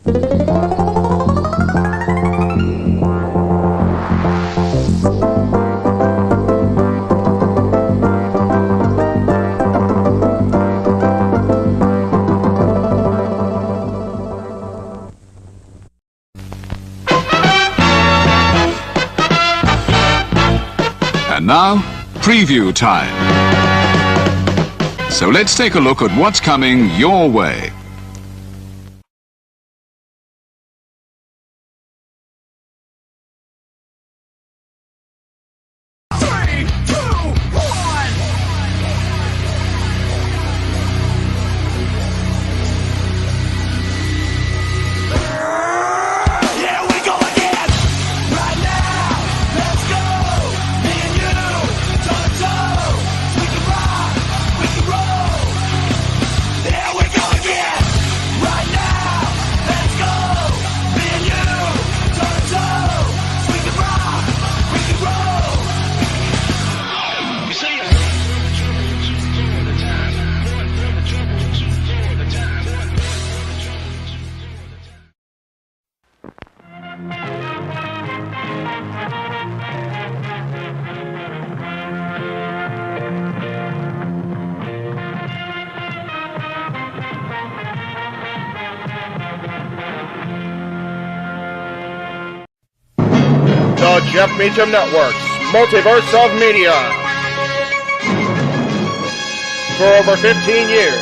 And now, preview time. So let's take a look at what's coming your way. The Jeff Meacham Network's Multiverse of Media. For over 15 years,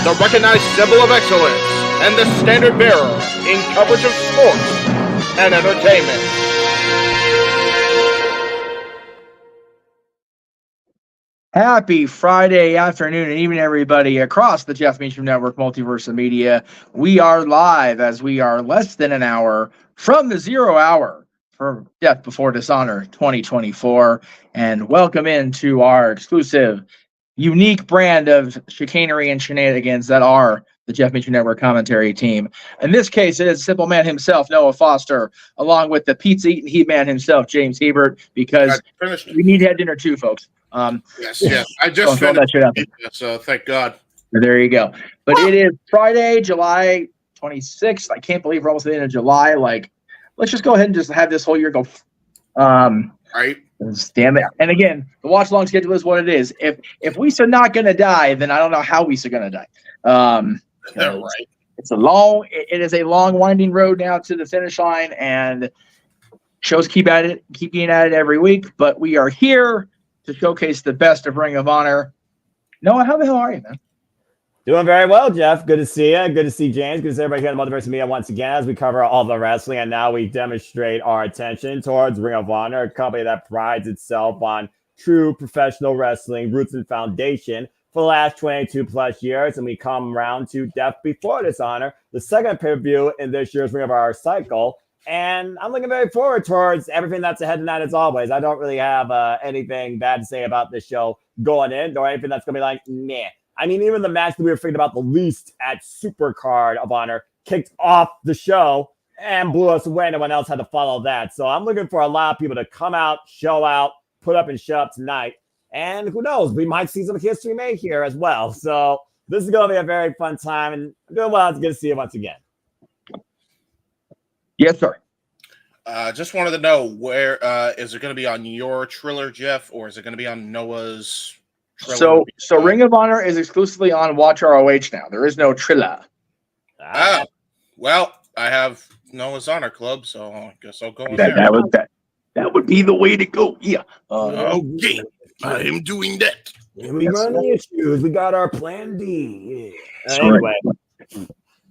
the recognized symbol of excellence and the standard bearer in coverage of sports and entertainment. Happy Friday afternoon and evening, everybody, across the Jeff Meacham Network Multiverse of Media. We are live as we are less than an hour from the 0 hour for Death Before Dishonor 2024. And welcome into our exclusive, unique brand of chicanery and shenanigans that are the Jeff Meacham Network commentary team. In this case, it is Simple Man himself, Noah Foster, along with the pizza-eating heat man himself, James Hebert, because we need to have dinner too, folks. Yes. I just finished that shit up. So thank God. There you go. But it is Friday, July 26th. I can't believe we're almost at the end of July. Like, let's just go ahead and just have this whole year go. Right. Damn it. And again, the watch long schedule is what it is. If we are not going to die, then I don't know how we are going to die. Right. It is a long winding road now to the finish line, and shows keep being at it every week. But we are here to showcase the best of Ring of Honor. Noah, how the hell are you, man? Doing very well, Jeff. Good to see you. Good to see James. Good to see everybody here at Multiverse of Media once again as we cover all the wrestling. And now we demonstrate our attention towards Ring of Honor, a company that prides itself on true professional wrestling roots and foundation for the last 22 plus years. And we come around to Death Before Dishonor, the second pay-per-view in this year's Ring of Honor cycle. And I'm looking very forward towards everything that's ahead tonight as always. I don't really have anything bad to say about this show going in or anything that's going to be like, meh. I mean, even the match that we were thinking about the least at Supercard of Honor kicked off the show and blew us away. No one else had to follow that. So I'm looking for a lot of people to come out, show out, put up and show up tonight. And who knows, we might see some history made here as well. So this is going to be a very fun time. And I'm doing well. It's good to see you once again. Yes, sir. Just wanted to know, where is it going to be on your Triller, Jeff, or is it going to be on Noah's Triller? So Ring of Honor is exclusively on Watch ROH now. There is no Triller. Well, I have Noah's Honor Club, so I guess I'll go in there. That would be the way to go. Yeah. Okay, I am doing that. We run the issues. We got our plan D. Yeah. Anyway.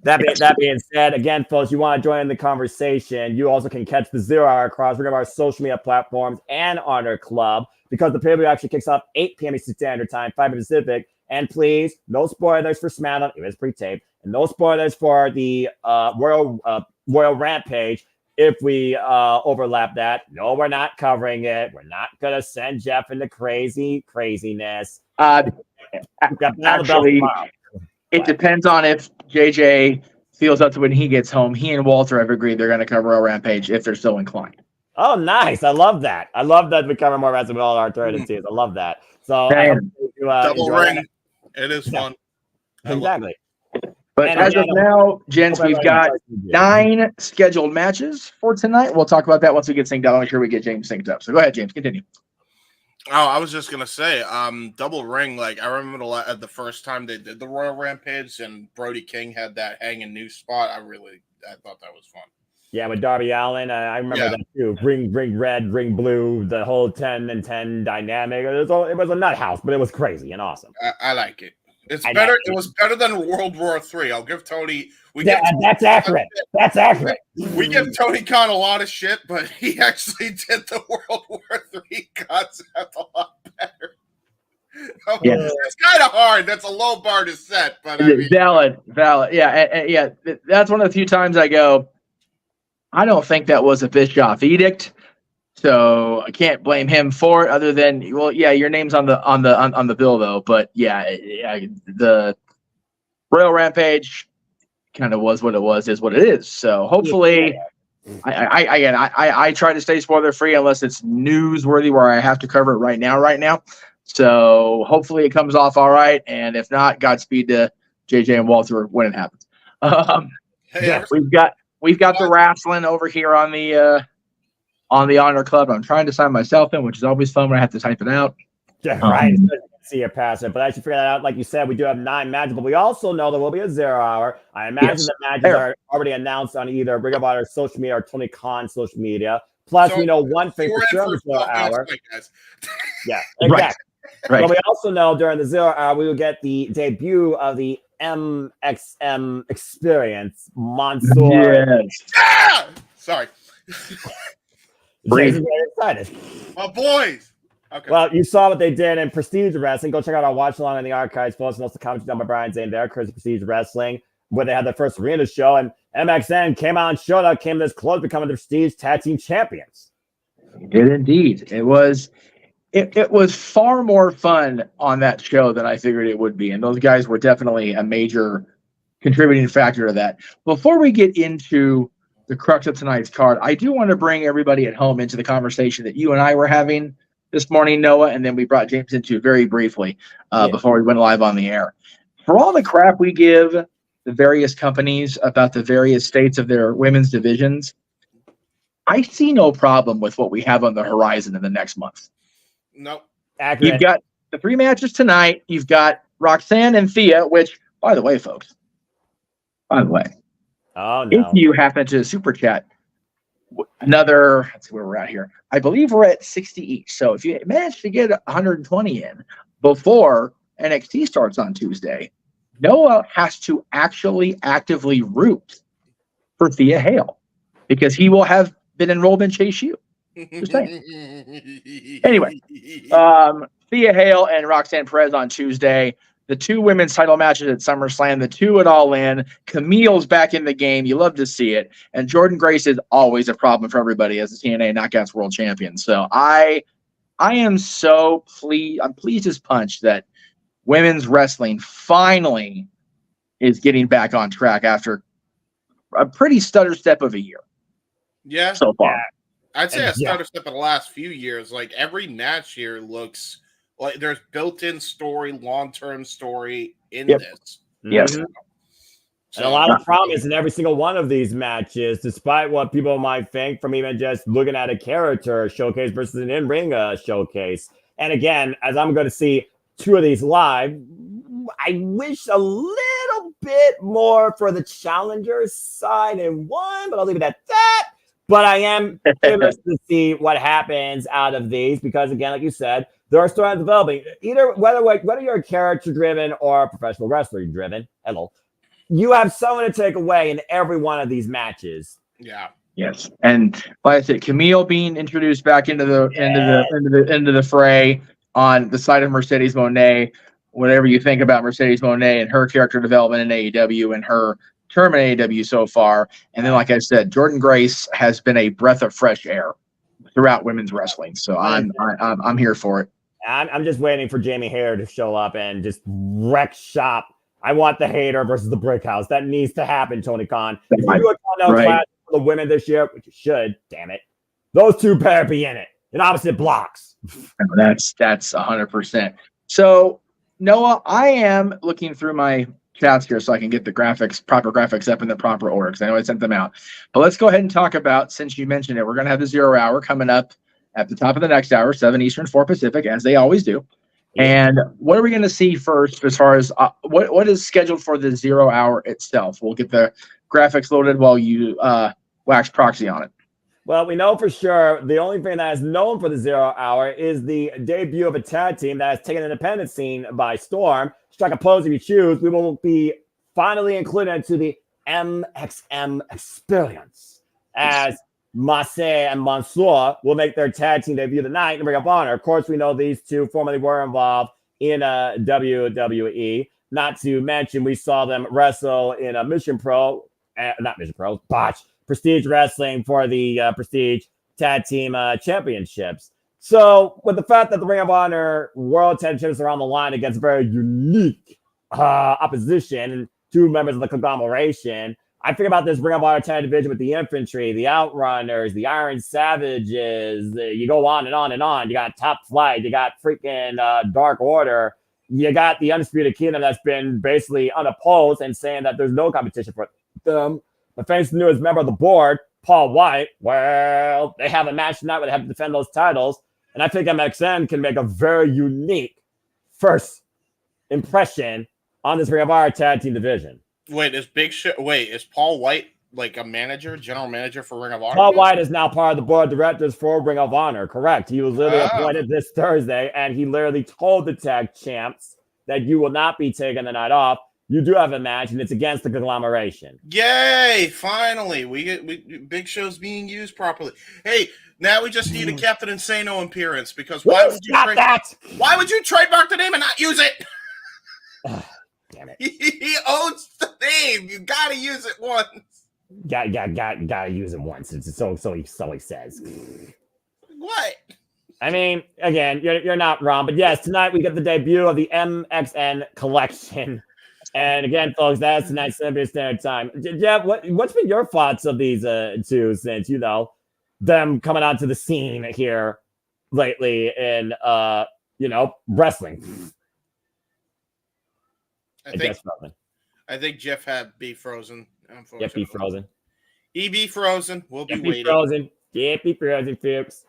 That being said, again, folks, you want to join in the conversation, you also can catch the 0 hour across one of our social media platforms and Honor Club, because the pay-per-view actually kicks off 8 p.m. Eastern Standard Time, 5 p.m. Pacific. And please, no spoilers for SmackDown. It is pre-taped. And no spoilers for the Royal Rampage if we overlap that. No, we're not covering it. We're not going to send Jeff into craziness. Actually, it depends on if JJ feels up to when he gets home. He and Walter have agreed they're going to cover a Rampage if they're so inclined. Oh, nice. I love that. I love that we cover more wrestling with all our third teams. I love that. So double ring. It is fun. Exactly. But And as again, of now, gents, hope we've everybody got enjoys the video. 9 scheduled matches for tonight. We'll talk about that once we get synced up. I'll make sure we get James synced up. So go ahead, James. Continue. Oh, I was just gonna say, double ring. Like I remember the first time they did the Royal Rampage and Brody King had that hanging neose spot. I thought that was fun. Yeah, with Darby Allin, I remember that too. Ring red, ring blue, the whole 10 and 10 dynamic. It was a nut house, but it was crazy and awesome. I like it. It's better. It was better than World War III. I'll give Tony. That's accurate. That's accurate. We give Tony Khan a lot of shit, but he actually did the World War III concept a lot better. Yeah. It's kind of hard. That's a low bar to set, but I mean, valid. Yeah, that's one of the few times I go, I don't think that was a Bischoff edict, so I can't blame him for it. Other than, well, yeah, your name's on the bill though. But yeah, the Royal Rampage kind of was what it was, is what it is. So hopefully, I try to stay spoiler free unless it's newsworthy where I have to cover it right now. So hopefully it comes off all right, and if not, Godspeed to JJ and Walter when it happens. We've got the wrestling over here on the Honor Club. I'm trying to sign myself in, which is always fun when I have to type it out. Yeah, right. It's good to see it pass it, but I should figure that out. Like you said, we do have 9 matches, but we also know there will be a 0 hour. I imagine the matches are already announced on either Ring of Honor's social media or Tony Khan's social media. Plus, we know one thing for sure: the 0 hour. Yeah, exactly. Right. But we also know during the 0 hour we will get the debut of the MXM experience, Mansoor. Yes. Yeah! Sorry. Jason's very excited. My boys. Okay. Well, you saw what they did in Prestige Wrestling. Go check out our watch along in the archives. Post and also comments done by Brian Zane there, Chris Prestige Wrestling, where they had their first arena show, and MXN came out and showed up, came this close, becoming the Prestige Tag Team Champions. It did indeed. It was far more fun on that show than I figured it would be, and those guys were definitely a major contributing factor to that. Before we get into the crux of tonight's card, I do want to bring everybody at home into the conversation that you and I were having this morning, Noah, and then we brought James into very briefly before we went live on the air. For all the crap we give the various companies about the various states of their women's divisions, I see no problem with what we have on the horizon in the next month. Nope. Accurate. You've got the 3 matches tonight. You've got Roxanne and Thea, which, by the way, folks, oh, no. If you happen to super chat another, let's see where we're at here. I believe we're at 60 each. So if you manage to get 120 in before NXT starts on Tuesday, Noah has to actually actively root for Thea Hale because he will have been enrolled in Chase U. Just saying. Anyway, Thea Hale and Roxanne Perez on Tuesday. The 2 women's title matches at SummerSlam, the 2 at All In. Camille's back in the game. You love to see it. And Jordan Grace is always a problem for everybody as the TNA Knockouts World Champion. So I am so pleased. I'm pleased as punch that women's wrestling finally is getting back on track after a pretty stutter step of a year. Yeah. So far. I'd say a stutter step in the last few years. Like every match here looks like there's built-in story, long-term story in this. Yes. Mm-hmm. And a lot of promise in every single one of these matches, despite what people might think from even just looking at a character showcase versus an in-ring showcase. And again, as I'm going to see 2 of these live, I wish a little bit more for the challenger side in one, but I'll leave it at that. But I am curious to see what happens out of these because, again, like you said, there are storylines developing. Either whether you're character-driven or professional wrestler-driven, you have someone to take away in every one of these matches. Yeah. Yes, and like I said, Camille being introduced back into the fray on the side of Mercedes Moné. Whatever you think about Mercedes Moné and her character development in AEW and her term in AEW so far, and then like I said, Jordan Grace has been a breath of fresh air throughout women's wrestling. So I'm here for it. I'm just waiting for Jamie Hayter to show up and just wreck shop. I want the Hayter versus the Brick House. That needs to happen, Tony Khan. If you do a Continental Classic for the women this year, which you should, damn it, those 2 better be in it in opposite blocks. That's 100%. So Noah, I am looking through my chats here so I can get the proper graphics up in the proper order because I know I sent them out. But let's go ahead and talk about, since you mentioned it, we're going to have the 0 hour coming up at the top of the next hour, 7 Eastern, 4 Pacific, as they always do. And what are we going to see first as far as what is scheduled for the 0 hour itself? We'll get the graphics loaded while you wax proxy on it. Well, we know for sure the only thing that is known for the 0 hour is the debut of a tag team that has taken the independent scene by storm. Strike a pose if you choose. We will be finally included into the MXM experience as Marseille and Mansoor will make their tag team debut tonight in Ring of Honor. Of course, we know these two formerly were involved in WWE. Not to mention, we saw them wrestle in a Botch Prestige Wrestling for the Prestige Tag Team Championships. So, with the fact that the Ring of Honor World Championships are on the line against very unique opposition and two members of the conglomeration, I think about this Ring of Honor tag division with the Infantry, the Outrunners, the Iron Savages. You go on and on and on. You got Top Flight. You got freaking Dark Order. You got the Undisputed Kingdom that's been basically unopposed and saying that there's no competition for them. The famous newest member of the board, Paul White, well, they have a match tonight where they have to defend those titles. And I think MXN can make a very unique first impression on this Ring of Honor tag team division. Wait, is Paul White like a manager, general manager for Ring of Honor? Paul White is now part of the board of directors for Ring of Honor. Correct. He was literally appointed this Thursday, and he literally told the tag champs that you will not be taking the night off. You do have a match, and it's against the conglomeration. Yay! Finally, we Big Show's being used properly. Hey, now we just need a Captain Insano appearance because why would you trademark the name and not use it? Damn it! He owns the name. You gotta use it once. Gotta use it once. It's so he says. What? I mean, again, you're not wrong, but yes, tonight we get the debut of the MXN collection. And again, folks, that's tonight's Olympic Standard Time. Jeff, what's been your thoughts of these two since, you know, them coming onto the scene here lately in, wrestling? I think Jeff had be frozen. Jeff be frozen. He be frozen. We'll be waiting. Frozen. Jeff be frozen, folks.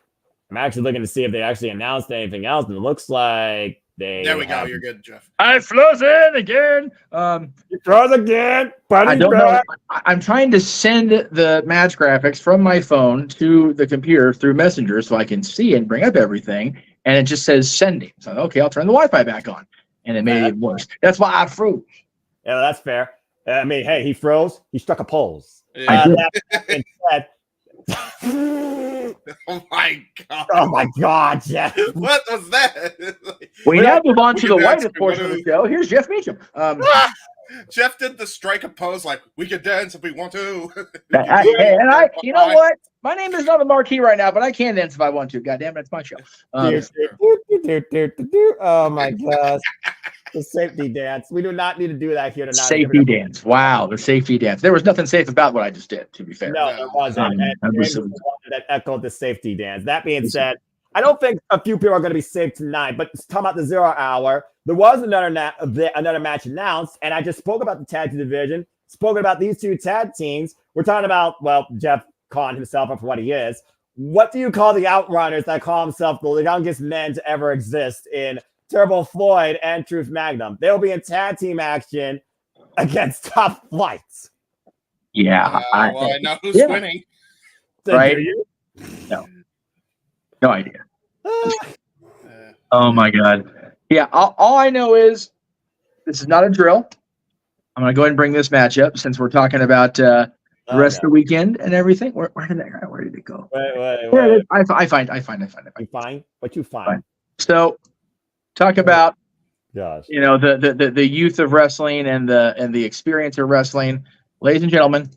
I'm actually looking to see if they actually announced anything else, and it looks like there we go. You're good, Jeff. I frozen again. You froze again. I don't know. I'm trying to send the match graphics from my phone to the computer through Messenger so I can see and bring up everything, and it just says sending. So okay, I'll turn the Wi-Fi back on, and it made it worse. That's why I froze. Yeah, well, that's fair. I mean, hey, he froze. He struck a pose. Yeah. Oh my god! Oh my god, Jeff! What was that? We now move on to the whitest portion of the show. Here's Jeff Meacham. Jeff did the strike a pose like we could dance if we want to. You know what? My name is not the marquee right now, but I can dance if I want to. God damn it, it's my show. Oh my gosh. The safety dance. We do not need to do that here tonight. Safety dance. Wow, the safety dance. There was nothing safe about what I just did, to be fair. No, there wasn't. That echoed the safety dance. That being said, I don't think a few people are going to be safe tonight, but talking about the 0 hour, there was another match announced, and I just spoke about the tag team division, spoken about these two tag teams. We're talking about, well, Jeff calling himself up for what he is. What do you call the Outrunners that call himself the youngest men to ever exist in Turbo Floyd and Truth Magnum? They'll be in tag team action against Top Flight. Yeah. I know who's winning. Right? No idea. Oh my god. Yeah, all I know is this is not a drill. I'm going to go ahead and bring this match up since we're talking about the rest of the weekend and everything. Where did it go? Wait. I find it. You find? What you find? So talk about gosh. You know, the youth of wrestling and the experience of wrestling. Ladies and gentlemen,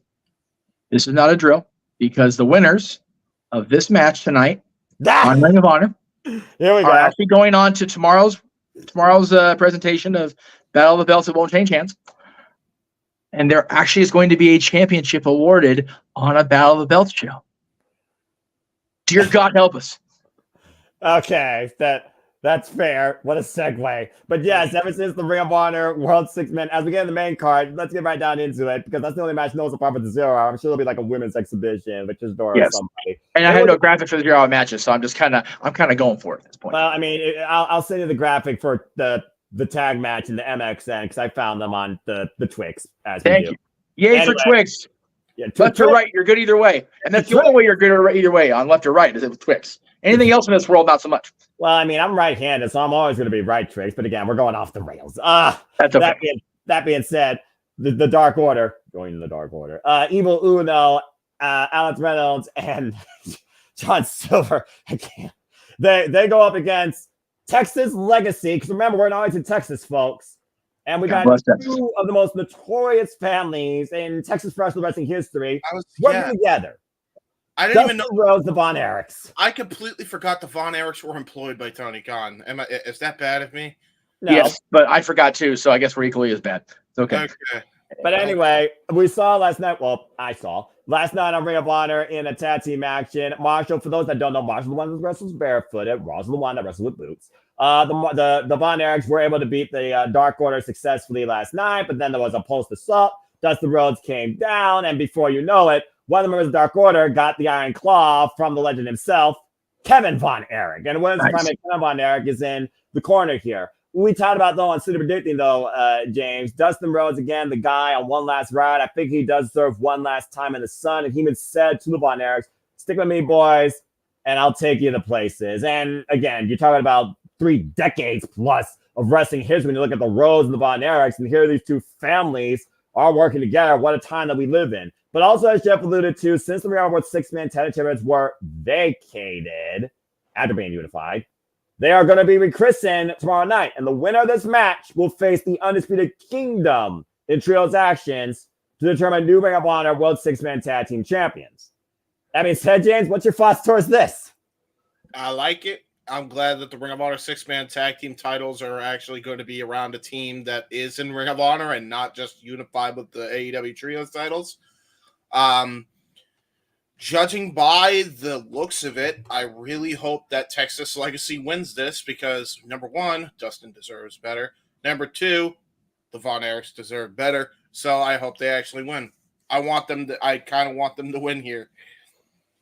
this is not a drill because the winners of this match tonight on Ring of Honor are actually going on to tomorrow's presentation of Battle of the Belts. It won't change hands. And there actually is going to be a championship awarded on a Battle of the Belts show. Dear God, help us. Okay, That's fair. What a segue. But yes, ever since the Ring of Honor World Six-Man, as we get in the main card, let's get right down into it because that's the only match known so far for the 0 Hour. I'm sure there'll be like a women's exhibition, which is Dora or somebody. And I had no graphics for the 0 Hour matches, so I'm kind of going for it at this point. Well, I mean, I'll send you the graphic for the tag match in the MXN because I found them on the Twix. Thank you. Yay for Twix. Yeah, left or right, you're good either way. And that's the only way you're good either way, on left or right, is it with Twix. Anything else in this world, not so much. Well, I mean, I'm right-handed, so I'm always going to be right, Twix. But again, we're going off the rails. That's okay. That being said, the Dark Order, going in the Dark Order, Evil Uno, Alex Reynolds, and John Silver, again, they go up against Texas Legacy. Because remember, we're in Arlington, Texas, folks. And we got two of the most notorious families in Texas professional wrestling history working together. I didn't even know Rose, the Von Erichs. I completely forgot the Von Erichs were employed by Tony Khan. Is that bad of me? No. Yes, but I forgot too, so I guess we're equally as bad. It's okay. But anyway, we saw last night. Well, I saw last night on Ring of Honor in a tag team action. Marshall, for those that don't know, Marshall the one that wrestles barefooted. Ross the one that wrestles with boots. The Von Erichs were able to beat the Dark Order successfully last night, but then there was a post-assault. Dustin Rhodes came down, and before you know it, one of the members of the Dark Order got the Iron Claw from the legend himself, Kevin Von Erich. And what is Kevin Von Erich is in the corner here. We talked about, though, on City Predicting, though, James, Dustin Rhodes, again, the guy on one last ride. I think he does serve one last time in the sun. And he even said to the Von Erichs, stick with me, boys, and I'll take you to places. And again, you're talking about 3 decades plus of wrestling history when you look at the Rhodes and the Von Erichs, and here these two families are working together. What a time that we live in. But also, as Jeff alluded to, since the Ring of Honor 6-man tag champions were vacated after being unified, they are going to be rechristened tomorrow night. And the winner of this match will face the Undisputed Kingdom in trios actions to determine new Ring of Honor World 6-man tag team champions. That being said, James, what's your thoughts towards this? I like it. I'm glad that the Ring of Honor 6-man tag team titles are actually going to be around a team that is in Ring of Honor and not just unified with the AEW trios titles. Judging by the looks of it, I really hope that Texas Legacy wins this because, number one, Dustin deserves better. Number two, the Von Erichs deserve better. So I hope they actually win. I kind of want them to win here.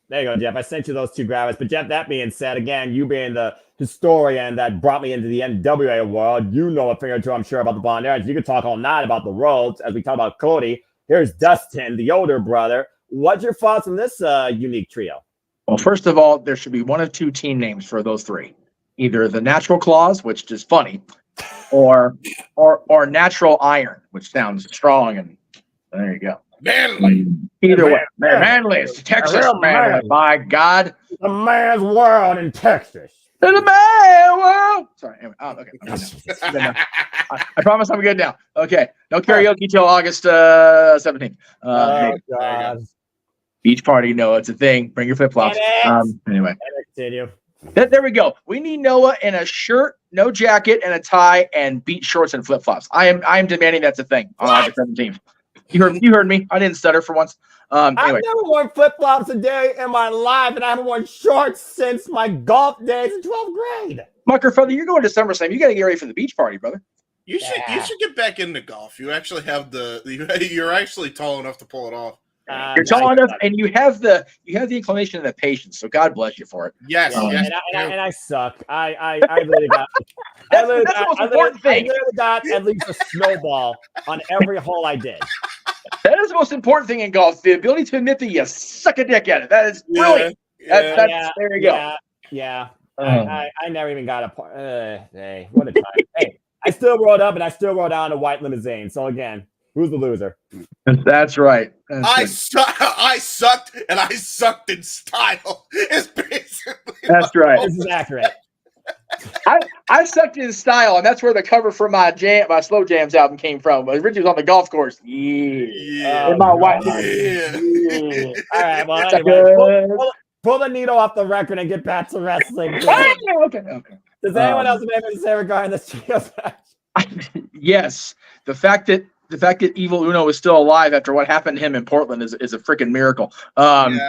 There you go, Jeff. I sent you those two graphics. But, Jeff, that being said, again, you being the historian that brought me into the NWA world, you know a thing or two, I'm sure, about the Von Erichs. You could talk all night about the Rhodes as we talk about Cody. Here's Dustin, the older brother. What's your thoughts on this unique trio? Well, first of all, there should be one of two team names for those three. Either the Natural Claws, which is funny, or Natural Iron, which sounds strong, and there you go. Manly. Either way. Manly. It's Texas, man. My God. The man's world in Texas. The man world. Sorry. Anyway. Okay. I promise I'm good now. Okay. No karaoke till August 17th. God. Beach party. No, it's a thing. Bring your flip-flops. Anyway. Continue. There we go. We need Noah in a shirt, no jacket, and a tie, and beach shorts and flip-flops. I am demanding that's a thing on August 17th. You heard me. I didn't stutter for once. Anyway. I've never worn flip-flops a day in my life, and I haven't worn shorts since my golf days in 12th grade. Mucker, brother, you're going to SummerSlam. You got to get ready for the beach party, brother. You should get back into golf. You actually have you're actually tall enough to pull it off. You're tall enough, and you have the inclination and the patience. So God bless you for it. Yes, and I suck. I really got. That's the most important thing. I literally got at least a snowball on every hole I did. That is the most important thing in golf: the ability to admit that you suck a dick at it. That is brilliant. There you go. Yeah. I never even got a point. Hey, what a time! Hey, I still rode up, and I still rode down a white limousine. So again. Who's the loser? That's right. I sucked, and I sucked in style. It's basically that's right. This is accurate. I sucked in style, and that's where the cover for my Slow Jams album came from. Richie was on the golf course. Yeah. In my white. Yeah. All right. Well, anyway, pull the needle off the record and get back to wrestling. Okay. Does anyone else have anything to say regarding this trio match? Yes. The fact that Evil Uno is still alive after what happened to him in Portland is a freaking miracle. Alan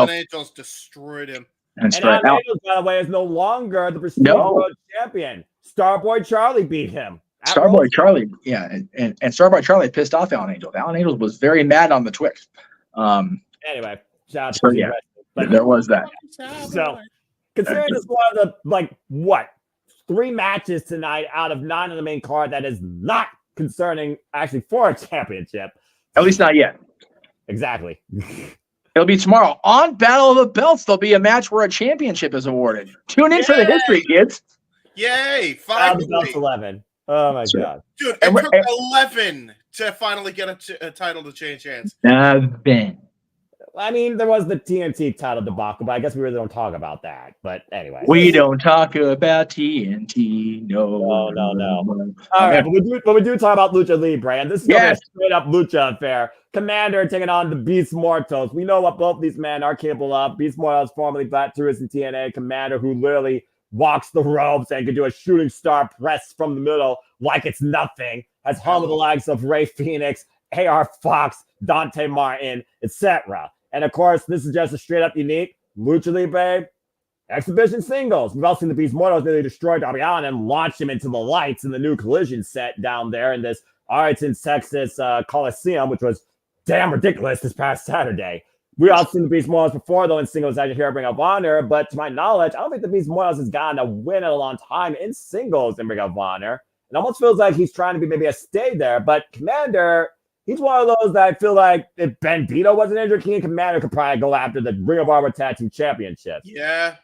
Angels destroyed him. And And Adam Angels, by the way, is no longer the prestige world champion. Starboy Charlie beat him. Starboy Charlie, yeah, and Starboy Charlie pissed off Alan Angels. Alan Angels was very mad on the Twix. Anyway, shout out to so yeah, but there was that. So considering this one of the 3 matches tonight out of 9 on the main card that is not concerning actually for a championship. At least not yet. Exactly. It'll be tomorrow on Battle of the Belts. There'll be a match where a championship is awarded. Tune in for the history, kids. Yay! Finally. Belts 11. Oh my god, dude! It took 11 to finally get a title to change hands. I mean, there was the TNT title debacle, but I guess we really don't talk about that. But anyway, we don't talk about TNT. No. All right, but we do talk about Lucha Libre, and this is a straight up Lucha affair. Commander taking on the Beast Mortos. We know what both these men are capable of. Beast Mortos, formerly Black Tourist in TNA. Commander, who literally walks the ropes and can do a shooting star press from the middle like it's nothing. Has hung with the likes of Ray Phoenix, AR Fox, Dante Martin, etc. And of course, this is just a straight up unique Lucha Libre exhibition singles. We've all seen the Beast Mortos nearly destroy Darby Allin and launch him into the lights in the new Collision set down there in this Arlington, Texas Coliseum, which was damn ridiculous this past Saturday. We all seen the Beast Mortos before, though, in singles as here at Ring of Honor. But to my knowledge, I don't think the Beast Mortos has gotten a win in a long time in singles in Ring of Honor. It almost feels like he's trying to be maybe a stay there. But Commander, he's one of those that I feel like if Bandito wasn't injured, King Commander could probably go after the Ring of Honor Tag Team Championship. Yeah.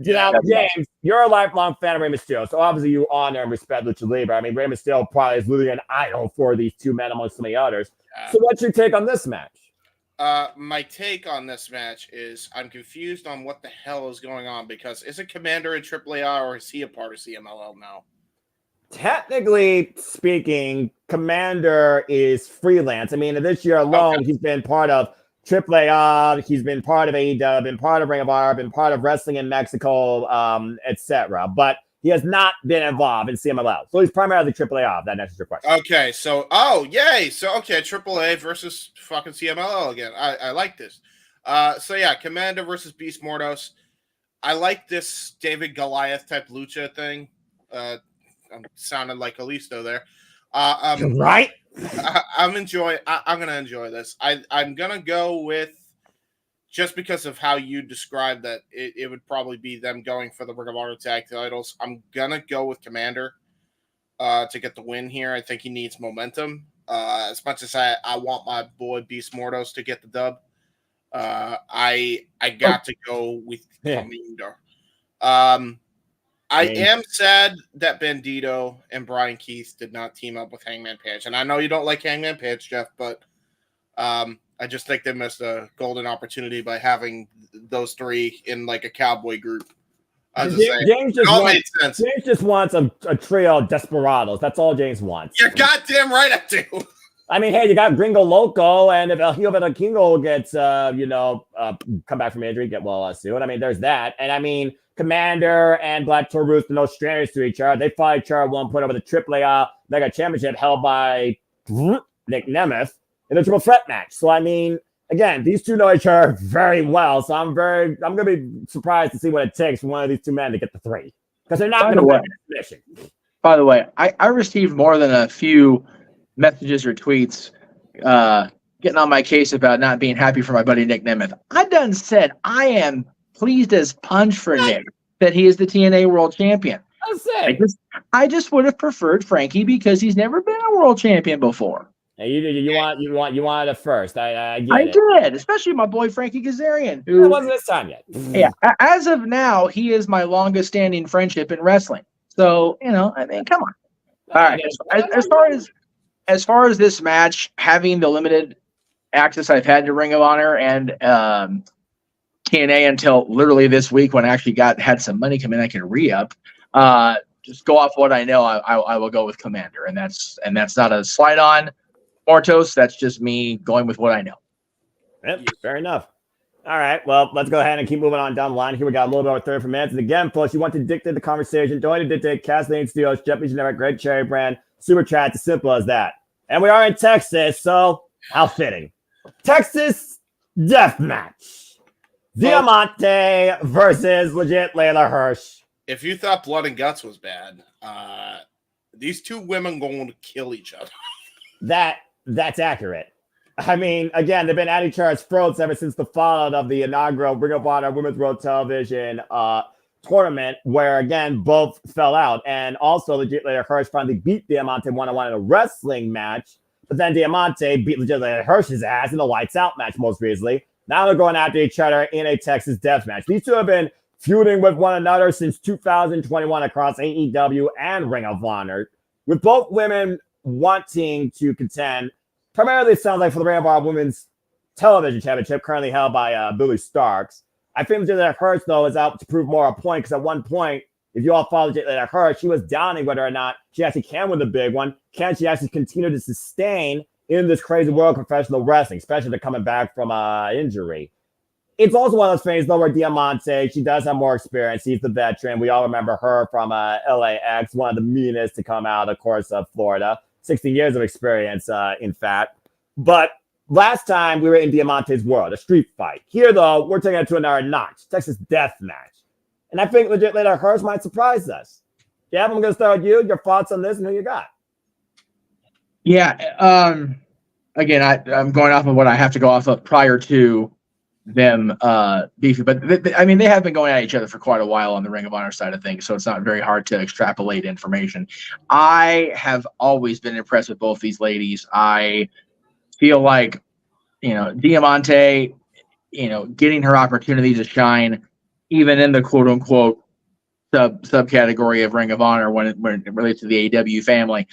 James, you're a lifelong fan of Rey Mysterio, so obviously you honor and respect Lucha Libre. I mean, Rey Mysterio probably is literally an idol for these two men amongst so many others. Yeah. So what's your take on this match? My take on this match is I'm confused on what the hell is going on, because is it Commander in AAA or is he a part of CMLL now? Technically speaking, Commander is freelance. I mean, this year alone, he's been part of AAA, he's been part of AEW, been part of Ring of Honor, been part of Wrestling in Mexico, etc. But he has not been involved in CMLL. So he's primarily AAA. If that answers your question. Okay, so, yay. So, okay, AAA versus fucking CMLL again. I like this. So, yeah, Commander versus Beast Mortos. I like this David Goliath type lucha thing. I'm sounding like Kalisto there. Right? I'm going to enjoy this. I'm going to go with, just because of how you described that, it would probably be them going for the Ring of Honor tag titles. I'm going to go with Commander to get the win here. I think he needs momentum. As much as I want my boy Beast Mortos to get the dub, I got to go with Commander. I am sad that Bandito and Brian Keith did not team up with Hangman Page. And I know you don't like Hangman Page, Jeff, but I just think they missed a golden opportunity by having those three in like a cowboy group. James just wants a trio of desperados. That's all James wants. You're goddamn right I do. I mean, hey, you got Gringo Loco, and if El Hijo Kingo gets, come back from injury, get well soon. I mean, there's that. And I mean, Commander and Black Taurus are no strangers to each other. They fought each other at one point over the AAA Mega Championship held by Nick Nemeth in a triple threat match. So, I mean, again, these two know each other very well. So I'm going to be surprised to see what it takes for one of these two men to get the three. Because they're not going to win this mission. By the way, I received more than a few messages or tweets getting on my case about not being happy for my buddy Nick Nemeth. I done said I am pleased as punch for Nick that he is the TNA World Champion. I just would have preferred Frankie because he's never been a world champion before. Hey, you wanted it first. I did, especially my boy Frankie Kazarian. It wasn't this time yet. Yeah, as of now, he is my longest standing friendship in wrestling. So I mean, come on. All right, as far as this match, having the limited access I've had to Ring of Honor and TNA until literally this week when I actually had some money come in, I can re-up. Just go off what I know. I will go with Commander, and that's not a slide on Mortos. That's just me going with what I know. Yep, fair enough. All right, well, let's go ahead and keep moving on down the line. Here we got a little bit over 30 minutes. And again, folks, you want to dictate the conversation. Don't need to dictate Castellane Studios, Japanese Generic, Great Cherry Brand, Super Chat. It's as simple as that. And we are in Texas, so how fitting. Texas Death Match. Diamante versus legit Layla Hirsch. If you thought Blood and Guts was bad, these two women going to kill each other. That's accurate. I mean, again, they've been at each other's throats ever since the fallout of the inaugural Ring of Honor Women's World Television tournament, where again both fell out, and also legit Layla Hirsch finally beat Diamante one-on-one in a wrestling match. But then Diamante beat legit Layla Hirsch's ass in a lights out match most recently. Now they're going after each other in a Texas death match. These two have been feuding with one another since 2021 across AEW and Ring of Honor, with both women wanting to contend. Primarily, it sounds like for the Ring of Honor Women's Television Championship, currently held by Billy Starks. I think that Hirsch, though, is out to prove more a point, because at one point, if you all follow Layla Hirsch, she was doubting whether or not she actually can win the big one. Can she actually continue to sustain in this crazy world of professional wrestling, especially to coming back from injury? It's also one of those things, though, where Diamante, she does have more experience. She's the veteran. We all remember her from LAX, one of the meanest to come out, of course, of Florida. 16 years of experience, in fact. But last time we were in Diamante's world, a street fight. Here, though, we're taking it to another notch, Texas death match. And I think legit Layla Hirsch might surprise us. Jeff, I'm going to start with you. Your thoughts on this and who you got? Yeah. Again, I'm going off of what I have to go off of prior to them beefing. But, I mean, they have been going at each other for quite a while on the Ring of Honor side of things, so it's not very hard to extrapolate information. I have always been impressed with both these ladies. I feel like, Diamante, getting her opportunity to shine, even in the quote-unquote subcategory of Ring of Honor when it relates to the AEW family,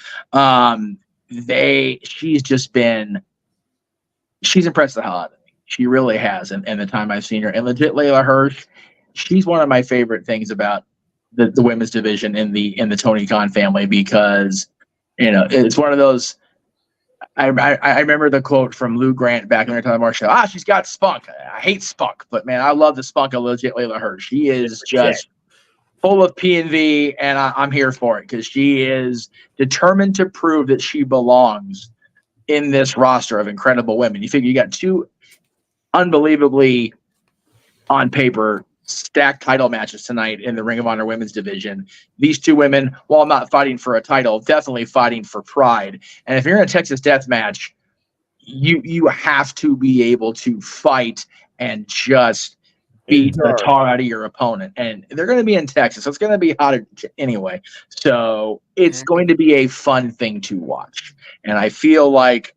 she's impressed the hell out of me. She really has, and the time I've seen her. And legit Layla Hirsch, she's one of my favorite things about the women's division in the Tony Khan family, because it's one of those. I remember the quote from Lou Grant back when we were talking about show. She's got spunk. I hate spunk, but man, I love the spunk of legit Layla Hirsch. She is just full of P&V, and I'm here for it, because she is determined to prove that she belongs in this roster of incredible women. You figure you got two unbelievably, on paper, stacked title matches tonight in the Ring of Honor women's division. These two women, while not fighting for a title, definitely fighting for pride. And if you're in a Texas death match, you have to be able to fight and just beat the tar out of your opponent. And they're going to be in Texas, so it's going to be hot anyway. So it's going to be a fun thing to watch. And I feel like,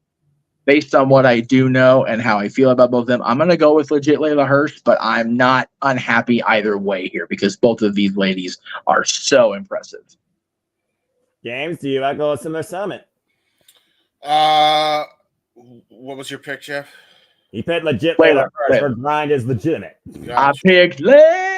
based on what I do know and how I feel about both of them, I'm going to go with legit Layla Hirsch, but I'm not unhappy either way here, because both of these ladies are so impressive. James, do you echo a similar sentiment? What was your pick, Jeff? He picked legit Layla Hirsch. Her grind is legitimate. Gotcha. I picked Layla.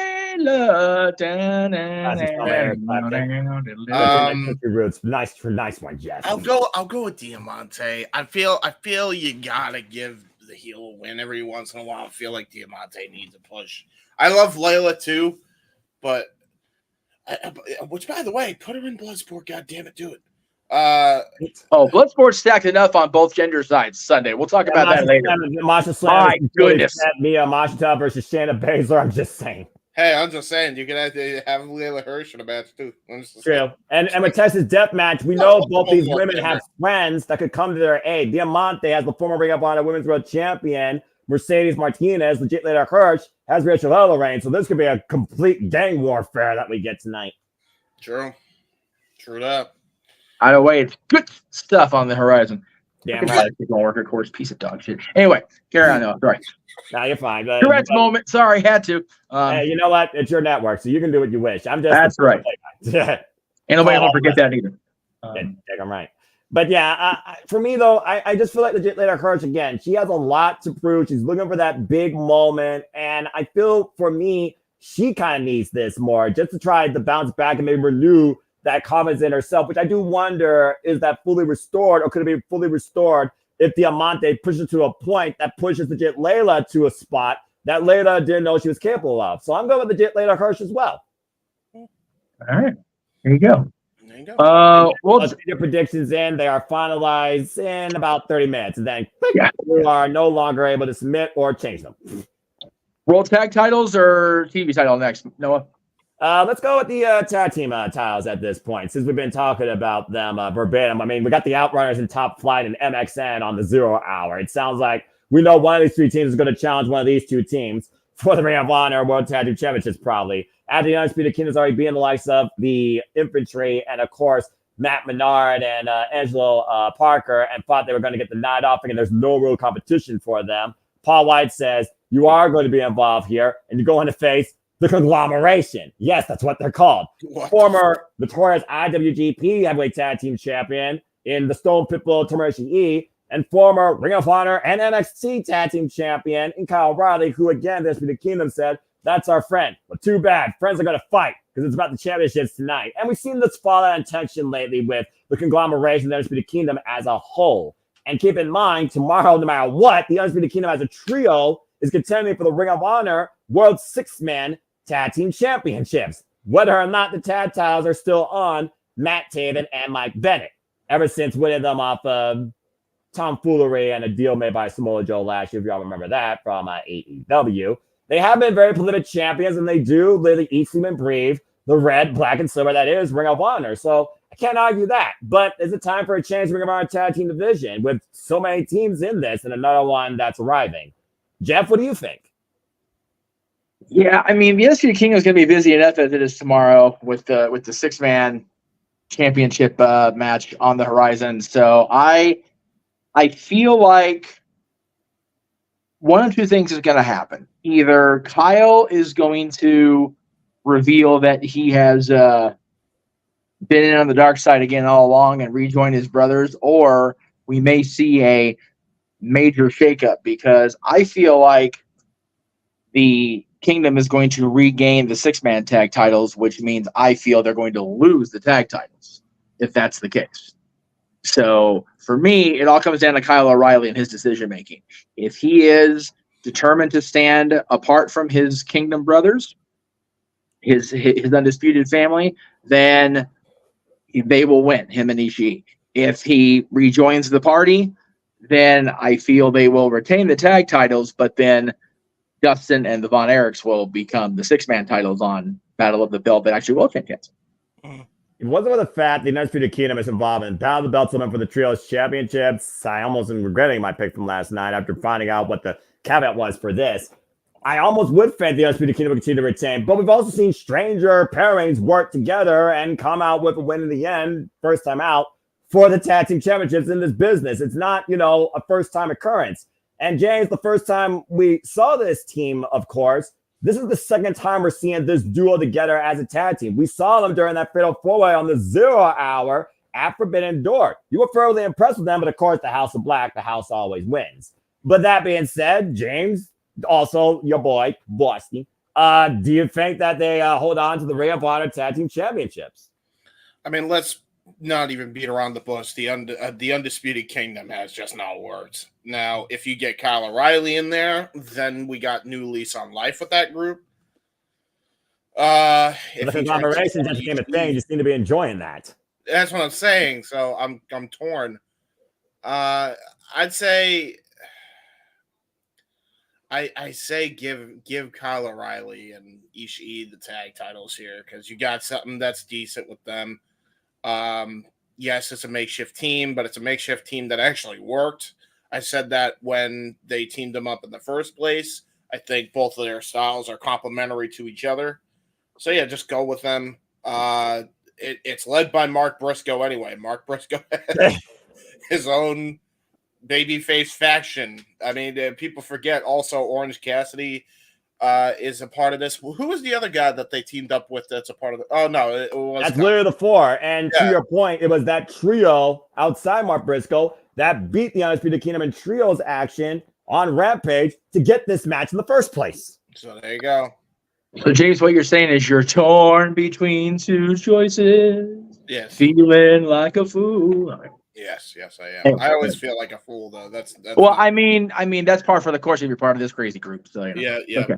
Nice one, Jeff. I'll go with Diamante. I feel you gotta give the heel a win every once in a while. I feel like Diamante needs a push. I love Layla too, but which, by the way, put her in Bloodsport. God damn it, do it. Bloodsport's stacked enough on both gender sides Sunday. We'll talk about that later. My goodness. Masha versus Shayna Baszler. I'm just saying. Hey, I'm just saying, you can have Layla Hirsch in a match too. True. And with Texas death match, we know both these women have friends that could come to their aid. Diamante has the former Ring of Honor Women's World Champion, Mercedes Martinez. Legit Layla Hirsch has Rachel Lorraine. So this could be a complete gang warfare that we get tonight. True that. Either way, it's good stuff on the horizon. Damn right. Worker course, piece of dog shit. Anyway, carry on. No, sorry. No, you're fine. Correct moment. Sorry, had to. Hey, you know what? It's your network, so you can do what you wish. I'm just. That's right. Yeah. And nobody will forget that either. I'm right. But yeah, for me though, I just feel like legit Layla Hirsch again. She has a lot to prove. She's looking for that big moment, and I feel for me, she kind of needs this more just to try to bounce back and maybe renew that confidence in herself, which I do wonder, is that fully restored, or could it be fully restored if Diamante pushes to a point that pushes legit Layla to a spot that Layla didn't know she was capable of? So I'm going with legit Layla Hirsch as well. All right. There you go. Let's get your predictions in. They are finalized in about 30 minutes. And then we are no longer able to submit or change them. World Tag Titles or TV title next, Noah? Let's go with the tag team titles at this point, since we've been talking about them verbatim. I mean, we got the Outrunners and Top Flight and MXN on the 0 hour. It sounds like we know one of these three teams is going to challenge one of these two teams for the Ring of Honor World Tag Team Championships, probably. At the Undisputed Kingdom's already being the likes of the Infantry and, of course, Matt Menard and Angelo Parker, and thought they were going to get the night off, and there's no real competition for them. Paul White says, you are going to be involved here, and you're going to face the conglomeration. Yes, that's what they're called. What? Former notorious IWGP Heavyweight Tag Team Champion in the Stone Pitbull Tomoshi and former Ring of Honor and NXT Tag Team Champion in Kyle O'Reilly, who, again, the Undisputed Kingdom said, that's our friend. But too bad. Friends are going to fight because it's about the championships tonight. And we've seen this fall out in tension lately with the conglomeration of the Undisputed Kingdom as a whole. And keep in mind, tomorrow, no matter what, the Undisputed Kingdom as a trio is contending for the Ring of Honor World Six-Man Tag Team Championships, whether or not the tag titles are still on Matt Taven and Mike Bennett, ever since winning them off of tomfoolery and a deal made by Samoa Joe last year, if y'all remember that, from AEW. They have been very prolific champions, and they do literally eat, sleep, and breathe the red, black, and silver that is Ring of Honor. So I can't argue that. But is it time for a change Ring of Honor tag team division with so many teams in this and another one that's arriving? Jeff, what do you think? Yeah, I mean, the Undisputed Kingdom is going to be busy enough as it is tomorrow with the six-man championship match on the horizon. So I feel like one of two things is going to happen. Either Kyle is going to reveal that he has been in on the dark side again all along and rejoin his brothers, or we may see a major shakeup, because I feel like the Kingdom is going to regain the six-man tag titles, which means I feel they're going to lose the tag titles if that's the case. So for me, it all comes down to Kyle O'Reilly and his decision-making. If he is determined to stand apart from his Kingdom brothers, his undisputed family, then they will win, him and Ishii. If he rejoins the party, then I feel they will retain the tag titles, but then Dustin and the Von Erichs will become the six-man titles on Battle of the Belt that actually will champions. It wasn't for the fact the Undisputed Kingdom is involved in Battle of the Belts for the Trios Championships. I almost am regretting my pick from last night after finding out what the caveat was for this. I almost would think the Undisputed Kingdom would continue to retain, but we've also seen stranger pairings work together and come out with a win in the end, first time out, for the Tag Team Championships in this business. It's not, a first-time occurrence. And James, the first time we saw this team, of course, this is the second time we're seeing this duo together as a tag team. We saw them during that fatal four-way on the 0 hour at Forbidden Door. You were thoroughly impressed with them, but of course, the House of Black, the house always wins. But that being said, James, also your boy, Boston, do you think that they hold on to the Ring of Honor Tag Team Championships? I mean, let's not even beat around the bush. The Undisputed Kingdom has just not worked. Now, if you get Kyle O'Reilly in there, then we got new lease on life with that group. The conglomeration just became a thing. You seem to be enjoying that. That's what I'm saying. So I'm torn. I'd say I say give Kyle O'Reilly and Ishii the tag titles here, because you got something that's decent with them. Yes, it's a makeshift team, but it's a makeshift team that actually worked. I said that when they teamed them up in the first place. I think both of their styles are complementary to each other. So yeah, just go with them. It's led by Mark Briscoe anyway. Mark Briscoe has his own babyface faction. I mean, people forget also Orange Cassidy is a part of this. Who was the other guy that they teamed up with that's a part of it? Oh, no. It was that's literally the four. And to your point, it was that trio outside Mark Briscoe that beat the Undisputed Kingdom in trios action on Rampage to get this match in the first place. So there you go. So, James, what you're saying is you're torn between two choices. Yes. Feeling like a fool. Yes, I am. I always feel like a fool, though. That's well, I mean, that's par for the course if you're part of this crazy group. So yeah. Okay.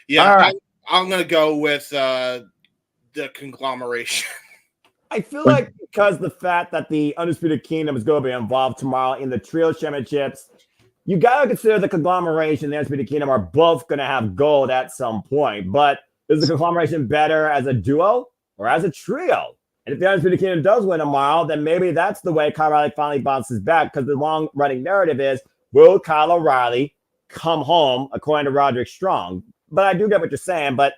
Yeah. All right. I'm gonna go with the conglomeration. I feel like because the fact that the Undisputed Kingdom is going to be involved tomorrow in the Trio Championships, you got to consider the conglomeration and the Undisputed Kingdom are both going to have gold at some point. But is the conglomeration better as a duo or as a trio? And if the Undisputed Kingdom does win tomorrow, then maybe that's the way Kyle O'Reilly finally bounces back, because the long-running narrative is, will Kyle O'Reilly come home, according to Roderick Strong? But I do get what you're saying, but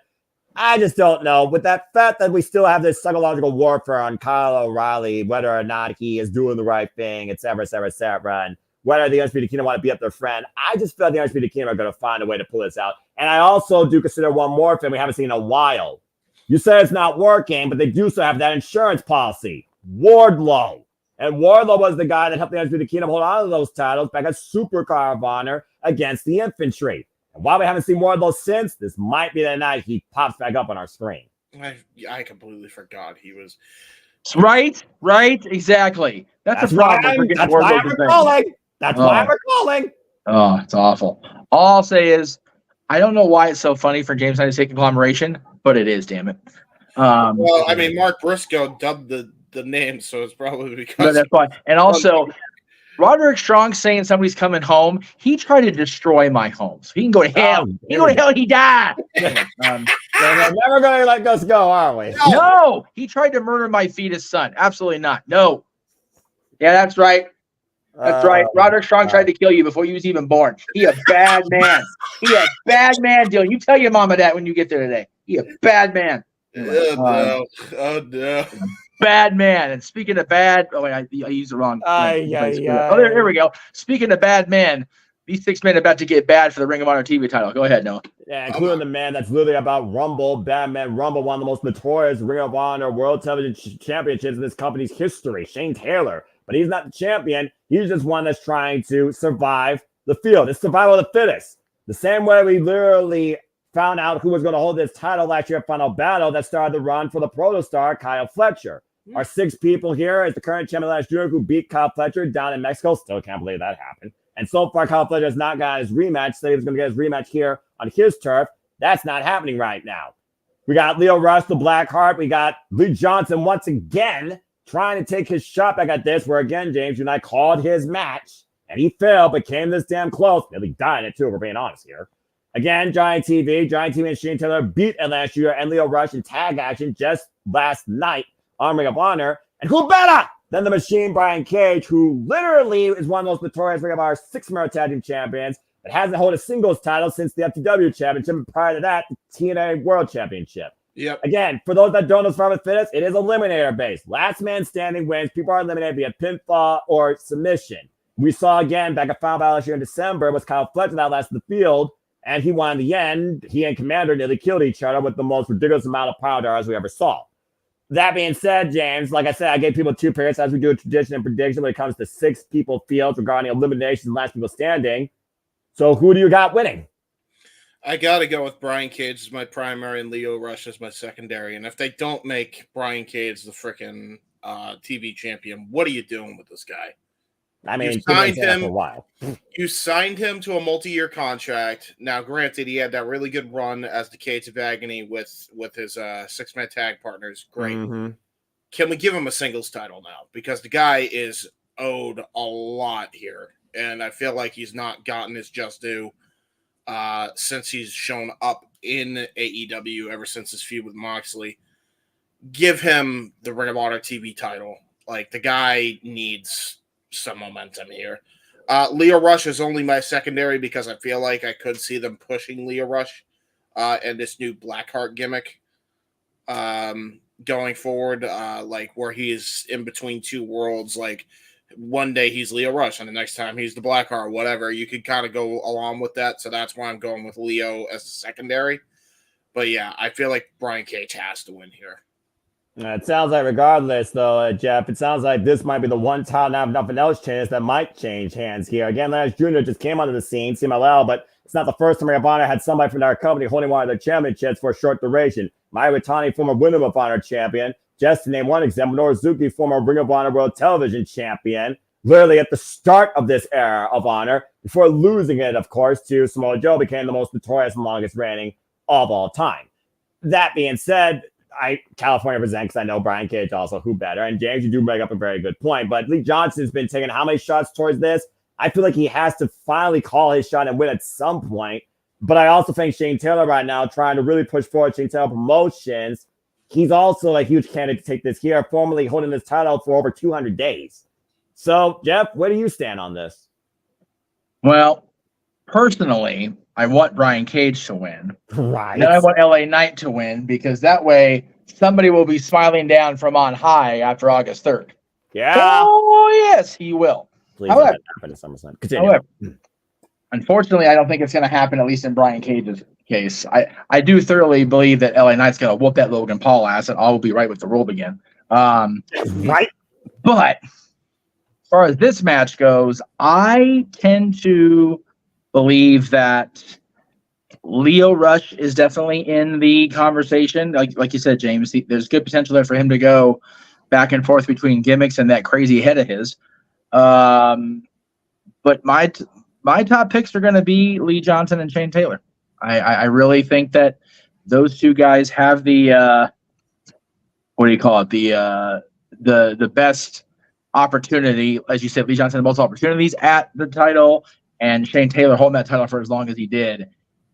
I just don't know. With that fact that we still have this psychological warfare on Kyle O'Reilly, whether or not he is doing the right thing, et cetera, and whether the Undisputed Kingdom want to be up their friend, I just feel like the Undisputed Kingdom are going to find a way to pull this out. And I also do consider one more thing we haven't seen in a while. You said it's not working, but they do still have that insurance policy. Wardlow. And Wardlow was the guy that helped the Undisputed Kingdom hold on to those titles back at Supercar of Honor against the Infantry. And while we haven't seen Wardlow since, this might be the night he pops back up on our screen. I completely forgot he was... Right, exactly. That's why I'm recalling. That's why I'm recalling. Oh, it's awful. All I'll say is, I don't know why it's so funny for James Knight to say conglomeration, but it is, damn it. Well, I mean, Mark Briscoe dubbed the name, so it's probably because... But that's fine. And also, Roderick Strong saying somebody's coming home, he tried to destroy my home. So he can go to hell. He can go to hell, he died. We're never going to let us go, are we? No, he tried to murder my fetus son. Absolutely not. No. Yeah, that's right. That's right. Roderick Strong tried to kill you before you was even born. He a bad man. He a bad man, Dylan. You tell your mama that when you get there today. He a bad man. Oh no. Bad man. And speaking of bad, oh wait, I used the wrong. Oh, here we go. Speaking of bad man, these 6 men are about to get bad for the Ring of Honor TV title. Go ahead, Noah. Yeah, including the man that's literally about Rumble, Bad Man Rumble, one of the most notorious Ring of Honor World Television Championships in this company's history, Shane Taylor. But he's not the champion. He's just one that's trying to survive the field. It's survival of the fittest. The same way we literally found out who was going to hold this title last year at Final Battle that started the run for the protostar, Kyle Fletcher. Our 6 people here is the current champion last year who beat Kyle Fletcher down in Mexico. Still can't believe that happened. And so far, Kyle Fletcher has not got his rematch. Said he was going to get his rematch here on his turf. That's not happening right now. We got Lio Rush, the Blackheart. We got Lee Johnson once again trying to take his shot back at this, where again, James, you and I called his match, and he failed, but came this damn close. Nearly died in it, too, if we're being honest here. Again, Giant TV and Shane Taylor beat it last year, and Lio Rush in tag action just last night on Ring of Honor. And who better than the Machine, Brian Cage, who literally is one of those notorious Ring of Honor 6-man tag team champions that hasn't held a singles title since the FTW championship, and prior to that, the TNA World Championship. Yep. Again, for those that don't know Survivor Fittest, it is eliminator based. Last man standing wins. People are eliminated via pinfall or submission. We saw again back at Final Battle last year in December was Kyle Fletcher that lasted the field, and he won in the end. He and Commander nearly killed each other with the most ridiculous amount of power darts we ever saw. That being said, James, like I said, I gave people 2 pairs as we do a tradition and prediction when it comes to 6 people fields regarding eliminations and last people standing. So who do you got winning? I got to go with Brian Cage as my primary and Lio Rush as my secondary. And if they don't make Brian Cage the freaking TV champion, what are you doing with this guy? I mean, you signed him for a while. You signed him to a multi-year contract. Now, granted, he had that really good run as the Cage of Agony with his 6-man tag partners. Great. Mm-hmm. Can we give him a singles title now? Because the guy is owed a lot here. And I feel like he's not gotten his just due since he's shown up in AEW ever since his feud with Moxley. Give him the Ring of Honor TV title. Like, the guy needs some momentum here. Lio Rush is only my secondary because I feel like I could see them pushing Lio Rush and this new Blackheart gimmick going forward, like where he's in between 2 worlds. Like, one day he's Lio Rush and the next time he's the Blackheart, whatever. You could kind of go along with that. So that's why I'm going with Lio as the secondary. But yeah, I feel like Brian Cage has to win here. It sounds like, regardless, though, Jeff, it sounds like this might be the one time now if nothing else changes that might change hands here. Again, Lance Jr. just came onto the scene, CMLL, but it's not the first time Ring of Honor had somebody from our company holding one of their championships for a short duration. Mai Watani, former Ring of Honor champion. Just to name one example, Norizuki, former Ring of Honor World Television champion, literally at the start of this era of Honor, before losing it, of course, to Samoa Joe, became the most notorious and longest reigning of all time. That being said, California presents, because I know Brian Cage also, who better? And James, you do make up a very good point, but Lee Johnson's been taking how many shots towards this? I feel like he has to finally call his shot and win at some point. But I also think Shane Taylor right now trying to really push forward Shane Taylor Promotions. He's also a huge candidate to take this here, formerly holding this title for over 200 days. So, Jeff, where do you stand on this? Well, personally, I want Brian Cage to win. Right. And then I want LA Knight to win because that way somebody will be smiling down from on high after August 3rd. Yeah. Oh, yes, he will. Please However, let that happen to SummerSlam. Continue. Unfortunately, I don't think it's going to happen, at least in Brian Cage's case. I do thoroughly believe that LA Knight's going to whoop that Logan Paul ass, and all will be right with the world again. Right. But as far as this match goes, I tend to believe that Leo Rush is definitely in the conversation. Like you said, James, there's good potential there for him to go back and forth between gimmicks and that crazy head of his. But my top picks are going to be Lee Johnson and Shane Taylor. I really think that those two guys have the what do you call it? The best opportunity, as you said. Lee Johnson had multiple opportunities at the title, and Shane Taylor holding that title for as long as he did.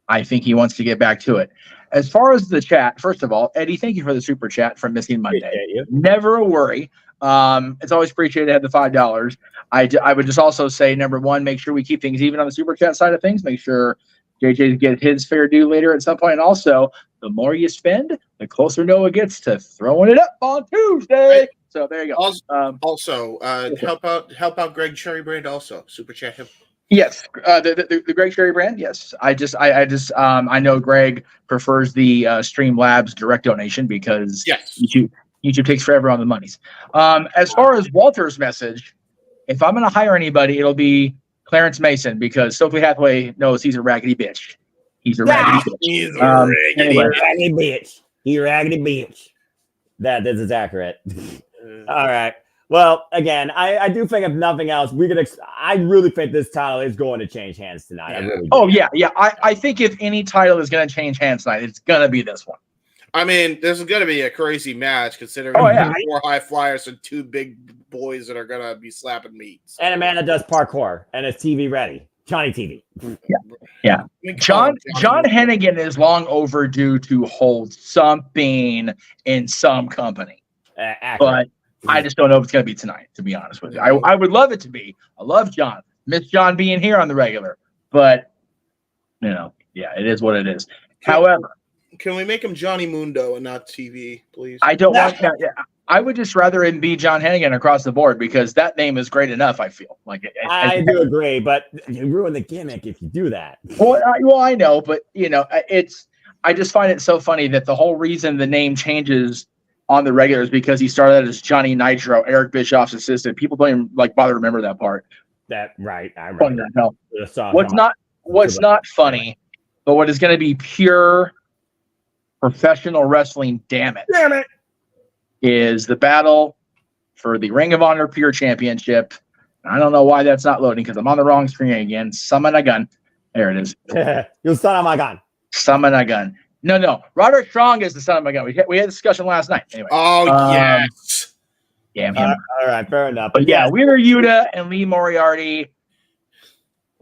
I think he wants to get back to it. As far as the chat, first of all, Eddie, thank you for the super chat from Missing Monday. Never a worry. It's always appreciated to have the $5. I would just also say, number one, make sure we keep things even on the super chat side of things. Make sure JJ gets his fair due later at some point. And also, the more you spend, the closer Noah gets to throwing it up on Tuesday. Right. So there you go. Help out Greg Cherrybrand also. Super chat him. Yes, the Greg Cherrybrand. Yes, I know Greg prefers the Streamlabs direct donation because YouTube takes forever on the monies. As far as Walter's message, if I'm going to hire anybody, it'll be Clarence Mason because Stokely Hathaway knows he's a raggedy bitch. He's a raggedy bitch. He's a raggedy bitch. He's a raggedy bitch. This is accurate. All right. Well, again, I do think if nothing else, I really think this title is going to change hands tonight. Yeah. I really do. Yeah. I think if any title is going to change hands tonight, it's going to be this one. I mean, this is going to be a crazy match considering 4 high flyers and 2 big boys that are going to be slapping meat. And a man that does parkour and is TV ready. Johnny TV. Yeah. John Hennigan is long overdue to hold something in some company. But I just don't know if it's going to be tonight, to be honest with you. I would love it to be. I love John. Miss John being here on the regular. But, it is what it is. However, can we make him Johnny Mundo and not TV, please? I don't want that. I would just rather him be John Hennigan across the board because that name is great enough, I feel. I do agree, but you ruin the gimmick if you do that. Well, I know, but, I just find it so funny that the whole reason the name changes on the regular is because he started out as Johnny Nitro, Eric Bischoff's assistant. People don't even bother to remember that part. Right. I remember. What's not funny, but what is going to be pure professional wrestling, damn it, is the battle for the Ring of Honor Pure Championship. I don't know why that's not loading because I'm on the wrong screen again. Summon a gun. There it is. You son of my gun. Summon a gun. No. Roderick Strong is the son of my gun. We had a discussion last night. Anyway. Oh, yes. Yeah, man. All right, fair enough. But Wheeler Yuta and Lee Moriarty.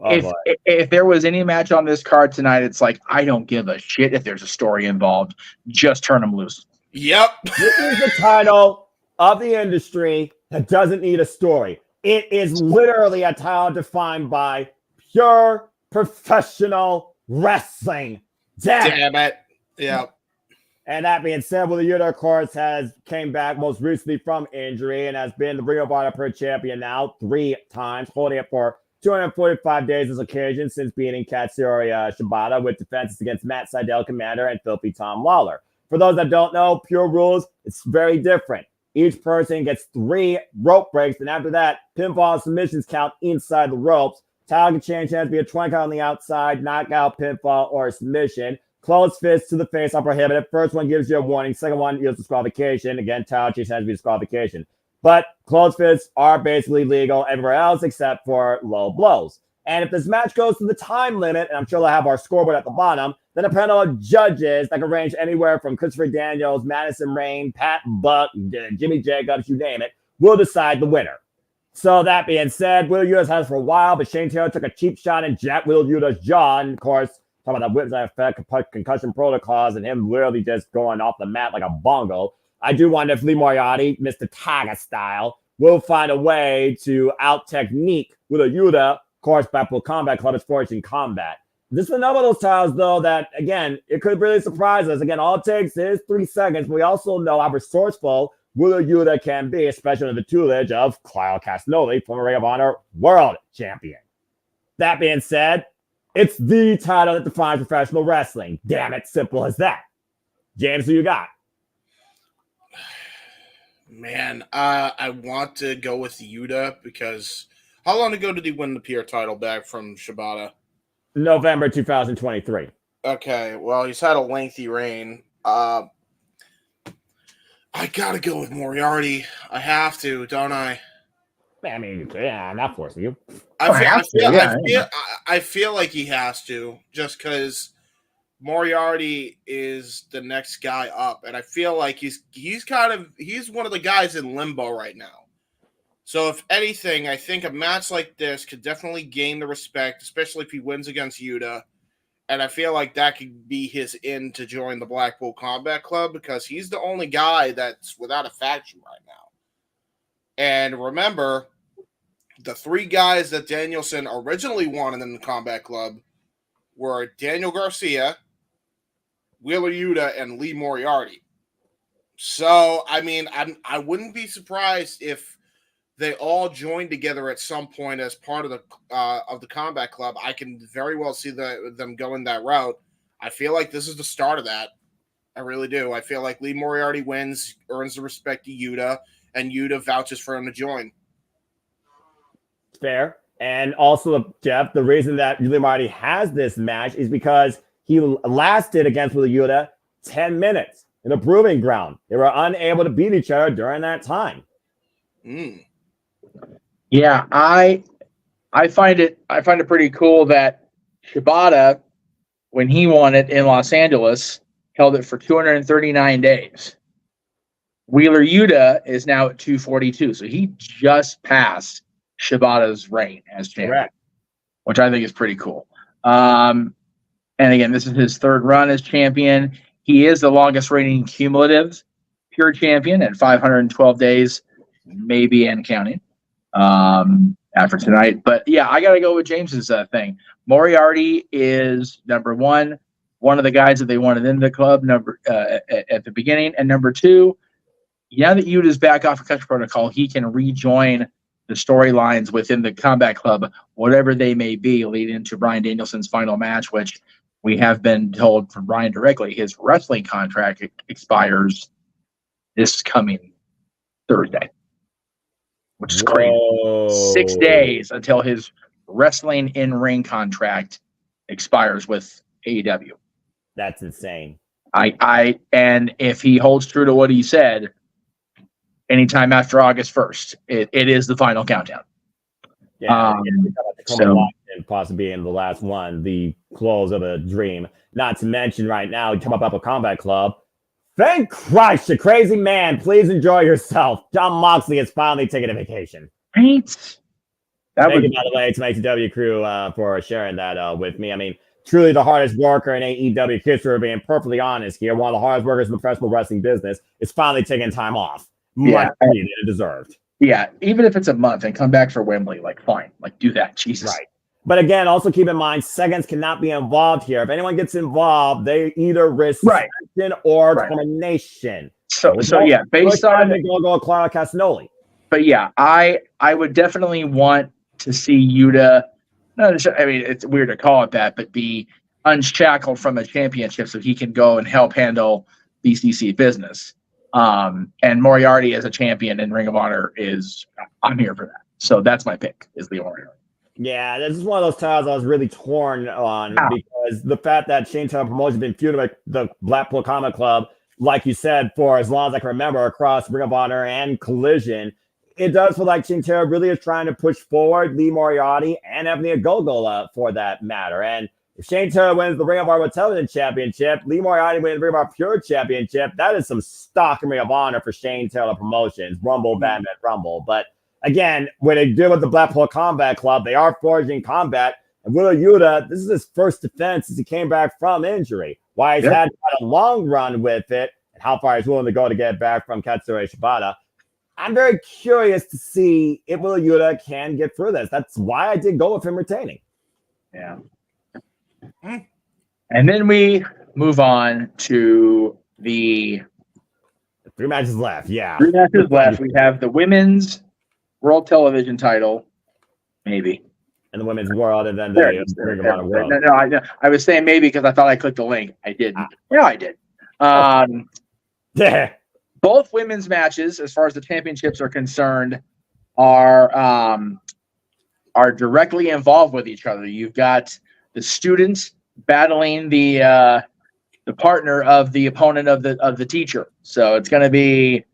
If there was any match on this card tonight, it's like, I don't give a shit if there's a story involved. Just turn them loose. Yep. This is the title of the industry that doesn't need a story. It is literally a title defined by pure professional wrestling. Damn it. Yeah. And that being said, Wheeler Yuta, of course, came back most recently from injury and has been the Ring of Honor Pro Champion now 3 times, holding it for 245 days this occasion since beating Katsuyori Shibata with defenses against Matt Sydal, Commander, and Filthy Tom Lawler. For those that don't know, pure rules, it's very different. Each person gets 3 rope breaks, and after that, pinfall submissions count inside the ropes. Title can change hands, be a 20 count on the outside, knockout, pinfall, or submission. Closed fists to the face are prohibited. First one gives you a warning. Second one is disqualification. Again, title change hands be disqualification. But closed fists are basically legal everywhere else except for low blows. And if this match goes to the time limit, and I'm sure they'll have our scoreboard at the bottom, then a panel of judges that can range anywhere from Christopher Daniels, Madison Rain, Pat Buck, Jimmy Jacobs, you name it, will decide the winner. So that being said, Wheeler Yuta's had it for a while, but Shane Taylor took a cheap shot in Jack Wheeler Yuta's jaw. And of course, talking about that whiplash effect, concussion protocols, and him literally just going off the mat like a bongo. I do wonder if Lee Moriarty, Mr. Tiger style, will find a way to out-technique Wheeler Yuta, of course, Blackpool Combat Club is forged in combat. This is another of those titles, though, that, again, it could really surprise us. Again, all it takes is 3 seconds. But we also know how resourceful Wheeler Yuta can be, especially under the tutelage of Kyle Castagnoli, former Ring of Honor World Champion. That being said, it's the title that defines professional wrestling. Damn it, simple as that. James, who you got? Man, I want to go with Yuta because how long ago did he win the PR title back from Shibata? November 2023. Okay, well, he's had a lengthy reign. I gotta go with Moriarty. I have to, don't I? I mean, yeah, I'm not forcing you. I feel like he has to, just because Moriarty is the next guy up, and I feel like he's one of the guys in limbo right now. So if anything, I think a match like this could definitely gain the respect, especially if he wins against Yuta. And I feel like that could be his in to join the Blackpool Combat Club because he's the only guy that's without a faction right now. And remember, the 3 guys that Danielson originally wanted in the Combat Club were Daniel Garcia, Wheeler Yuta, and Lee Moriarty. So, I mean, I wouldn't be surprised if they all joined together at some point as part of the Combat Club. I can very well see them going that route. I feel like this is the start of that. I really do. I feel like Lee Moriarty wins, earns the respect of Yuta, and Yuta vouches for him to join. Fair. And also, Jeff, the reason that Lee Moriarty has this match is because he lasted against Wheeler Yuta 10 minutes in a proving ground. They were unable to beat each other during that time. Yeah, I find it pretty cool that Shibata, when he won it in Los Angeles, held it for 239 days. Wheeler Yuta is now at 242, so he just passed Shibata's reign as champion, correct, which I think is pretty cool. And again, this is his 3rd run as champion. He is the longest reigning cumulative pure champion at 512 days, maybe and counting. After tonight, but yeah, I gotta go with James's thing. Moriarty is number one of the guys that they wanted in the club at the beginning, and number 2, now that Yuta's back off of concussion protocol, he can rejoin the storylines within the Combat Club, whatever they may be, leading into Bryan Danielson's final match, which we have been told from Bryan directly, his wrestling contract expires this coming Thursday. Which is great. 6 days until his wrestling in-ring contract expires with AEW. That's insane. And if he holds true to what he said, anytime after August 1st, it is the final countdown. Yeah, and possibly in the last one, the close of a dream. Not to mention right now, you talk about a Combat Club. Thank Christ, you crazy man. Please enjoy yourself. Jon Moxley is finally taking a vacation. Right. Thank you, by the way, to my AEW crew for sharing that with me. I mean, truly the hardest worker in AEW history, being perfectly honest here. One of the hardest workers in the professional wrestling business is finally taking time off. Much needed and deserved. Yeah, even if it's a month and come back for Wembley, fine. Do that. Jesus. Right. But again, also keep in mind, seconds cannot be involved here. If anyone gets involved, they either risk suspension or termination. So yeah, based on go Clara Castagnoli. But yeah, I would definitely want to see Yuta. I mean, it's weird to call it that, but be unshackled from a championship so he can go and help handle BCC business. And Moriarty as a champion in Ring of Honor I'm here for that. So that's my pick, is Lee Moriarty. Yeah, this is one of those titles I was really torn on because the fact that Shane Taylor Promotions has been feuding with the Blackpool Combat Club, like you said, for as long as I can remember, across Ring of Honor and Collision, it does feel like Shane Taylor really is trying to push forward Lee Moriarty and Ebony Ogogo for that matter. And if Shane Taylor wins the Ring of Honor Television Championship, Lee Moriarty wins the Ring of Honor Pure Championship, that is some stock in Ring of Honor for Shane Taylor Promotions. Rumble, Batman, Rumble. But again, when they deal with the Blackpool Combat Club, they are forging combat. And Wheeler Yuta, this is his first defense since he came back from injury. Why he's had quite a long run with it, and how far he's willing to go to get back from Katsuyori Shibata. I'm very curious to see if Wheeler Yuta can get through this. That's why I did go with him retaining. Yeah. And then we move on to the 3 matches left. Yeah. 3 matches left. We have the women's world television title, maybe. And the women's world, and then the Ring of Honor world. No, I was saying maybe because I thought I clicked the link. I didn't. Yeah, I did. Both women's matches, as far as the championships are concerned, are directly involved with each other. You've got the students battling the partner of the opponent of the teacher. So it's going to be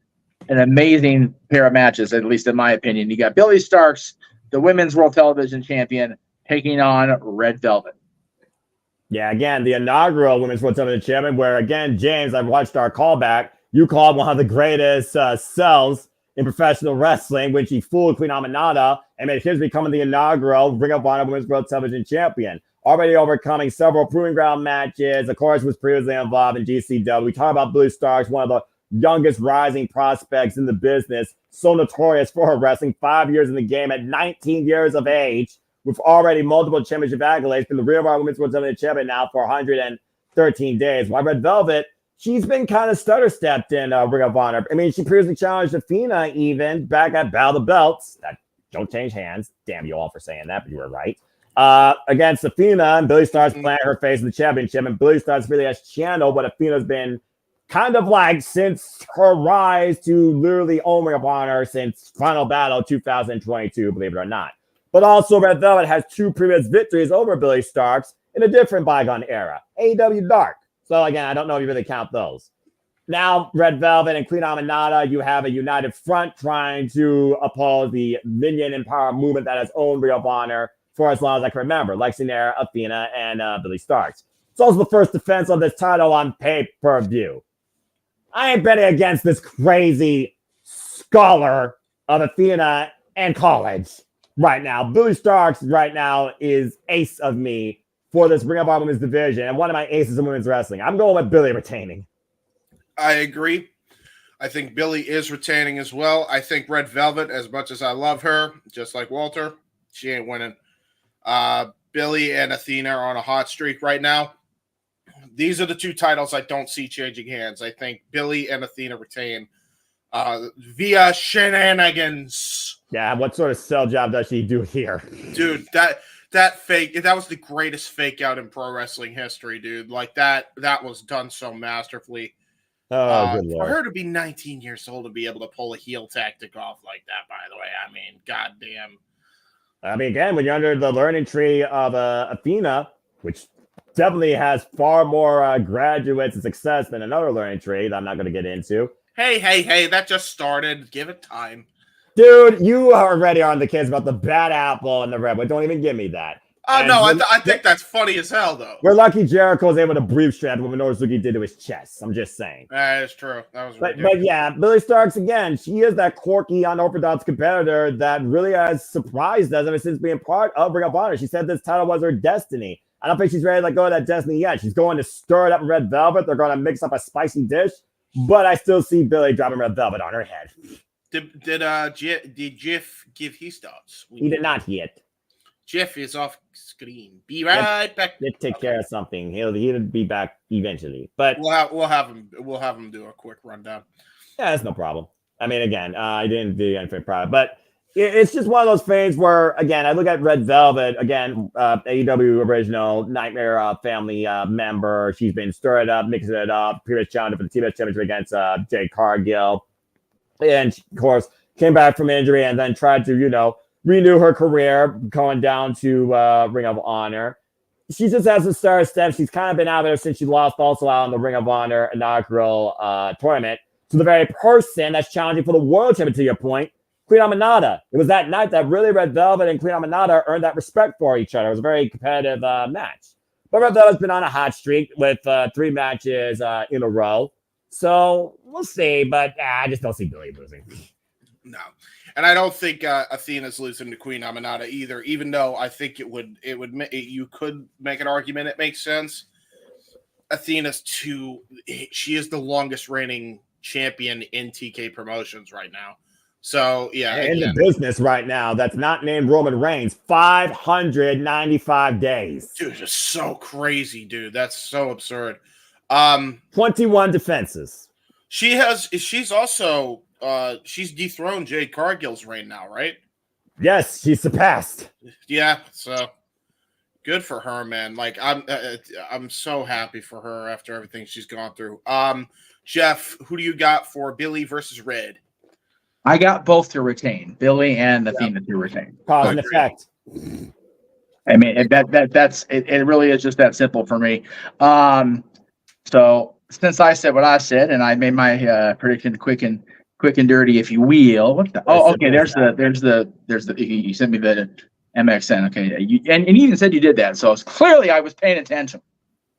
an amazing pair of matches, at least in my opinion. You got Billy Starks, the women's world television champion, taking on Red Velvet. Yeah, again, the inaugural women's world television champion, where, again, James, I've watched our callback. You called one of the greatest sells in professional wrestling when she fooled Queen Aminata and made his becoming the inaugural Ring of Honor women's world television champion. Already overcoming several proving ground matches. Of course, was previously involved in GCW. We talk about Blue Stars, one of the youngest rising prospects in the business, so notorious for her wrestling, 5 years in the game at 19 years of age, with already multiple championship accolades, been the Ring of Honor women's world television champion now for 113 days. While Red Velvet, she's been kind of stutter-stepped in Ring of Honor. I mean, she previously challenged Athena even back at Battle of the Belts. That don't change hands. Damn you all for saying that, but you were right. Against Athena, and Billy Starks planted her face in the championship, and Billy Starks really has channeled what Athena's been kind of like since her rise to literally own Ring of Honor since Final Battle 2022, believe it or not. But also, Red Velvet has 2 previous victories over Billy Starks in a different bygone era, AEW Dark. So, again, I don't know if you really count those. Now, Red Velvet and Queen Aminata, you have a united front trying to oppose the Minion and Power movement that has owned Ring of Honor for as long as I can remember, Lexington, Athena, and Billy Starks. It's also the first defense of this title on pay-per-view. I ain't betting against this crazy scholar of Athena and college right now. Billy Starks right now is ace of me for this Ring of Honor Women's division and one of my aces in women's wrestling. I'm going with Billy retaining. I agree. I think Billy is retaining as well. I think Red Velvet, as much as I love her, just like Walter, she ain't winning. Billy and Athena are on a hot streak right now. These are the 2 titles I don't see changing hands. I think Billy and Athena retain via shenanigans. Yeah, what sort of sell job does she do here? Dude, that was the greatest fake out in pro wrestling history, dude. Like that was done so masterfully. Oh, good for Lord. her to be 19 years old to be able to pull a heel tactic off like that, by the way, I mean, goddamn. I mean, again, when you're under the learning tree of Athena, which definitely has far more graduates and success than another learning tree that I'm not going to get into. Hey, that just started. Give it time. Dude, you already are on the kids about the bad apple and the red, but don't even give me that. Oh, no, I think that's funny as hell, though. We're lucky Jericho was able to brief strap what Minoru Suzuki did to his chest. I'm just saying. That is true. That was but yeah, Billy Starks, again, she is that quirky, unorthodox competitor that really has surprised us ever since being part of Ring of Honor. She said this title was her destiny. I don't think she's ready to let go of that destiny yet. She's going to stir it up in Red Velvet. They're going to mix up a spicy dish, but I still see Billy dropping Red Velvet on her head. Did Jeff give his thoughts? He did not yet. Jeff is off screen. Be right back. Let's take care of something. He'll be back eventually. But we'll have him do a quick rundown. Yeah, that's no problem. I mean, again, I didn't do anything private, but it's just one of those things where, again, I look at Red Velvet, again, AEW original Nightmare family member. She's been stirring it up, mixing it up. Previous challenger for the TBS Championship against Jade Cargill. And, of course, came back from injury and then tried to, renew her career, going down to Ring of Honor. She just has a star step. She's kind of been out there since she lost also out on the Ring of Honor inaugural tournament to the very person that's challenging for the World Championship, to your point, Queen Aminata. It was that night that really Red Velvet and Queen Aminata earned that respect for each other. It was a very competitive match. But Red Velvet's been on a hot streak with 3 matches in a row. So we'll see, but I just don't see Billy losing. No, and I don't think Athena's losing to Queen Aminata either. Even though I think you could make an argument it makes sense. Athena's she is the longest reigning champion in TK Promotions right now. So yeah, in the business right now, that's not named Roman Reigns. 595 days. Dude, it's so crazy, dude. That's so absurd. 21 defenses. She's also she's dethroned Jade Cargill's reign now, right? Yes, she surpassed. Yeah, so good for her, man. Like I'm so happy for her after everything she's gone through. Jeff, who do you got for Billy versus Red? I got both to retain, Billy and Athena to retain. Cause and effect. I mean, that's it. Really is just that simple for me. So since I said what I said, and I made my prediction quick and dirty, if you will. What the? Oh, okay. There's the. You sent me the MXN. Okay, and you even said you did that, so clearly I was paying attention.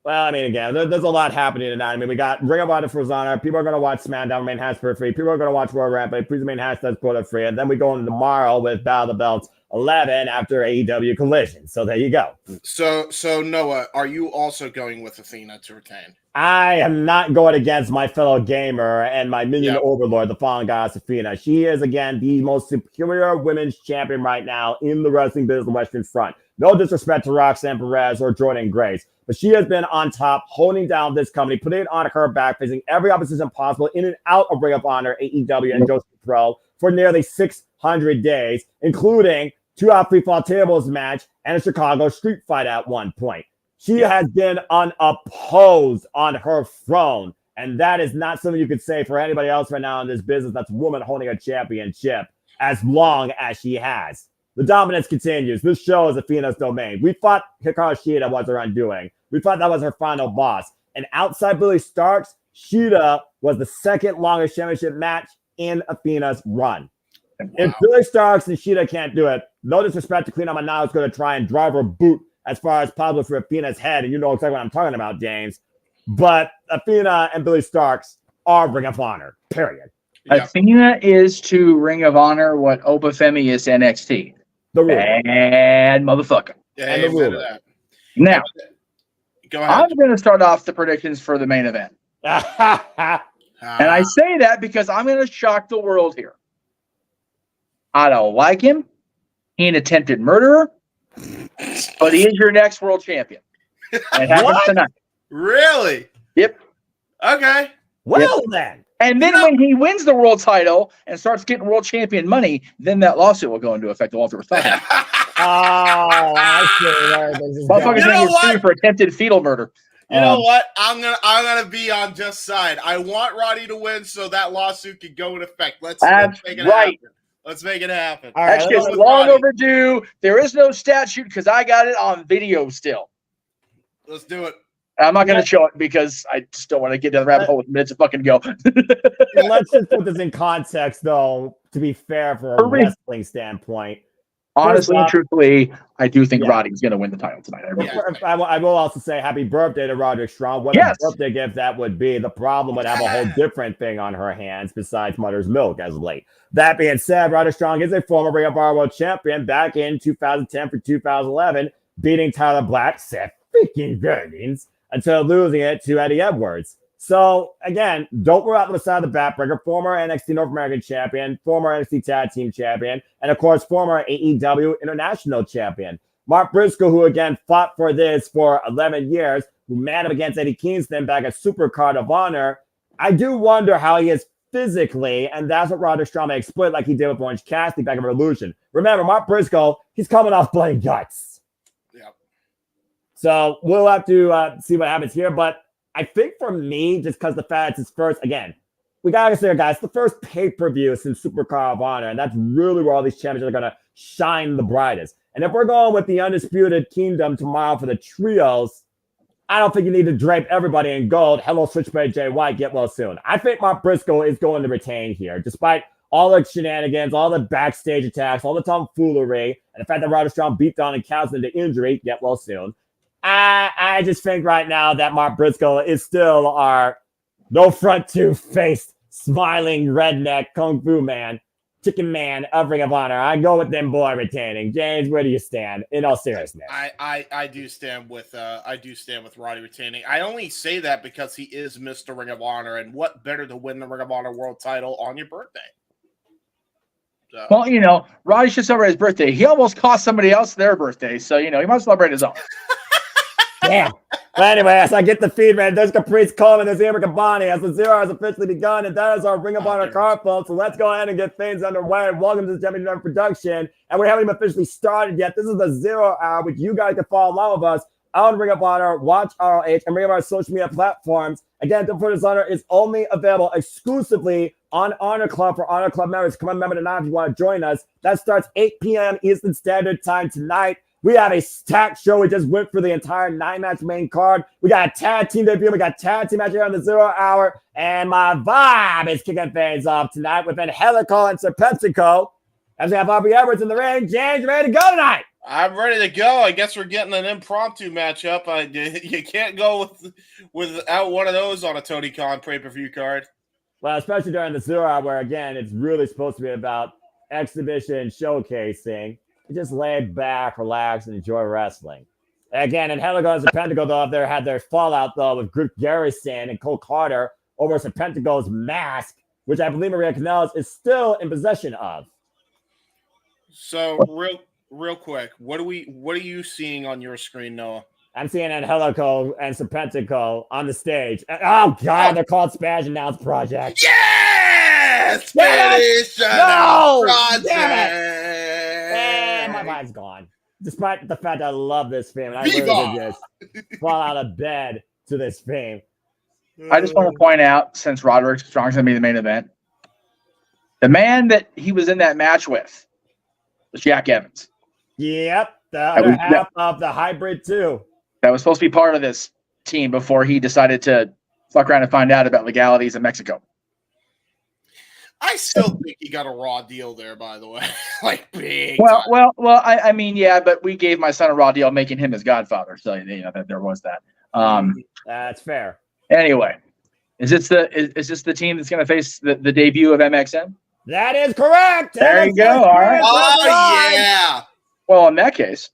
Well, I mean, again, there's a lot happening tonight. I mean, we got Ring of Honor for Honor. People are going to watch SmackDown main has for free. People are going to watch Royal Rampage. Please main has does put it free. And then we go into tomorrow with Battle of the Belts 11 after AEW Collision. So there you go. So Noah, are you also going with Athena to retain? I am not going against my fellow gamer and my minion overlord, the fallen goddess Athena. She is, again, the most superior women's champion right now in the wrestling business on the Western Front. No disrespect to Roxanne Perez or Jordan Grace, but she has been on top, holding down this company, putting it on her back, facing every opposition possible in and out of Ring of Honor, AEW, and Joshi Pro for nearly 600 days, including 2 out 3 fall tables match and a Chicago street fight at one point. She has been unopposed on her throne, and that is not something you could say for anybody else right now in this business that's a woman holding a championship as long as she has. The dominance continues. This show is Athena's domain. We thought Hikaru Shida was her undoing. We thought that was her final boss. And outside Billy Starks, Shida was the second longest championship match in Athena's run. Wow. If Billy Starks and Shida can't do it, no disrespect to Queen Aminata is going to try and drive her boot as far as possible for Athena's head. And you know exactly what I'm talking about, James. But Athena and Billy Starks are Ring of Honor, period. Yep. Athena is to Ring of Honor what Obafemi is to NXT. The ruler. And motherfucker. Yeah, and the ruler. Now, go ahead. I'm going to start off the predictions for the main event. And I say that because I'm going to shock the world here. I don't like him. He an attempted murderer. But he is your next world champion. And it happens tonight. Really? Yep. Okay. Well, then. And then when he wins the world title and starts getting world champion money, then that lawsuit will go into effect. Walter was talking. I see. Motherfucker's going to get sued for attempted fetal murder. You know what? I'm gonna be on just side. I want Roddy to win so that lawsuit can go in effect. Let's make it happen. Let's make it happen. All right, that shit's long overdue. There is no statute because I got it on video still. Let's do it. I'm not going to show it because I just don't want to get down the rabbit hole with minutes to fucking go. Let's just put this in context, though, to be fair for a wrestling standpoint. Honestly, truthfully, I do think Roddy's going to win the title tonight. I will also say happy birthday to Roderick Strong. What a birthday gift that would be. The problem would have a whole different thing on her hands besides Mother's Milk as of late. That being said, Roderick Strong is a former Ring of Honor World Champion back in 2010 for 2011, beating Tyler Black, Seth freaking Rollins, until losing it to Eddie Edwards. So, again, don't worry out the side of the backbreaker. Former NXT North American Champion, former NXT Tag Team Champion, and, of course, former AEW International Champion. Mark Briscoe, who, again, fought for this for 11 years, who met him against Eddie Kingston back at Supercard of Honor. I do wonder how he is physically, and that's what Roderick Strong may exploit like he did with Orange Cassidy back in Revolution. Remember, Mark Briscoe, he's coming off blood and guts. Yep. So we'll have to see what happens here. But I think for me, just because the fact it's first, again, we got to say, guys, the first pay-per-view since Supercard of Honor, and that's really where all these champions are going to shine the brightest. And if we're going with the Undisputed Kingdom tomorrow for the trios, I don't think you need to drape everybody in gold. Hello, Switchblade Jay White. Get well soon. I think Mark Briscoe is going to retain here, despite all the shenanigans, all the backstage attacks, all the tomfoolery, and the fact that Roderick Strong beat down and counts into injury. Get well soon. I just think right now that Mark Briscoe is still our no front two-faced, smiling redneck kung fu man. chicken man of Ring of Honor. I go with them boy retaining. James, where do you stand? In all seriousness, I do stand with Roddy retaining. I only say that because he is Mr. Ring of Honor, and what better to win the Ring of Honor World Title on your birthday? So. Well, Roddy should celebrate his birthday. He almost cost somebody else their birthday, so he might celebrate his own. Damn. But anyway, as I get the feed, man, there's Caprice Coleman, there's Amber Kabani, as the zero has officially begun, and that is our Ring of Honor card, folks. So let's go ahead and get things underway. Welcome to the JMN production, and we haven't even officially started yet. This is the 0 hour, which you guys can follow along with us on Ring of Honor, watch ROH, and Ring of Honor social media platforms. Again, Death Before Dishonor is only available exclusively on Honor Club for Honor Club members. Come on, member tonight if you want to join us. That starts 8 p.m. Eastern Standard Time tonight. We have a stacked show. We just went for the entire 9-match main card. We got a tag team debut. We got tag team match here on the 0 hour. And my vibe is kicking things off tonight with Angelico and Serpentico. As we have Aubrey Edwards in the ring. James, you ready to go tonight? I'm ready to go. I guess we're getting an impromptu matchup. You can't go without one of those on a Tony Khan pay-per-view card. Well, especially during the 0 hour, where, again, it's really supposed to be about exhibition, showcasing. Just lay back, relax, and enjoy wrestling. Again, Angelico and Serpentico, though, there had their fallout, though, with Griff Garrison and Cole Carter over Serpentico's mask, which I believe Maria Kanellis is still in possession of. So, real quick, what are you seeing on your screen, Noah? I'm seeing Angelico and Serpentico on the stage. Oh, God, they're called Spanish Announce Project. Yes! Spanish Announce Project! Damn it! And my mind's gone. Despite the fact that I love this fame, and I really did just fall out of bed to this fame. I just want to point out, since Roderick Strong's going to be the main event, the man that he was in that match with was Jack Evans. Yep, the other half of the hybrid too. That was supposed to be part of this team before he decided to fuck around and find out about legalities in Mexico. I still think he got a raw deal there, by the way. Like, big Well, time. I mean, yeah, but we gave my son a raw deal, making him his godfather. So that there was that. That's fair. Anyway, is this the team that's going to face the debut of MXM? That is correct. There you go. All right. Oh yeah. Well, in that case,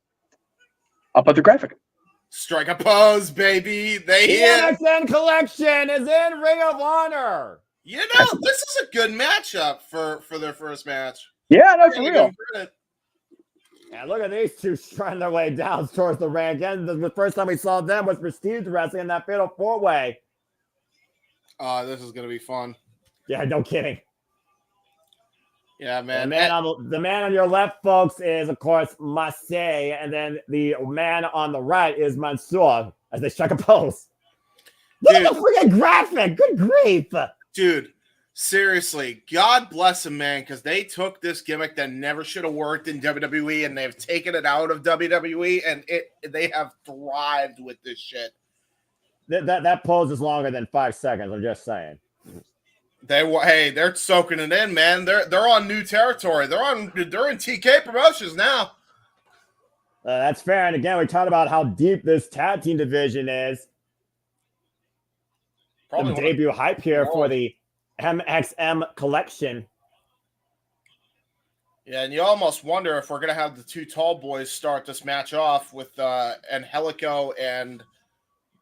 I'll put the graphic. Strike a pose, baby. The MXN collection is in Ring of Honor. This is a good matchup for their first match. Yeah, no, for real. And look at these two trying their way down towards the ring. Again, the first time we saw them was Prestige Wrestling in that fatal 4-way. This is going to be fun. Yeah, no kidding. Yeah, man. The man on your left, folks, is, of course, Marseille. And then the man on the right is Mansoor as they strike a pose. Look at the freaking graphic. Good grief. Dude, seriously, God bless them, man, because they took this gimmick that never should have worked in WWE, and they've taken it out of WWE, and they have thrived with this shit. That pose is longer than 5 seconds. I'm just saying. They're soaking it in, man. They're on new territory. They're in TK Promotions now. That's fair. And again, we talked about how deep this tag team division is. Probably the debut hype here for the MXM collection. Yeah, and you almost wonder if we're going to have the two tall boys start this match off with Angelico and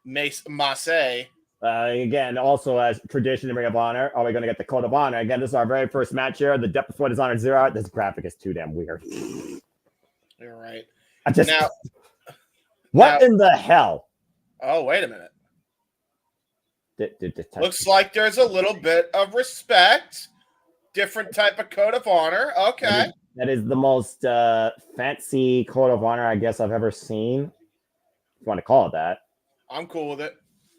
Marseille. Again, also as tradition in Ring of Honor, are we going to get the Code of Honor? Again, this is our very first match here. The Death Before Dishonor 0. This graphic is too damn weird. You're right. What in the hell? Oh, wait a minute. Looks like there's a little bit of respect. Different type of Code of Honor. Okay. That is the most fancy Code of Honor I guess I've ever seen. If you want to call it that. I'm cool with it.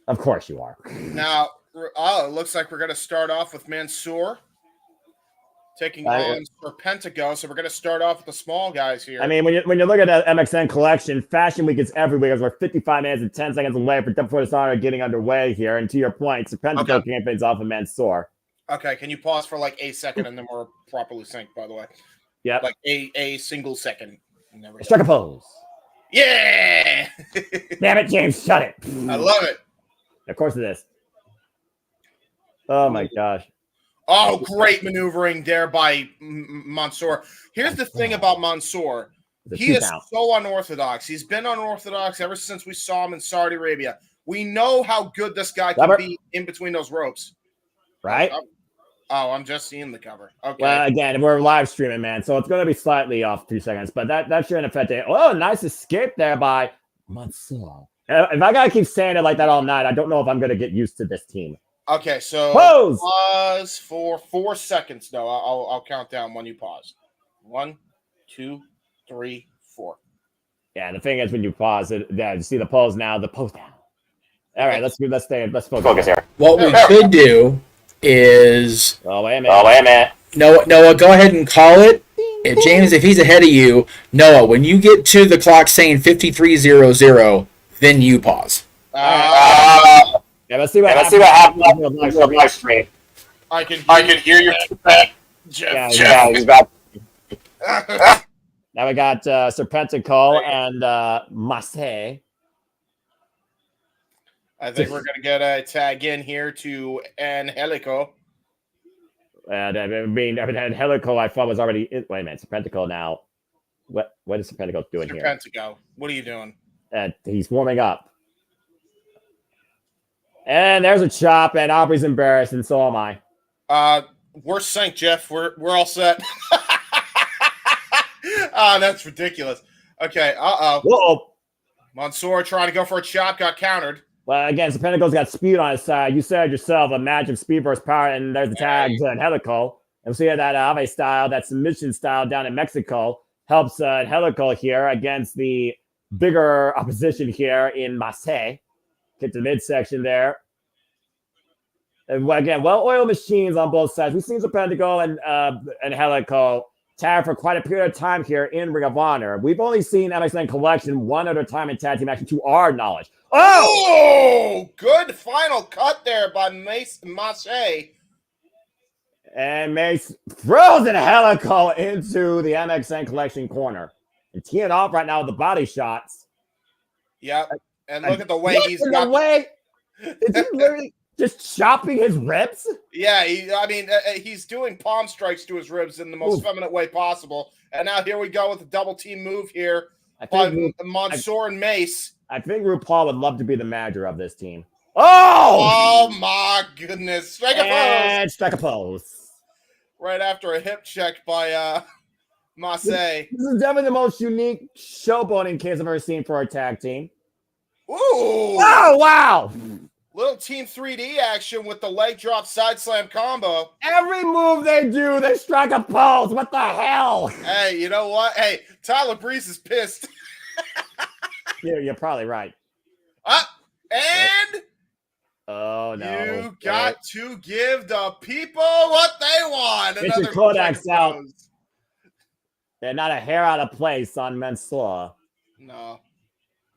Of course you are. Now, it looks like we're going to start off with Mansoor taking on Serpentico. So we're going to start off with the small guys here. I mean, when you look at the MXN collection, Fashion Week is every week. We're 55 minutes and 10 seconds away for Death Before Dishonor getting underway here. And to your point, Serpentico campaigns off of Mansoor. Okay, can you pause for like a second and then we're properly synced, by the way? Yeah. Like a single second. Strike a pose. Yeah! Damn it, James, shut it. I love it. Of course it is. Oh my gosh. Oh, great maneuvering there by Mansoor. Here's the thing about Mansoor. He is so unorthodox. He's been unorthodox ever since we saw him in Saudi Arabia. We know how good this guy can be in between those ropes. Right? Oh, I'm just seeing the cover. Okay. Well, again, we're live streaming, man, so it's going to be slightly off 2 seconds, but that shouldn't affect it. Oh, nice escape there by Mansoor. If I got to keep saying it like that all night, I don't know if I'm going to get used to this team. Okay, so pause for 4 seconds, though. I'll count down when you pause. 1, 2, 3, 4. Yeah, the thing is, when you pause it, yeah, you see the pose now, the pose down. All right, let's focus here. What we could do is... Oh, wait a minute. Noah, go ahead and call it. James, if he's ahead of you, Noah, when you get to the clock saying 5300, then you pause. Yeah, let's see what happens on the live stream. I can hear your feedback. Jeff, he's about... Now we got Serpentico and Masse. I think we're going to get a tag in here to Angelico. And Angelico, I thought was already... Wait a minute, Serpentico now. What is Serpentico doing here? Serpentico, what are you doing? He's warming up. And there's a chop, and Aubrey's embarrassed, and so am I. We're synced, Jeff. We're all set. That's ridiculous. Okay, Whoa. Mansoor trying to go for a chop, got countered. Well, again, Serpentico's got speed on his side. You said yourself, a match of speed versus power, and there's the tag to Angelico. And we see that Ave style, that submission style down in Mexico, helps Angelico here against the bigger opposition here in Marseille. Get to the midsection there. And again, well-oiled machines on both sides. We've seen Serpentico and Angelico tag for quite a period of time here in Ring of Honor. We've only seen MXN Collection one other time in tag team action to our knowledge. Oh, good final cut there by Mace. And Mace throws Angelico into the MXN Collection corner. And teeing off right now with the body shots. Yep. And look at the way he's got. Is he literally just chopping his ribs? Yeah, he's doing palm strikes to his ribs in the most feminine way possible. And now here we go with the double team move here by Mansoor and Mace. I think RuPaul would love to be the manager of this team. Oh my goodness. Strike a pose. Right after a hip check by Marseille. This is definitely the most unique showboating case I've ever seen for our tag team. Ooh! Oh, wow! Little Team 3D action with the leg drop side slam combo. Every move they do, they strike a pose. What the hell? Hey, you know what? Hey, Tyler Breeze is pissed. Yeah, you're probably right. And oh no! You got to give the people what they want. Get your Kodaks out. They're not a hair out of place on Mansoor. No.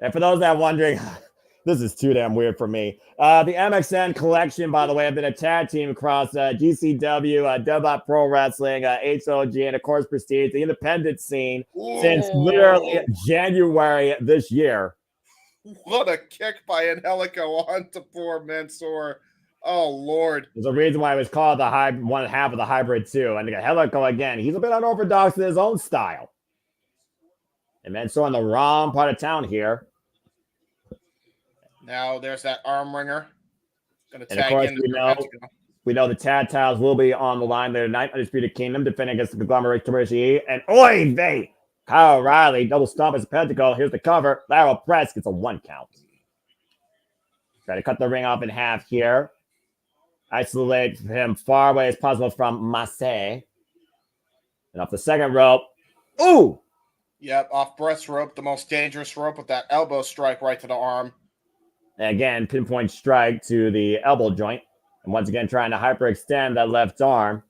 And for those that are wondering, this is too damn weird for me. The MXN Collection, by the way, have been a tag team across GCW, Deadlock Pro Wrestling, HOG, and of course Prestige, the independent scene, since literally January this year. What a kick by Angelico onto poor Mansoor. Oh, Lord. There's a reason why it was called the one half of the hybrid, too. And Angelico, again, he's a bit unorthodox in his own style. And Mansoor in the wrong part of town here. Now there's that arm ringer. And of course, we know the tag titles will be on the line there tonight. Undisputed Kingdom defending against the conglomerate Commercial. And oy vey! Kyle O'Reilly double stomp as a pentacle. Here's the cover. Lateral press gets a 1 count. Try to cut the ring off in half here. Isolate him far away as possible from Masse. And off the second rope. Ooh! Yep, off breast rope, the most dangerous rope with that elbow strike right to the arm. And again, pinpoint strike to the elbow joint. And once again, trying to hyperextend that left arm.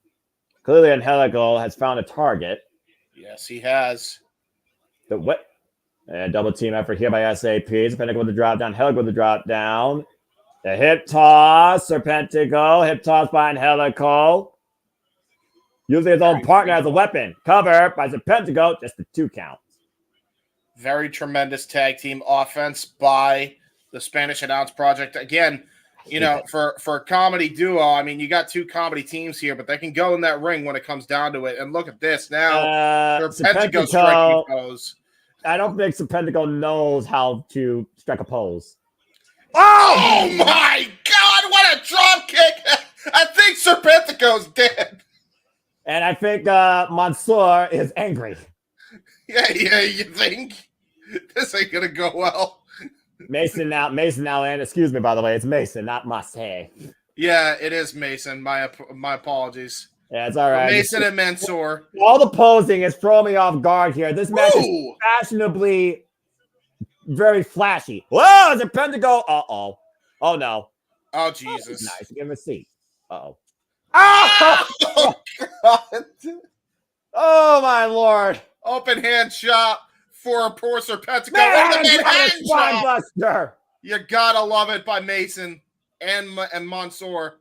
Clearly, Angelico has found a target. Yes, he has. The what? And double team effort here by SAP. Serpentico with the drop down. Angelico with the drop down. The hip toss. Serpentico. Hip toss by Angelico. Using his own partner as a weapon. Cover by Serpentico. Just the 2 count. Very tremendous tag team offense by the Spanish Announce Project. Again, You know, for a comedy duo, I mean, you got two comedy teams here, but they can go in that ring when it comes down to it. And look at this now. Serpentico striking pose. I don't think Serpentico knows how to strike a pose. Oh my God! What a drop kick! I think Serpentico's dead. And I think Mansoor is angry. Yeah, you think? This ain't gonna go well. Mason now, and excuse me, by the way, it's Mason, not Marseille. Yeah, it is Mason. My apologies. Yeah, it's all right. Mason and Mansoor. All the posing is throwing me off guard here. This match is fashionably very flashy. Whoa, is it Pentago? Uh-oh. Oh, no. Oh, Jesus. Nice. Give him a seat. Uh-oh. Oh, God. Oh, my Lord. Open hand shot for poor Serpentico. Buster. You gotta love it by Mason and Mansoor.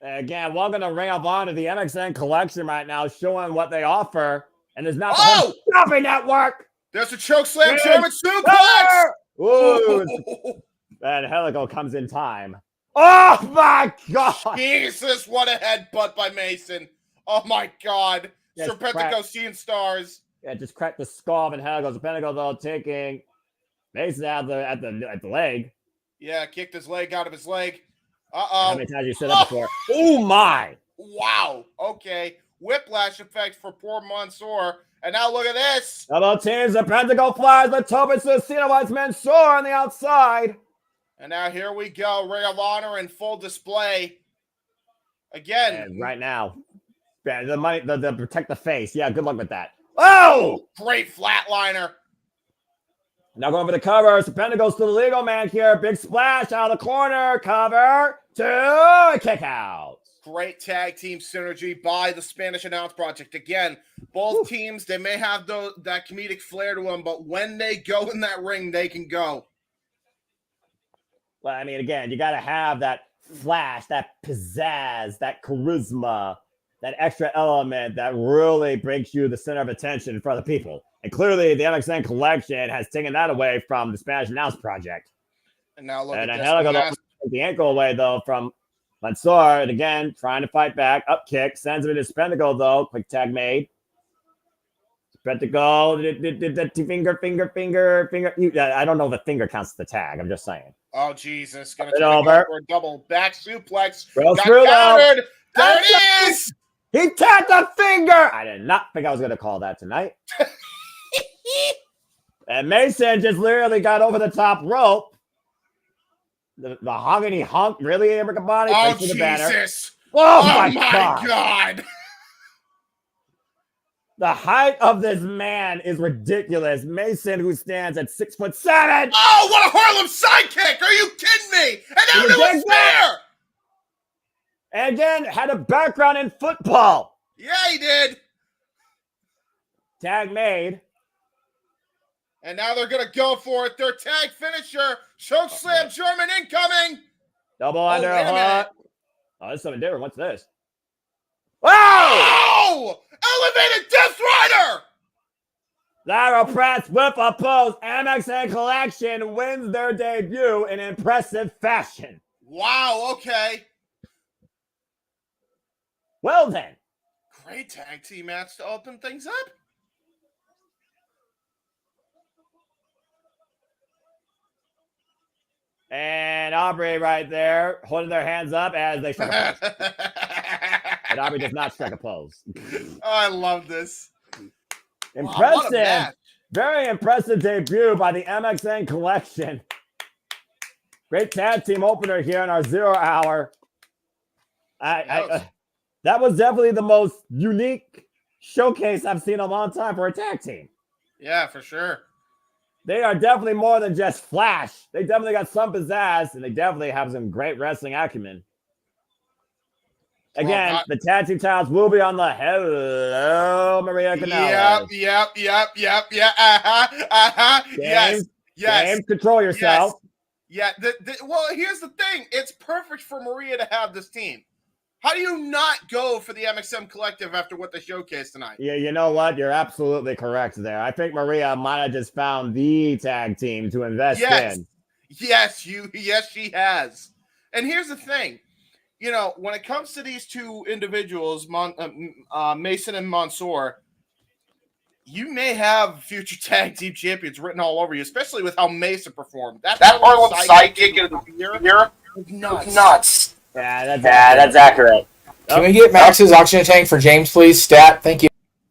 Again, welcome to Ring of Honor, the MXN collection right now, showing what they offer. And there's not the whole shopping network. There's a choke slam, German suplex. Ooh. And Helico comes in time. Oh my God! Jesus, what a headbutt by Mason! Oh my God! Yes, Serpentico seeing stars. Yeah, just cracked the skull and Helico. Serpentico though taking Mason at the leg. Yeah, kicked his leg out of his leg. How many times you said that before? Oh my! Wow. Okay. Whiplash effect for poor Mansoor. And now look at this. Double teams. Serpentico flies the Tobin Cena White's Mansoor on the outside. And now here we go. Ring of Honor in full display. Again. And right now. The money, the protect the face. Yeah, good luck with that. Oh! Great flatliner. Now going for the cover. Serpentico's to the legal man here. Big splash out of the corner. Cover. 2. Kick out. Great tag team synergy by the Spanish Announce Project. Again, both teams, they may have that comedic flair to them, but when they go in that ring, they can go. Well, I mean, again, you got to have that flash, that pizzazz, that charisma, that extra element that really breaks you the center of attention in front of people. And clearly, the MXN collection has taken that away from the Spanish Announce Project. And now look at this. Take the ankle away, though, from Mansoor. And again, trying to fight back. Up kick. Sends him into Serpentico, though. Quick tag made. Serpentico. Finger. I don't know if the finger counts as the tag. I'm just saying. Oh, Jesus. Going to go for a double back suplex. Got countered. There it is. He tapped a finger. I did not think I was going to call that tonight. And Mason just literally got over the top rope. The mahogany hunk, really, Riccaboni? Oh, Jesus. Oh, my God. The height of this man is ridiculous. Mason, who stands at 6'7". Oh, what a Harlem sidekick. Are you kidding me? And now it was there. And again, had a background in football. Yeah, he did. Tag made. And now they're going to go for it. Their tag finisher. Choke slam German incoming. Double underhook. Oh, this is something different. What's this? Oh! Elevated Death Rider! Lateral press with a pose. MXN Collection wins their debut in impressive fashion. Wow, okay. Well then. Great tag team match to open things up. And Aubrey right there, holding their hands up as they strike a pose. And Aubrey does not strike a pose. Oh, I love this. Impressive. Wow, very impressive debut by the MXN Collection. Great tag team opener here in our 0 hour. That was definitely the most unique showcase I've seen in a long time for a tag team. Yeah, for sure. They are definitely more than just flash. They definitely got some pizzazz, and they definitely have some great wrestling acumen. Again, the tag team titles will be on the Hello Maria Canales. Yep. Yes. James, control yourself. Yes. Yeah. Well, here's the thing. It's perfect for Maria to have this team. How do you not go for the MXM Collective after what they showcased tonight? Yeah, you know what? You're absolutely correct there. I think Maria might have just found the tag team to invest in. Yes, she has. And here's the thing. You know, when it comes to these two individuals, Mason and Mansoor, you may have future tag team champions written all over you, especially with how Mason performed. That Harlem sidekick of the year was nuts. Yeah, that's accurate. Can we get Max's oxygen tank for James, please? Stat, thank you.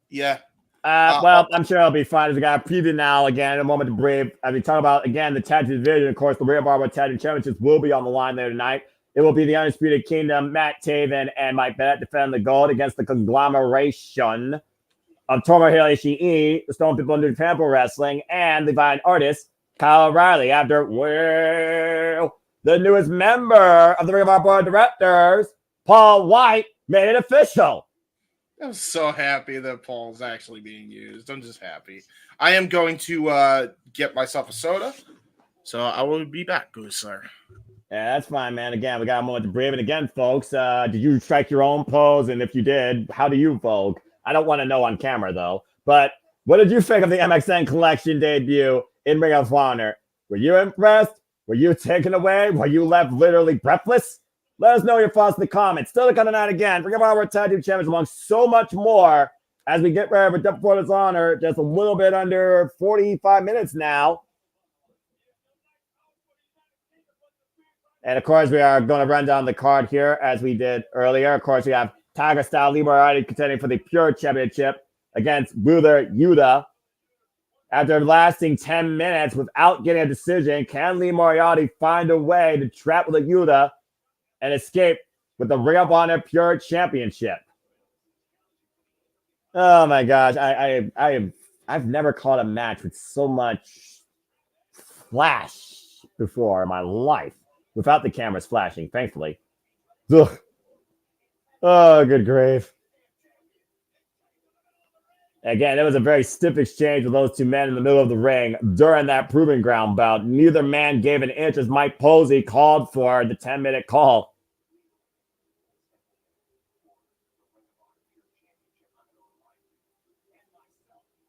Yeah. Well, I'm sure it'll be fine. We got a preview now again, a moment to breathe. As we talk about, again, the tag team division, of course, the Ring of Honor Tag Team Championships will be on the line there tonight. It will be the Undisputed Kingdom, Matt Taven and Mike Bennett defending the gold against the conglomeration of Tomohiro Ishii, the Stone People New Japan Pro Wrestling, and the Valiant Artist, Kyle O'Reilly, after, well, the newest member of the Ring of Honor Board of Directors, Paul White, made it official. I'm so happy that Paul's actually being used. I'm just happy. I am going to get myself a soda, so I will be back, good sir. Yeah, that's fine, man. Again, we got a moment to breathe. And again, folks, did you strike your own pose? And if you did, how do you vogue? I don't want to know on camera, though. But what did you think of the MXN Collection debut in Ring of Honor? Were you impressed? Were you taken away? Were you left literally breathless? Let us know your thoughts in the comments. Still to come tonight again. Ring of Honor Tag Team Champions, among so much more as we get ready for Death Before Dishonor. Just a little bit under 45 minutes now. And of course, we are going to run down the card here as we did earlier. Of course, we have Tiger Style Lee Moriarty contending for the Pure Championship against Wheeler Yuta. After lasting 10 minutes without getting a decision, can Lee Moriarty find a way to trap with Yuta and escape with the Ring of Honor Pure Championship? Oh my gosh, I've never caught a match with so much flash before in my life. Without the cameras flashing, thankfully. Ugh. Oh, good grief. Again, it was a very stiff exchange with those two men in the middle of the ring during that proving ground bout. Neither man gave an inch as Mike Posey called for the 10-minute call.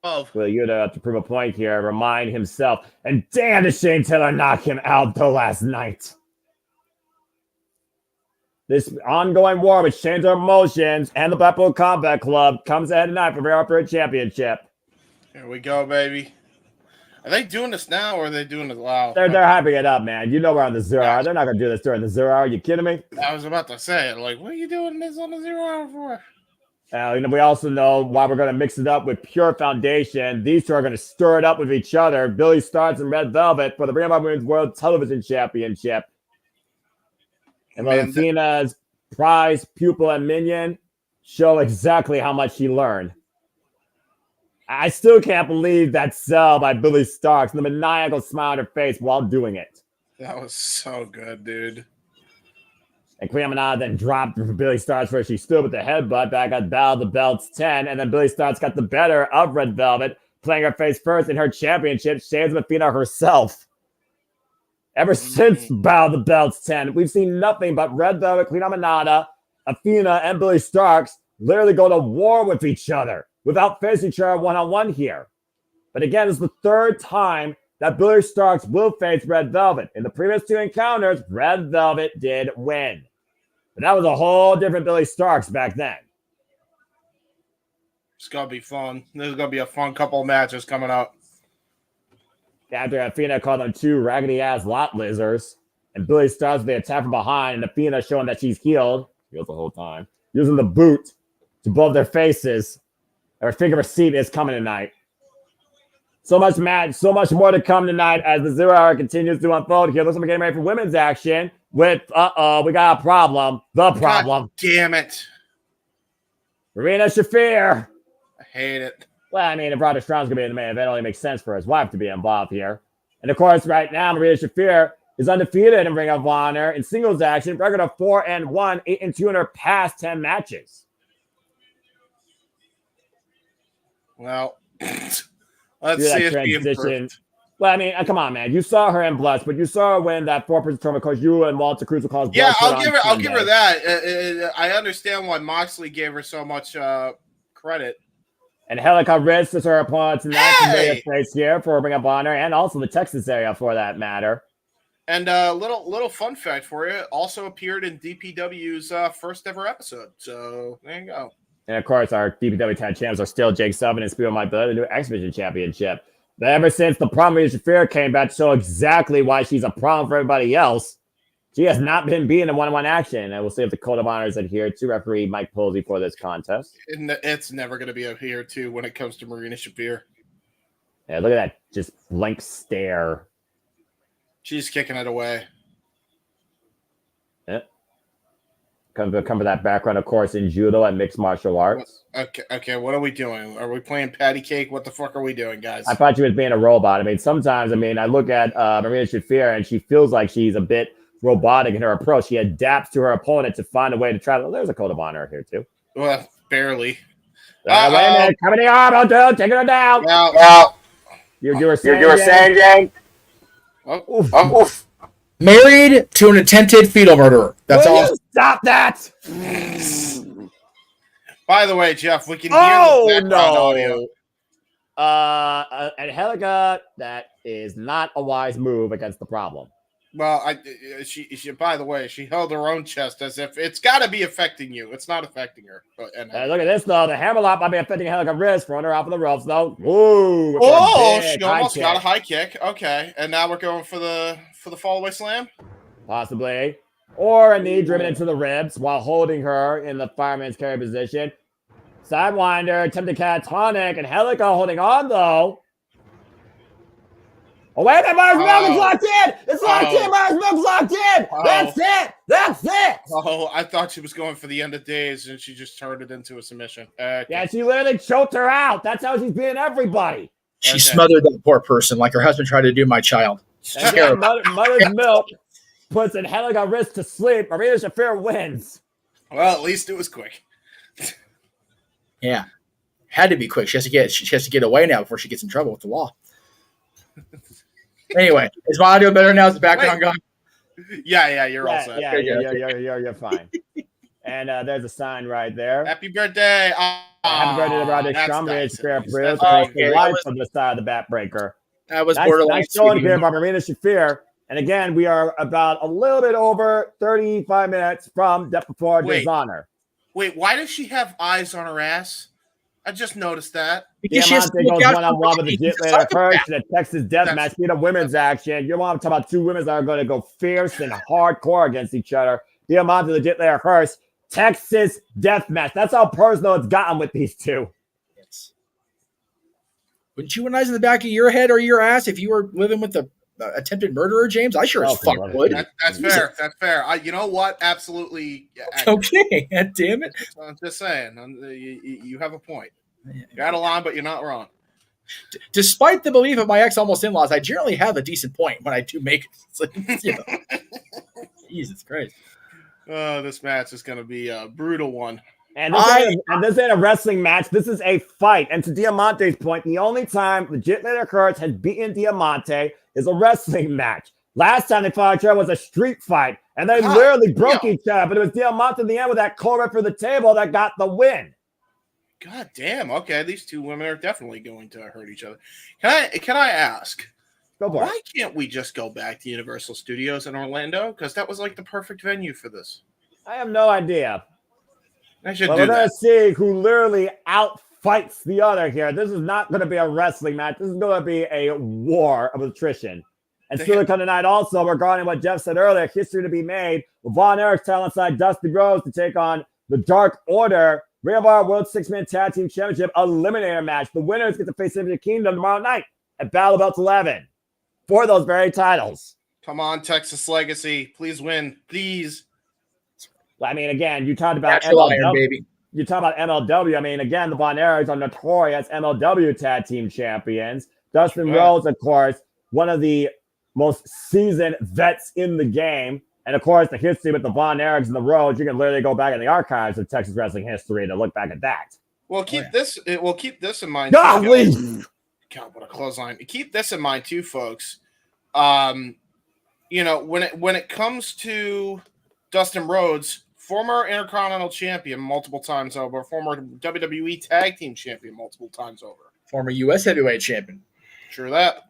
Will Yuta have to prove a point here, remind himself. And damn, did Shane Taylor knock him out the last night. This ongoing war with Shane's Emotions and the Blackpool Combat Club comes ahead tonight for the Pure Championship. Here we go, baby. Are they doing this now or are they doing it loud? They're hyping it up, man. You know we're on the 0 hour. They're not going to do this during the 0 hour. Are you kidding me? I was about to say it. Like, what are you doing this on the 0 hour for? We also know why we're going to mix it up with Pure Foundation. These two are going to stir it up with each other. Billy Starks and Red Velvet for the Ring of Honor Women's World Television Championship. And Valentina's prize pupil and minion show exactly how much she learned. I still can't believe that sell by Billy Starks and the maniacal smile on her face while doing it. That was so good, dude. And Queen Amana then dropped for Billy Starks where she stood with the headbutt back at Battle of the Belts 10. And then Billy Starks got the better of Red Velvet, playing her face first in her championship, Shades of Athena herself. Ever since Battle of the Belts 10, we've seen nothing but Red Velvet, Queen Aminata, Athena, and Billy Starks literally go to war with each other without facing each other one-on-one here. But again, it's the third time that Billy Starks will face Red Velvet. In the previous two encounters, Red Velvet did win. But that was a whole different Billy Starks back then. It's going to be fun. There's going to be a fun couple of matches coming up. After Athena called them two raggedy-ass lot lizards, and Billy Starks, they attack from behind, and Athena showing that she's healed the whole time, using the boot to both their faces. Her figure of receipt is coming tonight. So much match, so much more to come tonight as the 0 hour continues to unfold here. Looks like we're getting ready for women's action with, we got a problem. The problem. God damn it. Marina Shafir. I hate it. Well, I mean, if Roderick Strong's going to be in the main event, it only makes sense for his wife to be involved here. And, of course, right now, Marina Shafir is undefeated in Ring of Honor in singles action. Record of 4-1, 8-2 in her past 10 matches. Well, let's see if she improved. Well, I mean, come on, man. You saw her in Blush, but you saw her win that 4-person tournament. Of course, you and Walter Cruz will cause Blush. Yeah, I'll give her that. I understand why Moxley gave her so much credit. And Helica Ritz is her opponent tonight from the place here for Ring of Honor and also the Texas area for that matter. And little fun fact for you, also appeared in DPW's first ever episode. So there you go. And of course, our DPW tag champs are still Jake Sullivan and Spiel My Blood, the new X Division Championship. But ever since the problem with Shafir came back to show exactly why she's a problem for everybody else, she has not been beaten in one-on-one action. And we'll see if the Code of Honor is adhered to referee Mike Posey for this contest. It's never going to be adhered to when it comes to Marina Shafir. Yeah, look at that just blank stare. She's kicking it away. Yeah. Come for that background, of course, in judo and mixed martial arts. Okay. What are we doing? Are we playing patty cake? What the fuck are we doing, guys? I thought she was being a robot. I mean, sometimes, I look at Marina Shafir and she feels like she's a bit robotic in her approach. She adapts to her opponent to find a way to travel. There's a Code of Honor here, too. Well, barely. Wait a minute. Come in the arm. Don't taking her down. Now. You were saying, Jane? Oof. Married to an attempted fetal murderer. That's all. Stop that. By the way, Jeff, we can hear the background audio. Angelica, that is not a wise move against the problem. Well, she by the way, she held her own chest as if it's got to be affecting you. It's not affecting her. But look at this though. The hammerlock might be affecting Angelica's wrist, throwing her off of the ropes though. Ooh! She almost got a high kick. Okay, and now we're going for the fall away slam. Possibly, or a knee driven into the ribs while holding her in the fireman's carry position. Sidewinder, attempted catatonic, and Angelica holding on though. Oh, wait, that Mars Milk is locked in! It's locked in! Mars Milk's locked in! That's it! That's it! Oh, I thought she was going for the end of days, and she just turned it into a submission. Yeah, she literally choked her out. That's how she's beating everybody. She smothered that poor person like her husband tried to do my child. Mother's Milk puts Angelica's wrist to sleep. Marina Shafir wins. Well, at least it was quick. Yeah. Had to be quick. She has to get away now before she gets in trouble with the law. Anyway, is my audio better now? Is the background gone? Yeah, you're all set. Yeah, you're fine. And there's a sign right there. Happy birthday! Happy birthday to Brother Shumbridge, Fair Bruce. The life from the side of the backbreaker. That was borderline. Nice showing here by Marina Shafir. And again, we are about a little bit over 35 minutes from Death Before Dishonor. Wait, why does she have eyes on her ass? I just noticed that. Because she goes one-on-one with the Jit later first in a Texas death match. Be the women's action. You want to talk about two women that are going to go fierce and hardcore against each other. Diamante legit later first. Texas death match. That's how personal it's gotten with these two. Yes. Wouldn't you want eyes in the back of your head or your ass if you were living with the attempted murderer, James? I sure as fuck would. That's fair. That's fair. You know what? Absolutely. Okay. God damn it. I'm just saying. You have a point. You're out of line, but you're not wrong. Despite the belief of my ex-almost in-laws, I generally have a decent point when I do make it. Jesus Christ. This match is going to be a brutal one. And this ain't a wrestling match. This is a fight. And to Diamante's point, the only time Legit Later Kurtz has beaten Diamante is a wrestling match. Last time they fought each other was a street fight. And they literally broke each other. But it was Diamante in the end with that Corvette for the table that got the win. God damn. Okay, these two women are definitely going to hurt each other. Can I ask? Why can't we just go back to Universal Studios in Orlando? Because that was like the perfect venue for this. I have no idea. I should do that. We're going to see who literally outfights the other here. This is not going to be a wrestling match. This is going to be a war of attrition. And Silicon tonight also, regarding what Jeff said earlier, history to be made. Von Erich's talent side Dusty Rose to take on the Dark Order. Ring of Honor World 6-Man Tag Team Championship Eliminator match. The winners get to face Infinite Kingdom tomorrow night at Battle Belts 11 for those very titles. Come on, Texas Legacy. Please win. Please. I mean, again, you talked about MLW. Baby. You talk about MLW. I mean, again, the Von Erichs are notorious MLW Tag Team Champions. Dustin Rhodes, of course, one of the most seasoned vets in the game. And, of course, the history with the Von Erichs and the Rhodes, you can literally go back in the archives of Texas wrestling history to look back at that. Well, keep this in mind. God, what a clothesline. Keep this in mind, too, folks. When it comes to Dustin Rhodes, former Intercontinental Champion multiple times over, former WWE Tag Team Champion multiple times over. Former U.S. Heavyweight Champion. True that.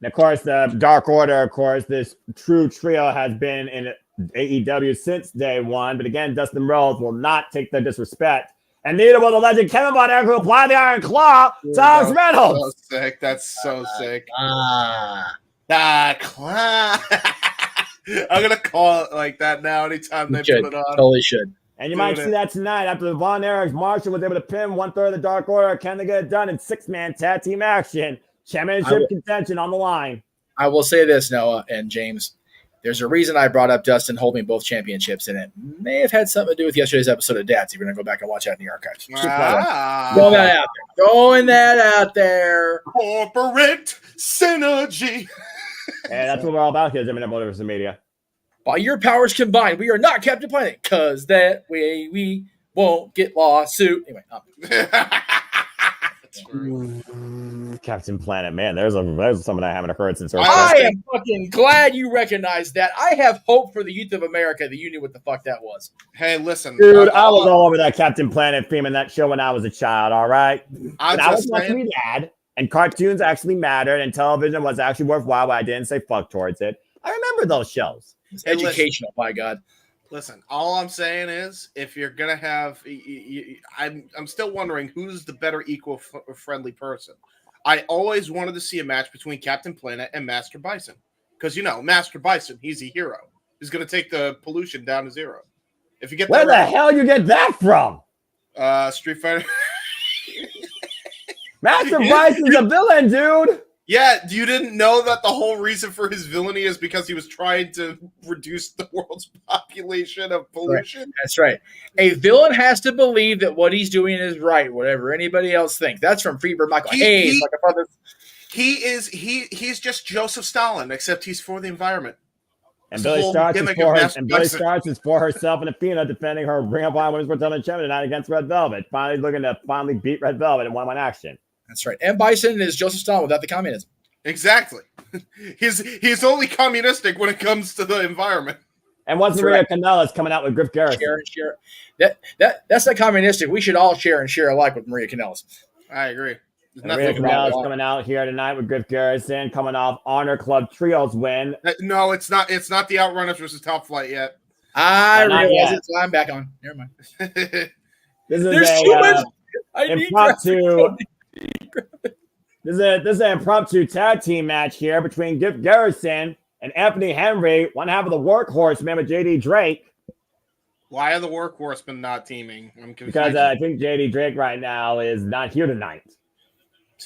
And of course, the Dark Order, of course, this true trio has been in AEW since day one. But again, Dustin Rhodes will not take the disrespect. And neither will the legend Kevin Von Erich, who applied the Iron Claw to Alex Reynolds. So sick. That's so sick. Ah, Claw. I'm going to call it like that now anytime they put it on. Totally should. And you might see that tonight after Von Erich's Marshall was able to pin 1/3 of the Dark Order. Can they get it done in 6-man tag team action? Championship contention on the line. I will say this, Noah and James. There's a reason I brought up Dustin holding both championships, and it may have had something to do with yesterday's episode of Dads. If you're going to go back and watch that in the archives. Throwing that out there. Throwing that out there. Corporate synergy. And that's what we're all about here, Jim and Multiverse Media. By your powers combined, we are not Captain Planet, because that way we won't get lawsuit. Anyway, Captain Planet, man, there's something I haven't heard since. I am fucking glad you recognize that. I have hope for the youth of America that you knew what the fuck that was. Hey, listen, dude, I was all over that Captain Planet theme in that show when I was a child. All right, I was watching my dad, and cartoons actually mattered, and television was actually worthwhile. But I didn't say fuck towards it. I remember those shows. It's educational, by God. Listen, all I'm saying is, if you're gonna have, I'm still wondering who's the better eco-friendly person. I always wanted to see a match between Captain Planet and Master Bison, because Master Bison, he's a hero. He's gonna take the pollution down to zero. If you get where the hell you get that from? Street Fighter. Master Bison's a villain, dude. Yeah, you didn't know that the whole reason for his villainy is because he was trying to reduce the world's population of pollution? Right. That's right. A villain has to believe that what he's doing is right, whatever anybody else thinks. That's from Freebird Michael. He's just Joseph Stalin, except he's for the environment. And Billy Starks is for herself and Athena defending her Ring of Honor Women's World Title Champion tonight against Red Velvet. Finally looking to beat Red Velvet in one-on-one action. That's right. And Bison is Joseph Stalin without the communism. Exactly. He's only communistic when it comes to the environment. And once Maria Kanellis coming out with Griff Garrison. Share. That's not communistic. We should all share and share alike with Maria Kanellis. I agree. Maria Kanellis coming out here tonight with Griff Garrison, coming off Honor Club Trios win. No, it's not. It's not the Outrunners versus Top Flight yet. I realize it. So I'm back on. Never mind. There's too much. Impromptu. This is an impromptu tag team match here between Griff Garrison and Anthony Henry, one half of the Workhorsemen with JD Drake. Why are the Workhorsemen not teaming? I'm confused. Because I think JD Drake right now is not here tonight.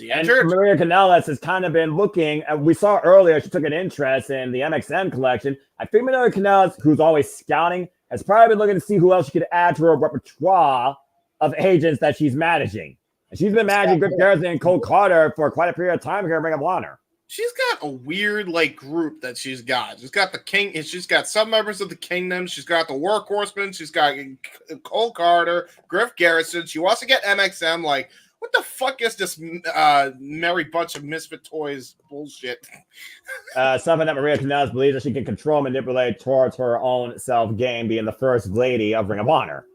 And Maria Kanellis has kind of been looking. We saw earlier she took an interest in the MXM collection. I think Maria Kanellis, who's always scouting, has probably been looking to see who else she could add to her repertoire of agents that she's managing. And she's been managing Griff Garrison and Cole Carter for quite a period of time here at Ring of Honor. She's got a weird group that she's got. She's got the King, and she's got some members of the Kingdom. She's got the Workhorsemen. She's got Cole Carter, Griff Garrison. She wants to get MXM. What the fuck is this merry bunch of misfit toys bullshit? Something that Maria Kanellis believes that she can control, manipulate towards her own self-game, being the first lady of Ring of Honor.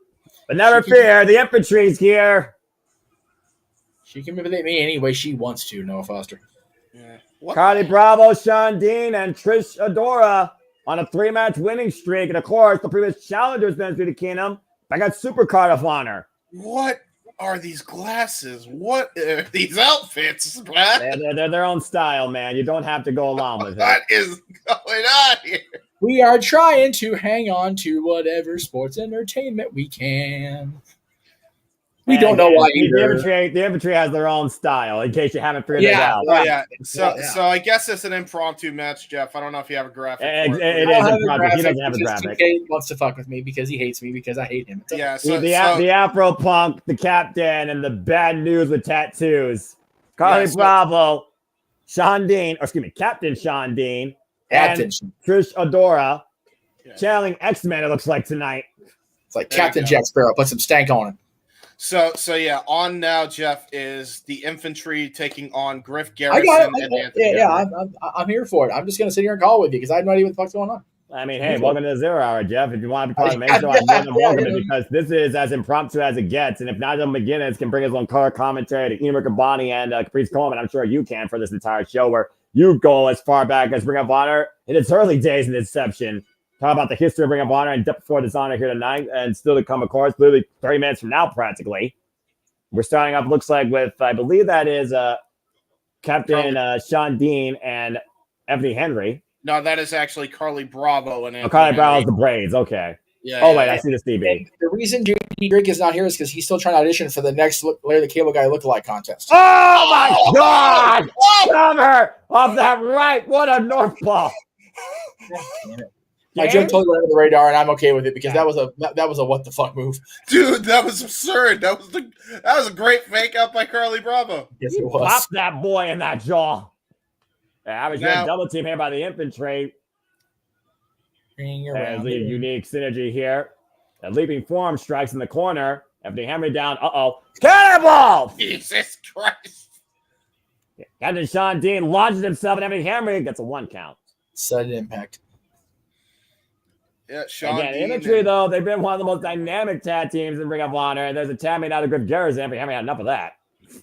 But never fear, the infantry's here. She can manipulate me any way she wants to, Noah Foster. Yeah. Carly Bravo, Sean Dean, and Trish Adora on a 3-match winning streak. And of course, the previous challengers been through the Kingdom. I got Supercard of Honor. What are these glasses? What are these outfits, man? They're their own style, man. You don't have to go along with it. What is going on here? We are trying to hang on to whatever sports entertainment we can. We don't know why either. The infantry has their own style, in case you haven't figured it out. So I guess it's an impromptu match, Jeff. I don't know if you have a graphic. It is impromptu. He doesn't have a graphic. He wants to fuck with me because he hates me because I hate him. Yeah. The Afro Punk, the Captain, and the bad news with tattoos. Carly Bravo, Sean Dean, Captain Sean Dean, and Trish Adora, channeling X-Men. It looks like tonight. It's like Captain Jack Sparrow. Put some stank on it. So on now, Jeff, is the infantry taking on Griff Garrison and Anthony. I'm here for it. I'm just going to sit here and call with you because I have no idea what the fuck's going on. I mean, hey, welcome to the 0 Hour, Jeff. If you want to be part of the main show, I'm more than welcome because this is as impromptu as it gets. And if Nigel McGuinness can bring his own color commentary to Ian Riccaboni and Caprice Coleman, I'm sure you can for this entire show where You go as far back as Ring of Honor in its early days in inception. Talk about the history of Ring of Honor and Death Before Dishonor here tonight, and still to come, of course, literally 30 minutes from now, practically. We're starting off, looks like, with, I believe that is Captain Sean Dean and Ebony Henry. No, that is actually Carly Bravo and Carly Bravo's the braids. Okay. Yeah. Oh, wait, I see the CB. And the reason JD Drake is not here is because he's still trying to audition for the next Larry the Cable Guy lookalike contest. Oh, my God! Cover off that right. What a North ball. My joke totally went under the radar, and I'm okay with it because that was a what the fuck move. Dude, that was absurd. That was a great fake out by Carly Bravo. Yes, it was. Pop that boy in that jaw. Yeah, I was getting double team here by the infantry. There's a unique synergy here. A leaping form strikes in the corner. Ebony Henry down. Uh-oh. Cannonball! Jesus Christ. Captain Sean Dean launches himself, and Ebony Henry gets a 1 count. Sudden impact. Yeah, Sean Again, Dean infantry, though, they've been one of the most dynamic tag teams in Ring of Honor, and there's a tag made out of Griff Garrison. Ebony Henry had enough of that.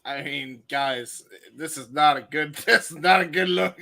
I mean, guys, this is not a good look.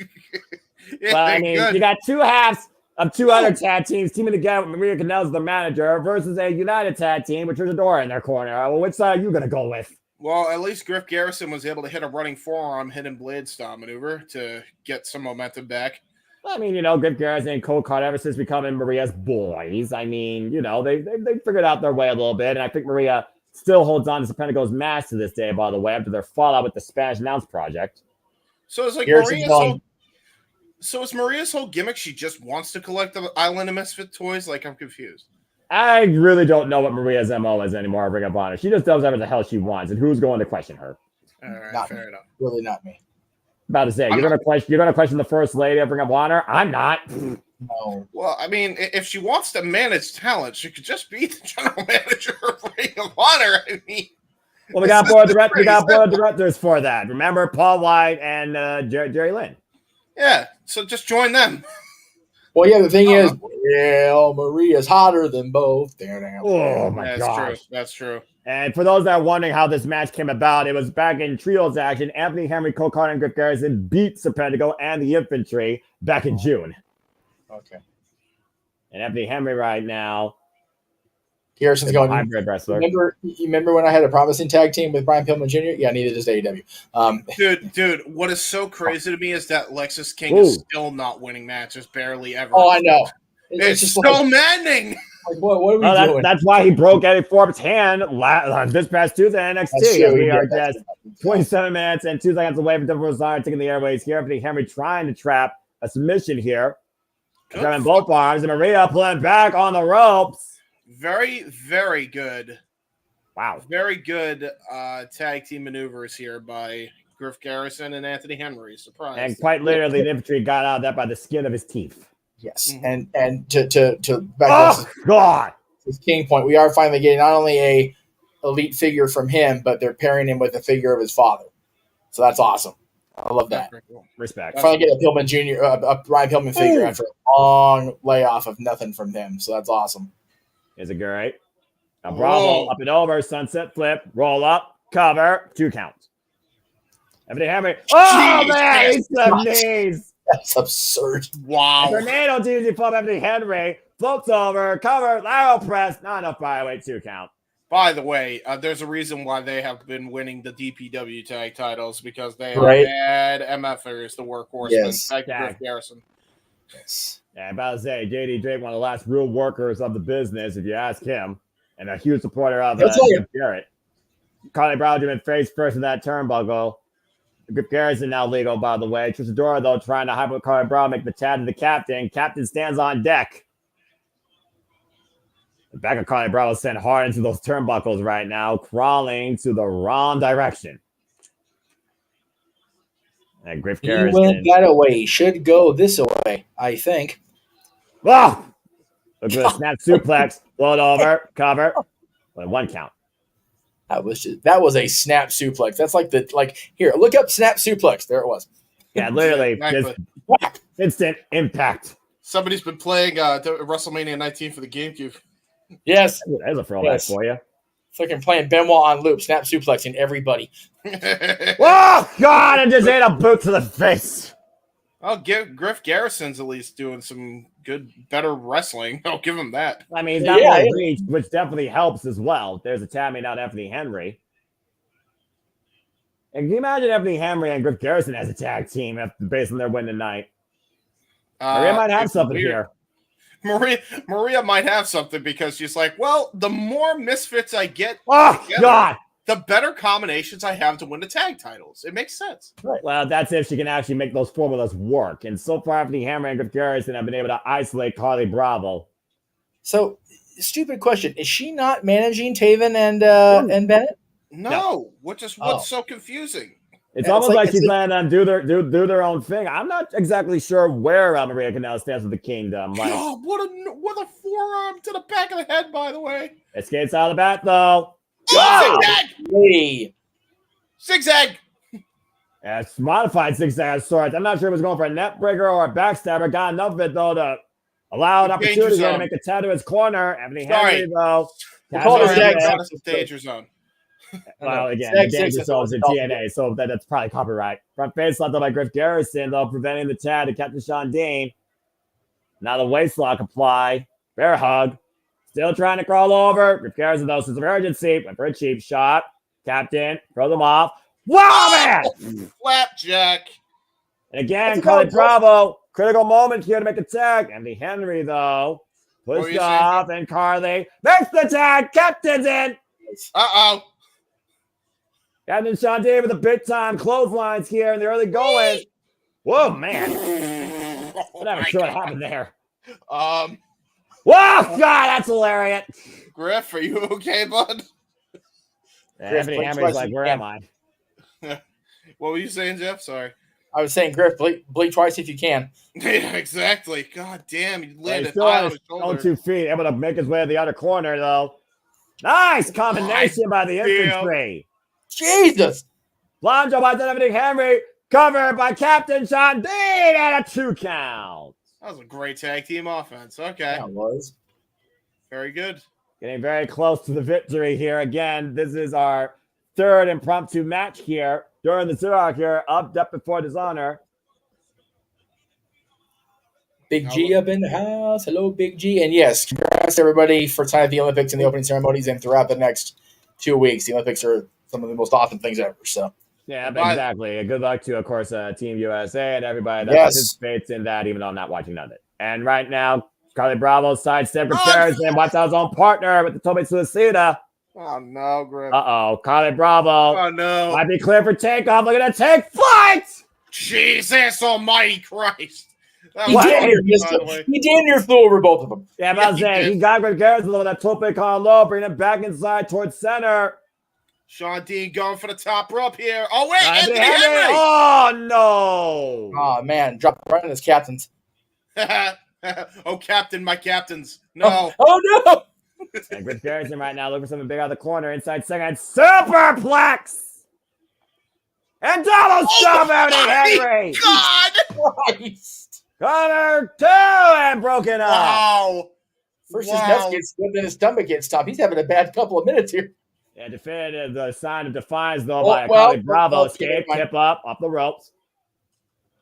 Well, I mean, you got 2 halves of 2 other tag teams teaming together with Maria Kanell as the manager versus a United tag team with Trish Adora in their corner. Well, which side are you going to go with? Well, at least Griff Garrison was able to hit a running forearm hidden blade style maneuver to get some momentum back. I mean, Griff Garrison and Cole Card ever since becoming Maria's boys. I mean, they figured out their way a little bit, and I think Maria still holds on to Serpentico's mask to this day, by the way, after their fallout with the Spanish Announce Project. So it's like Maria's whole gimmick, she just wants to collect the Island of Misfit toys? Like, I'm confused. I really don't know what Maria's MO is anymore at Ring of Honor. She just does whatever the hell she wants, and who's going to question her? All right, not fair me. enough. Really not me. About to say, you're gonna question the first lady of Ring of Honor? I'm not. No. Well, I mean, if she wants to manage talent, she could just be the general manager of Ring of Honor. I mean, well, we got board directors for that. Remember Paul White and Jerry Lynn. Yeah, so just join them. Well, yeah, the thing is, Maria's hotter than both. Oh my gosh, that's true. And for those that are wondering how this match came about, it was back in trios action. Anthony Henry, Cole Carter, and Griff Garrison beat Serpentico and the infantry back in June. Okay. And Anthony Henry right now, Garrison's going hybrid wrestler. Remember when I had a promising tag team with Brian Pillman Jr.? Yeah, neither does AEW. Dude, what is so crazy to me is that Lexus King is still not winning matches, barely ever. Oh, I know. It's just so maddening. Like, what are we doing? That's why he broke Eddie Forbes' hand this past Tuesday in NXT. We are just 27 minutes and 2 seconds away from Devil Rosar taking the airways here. Anthony Henry trying to trap a submission here. Grabbing both arms, and Maria pulling back on the ropes. Very, very good. Wow. Very good tag team maneuvers here by Griff Garrison and Anthony Henry. Surprise. And quite literally, the infantry got out of that by the skin of his teeth. Yes. Mm-hmm. And to back God. His King point, we are finally getting not only a elite figure from him, but they're pairing him with a figure of his father. So that's awesome. I love that. Cool. Respect. Finally get a Pillman Jr., a Brian Pillman figure after a long layoff of nothing from them. So that's awesome. Is it great? Now Bravo up and over, sunset flip, roll up, cover, 2 counts. Anthony Henry. Oh, man, he's some knees. That's absurd. Wow. Tornado DDT from Anthony Henry. Floats over, cover, lateral press. Not enough by weight, 2 count. By the way, there's a reason why they have been winning the DPW tag titles because they have had MFers, the workhorsemen. Yes. Like Griff Garrison. Yes. Yeah, about to say, JD Drake, one of the last real workers of the business, if you ask him, and a huge supporter of Griff Garrett. Carly Browderman faced first in that turnbuckle. Griff Garrison now legal, by the way. Trish Adora, though, trying to hype up Carly Brown, make the tag to the captain. Captain stands on deck. The back of Carly Bravo sent hard into those turnbuckles right now, crawling to the wrong direction. And Griff Garrison. He went that way. Should go this way, I think. Oh! Look at the snap suplex. Float over. Cover. 1 count. That was a snap suplex. That's here, look up snap suplex. There it was. Yeah, literally. Just instant impact. Somebody's been playing WrestleMania 19 for the GameCube. Yes. There's a throwback for you. It's like I'm playing Benoit on loop, snap suplexing everybody. Oh, God, I just ate a boot to the face. I'll give Griff Garrison's at least doing some better wrestling. I'll give him that. I mean, he's got more reach, which definitely helps as well. There's a tag made out Anthony Henry. And can you imagine Anthony Henry and Griff Garrison as a tag team based on their win tonight? Maria might have something here. Maria might have something because she's like, well, the more misfits I get, God, the better combinations I have to win the tag titles. It makes sense. Right. Well, that's if she can actually make those formulas work. And so far, Anthony Henry and Griff Garrison have been able to isolate Carly Bravo. So, stupid question: is she not managing Taven and Bennett? No. What's so confusing? It's almost like she's letting them do their own thing. I'm not exactly sure where Maria Canal stands with the Kingdom. Like, God, what a forearm to the back of the head, by the way. Escapes out of the bat, though. Oh, zigzag! Hey. Zigzag! Yeah, it's modified zigzag of sorts. I'm not sure if it was going for a net breaker or a backstabber. Got enough of it, though, to allow an opportunity to make a tap to his corner. Anthony Henry, though. Danger zone. Well, again, the danger zone is in TNA, so that's probably copyright. Front face left by Griff Garrison, though, preventing the tag to Captain Sean Dean. Now the waist lock apply. Bear hug. Still trying to crawl over. Griff Garrison, though, sense of urgency. Went for a cheap shot. Captain, throw them off. Wow, man! Flapjack. And again, Carly Bravo. Critical moment here to make a tag. Anthony Henry, though, pushed off, and Carly makes the tag. Captain's in. Uh-oh. Captain Sean Dean with the big-time clotheslines here in the early going. Whoa, man. I'm not sure what happened there. Whoa, God, that's hilarious. Griff, are you okay, bud? Anthony Henry's like, where am I? What were you saying, Jeff? Sorry. I was saying, Griff, blink twice if you can. Yeah, exactly. God damn, he landed still on his own 2 feet, able to make his way to the other corner, though. Nice combination by the infantry. Jesus. Plunge by Anthony Henry, covered by Captain Sean Dean, and a 2 count. That was a great tag team offense. Okay. That was. Very good. Getting very close to the victory here. Again, this is our 3rd impromptu match here during the Zero here of Death Before Dishonor. Big G up in the house. Hello, Big G. And yes, congrats everybody for time at the Olympics and the opening ceremonies and throughout the next 2 weeks. The Olympics are some of the most awesome things ever. So yeah, exactly. Good luck to, of course, Team USA and everybody that participates in that, even though I'm not watching none of it. And right now, Carly Bravo sidestep comparison. Watch out his own partner with the Tobe Suicida. Oh, no, Griff. Uh-oh. Carly Bravo. Oh, no. Might be clear for takeoff. Look at that take flight. Jesus almighty Christ. He damn near flew over both of them. Yeah, but I was saying, he got Griff Garrison with that tope con low, bringing it back inside towards center. Sean Dean going for the top rope here. Oh, wait, Anthony Henry. Oh, no. Oh, man. Drop right in his captains. Oh, Captain, my captains. No. Oh no. And Griff Garrison right now looking for something big out of the corner. Inside second. Superplex. And double shove out of Henry. God. Christ. Corner 2 and broken up. Wow. First his nuts get slipped and his stomach gets stopped. He's having a bad couple of minutes here. Yeah, defended the sign of defiance, though, by Carly Bravo. Escape, tip up the ropes.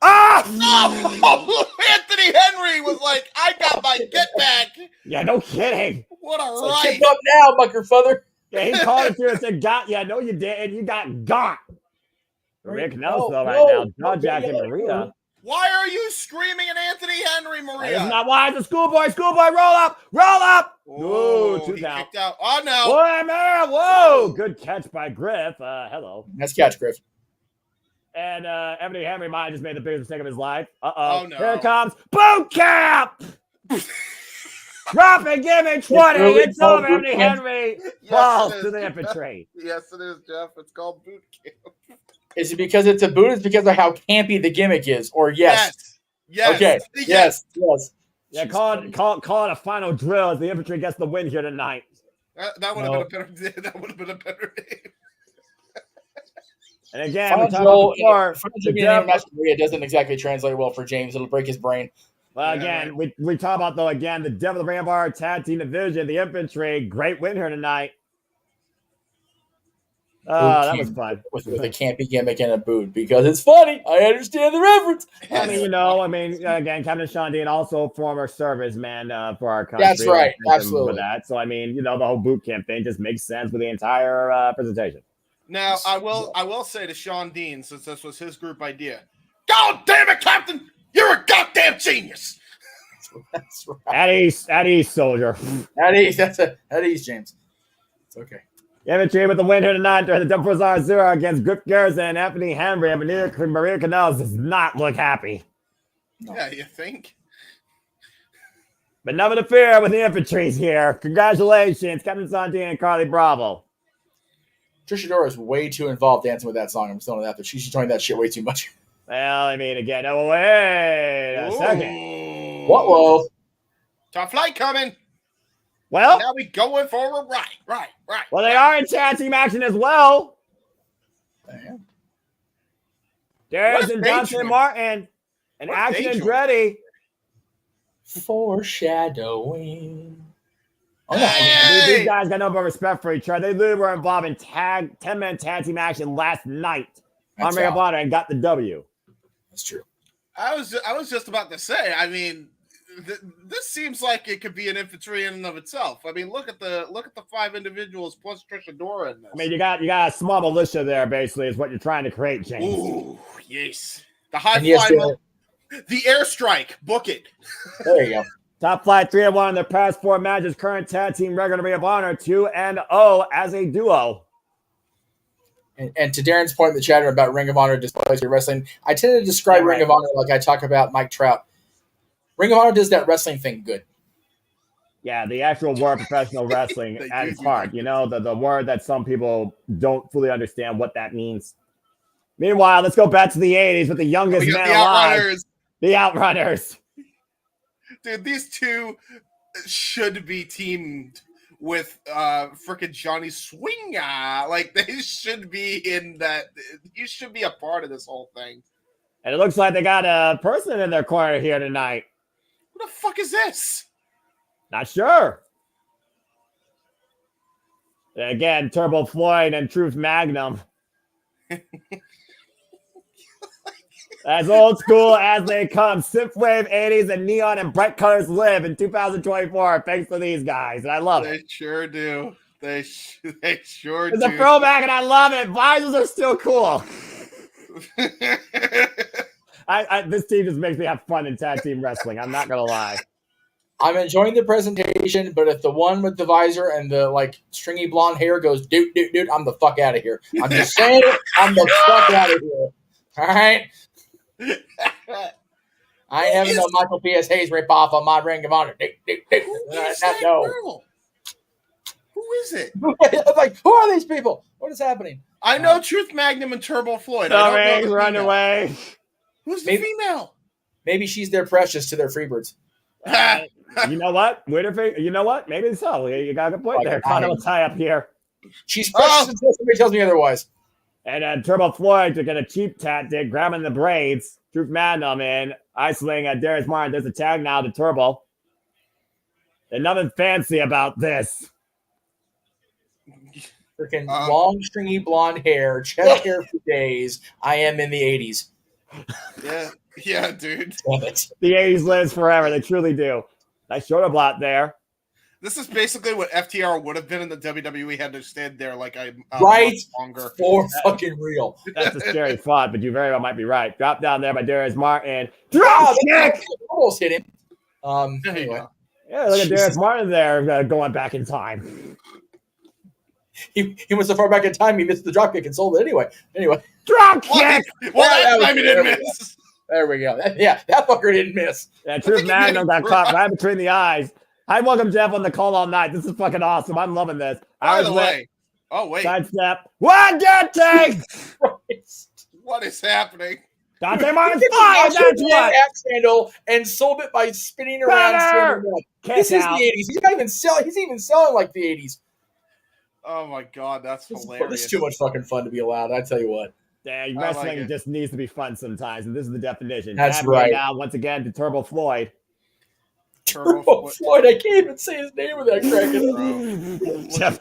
Ah! Oh, Anthony Henry was like, I got my get back. Yeah, no kidding. What a right. Tip up now, Muckerfather. Yeah, he called it to her and said, got ya. No, you didn't. You got. Rick knows, though, right now. Jaw jacking Maria. Why are you screaming at Anthony Henry, Maria? That's not why. It's a schoolboy, roll up. Oh, 2 count. Kicked out. Oh, no. Whoa, good catch by Griff. Hello. Nice catch, Griff. And Anthony Henry might have just made the biggest mistake of his life. Uh-oh. Oh, no. Here it comes. Boot camp! Drop and give me 20. It's over, Anthony Henry. Falls to the infantry. Yes, it is, Jeff. It's called boot camp. Is it because it's a boot? It's because of how campy the gimmick is? Or yes? Okay. Yes. Yeah, call it a final drill as the infantry gets the win here tonight. That would have been a better name. And again, Maria doesn't exactly translate well for James. It'll break his brain. Well, again, we talk about, though, again, the Devil Ring of our tag team division, the infantry. Great win here tonight. Oh, that was fun. With a campy gimmick and a boot because it's funny. I understand the reference. Again, Captain Sean Dean, also former serviceman for our country. That's right. Absolutely. With that. So, the whole boot camp thing just makes sense with the entire presentation. Now, I will say to Sean Dean, since this was his group idea, God damn it, Captain! You're a goddamn genius! That's right. At ease, soldier. At ease, James. It's okay. Infantry with the win here tonight during the Double 0 against Griff Garrison, Anthony Henry, and Maria Canales does not look happy. No. Yeah, you think? But nothing to fear with the infantries here. Congratulations, Captain Santi and Carly Bravo. Trish Adora is way too involved dancing with that song. I'm still on that, but she's joining that shit way too much. Well, again, wait a second. Whoa. Top flight coming. Well, now we going for a right. Well, they are in tag team action as well. Damn. Darius and Johnson and Martin. And Action Andretti. Foreshadowing. These guys got no more respect for each other. They literally were involved in 10-man tag team action last night on Ring of Honor and got the W. That's true. I was just about to say, this seems like it could be an infantry in and of itself. Look at the 5 individuals plus Trish Adora in this. You got a small militia there, basically, is what you're trying to create, James. Ooh, yes. The high fly, the airstrike. Book it. There you go. Top Flight 3-1 in their past 4 matches. Current tag team record of Ring of Honor 2-0 as a duo. And to Darren's point in the chat about Ring of Honor displays your wrestling, I tend to describe Ring of Honor like I talk about Mike Trout. Ring of Honor does that wrestling thing good. Yeah, the actual word professional wrestling at its heart. The word that some people don't fully understand what that means. Meanwhile, let's go back to the 80s with the youngest man alive. The Outrunners. Dude, these two should be teamed with freaking Johnny Swinger. They should be in that. You should be a part of this whole thing. And it looks like they got a person in their corner here tonight. Who the fuck is this? Not sure. Again, Turbo Floyd and Truth Magnum. As old school as they come. Synthwave 80s and neon and bright colors live in 2024. Thanks to these guys. And I love it. They sure do. They sure do. It's a throwback and I love it. Visors are still cool. This team just makes me have fun in tag team wrestling. I'm not going to lie. I'm enjoying the presentation, but if the one with the visor and the stringy blonde hair goes, dude, I'm the fuck out of here. I'm just saying it. I'm the fuck out of here. All right? I ain't having no Michael P.S. Hayes rip off on my Ring of Honor. Girl? Who is it? Who are these people? What is happening? I know Truth Magnum and Turbo Floyd. Run away. Who's the female? Maybe she's their precious to their Freebirds. You know what? You know what? Maybe so. You got a good point there. Kind of a tie up here. She's precious until somebody tells me otherwise. And then Turbo Floyd to get a cheap tactic, grabbing the braids. Truth Magnum in, isolating Darius Martin. There's a tag now to Turbo. And nothing fancy about this. Freaking long, stringy blonde hair, chest hair for days. I am in the 80s. Yeah, dude. Damn it. The 80s lives forever. They truly do. Nice shoulder block there. This is basically what FTR would have been in the WWE had to stand there right longer. For fucking real. That's a scary thought, but you very well might be right. Drop down there by Darius Martin. Drop kick! Almost hit him. Anyway. Yeah, look at Darius Martin there going back in time. He went so far back in time, he missed the drop kick and sold it anyway. Drop kick! Well, that time he didn't miss. There we go. That fucker didn't miss. Yeah, Truth Magnum got caught right between the eyes. Hi, welcome Jeff on the call all night. This is fucking awesome. I'm loving this. By the way. Oh, wait. Sidestep. One good take! What is happening? Dante Martin's fire! That's what! Axe handle and sold it by spinning around. This is the 80s. He's even selling like the 80s. Oh my god, that's hilarious. This is too much fucking fun to be allowed. I tell you what. Yeah, wrestling just needs to be fun sometimes, and this is the definition. That's right. Now, once again, to Turbo Floyd. Turbo Floyd. I can't even say his name without cracking up.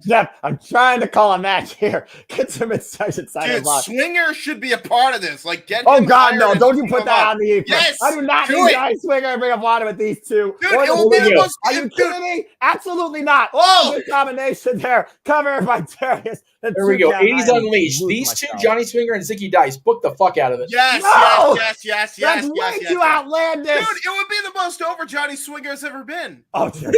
Jeff, I'm trying to call a match here. Get some instruction. Dude, Swinger should be a part of this. Like, get oh God, no! Don't you put that on the apron? Yes, I do not need Johnny Swinger and Ring of Honor with these two. Dude, it will be the most. Are you kidding me? Absolutely not. Oh, good combination there. Covered by Darius. There we go. 80s Unleashed. These two, Johnny Swinger and Zicky Dice, book the fuck out of it. Yes, no! yes. That's way too outlandish. Dude, it would be the most over Johnny Swinger has ever been. Oh, dear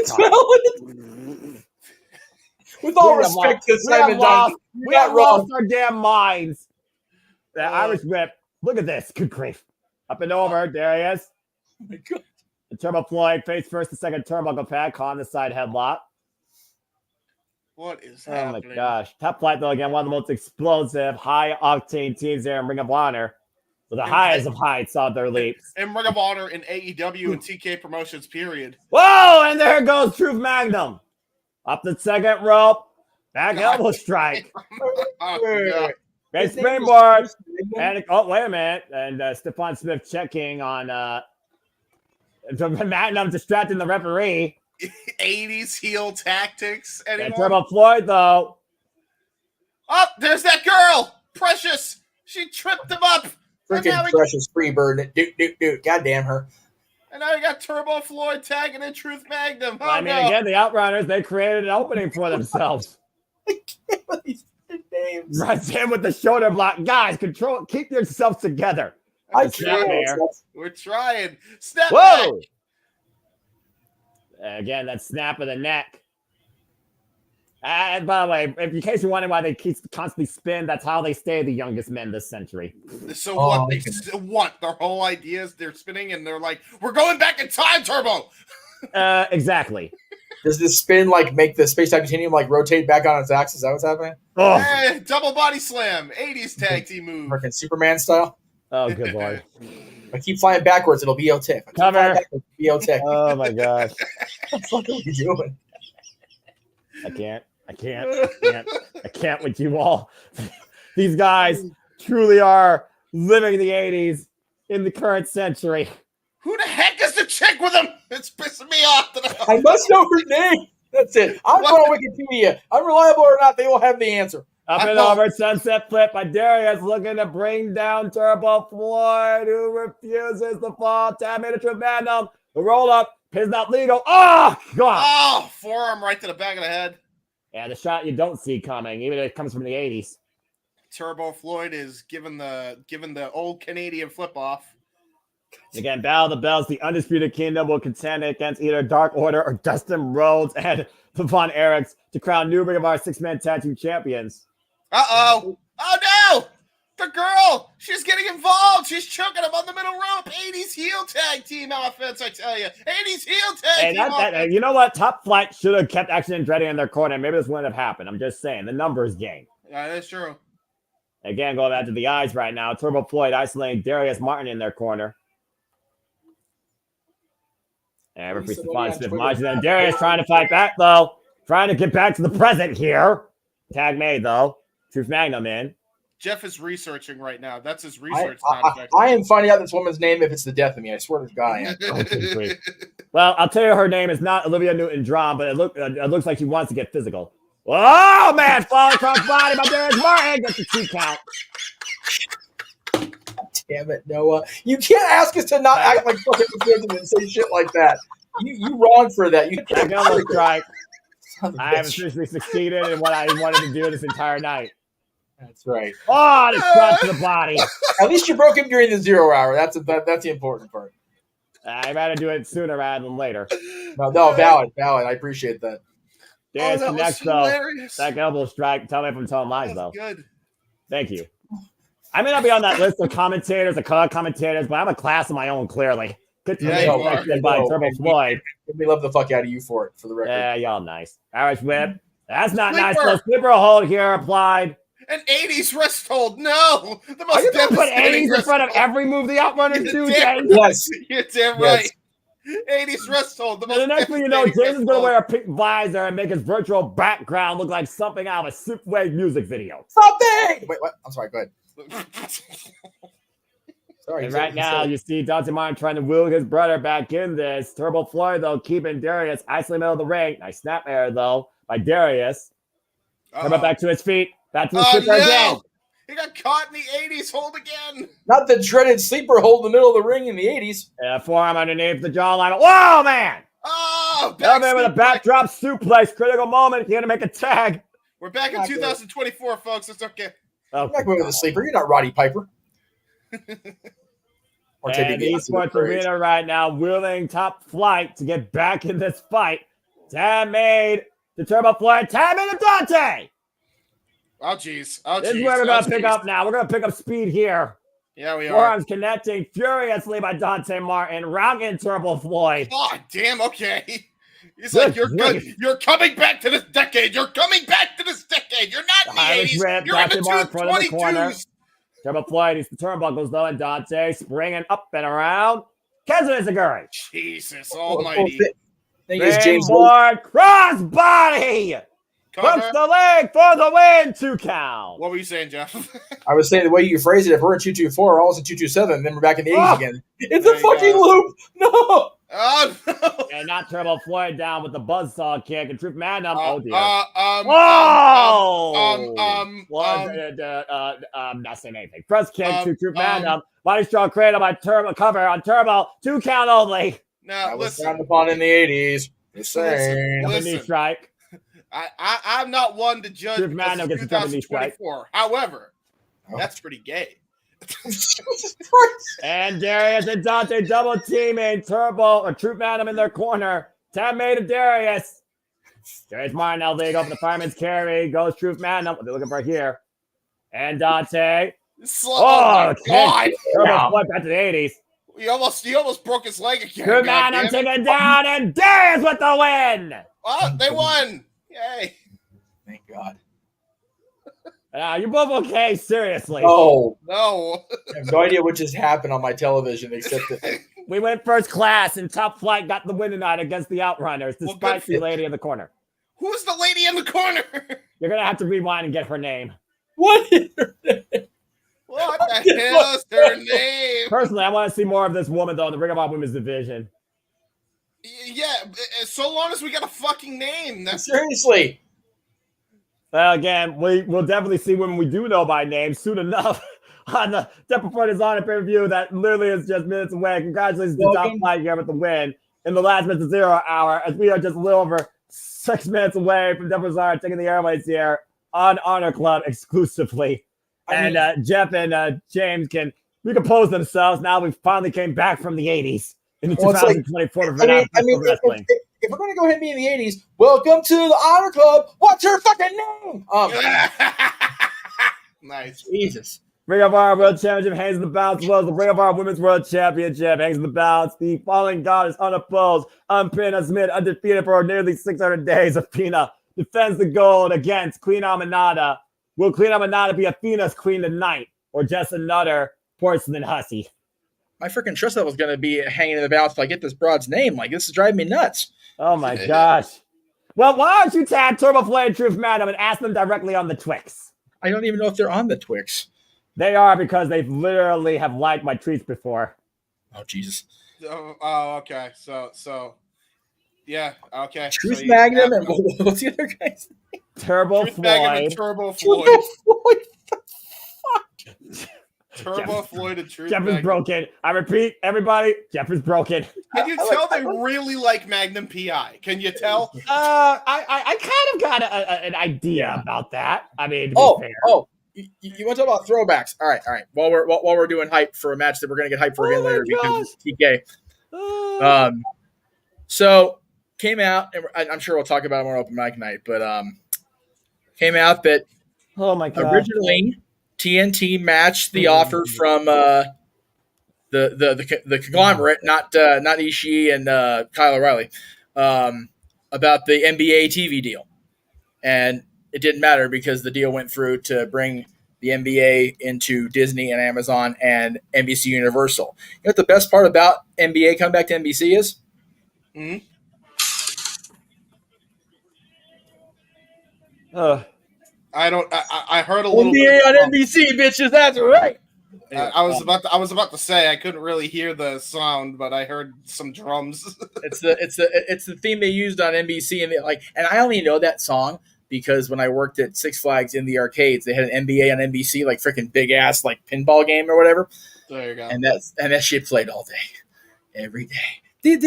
with all respect to Simon Dunn, we have lost our damn minds. The Irish Whip. Look at this. Good grief. Up and over. Darius. Oh, my God. The Turbo Floyd face first, the second turnbuckle pad, caught on the side headlock. What is happening? Oh my gosh. Top Flight, though, again, one of the most explosive, high-octane teams there in Ring of Honor. So the highest of heights on their leaps. And Ring of Honor in AEW and TK Promotions, period. Whoa! And there goes Truth Magnum. Up the second rope. Back elbow strike. Great springboard. And, oh, wait a minute. And Stephon Smith checking on Magnum distracting the referee. 80s heel tactics anymore. And Turbo Floyd, though. Oh, there's that girl. Precious. She tripped him up. Freaking Precious Freebird. Dude. Goddamn her. And now you got Turbo Floyd tagging in Truth Magnum. Oh, again, the Outrunners, they created an opening for themselves. I can't believe these names. Runs in with the shoulder block. Guys, keep yourselves together. I can't. We're trying. Snap back. Again, that snap of the neck. And by the way, in case you're wondering why they constantly spin, that's how they stay the youngest men this century. So what? What? Their whole idea is they're spinning and they're like, we're going back in time, Turbo. Exactly. Does this spin make the space-time continuum rotate back on its axis? Is that what's happening? Oh. Hey, double body slam, 80s tag team move. Freaking Superman style. Oh, good lord. If I keep flying backwards, it'll be O-Tick. Cover. B-O-Tick. Oh my gosh. What the fuck are you doing? I can't with you all. These guys truly are living the 80s in the current century. Who the heck is the chick with him? It's pissing me off. I must know her name. That's it. I'm going to Wikipedia. Unreliable or not, they will have the answer. Up and over, sunset flip by Darius, looking to bring down Turbo Floyd, who refuses to fall. 10 minutes of Magnum. The roll up, pins not legal. Oh, God. Oh, forearm right to the back of the head. Yeah, the shot you don't see coming, even if it comes from the 80s. Turbo Floyd is given the old Canadian flip off. Again, Battle of the Bells, the Undisputed Kingdom will contend against either Dark Order or Dustin Rhodes and the Von Erichs to crown new Ring of Honor 6-man tag team champions. Uh-oh. Oh, no. The girl. She's getting involved. She's choking him on the middle rope. 80s heel tag team offense, I tell you. 80s heel tag team offense. You know what? Top Flight should have kept Action Andretti in their corner. Maybe this wouldn't have happened. I'm just saying. The numbers game. Yeah, that's true. Again, going back to the eyes right now. Turbo Floyd isolating Darius Martin in their corner. And referee Stephon Smith marching in. Darius trying to fight back, though. Trying to get back to the present here. Tag made, though. Truth Magnum in. Jeff is researching right now. That's his research. I am finding out this woman's name if it's the death of me. I swear to God I am. Well, I'll tell you her name is not Olivia Newton-John, but it looks like she wants to get physical. Oh, man. Falling across body by Darius Martin. Gets the 2 count. Damn it, Noah. You can't ask us to not act like fucking kids and say shit like that. You wrong for that. You can't strike. I have officially succeeded in what I wanted to do this entire night. That's right. Oh, the shot to the body. At least you broke him during the 0 hour. That's the important part. I'd rather do it sooner rather than later. No, valid. I appreciate that. Darius next, though. That elbow strike. Tell me if I'm telling lies, though. Good. Thank you. I may not be on that list of commentators, the color commentators, but I'm a class of my own, clearly. Good to me by Turbo Floyd. We love the fuck out of you for it, for the record. Yeah, y'all nice. Irish whip. That's not nice. The slipper hold here applied. An 80s wrist hold. No. The most devastating put 80s in front of every move the Outrunners do, James? Yes. You're damn right. 80s wrist hold. The next thing you know, James is going to wear a pink visor and make his virtual background look like something out of a Superwave music video. Something! Wait, what? I'm sorry, go ahead. Sorry. And right now, you see Dante Martin trying to wheel his brother back in this. Turbo Floyd, though, keeping Darius isolated in the middle of the ring. Nice snap air, though, by Darius. Turbo back to his feet. Back to his feet again. He got caught in the 80s hold again. Not the dreaded sleeper hold in the middle of the ring in the 80s. Yeah, forearm underneath the jawline. Whoa, man! Oh, Elman with a backdrop suplex. Critical moment. You're going to make a tag. We're back in 2024, folks. It's okay. I'm not going with the sleeper. You're not Roddy Piper. And Esports Arena right now, wheeling Top Flight to get back in this fight. Tab made to Turbo Floyd. Tab made to Dante. Oh, jeez. This is where we're going to pick up now. We're going to pick up speed here. Yeah, we are. Forearms connecting furiously by Dante Martin. Rocking Turbo Floyd. Oh, damn. Okay. He's like, you're good. You're coming back to this decade. You're coming back to this decade. You're not in the 80s. You're in the 22s. Turbo Floyd needs the turnbuckles, though, and Dante springing up and around. Kenzan Izaguri. Jesus almighty. Thing is, James Ward crossbody. Hooks the leg for the win. 2 count. What were you saying, Jeff? I was saying the way you phrased it, if we're in 224, we're always in 227, then we're back in the 80s again. It's a fucking loop. No. Oh, no. And not Turbo Floyd down with the buzzsaw kick and Truth Magnum. Oh, dear. Not saying anything. Press kick to Truth Magnum. Body strong cradle by Turbo cover on Turbo. 2 count only. Now, listen. Frowned upon in the 80s. Just saying. Knee strike. I'm not one to judge 2024. However, that's pretty gay. And Darius and Dante double teaming Truth Magnum in their corner. Tab made of Darius. Darius Martin now they go for the fireman's carry. Goes Truth Magnum. They're looking for here. And Dante. God. Turbo Floyd back to the 80s. He almost broke his leg again. Truth Magnum taken down, and Darius with the win. Oh, they won. Yay. Thank God. You're both okay, seriously. No. I have no idea what just happened on my television, except that we went first class, and Top Flight got the win tonight against the Outrunners, despite the lady in the corner. Who's the lady in the corner? You're going to have to rewind and get her name. What is her name? What the hell is her name? Personally, I want to see more of this woman, though, in the Ring of Honor Women's Division. Yeah, so long as we got a fucking name. Seriously. Well, again, we'll definitely see women we do know by name soon enough on the Death Before Dishonor pay-per-view that literally is just minutes away. Congratulations to Top Flight here with the win in the last minute 0 hour, as we are just a little over 6 minutes away from Death Before Dishonor taking the airways here on Honor Club exclusively. Jeff and James can recompose themselves now we finally came back from the 80s into 2024 wrestling. If we're going to go ahead and be in the 80s, welcome to the Honor Club. What's her fucking name? Nice. Jesus. Ring of Honor World Championship hangs in the balance, as well as the Ring of Honor Women's World Championship hangs in the balance. The Fallen Goddess unopposed, unpinned, unsubmitted, undefeated for nearly 600 days. Athena defends the gold against Queen Aminata. Will Queen Aminata be Athena's queen tonight, or just another porcelain hussy? My freaking trust level is going to be hanging in the balance if I get this broad's name. Like, this is driving me nuts. Oh, my gosh. Well, why don't you tag Turbo Floyd and Truth Magnum and ask them directly on the Twix? I don't even know if they're on the Twix. They are, because they literally have liked my tweets before. Oh, Jesus. Oh, okay. So, yeah, okay. Truth Magnum and what's the other guy's name? Turbo Floyd. Turbo Floyd. Turbo Floyd and Truth Jeff is broken. I repeat, everybody, Jeff is broken. Can you tell they really like Magnum PI? Can you tell? I kind of got an idea about that. I mean, to be fair. You want to talk about throwbacks? All right. While we're doing hype for a match that we're going to get hype for again later because it's TK. So came out, and I'm sure we'll talk about it more open mic night, but came out that originally TNT matched the offer from the conglomerate, not Ishii and Kyle O'Reilly, about the NBA TV deal, and it didn't matter because the deal went through to bring the NBA into Disney and Amazon and NBC Universal. You know what the best part about NBA coming back to NBC is? Mm-hmm. I heard a little NBA on NBC, bitches. That's right. I was about to say I couldn't really hear the sound, but I heard some drums. It's the theme they used on NBC, and I only know that song because when I worked at Six Flags in the arcades, they had an NBA on NBC, like freaking big ass like pinball game or whatever. There you go. And that shit played all day, every day. For an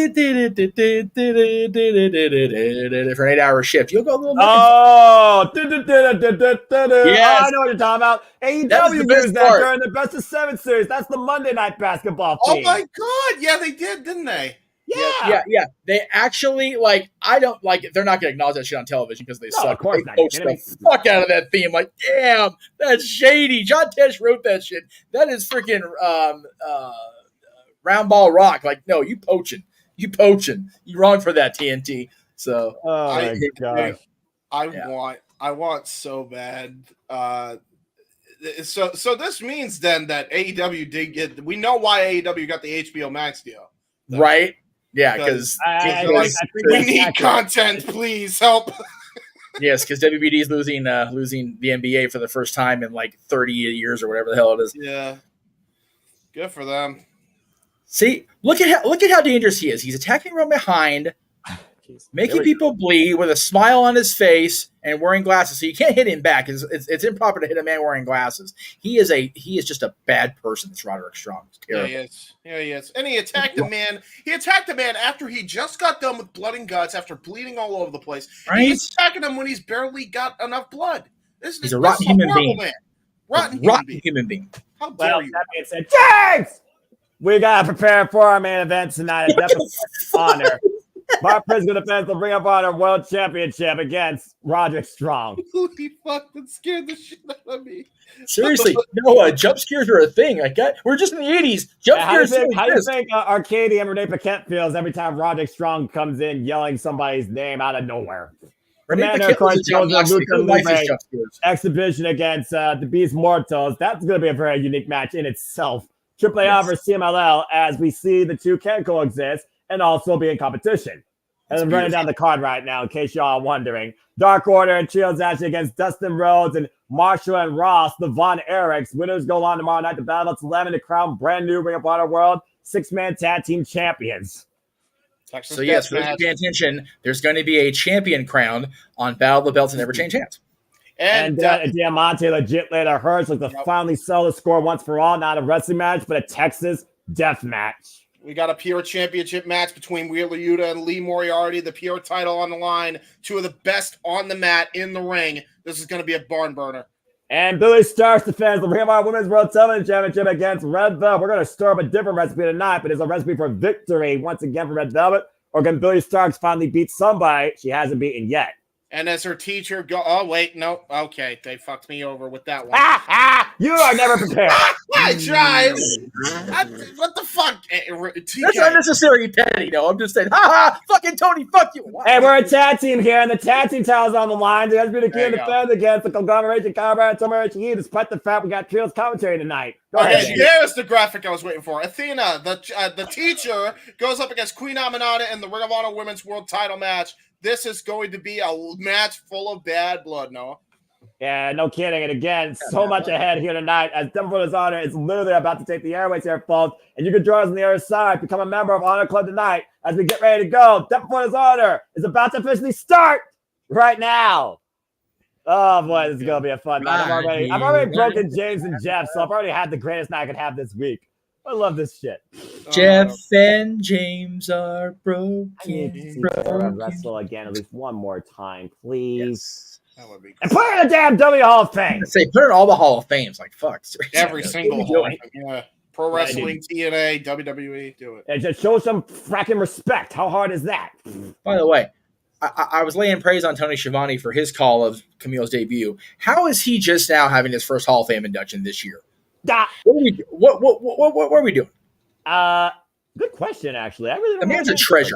8-hour shift, you'll go a little. Oh, yeah, Yes. I know what you're talking about. AEW used that during the Best of 7 series. That's the Monday Night Basketball team. Oh my god, yeah, they did, didn't they? Yeah. They actually I don't they're not going to acknowledge that shit on television because they suck. Of course they not. poach the fuck out of that theme. Like, damn, that's shady. John Tesh wrote that shit. That is freaking round ball rock. Like, no, you poaching. You wrong for that, TNT. So, oh my gosh. I want so bad. So this means then that AEW did get. We know why AEW got the HBO Max deal, though. Right? Yeah, because we need content. Please help. Yes, because WBD is losing the NBA for the first time in like 30 years or whatever the hell it is. Yeah, good for them. See, look at how dangerous he is. He's attacking from behind, making people bleed with a smile on his face and wearing glasses. So you can't hit him back. It's improper to hit a man wearing glasses. He is just a bad person. This Roderick Strong. Yeah, he is. And he attacked a man. He attacked a man after he just got done with blood and guts, after bleeding all over the place. Right? He's attacking him when he's barely got enough blood. He's a rotten human being. Man. Rotten human being. How dare you? That being said, James! We got to prepare for our main event tonight at Death Before Honor. Mark Prisco defends the Ring of Honor World Championship against Roderick Strong. Holy fuck, that scared the shit out of me. Seriously, no, jump scares are a thing. We're just in the 80s. Jump scares. How do you think Arcady and Renee Paquette feels every time Roderick Strong comes in yelling somebody's name out of nowhere? Commander, of course, goes on Lucha Libre exhibition against the Beast Mortals. That's going to be a very unique match in itself. AAA versus CMLL, as we see the two can coexist and also be in competition. And I'm running down the card right now, in case y'all are wondering. Dark Order and Trios Action against Dustin Rhodes and Marshall and Ross, the Von Erichs. Winners go on tomorrow night to battle at 11 to crown brand new Ring of Honor World 6-man tag team champions. So yes, for pay attention, there's going to be a champion crowned on Battle of the Belts and Never Change Hands. And Diamante legit later hurts like to finally sell the score once for all, not a wrestling match, but a Texas death match. We got a pure championship match between Wheeler Yuta and Lee Moriarty, the pure title on the line. Two of the best on the mat in the ring. This is going to be a barn burner. And Billy Starks defends the Ring of Honor Women's World Television Championship against Red Velvet. We're going to stir up a different recipe tonight, but it's a recipe for victory once again for Red Velvet. Or can Billy Starks finally beat somebody she hasn't beaten yet? And as her teacher oh, wait, no. Okay, they fucked me over with that one. You are never prepared. I tried. What the fuck? That's unnecessary petty, though. I'm just saying, fucking Tony, fuck you. Hey, we're a tag team here, and the tag team title's on the line. It has been a key defense against the conglomeration Kyber and Tomohiro Ishii, despite the fact we got Trios commentary tonight. Go ahead. There's the graphic I was waiting for. Athena, the teacher, goes up against Queen Aminata in the Ring of Honor Women's World Title match. This is going to be a match full of bad blood, Noah. Yeah, no kidding. And again, so much ahead here tonight as Death Before Dishonor is literally about to take the airways here, folks. And you can join us on the other side. Become a member of Honor Club tonight as we get ready to go. Death Before Dishonor is about to officially start right now. Oh, boy, this is going to be a fun night. I've already broken James and Jeff, so I've already had the greatest night I could have this week. I love this shit. Jeff and James are broken. I need to see Cora wrestle again at least one more time, please. Yes. That would be cool. And put her in the damn W Hall of Fame. Say, put her in all the Hall of Fames. Like, fuck. Every single Hall of Fame. Yeah. Pro Wrestling, TNA, WWE, do it. And just show some fracking respect. How hard is that? By the way, I was laying praise on Tony Schiavone for his call of Camille's debut. How is he just now having his first Hall of Fame induction this year? What are we doing? Good question, actually. I really don't the man's a treasure.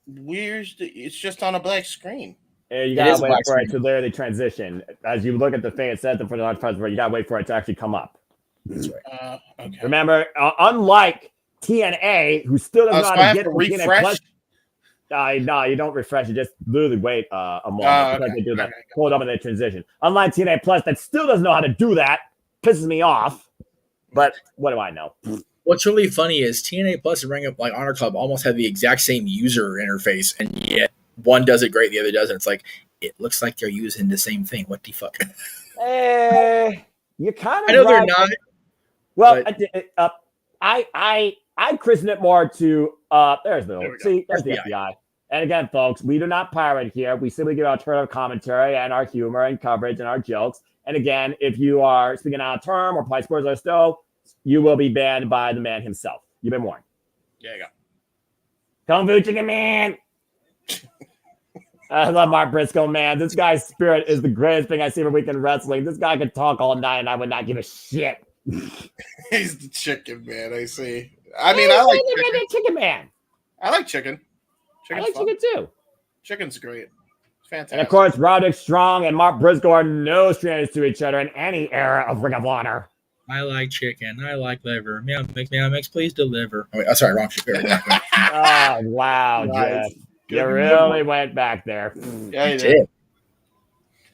It's just on a black screen. You gotta wait for it to literally transition. As you look at the thing, it says for the large part, you gotta wait for it to actually come up. That's right. Okay. Remember, unlike TNA, who still doesn't know how to get the TNA Plus. No, you don't refresh. You just literally wait a moment. They do that. Hold up in the transition. Unlike TNA Plus, that still doesn't know how to do that. pisses me off. But what do I know? What's really funny is TNA Plus and Ring of Honor Club almost have the exact same user interface, and yet one does it great, the other doesn't. It's like it looks like they're using the same thing. What the fuck? You kind of. I know they're not. Well, I christen it more to there's the FBI. And again, folks, we do not pirate here. We simply give alternative commentary and our humor and coverage and our jokes. And again, if you are speaking out of term or apply sports or still, you will be banned by the man himself. You've been warned. There you go. Kung Fu Chicken Man. I love Mark Briscoe, man. This guy's spirit is the greatest thing I see for weekend wrestling. This guy could talk all night and I would not give a shit. He's the chicken man, I see. I mean, I like chicken man. I like chicken. I like chicken too. Chicken's great. It's fantastic. And of course, Roderick Strong and Mark Briscoe are no strangers to each other in any era of Ring of Honor. I like chicken. I like liver. Meow mix, please deliver. Oh, wait, sorry, wrong shit. Oh, wow, nice. Jeff. You really went back there. Yeah, you did.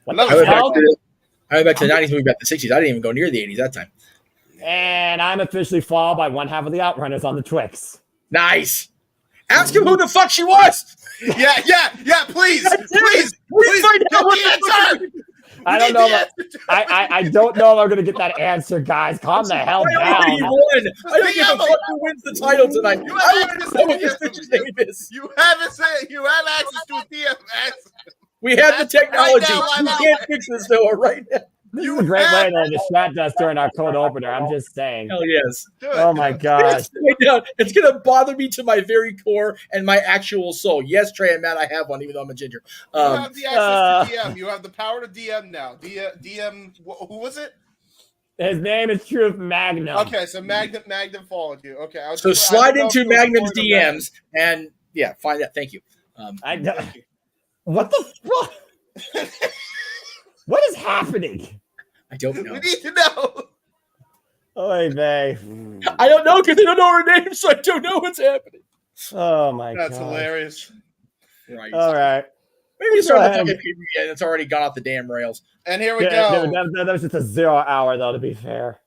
What I went back to the 90s, moving back to the 60s. I didn't even go near the 80s that time. And I'm officially followed by one half of the Outrunners on the Twix. Nice. Ask him who the fuck she was. Yeah, please find out what the answer. I don't know. I don't know if I'm going to get that answer, guys. Calm the hell down. I don't give a fuck who wins the title tonight. I want to know what this bitch's name is. You have access to a DM. We have the technology. You can't fix this, Noah, right now. This is a great way to distract us during our cold opener. I'm just saying. Hell yes. Oh my gosh. It's going to bother me to my very core and my actual soul. Yes, Trey and Matt, I have one, even though I'm a ginger. You have the access to DM. You have the power to DM now. DM, who was it? His name is Truth Magnum. Okay, so Magnum followed you. Okay. So slide into Magnum's DMs and, find out. Thank you. What the fuck? What is happening? I don't know. We need to know. Oy vey. I don't know because they don't know her name, so I don't know what's happening. Oh my god. That's hilarious. Right. All right. Maybe start the fucking PvP and it's already gone off the damn rails. And here we go. That was just a 0 hour, though, to be fair.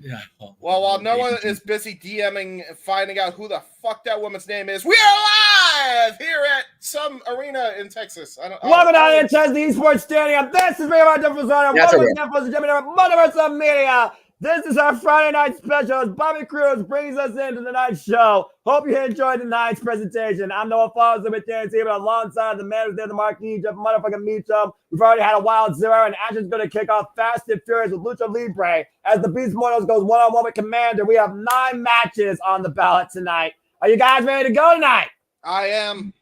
Yeah. Well, while no one is busy DMing and finding out who the fuck that woman's name is, we are live here at some arena in Texas. Welcome down to Texas Esports Stadium. This is Ring of Honor Multiverse Media. This is our Friday night special. Bobby Cruz brings us into the night show. Hope you enjoyed tonight's presentation. I'm Noah Falls with TNT, but alongside the man who's there, the marquee, Jeff motherfucking Meacham. We've already had a wild 0, and action's going to kick off fast and furious with Lucha Libre. As the Beast Mortals goes one-on-one with Commander, we have 9 matches on the ballot tonight. Are you guys ready to go tonight? I am.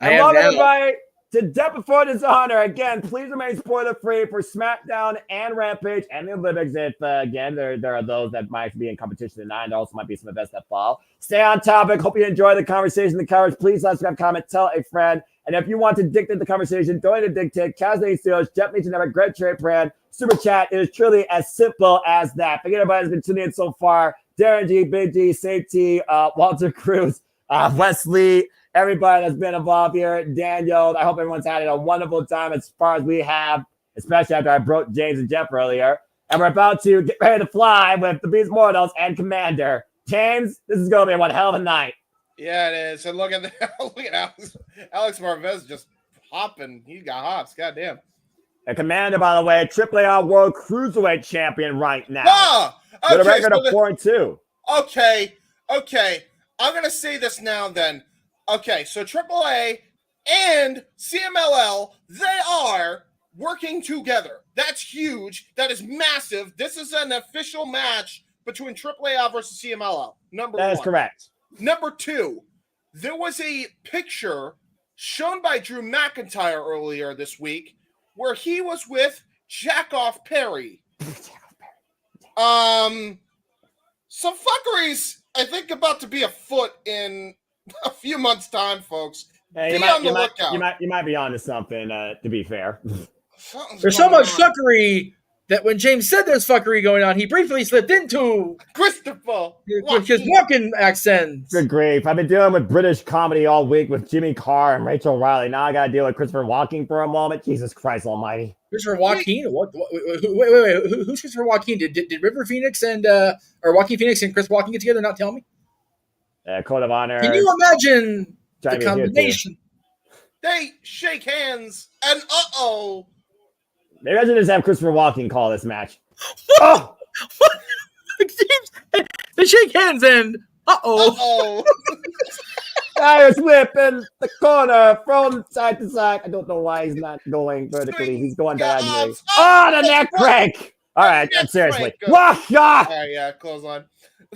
Welcome everybody to Death Before Dishonor. Again, please remain spoiler-free for SmackDown and Rampage and the Olympics. If, again, there are those that might be in competition tonight. There also might be some events that fall. Stay on topic. Hope you enjoy the conversation, the coverage. Please let us have a comment. Tell a friend. And if you want to dictate the conversation, don't need to dictate. Casnade Steelers, Jeff Meacham, have a great trade brand. Super Chat. It is truly as simple as that. Thank you, everybody has been tuning in so far. Darren G, Big G, Safety, Walter Cruz, Wesley, everybody that's been involved here, Daniel. I hope everyone's had a wonderful time as far as we have, especially after I broke James and Jeff earlier. And we're about to get ready to fly with the Beast Mortals and Commander. James, this is going to be one hell of a night. Yeah, it is. And look at Alex Marvez just hopping. He's got hops. Goddamn. And Commander, by the way, AAA World Cruiserweight Champion right now. Okay, with a record of 4-2. Okay. I'm going to say this now then. Okay, so AAA and CMLL, they are working together. That's huge. That is massive. This is an official match between AAA versus CMLL. Number one. That is correct. Number 2, there was a picture shown by Drew McIntyre earlier this week where he was with Jackoff Perry. Some fuckeries, I think, about to be afoot in a few months' time, folks. Hey, be on the lookout. You might be onto something, to be fair. There's so much fuckery that when James said there's fuckery going on, he briefly slipped into Christopher his walking accents. Good grief. I've been dealing with British comedy all week with Jimmy Carr and Rachel Riley. Now I got to deal with Christopher Walken for a moment. Jesus Christ almighty. Christopher Joaquin? Wait. Who's Christopher Joaquin? Did River Phoenix and or Joaquin Phoenix and Chris Walken get together? Not tell me. Code of Honor. Can you imagine the combination? They shake hands and Maybe I should just have Christopher Walken call this match. Oh! They shake hands and Tires whip in the corner from side to side. I don't know why he's not going vertically. He's going diagonally. The neck crank. All right, seriously. Yeah, close on.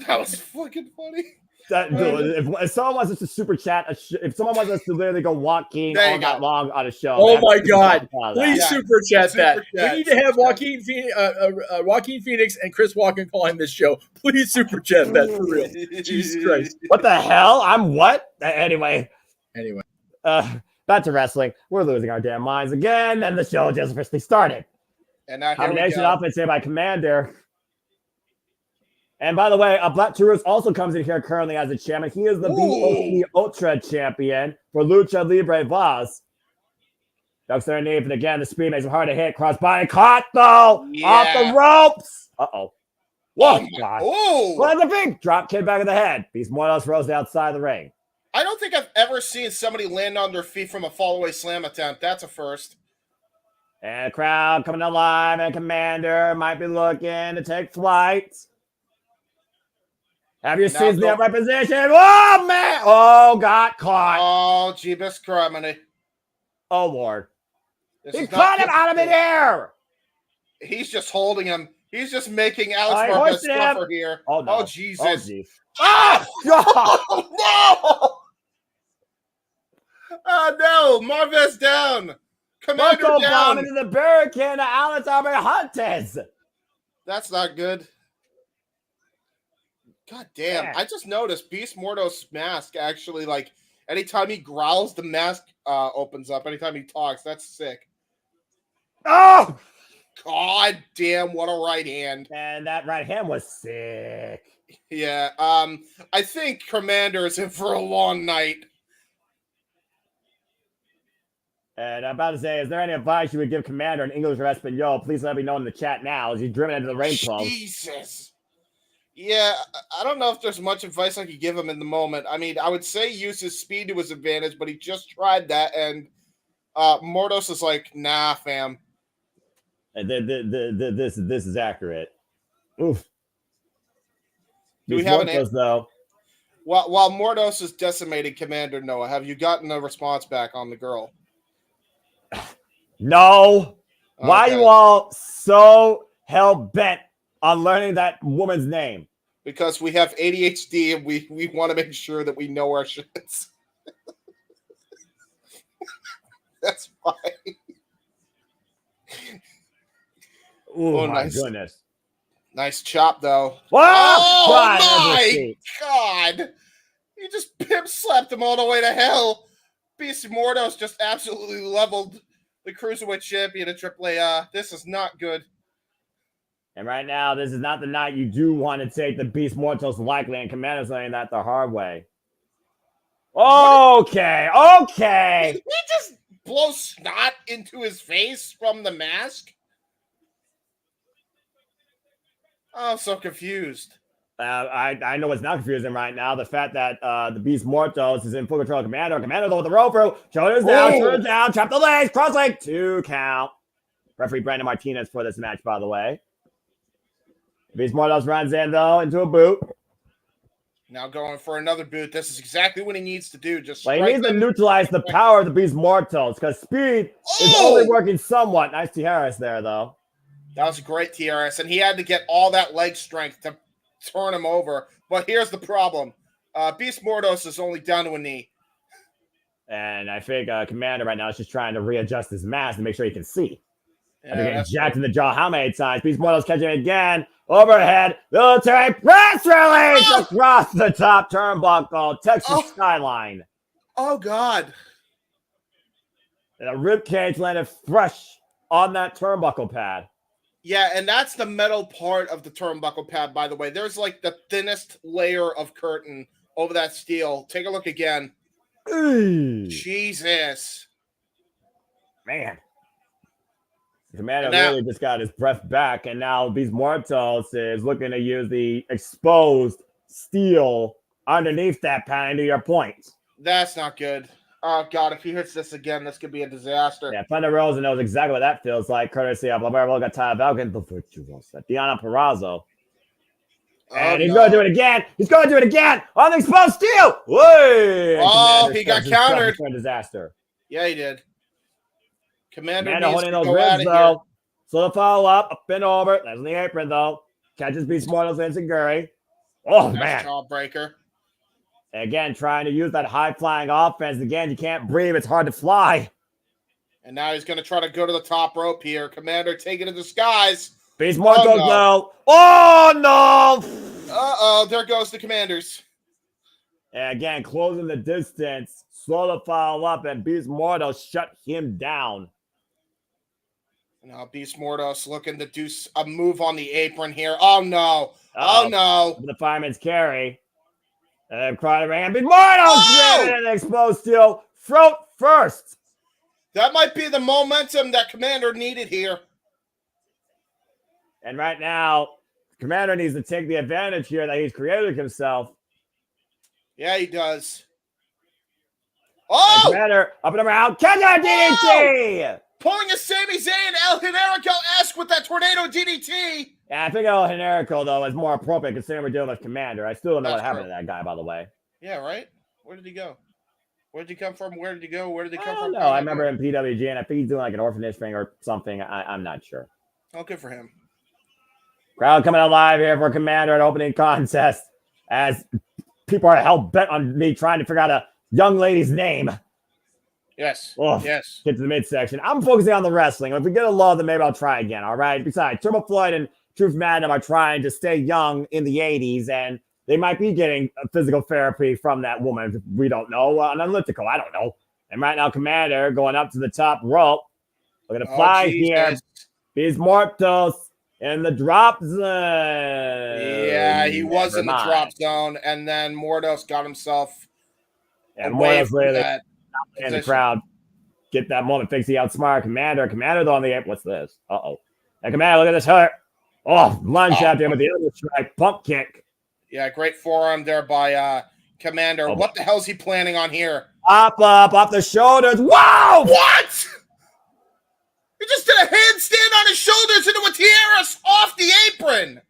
That was fucking funny. If someone wants us to super chat, if someone wants us to literally go Joaquin all night long on a show. Oh my God! Please super chat that. We need to have Joaquin Phoenix and Chris Walken calling this show. Please super chat that for real. Jesus Christ! What the hell? I'm what? Anyway. Back to wrestling. We're losing our damn minds again, and the show just officially started. And now combination offense here by Commander. And by the way, Black Taurus also comes in here currently as a champion. He is the BOC Ultra champion for Lucha Libre Vaz. Ducks their knee, but again, the speed makes him hard to hit. Crossbody caught, though! Yeah. Off the ropes! Uh-oh. Whoa, God. What the big drop kick back of the head. Beast Mortos rose outside the ring. I don't think I've ever seen somebody land on their feet from a fall-away slam attempt. That's a first. And the crowd coming alive, and Commander might be looking to take flight. Have you seen the upright position? Oh, man! Oh, got caught. Oh, Jeebus Criminy. Oh, Lord. He caught him out of midair. He's just holding him. He's just making Alex Marquez suffer here. Oh, no. Oh, Jesus. Oh, God. Oh, no. Oh, no. Marquez down. Commander down. Bomb into the barricade of Alex Arbenjantes. That's not good. God damn. I just noticed Beast Morto's mask actually, like, anytime he growls, the mask opens up. Anytime he talks, that's sick. Oh! God damn, what a right hand. And that right hand was sick. Yeah, I think Commander is in for a long night. And I'm about to say, is there any advice you would give Commander in English or Espanol? Please let me know in the chat now as he's driven into the ring club. Jesus. Yeah, I don't know if there's much advice I could give him in the moment. I mean, I would say use his speed to his advantage, but he just tried that, and Mortos is like, nah, fam. This is accurate. Oof. Do we have an answer, though? While Mortos is decimating Commander Noah, have you gotten a response back on the girl? No. Okay. Why are you all so hell-bent on learning that woman's name? Because we have ADHD and we want to make sure that we know our shits. That's why. Oh, my goodness. Nice chop, though. Whoa! Oh, my God. You just pimp slapped him all the way to hell. Beast Mortos just absolutely leveled the Cruiserweight Champion at AAA. This is not good. And right now, this is not the night you do want to take the Beast Mortos likely, and Commander's learning that the hard way. Okay. Did he just blow snot into his face from the mask? Oh, I'm so confused. I know what's not confusing right now. The fact that the Beast Mortos is in full control of Commander. Commander with the rope through. Shoulders down, trap the legs, cross leg, 2 count. Referee Brandon Martinez for this match, by the way. Beast Mortos runs in, though, into a boot. Now going for another boot. This is exactly what he needs to do. Just he needs to neutralize the power of the Beast Mortos because speed is only working somewhat. Nice Tijeras there, though. That was a great TRS, and he had to get all that leg strength to turn him over. But here's the problem. Beast Mortos is only down to a knee. And I think Commander right now is just trying to readjust his mask to make sure he can see. After getting jacked in the jaw how many times? Beast Mortos catching it again. Overhead. Military press release across the top turnbuckle. Texas skyline. Oh, God. And a ribcage landed fresh on that turnbuckle pad. Yeah, and that's the metal part of the turnbuckle pad, by the way. There's like the thinnest layer of curtain over that steel. Take a look again. Jesus. Man. Commander literally just got his breath back, and now Beast Mortos is looking to use the exposed steel underneath that pad into your point. That's not good. Oh, God, if he hits this again, this could be a disaster. Yeah, Thunder Rosa knows exactly what that feels like, courtesy of Lavero Gataya Valken, the Virtuosa, Diana Perrazzo. And he's going to do it again. He's going to do it again on the exposed steel. Whey! Oh, he got countered. For a disaster. Yeah, he did. Commander holding those ribs, though. So the follow up, a spin over. That's in the apron, though. Catches Beast Mortals and Seguri. Oh, man. Jawbreaker. Again, trying to use that high-flying offense. Again, you can't breathe. It's hard to fly. And now he's going to try to go to the top rope here. Commander taking a disguise. Beast Mortals, though. Oh, no. Uh-oh, there goes the Commanders. And again, closing the distance. Slow to follow up, and Beast Mortals shut him down. Now Beast Mortos looking to do a move on the apron here. Oh, no. Oh, no. The fireman's carry. And Crowder ran. Beast Mortos and exposed steel. Throat first. That might be the momentum that Commander needed here. And right now, Commander needs to take the advantage here that he's created himself. Yeah, he does. Oh! And Commander up and around. Catch our DDT! Pulling a Sami Zayn El Generico-esque with that tornado DDT. Yeah, I think El Generico, though, is more appropriate considering we're dealing with Commander. I still don't know what happened to that guy, by the way. Yeah, right? Where did he go? Where did he come from? Where did he go? Where did he come from? No, I remember in PWG, and I think he's doing like an orphanage thing or something. I'm not sure. Oh, good for him. Crowd coming out live here for Commander at opening contest as people are hell bent on me trying to figure out a young lady's name. Yes. Yes. Get to the midsection. I'm focusing on the wrestling. If we get a lull, then maybe I'll try again. All right. Besides, Turbo Floyd and Truth Madden are trying to stay young in the 80s, and they might be getting physical therapy from that woman. We don't know. An elliptical. I don't know. And right now, Commander going up to the top rope. We're going to fly here. Beast Mortos in the drop zone. Yeah, he was in the drop zone, and then Mortos got himself away from that. And the crowd get that moment. Fix the outsmart Commander. Commander, though, on the ape. What's this? Uh-oh. And Commander, look at this hurt. Oh, lunge after him with the other strike. Pump kick. Yeah, great forearm there by Commander. What the hell's he planning on here? Up, off the shoulders. Wow! What? He just did a handstand on his shoulders into a tiara off the apron.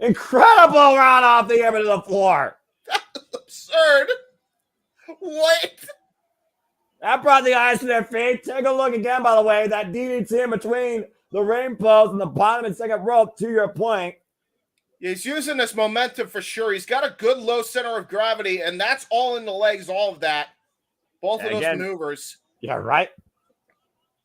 Incredible run off the apron to the floor. That's absurd. What? That brought the eyes to their feet. Take a look again, by the way. That DDT in between the ring post and the bottom and second rope, to your point. He's using this momentum for sure. He's got a good low center of gravity, and that's all in the legs, all of that. Both of those maneuvers. Yeah, right.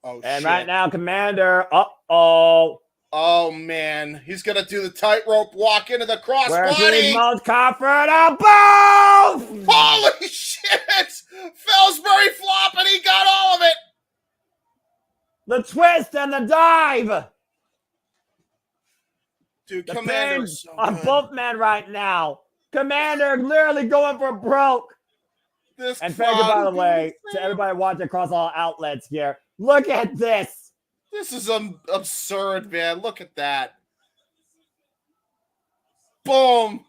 Oh, and shit. right now, Commander, uh-oh. Oh, man. He's going to do the tightrope walk into the crossbody. Most comfortable. Boom! Holy shit! Fellsbury flop, and he got all of it. The twist and the dive. Dude, the Commander is so on good. both men right now. Commander literally going for broke. This and thank you, by the way, to everybody watching across all outlets here. Look at this. This is absurd, man. Look at that. Boom.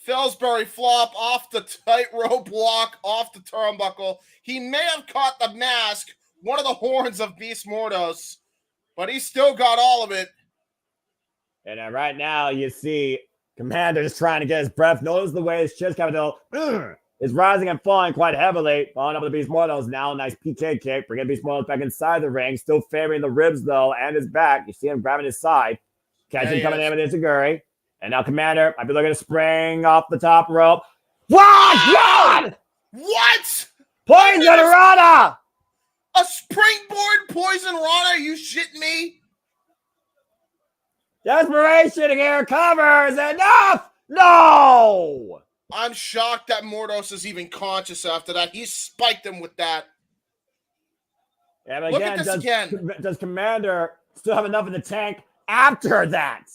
Fellsbury flop off the tightrope walk, off the turnbuckle. He may have caught the mask, one of the horns of Beast Mortos, but he still got all of it. And right now, you see Commander just trying to get his breath. Notice the way his chest capital is rising and falling quite heavily. Falling up with the Beast Mortos now. Nice PK kick. Bringing Beast Mortos back inside the ring. Still favoring the ribs, though, and his back. You see him grabbing his side. Catching coming in with Izaguri. And now Commander might be looking to spring off the top rope. What? God! What? Poison Rana! A springboard Poison Rana? Are you shitting me? Desperation here covers. Enough! No! I'm shocked that Mortos is even conscious after that. He spiked him with that. Yeah, but Look again, at this again. Does Commander still have enough in the tank after that.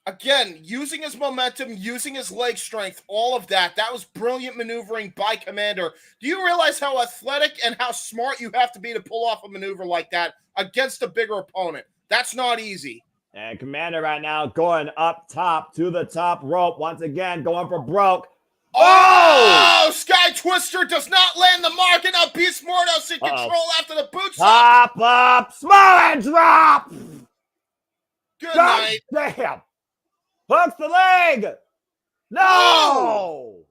Again, using his momentum, using his leg strength, all of that. That was brilliant maneuvering by Commander. Do you realize how athletic and how smart you have to be to pull off a maneuver like that against a bigger opponent? That's not easy. And Commander right now going up top to the top rope. Once again, going for broke. Oh! Sky Twister does not land the mark, and now Beast Mordos in control after the boot top up, small and drop. Good night. Damn. Hooks the leg. No. Oh!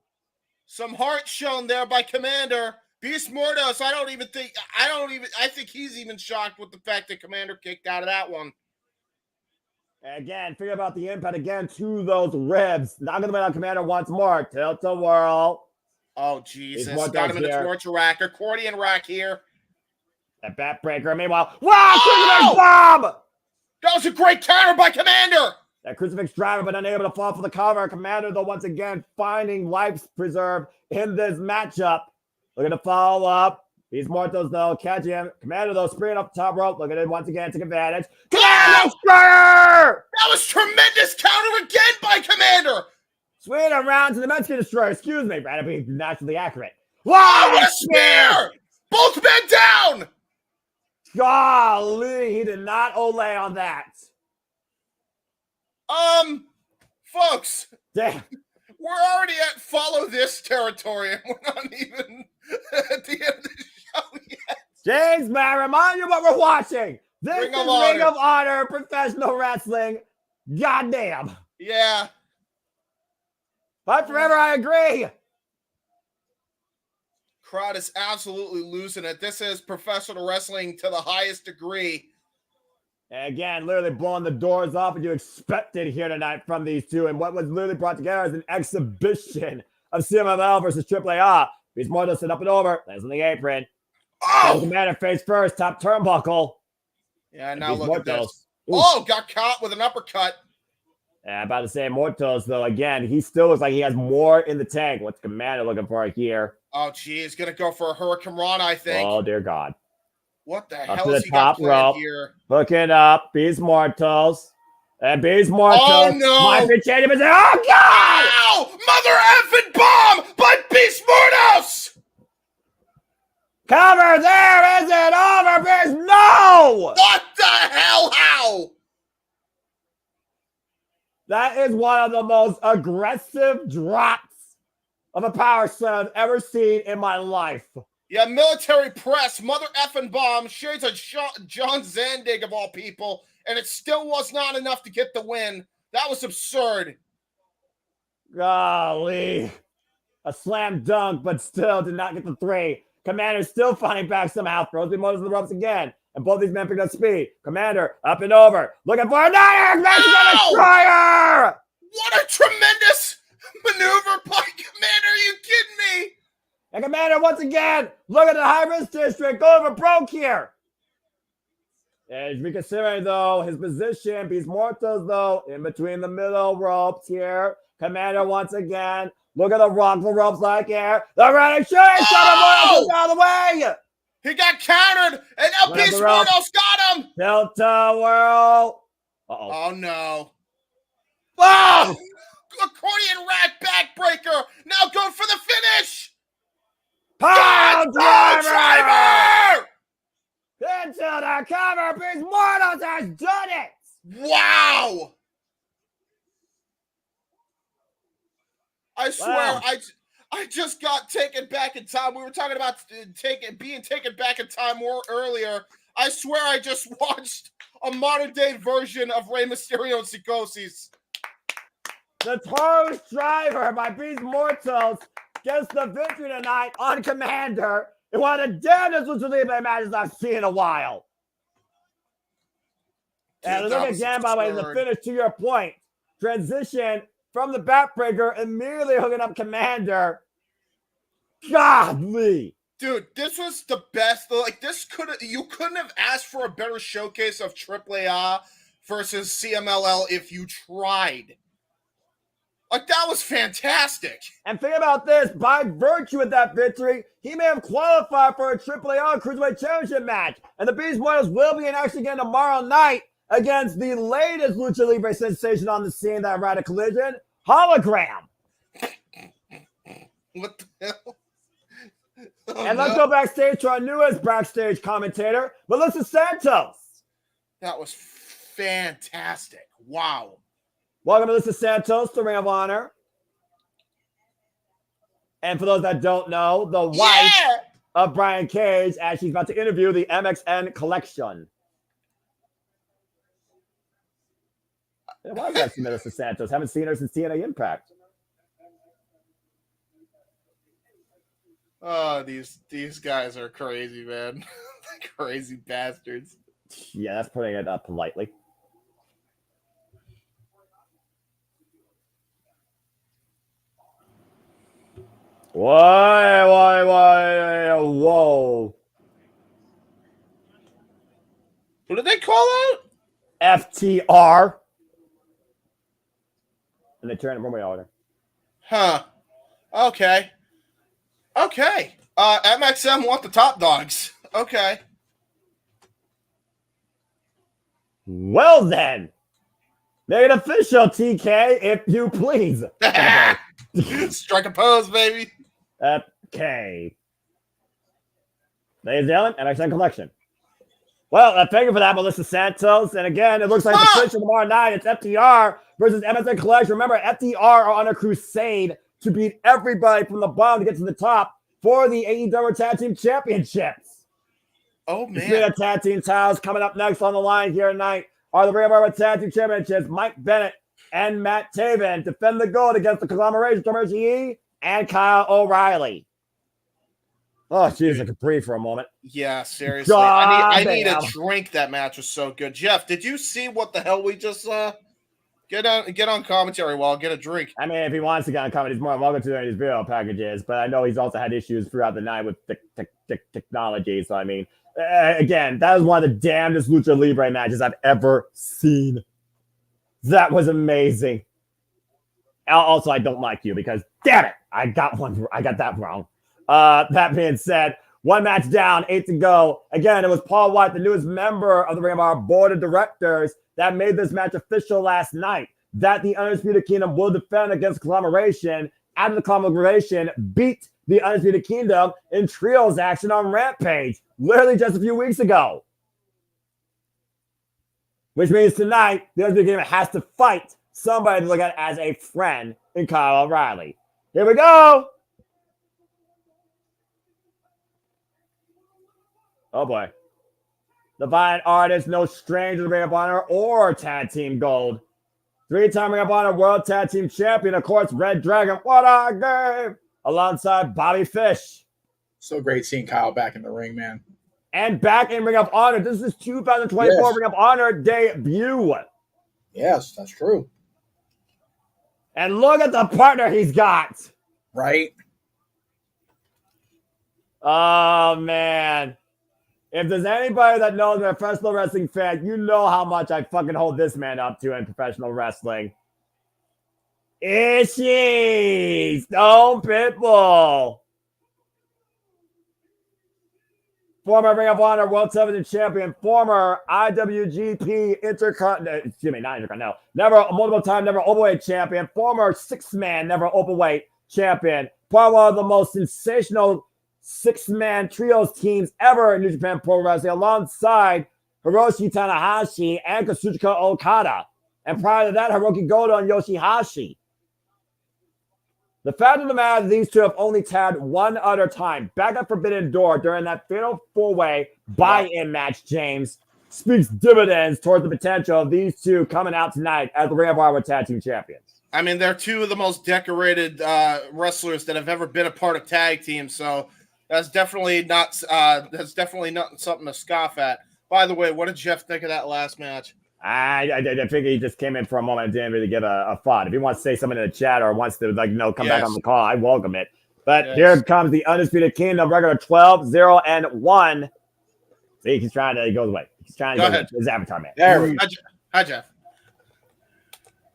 Some heart shown there by Commander. Beast Mordos, I think he's even shocked with the fact that Commander kicked out of that one. Again, figure about the impact again to those ribs. Not going to win on Commander once more. Tilt to whirl. Oh, Jesus. Got him in the torture rack. Accordion rack here. That backbreaker. Meanwhile, wow! Crucifix bomb! That was a great counter by Commander. That crucifix driver, but unable to fall for the cover. Commander, though, once again, finding life preserved in this matchup. Looking to follow up. Beast Mortos, though, catching him. Commander, though, springing up the top rope. Look at it once again, take advantage. Commander Destroyer! That was tremendous counter again by Commander. Swing around to the Mexican Destroyer. Excuse me, Brad, be naturally accurate. Wow, what a spear! Both men down! Golly, he did not olay on that. Folks. Damn. We're already at follow this territory, and we're not even at the end of the show yet. James, may I remind you what we're watching? This Ring is of Honor. Ring of Honor professional wrestling. Goddamn. Yeah. But forever, I agree. Crowd is absolutely losing it. This is professional wrestling to the highest degree. And again, literally blowing the doors off what you expected here tonight from these two. And what was literally brought together as an exhibition of CMLL versus AAA. Beast Mortos sit up and over. Lands on the apron. Oh! Commander face first, top turnbuckle. Yeah, now look at this. Ooh. Oh, got caught with an uppercut. Yeah, about to say Mortos, though, again, he still looks like he has more in the tank. What's Commander looking for here? Oh, geez, gonna go for a Hurricane Rana, I think. Oh, dear God. What the Up hell to is the he top got planned rope. here? Looking up, Beast Mortos. And Beast Mortos. Oh, no. Might be changing his. Oh, God! Ow! Mother effing bomb by Beast Mortos! Cover there! Is it over, Beast? No! What the hell? How? That is one of the most aggressive drops of a power slam I've ever seen in my life. Yeah, military press, mother effing bomb, shades of John Zandig of all people, and it still was not enough to get the win. That was absurd. Golly. A slam dunk, but still did not get the three. Commander still fighting back somehow. Throws the motors in the ropes again. And both these men picked up speed. Commander up and over. Looking for a Mexican Destroyer! What a tremendous maneuver by Commander. Are you kidding me? And Commander, once again, look at the high-risk district going for broke here. And reconsidering, though, his position, Beast Mortos, though, in between the middle ropes here. Commander, once again, look at the ropes like here. The running shooting Mortos out of the way. He got countered, and now Beast Mortos got him. Tilt to whirl. Uh-oh. Oh, no. Oh! Accordion rack backbreaker. Now go for the finish. Pound driver! Into the cover. Beast Mortos has done it. Wow. I swear, I just got taken back in time. We were talking about being taken back in time more earlier. I swear I just watched a modern-day version of Rey Mysterio and Psychosis. The Taurus driver by Beast Mortos gets the victory tonight on Commander in one of the damnedest Lucha matches I've seen in a while. Dude, and look again, by the way, the finish to your point. Transition from the backbreaker, immediately hooking up Commander. Godly. Dude, this was the best. Like, you couldn't have asked for a better showcase of AAA versus CMLL if you tried. Like, that was fantastic. And think about this. By virtue of that victory, he may have qualified for a AAA Cruiserweight Championship match. And the Beast Mortos will be in action again tomorrow night against the latest Lucha Libre sensation on the scene that ran a collision, Hologram. What the hell? Oh, and let's go backstage to our newest backstage commentator, Melissa Santos. That was fantastic. Wow. Welcome, Melissa Santos, to Ring of Honor. And for those that don't know, the wife of Brian Cage, as she's about to interview the MXN collection. Why is that Melissa Santos? Haven't seen her since TNA Impact. Oh, these guys are crazy, man. Crazy bastards. Yeah, that's putting it up politely. Whoa. What did they call out? FTR. And they turn it one way order. Huh. Okay. MXM want the top dogs. Okay. Well then, make it official, TK, if you please. Strike a pose, baby. Okay. Ladies and gentlemen, MXN collection. Well, thank you for that, Melissa Santos. And again, it looks like the finish tomorrow night. It's FTR versus MXN collection. Remember, FTR are on a crusade to beat everybody from the bottom to get to the top for the AEW Tag Team Championships. Oh, man. Speaking of tag team titles, coming up next on the line here tonight are the Ring of Honor Tag Team Championships. Mike Bennett and Matt Taven defend the gold against the conglomeration Tomohiro Ishii and Kyle O'Reilly. Oh, jeez, I could breathe for a moment. Yeah, seriously. I need a drink. That match was so good. Jeff, did you see what the hell we just saw? Get on commentary while I'll get a drink. I mean, if he wants to get on commentary, he's more than welcome to his video packages, but I know he's also had issues throughout the night with technology, so I mean, again, that was one of the damnedest Lucha Libre matches I've ever seen. That was amazing. Also, I don't like you because, damn it, I got that wrong. That being said, one match down, 8 to go. Again, it was Paul White, the newest member of the Ring of Honor board of directors, that made this match official last night. That the Undisputed Kingdom will defend against Conglomeration after the Conglomeration beat the Undisputed Kingdom in trios action on Rampage, literally just a few weeks ago. Which means tonight, the Undisputed Kingdom has to fight somebody to look at as a friend in Kyle O'Reilly. Here we go. Oh boy. The Valiant Artist, no stranger to Ring of Honor or Tag Team Gold. 3-time Ring of Honor World Tag Team Champion, of course, Red Dragon. What a game! Alongside Bobby Fish. So great seeing Kyle back in the ring, man. And back in Ring of Honor. This is his 2024 Ring of Honor debut. Yes, that's true. And look at the partner he's got. Right? Oh, man. If there's anybody that knows I'm a professional wrestling fan, you know how much I fucking hold this man up to in professional wrestling. Ishii! Stone Pitbull! Former Ring of Honor World Television Champion, former IWGP multiple-time never openweight champion, former six-man never openweight champion, part of one of the most sensational six-man trios teams ever in New Japan Pro Wrestling, alongside Hiroshi Tanahashi and Kazuchika Okada. And prior to that, Hiroki Goto and Yoshihashi. The fact of the matter is these two have only tagged one other time, back at Forbidden Door during that fatal four-way buy-in match, James, speaks dividends towards the potential of these two coming out tonight as the Ring of Honor Tag Team Champions. I mean, they're two of the most decorated wrestlers that have ever been a part of tag teams, so that's definitely not something to scoff at. By the way, what did Jeff think of that last match? I figured he just came in for a moment and didn't really give a thought. If he wants to say something in the chat or wants to come back on the call, I welcome it. But here comes the Undisputed Kingdom, record of 12-0-1. See, he's trying to, he goes away. He's trying to go ahead. His avatar man. There we go. Hi, Jeff.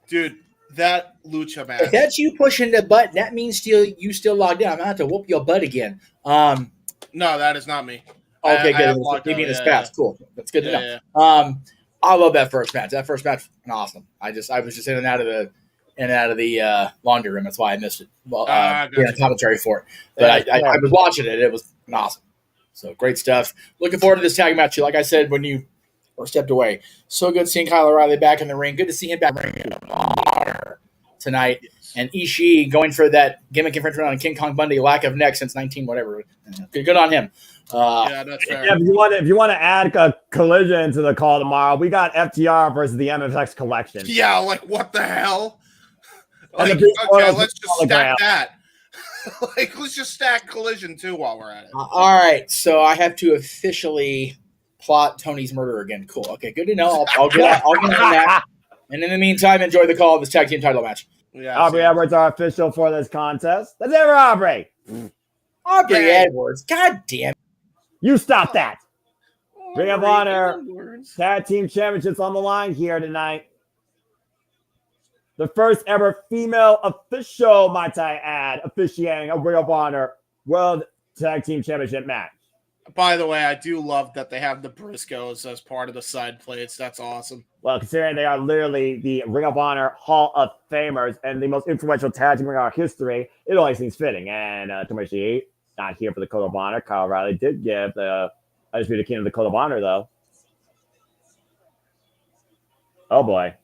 Dude, that lucha match. If that's you pushing the button, that means you still logged in. I'm going to have to whoop your butt again. No, that is not me. Okay, good. You mean the spats. Cool. That's good to know. I love that first match. That first match was awesome. I was just in and out of the laundry room. That's why I missed it. Well, commentary for it. But I was watching it. It was awesome. So great stuff. Looking forward to this tag match. Like I said when you stepped away, so good seeing Kyle O'Reilly back in the ring. Good to see him back in the ring tonight. Yes. And Ishii going for that gimmick infringement on King Kong Bundy, lack of neck since 19 whatever. Good on him. That's fair. Yeah, if you want to add a collision to the call tomorrow, we got FTR versus the MFX Collection. Yeah, like what the hell? Like, okay, let's just stack that. Like, let's just stack collision too while we're at it. All right, so I have to officially plot Tony's murder again. Cool. Okay, good to know. I'll get on that. And in the meantime, enjoy the call of this tag team title match. Yeah, Aubrey Edwards, our official for this contest. Let's have Aubrey. Aubrey Edwards. God damn. You stop that. Ring of Honor Tag Team Championships on the line here tonight. The first ever female official, might I add, officiating a Ring of Honor World Tag Team Championship match. By the way, I do love that they have the Briscoes as part of the side plates. That's awesome. Well, considering they are literally the Ring of Honor Hall of Famers and the most influential tag team in our history, it only seems fitting. And Tomoshi, not here for the Code of Honor. Kyle O'Reilly did give the Undisputed Kingdom the Code of Honor, though. Oh, boy.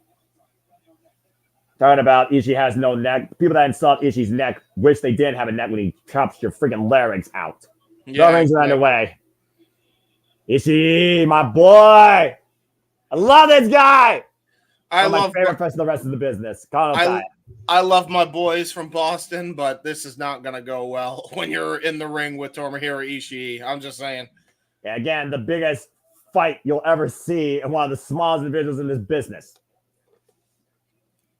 Talking about Ishii has no neck. People that insult Ishii's neck wish they didn't have a neck when he chops your freaking larynx out. No rings are underway. Ishii, my boy. I love this guy. I love my favorite person the rest of the business. I love my boys from Boston, but this is not going to go well when you're in the ring with Tomohiro Ishii. I'm just saying. Yeah, again, the biggest fight you'll ever see and one of the smallest individuals in this business.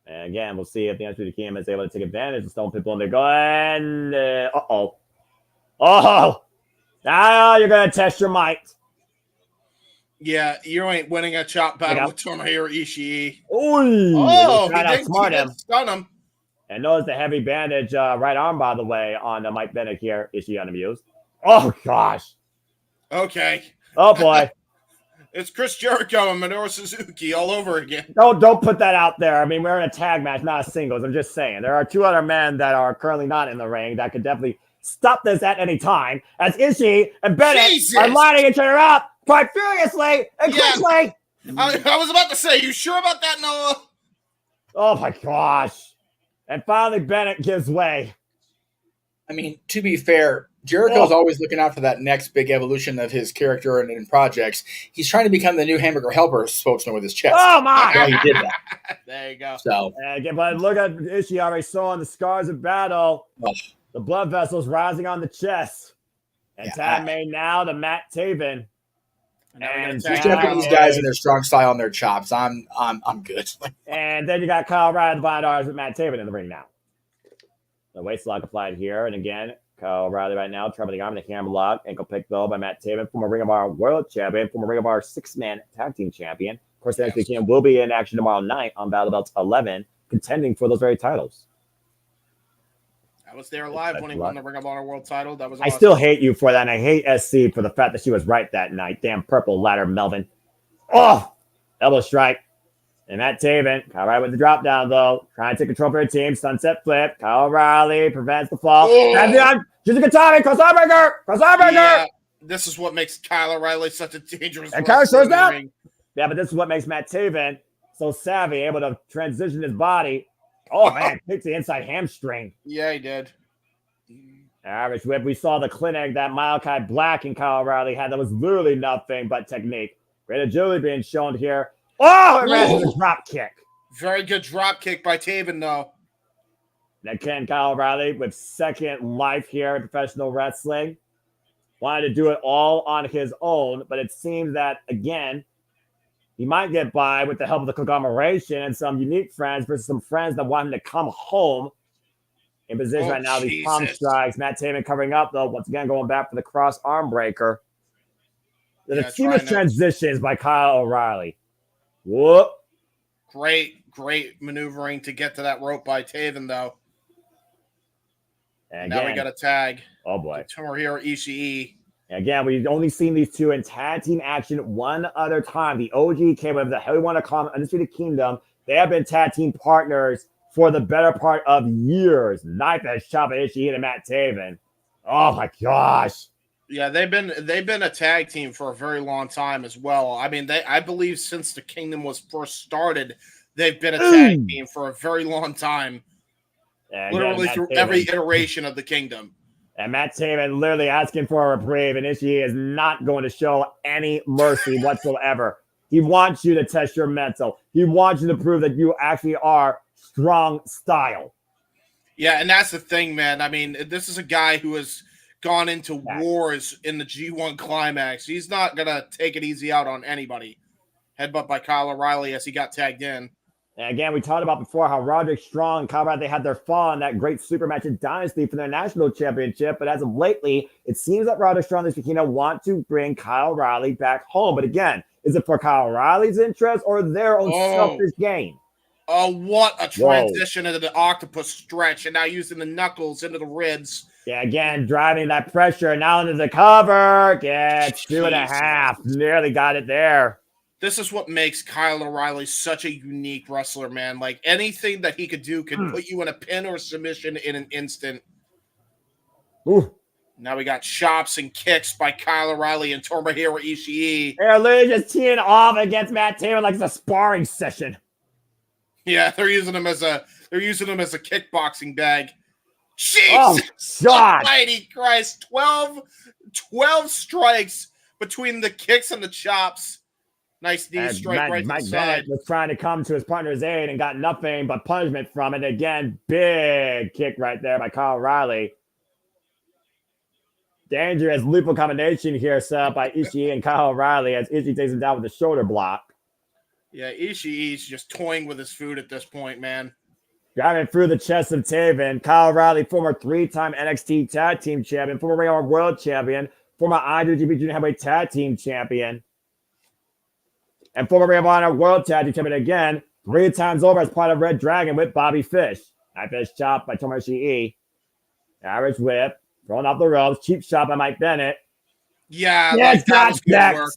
And again, we'll see if the Undisputed Kingdom is able to take advantage of Stone Pitbull. And they're going, Oh, now you're going to test your might. Yeah, you ain't winning a chop battle with Tomohiro Ishii. Oh, he did stun him. And notice the heavy bandage right arm, by the way, on Mike Bennett here. Ishii unamused. Oh, gosh. Okay. Oh, boy. It's Chris Jericho and Minoru Suzuki all over again. Don't put that out there. I mean, we're in a tag match, not a singles. I'm just saying. There are two other men that are currently not in the ring that could definitely stop this at any time, as Ishii and Bennett are lining each other up quite furiously and quickly. I was about to say, you sure about that, Noah? Oh, my gosh. And finally, Bennett gives way. I mean, to be fair, Jericho's always looking out for that next big evolution of his character and in projects. He's trying to become the new Hamburger Helper spokesman with his chest. Oh, my. Yeah, he did that. There you go. So, but look at Ishii already showing the scars of battle. The blood vessels rising on the chest. And time made now to Matt Taven. And these guys and their strong style and their chops. I'm good. And then you got Kyle O'Reilly, the Blind Arms with Matt Taven in the ring now. The waist lock applied here. And again, Kyle O'Reilly right now, traveling arm in the hammer lock. Ankle pick though by Matt Taven, former Ring of Honor World Champion, former Ring of Honor 6-man tag team champion. Of course, the next weekend will be in action tomorrow night on Battle Belts 11, contending for those very titles. I was there live when he won the Ring of Honor World title. That was awesome. I still hate you for that, and I hate SC for the fact that she was right that night. Damn purple ladder, Melvin. Oh, elbow strike. And Matt Taven, Kyle O'Reilly with the drop down, though. Trying to take control for her team. Sunset flip. Kyle O'Reilly prevents the fall. Shizukatami, crossover. Yeah, this is what makes Kyle O'Reilly such a dangerous and Kyle shows up. Yeah, but this is what makes Matt Taven so savvy, able to transition his body. Oh, man, picks the inside hamstring. Yeah, he did. Average whip. We saw the clinic that Malachi Black and Kyle O'Reilly had. That was literally nothing but technique. Great agility being shown here. Oh, it ran to the drop kick. Very good drop kick by Taven, though. Again, Kyle O'Reilly with second life here in professional wrestling. Wanted to do it all on his own, but it seems that, again, he might get by with the help of the conglomeration and some unique friends versus some friends that want him to come home in position right now. These palm strikes. Matt Taven covering up, though. Once again, going back for the cross arm breaker. The seamless transitions by Kyle O'Reilly. Whoop. Great maneuvering to get to that rope by Taven, though. And now we got a tag. Oh, boy. Tomohiro Ishii. Again, we've only seen these two in tag team action one other time. The OG came with the hell we want to call them Undisputed Kingdom. They have been tag team partners for the better part of years. Knife as Chopper Ishii and Matt Taven. Oh my gosh. Yeah, they've been a tag team for a very long time as well. I mean, I believe since the Kingdom was first started, they've been a tag team for a very long time. Literally through every iteration of the Kingdom. And Matt Taven literally asking for a reprieve, and Ishii is not going to show any mercy whatsoever. He wants you to test your mental. He wants you to prove that you actually are strong style. Yeah, and that's the thing, man. I mean, this is a guy who has gone into wars in the G1 Climax. He's not going to take it easy out on anybody. Headbutt by Kyle O'Reilly as he got tagged in. And again, we talked about before how Roderick Strong and Kyle O'Reilly, they had their fall in that great super match in Dynasty for their national championship. But as of lately, it seems that Roderick Strong and Sakina want to bring Kyle O'Reilly back home. But again, is it for Kyle O'Reilly's interest or their own selfish gain? Oh, what a transition into the octopus stretch, and now using the knuckles into the ribs. Yeah, again, driving that pressure now into the cover. Gets 2.5. Nearly got it there. This is what makes Kyle O'Reilly such a unique wrestler, man. Like, anything that he could do could put you in a pin or submission in an instant. Ooh. Now we got chops and kicks by Kyle O'Reilly and Tomohiro Ishii. They're literally just teeing off against Matt Taven like it's a sparring session. Yeah, they're using him as a kickboxing bag. Jesus! Oh, God! Almighty Christ! 12 strikes between the kicks and the chops. Nice knee strike right to the side. Was trying to come to his partner's aid and got nothing but punishment from it. Again, big kick right there by Kyle O'Reilly. Dangerous lethal combination here set up by Ishii and Kyle O'Reilly as Ishii takes him down with the shoulder block. Yeah, Ishii's just toying with his food at this point, man. Driving through the chest of Taven. Kyle O'Reilly, former 3-time NXT Tag Team Champion, former Ring of Honor World Champion, former IWGP Junior Heavyweight Tag Team Champion, and former Ring of Honor World Tag Team Champion again, 3 times over as part of Red Dragon with Bobby Fish. High Fish chop by Tomohiro Ishii. Average whip. Throwing off the ropes. Cheap shot by Mike Bennett. Yeah, yes, that's good work.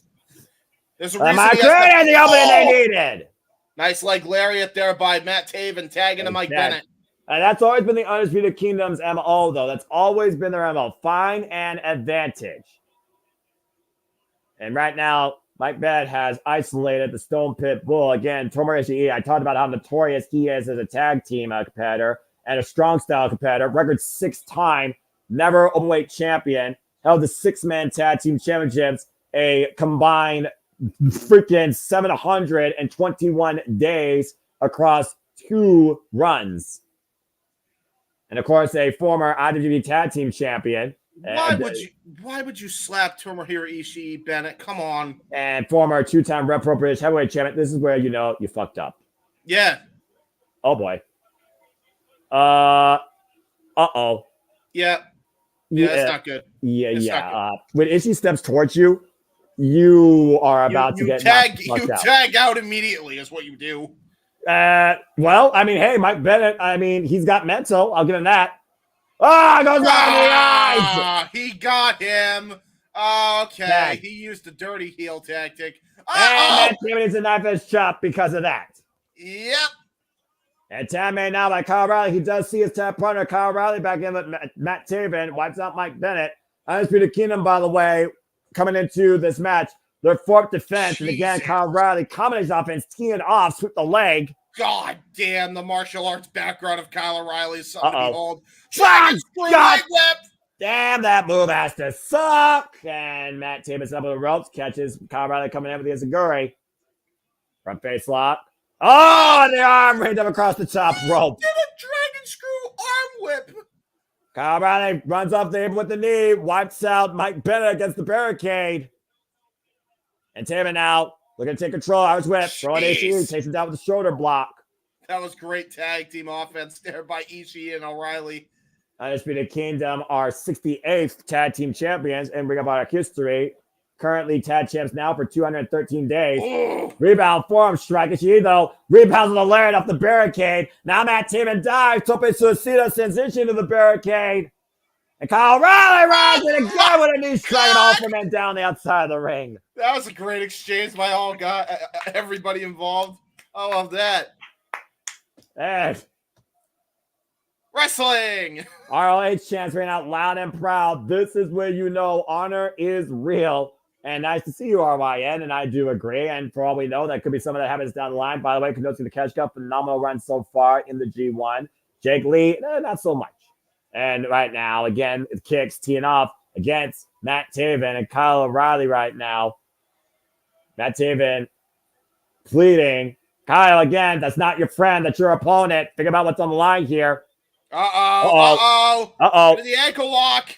There's a reason he created the opening they needed. Nice leg lariat there by Matt Taven tagging to Mike Bennett. And that's always been the Undisputed Kingdom's MO, though. That's always been their MO. Find an advantage. And right now, Mike Bennett has isolated the Stone Pit Bull. Again, Tomohiro Ishii, I talked about how notorious he is as a tag team competitor and a strong style competitor. Record 6-time, never openweight champion. Held the 6-man tag team championships, a combined freaking 721 days across 2 runs. And of course, a former IWGP Tag Team Champion. Why would you slap Tomohiro Ishii, Bennett? Come on. And former 2-time Rep Pro British Heavyweight Champion. This is where you know you fucked up. Yeah. Oh boy. Uh-oh. Yeah. Yeah, that's not good. Yeah. When Ishii steps towards you, you are about to get tag out immediately is what you do. Well, I mean, hey, Mike Bennett, I mean, he's got mental. I'll give him that. Goes right in the eyes. He got him. Okay. Tag. He used the dirty heel tactic. And Taven is a knife edge chop because of that. Yep. And tag made now by Kyle O'Reilly. He does see his tag partner, Kyle O'Reilly, back in with Matt Taven. Wipes out Mike Bennett. Undisputed Kingdom, by the way, coming into this match, their 4th defense. And again, Kyle O'Reilly, combination offense, teeing off, sweep the leg. God damn, the martial arts background of Kyle O'Reilly is something to behold. Damn, that move has to suck. And Matt Taven's up with the ropes, catches Kyle O'Reilly coming in with the Azaguri. Front face lock. Oh, and the arm right up across the top rope. Did a dragon screw arm whip. Kyle O'Reilly runs off the apron with the knee, wipes out Mike Bennett against the barricade. And Taven now looking to take control. I was whip. Throwing Ishii, takes him down with the shoulder block. That was great tag team offense there by Ishii and O'Reilly. Undisputed Kingdom are 68th tag team champions in Ring of Honor history. Currently tag champs now for 213 days. Ooh. Rebound forearm strike. Ishii, though, rebounds the lariat off the barricade. Now Matt Taven dives. Tope Suicida sends Ishii to the barricade. And Kyle O'Reilly rides it again with a knee strike and all for men down the outside of the ring. That was a great exchange by everybody involved. I love that. And wrestling. ROH chants ring out loud and proud. This is where you know honor is real. And nice to see you, RYN, and I do agree. And for all we know, that could be some of that happens down the line. By the way, Canucks to the Catch Cup, phenomenal run so far in the G1. Jake Lee, not so much. And right now, again, it kicks teeing off against Matt Taven and Kyle O'Reilly right now. Matt Taven pleading. Kyle, again, that's not your friend. That's your opponent. Think about what's on the line here. Uh-oh. The ankle lock.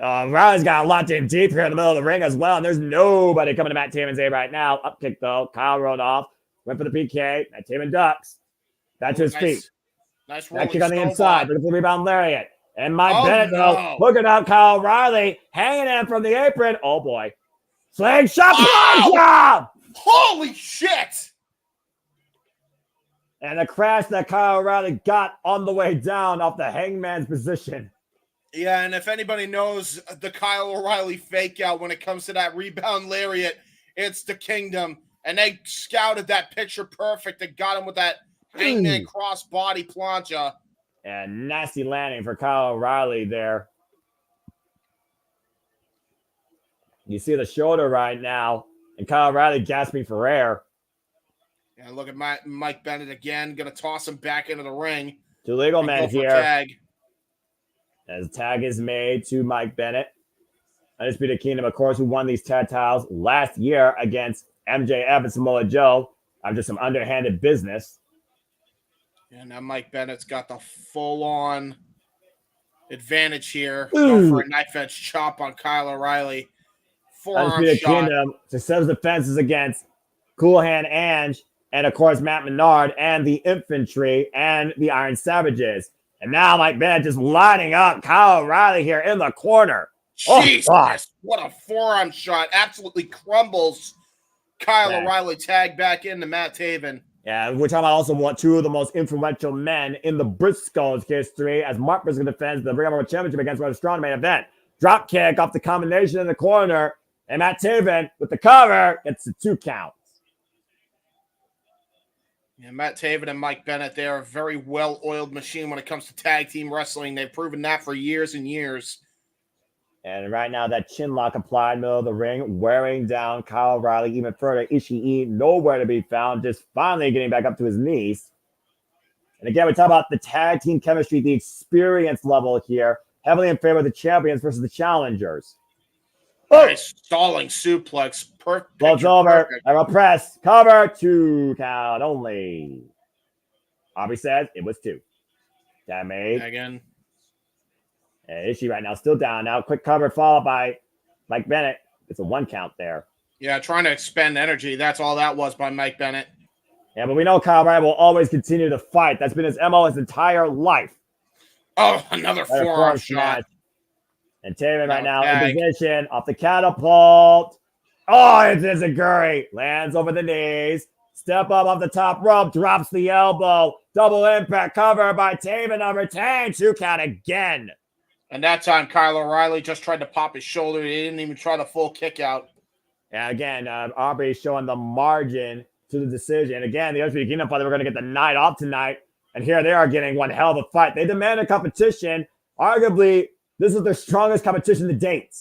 Riley's got locked in deep here in the middle of the ring as well, and there's nobody coming to Matt Taven's aid right now. Up kick, though. Kyle rolled off. Went for the PK. Matt Taven ducks. That's his feet. Nice that kick on the inside. Looking for the rebound lariat. And Mike Bennett, though, hooking up Kyle O'Reilly, hanging in from the apron. Oh, boy. Slingshot plunge! Holy shit! And the crash that Kyle O'Reilly got on the way down off the hangman's position. Yeah, and if anybody knows the Kyle O'Reilly fake out when it comes to that rebound lariat, it's the Kingdom. And they scouted that picture perfect. They got him with that hangman cross body plancha. And nasty landing for Kyle O'Reilly there. You see the shoulder right now. And Kyle O'Reilly gasping for air. Yeah, look at Mike Bennett again. Going to toss him back into the ring. Two legal men here. Tag. As tag is made to Mike Bennett. Undisputed Kingdom, of course, who won these tag titles last year against MJF and Samoa Joe after some underhanded business. And now Mike Bennett's got the full-on advantage here. Going for a knife-edge chop on Kyle O'Reilly. Forearm Undisputed shot. Kingdom successful defenses against Cool Hand Ange and, of course, Matt Menard and the Infantry and the Iron Savages. And now Mike Bennett just lining up Kyle O'Reilly here in the corner. Jesus, what a forearm shot. Absolutely crumbles Kyle O'Reilly. Tag back into Matt Taven. Yeah, we're talking about also two of the most influential men in the Briscoes history as Mark Briscoe defends the Ring of Honor Championship against Roderick Strong main event. Drop kick off the combination in the corner. And Matt Taven with the cover gets the 2 count. Yeah, Matt Taven and Mike Bennett, they are a very well-oiled machine when it comes to tag team wrestling. They've proven that for years and years. And right now, that chin lock applied middle of the ring, wearing down Kyle O'Reilly even further. Ishii nowhere to be found, just finally getting back up to his knees. And again, we talk about the tag team chemistry, the experience level here, heavily in favor of the champions versus the challengers. Nice stalling suplex. Perfect. Floats over. Arrow press. Cover. 2 count only. Aubrey says it was 2. That made. Again. And Ishii right now still down. Now quick cover followed by Mike Bennett. It's a 1 count there. Yeah, trying to expend energy. That's all that was by Mike Bennett. Yeah, but we know Kyle O'Reilly will always continue to fight. That's been his MO his entire life. Oh, another forearm shot. And Taven right now in position off the catapult. Oh, it's Izaguri. Lands over the knees. Step up off the top rope. Drops the elbow. Double impact cover by Taven on retain. 2 count again. And that time, Kyle O'Reilly just tried to pop his shoulder. He didn't even try the full kick out. And again, Aubrey showing the margin to the decision. Again, the Undisputed Kingdom thought they were going to get the night off tonight. And here they are getting one hell of a fight. They demanded competition. Arguably, this is their strongest competition to date.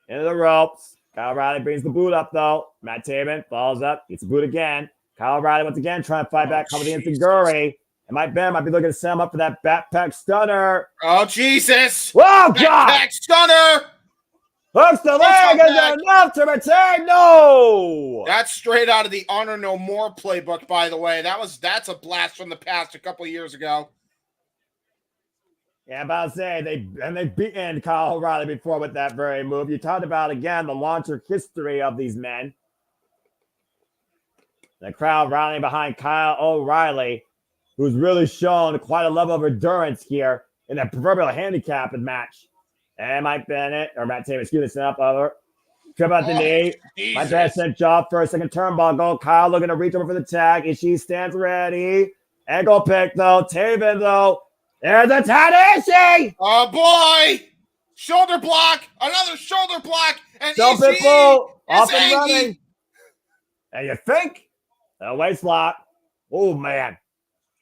Into the ropes. Kyle O'Reilly brings the boot up, though. Matt Taven falls up. Gets the boot again. Kyle O'Reilly once again trying to fight back. Cover the Enziguri. And Mike Bennett might be looking to set him up for that backpack stunner. Oh, Jesus. Oh, God. Backpack stunner. Hooks the leg and enough to retain. No. That's straight out of the Honor No More playbook, by the way. That's a blast from the past a couple of years ago. Yeah, I'm about to say, they've beaten Kyle O'Reilly before with that very move. You talked about, again, the launcher history of these men. The crowd rallying behind Kyle O'Reilly, who's really shown quite a level of endurance here in that proverbial handicap match. And Mike Bennett, or Matt Taven, excuse me, set up over. Trip out the knee. Jesus. Mike Bennett sent job for a second turnbuckle. Kyle looking to reach over for the tag. Ishii stands ready. Ankle pick, though. Taven, though, There's a Tanahashi! Oh boy! Shoulder block! Another shoulder block! And Don't Ishii people is up and angry. running. And you think? A waist lock. Oh, man.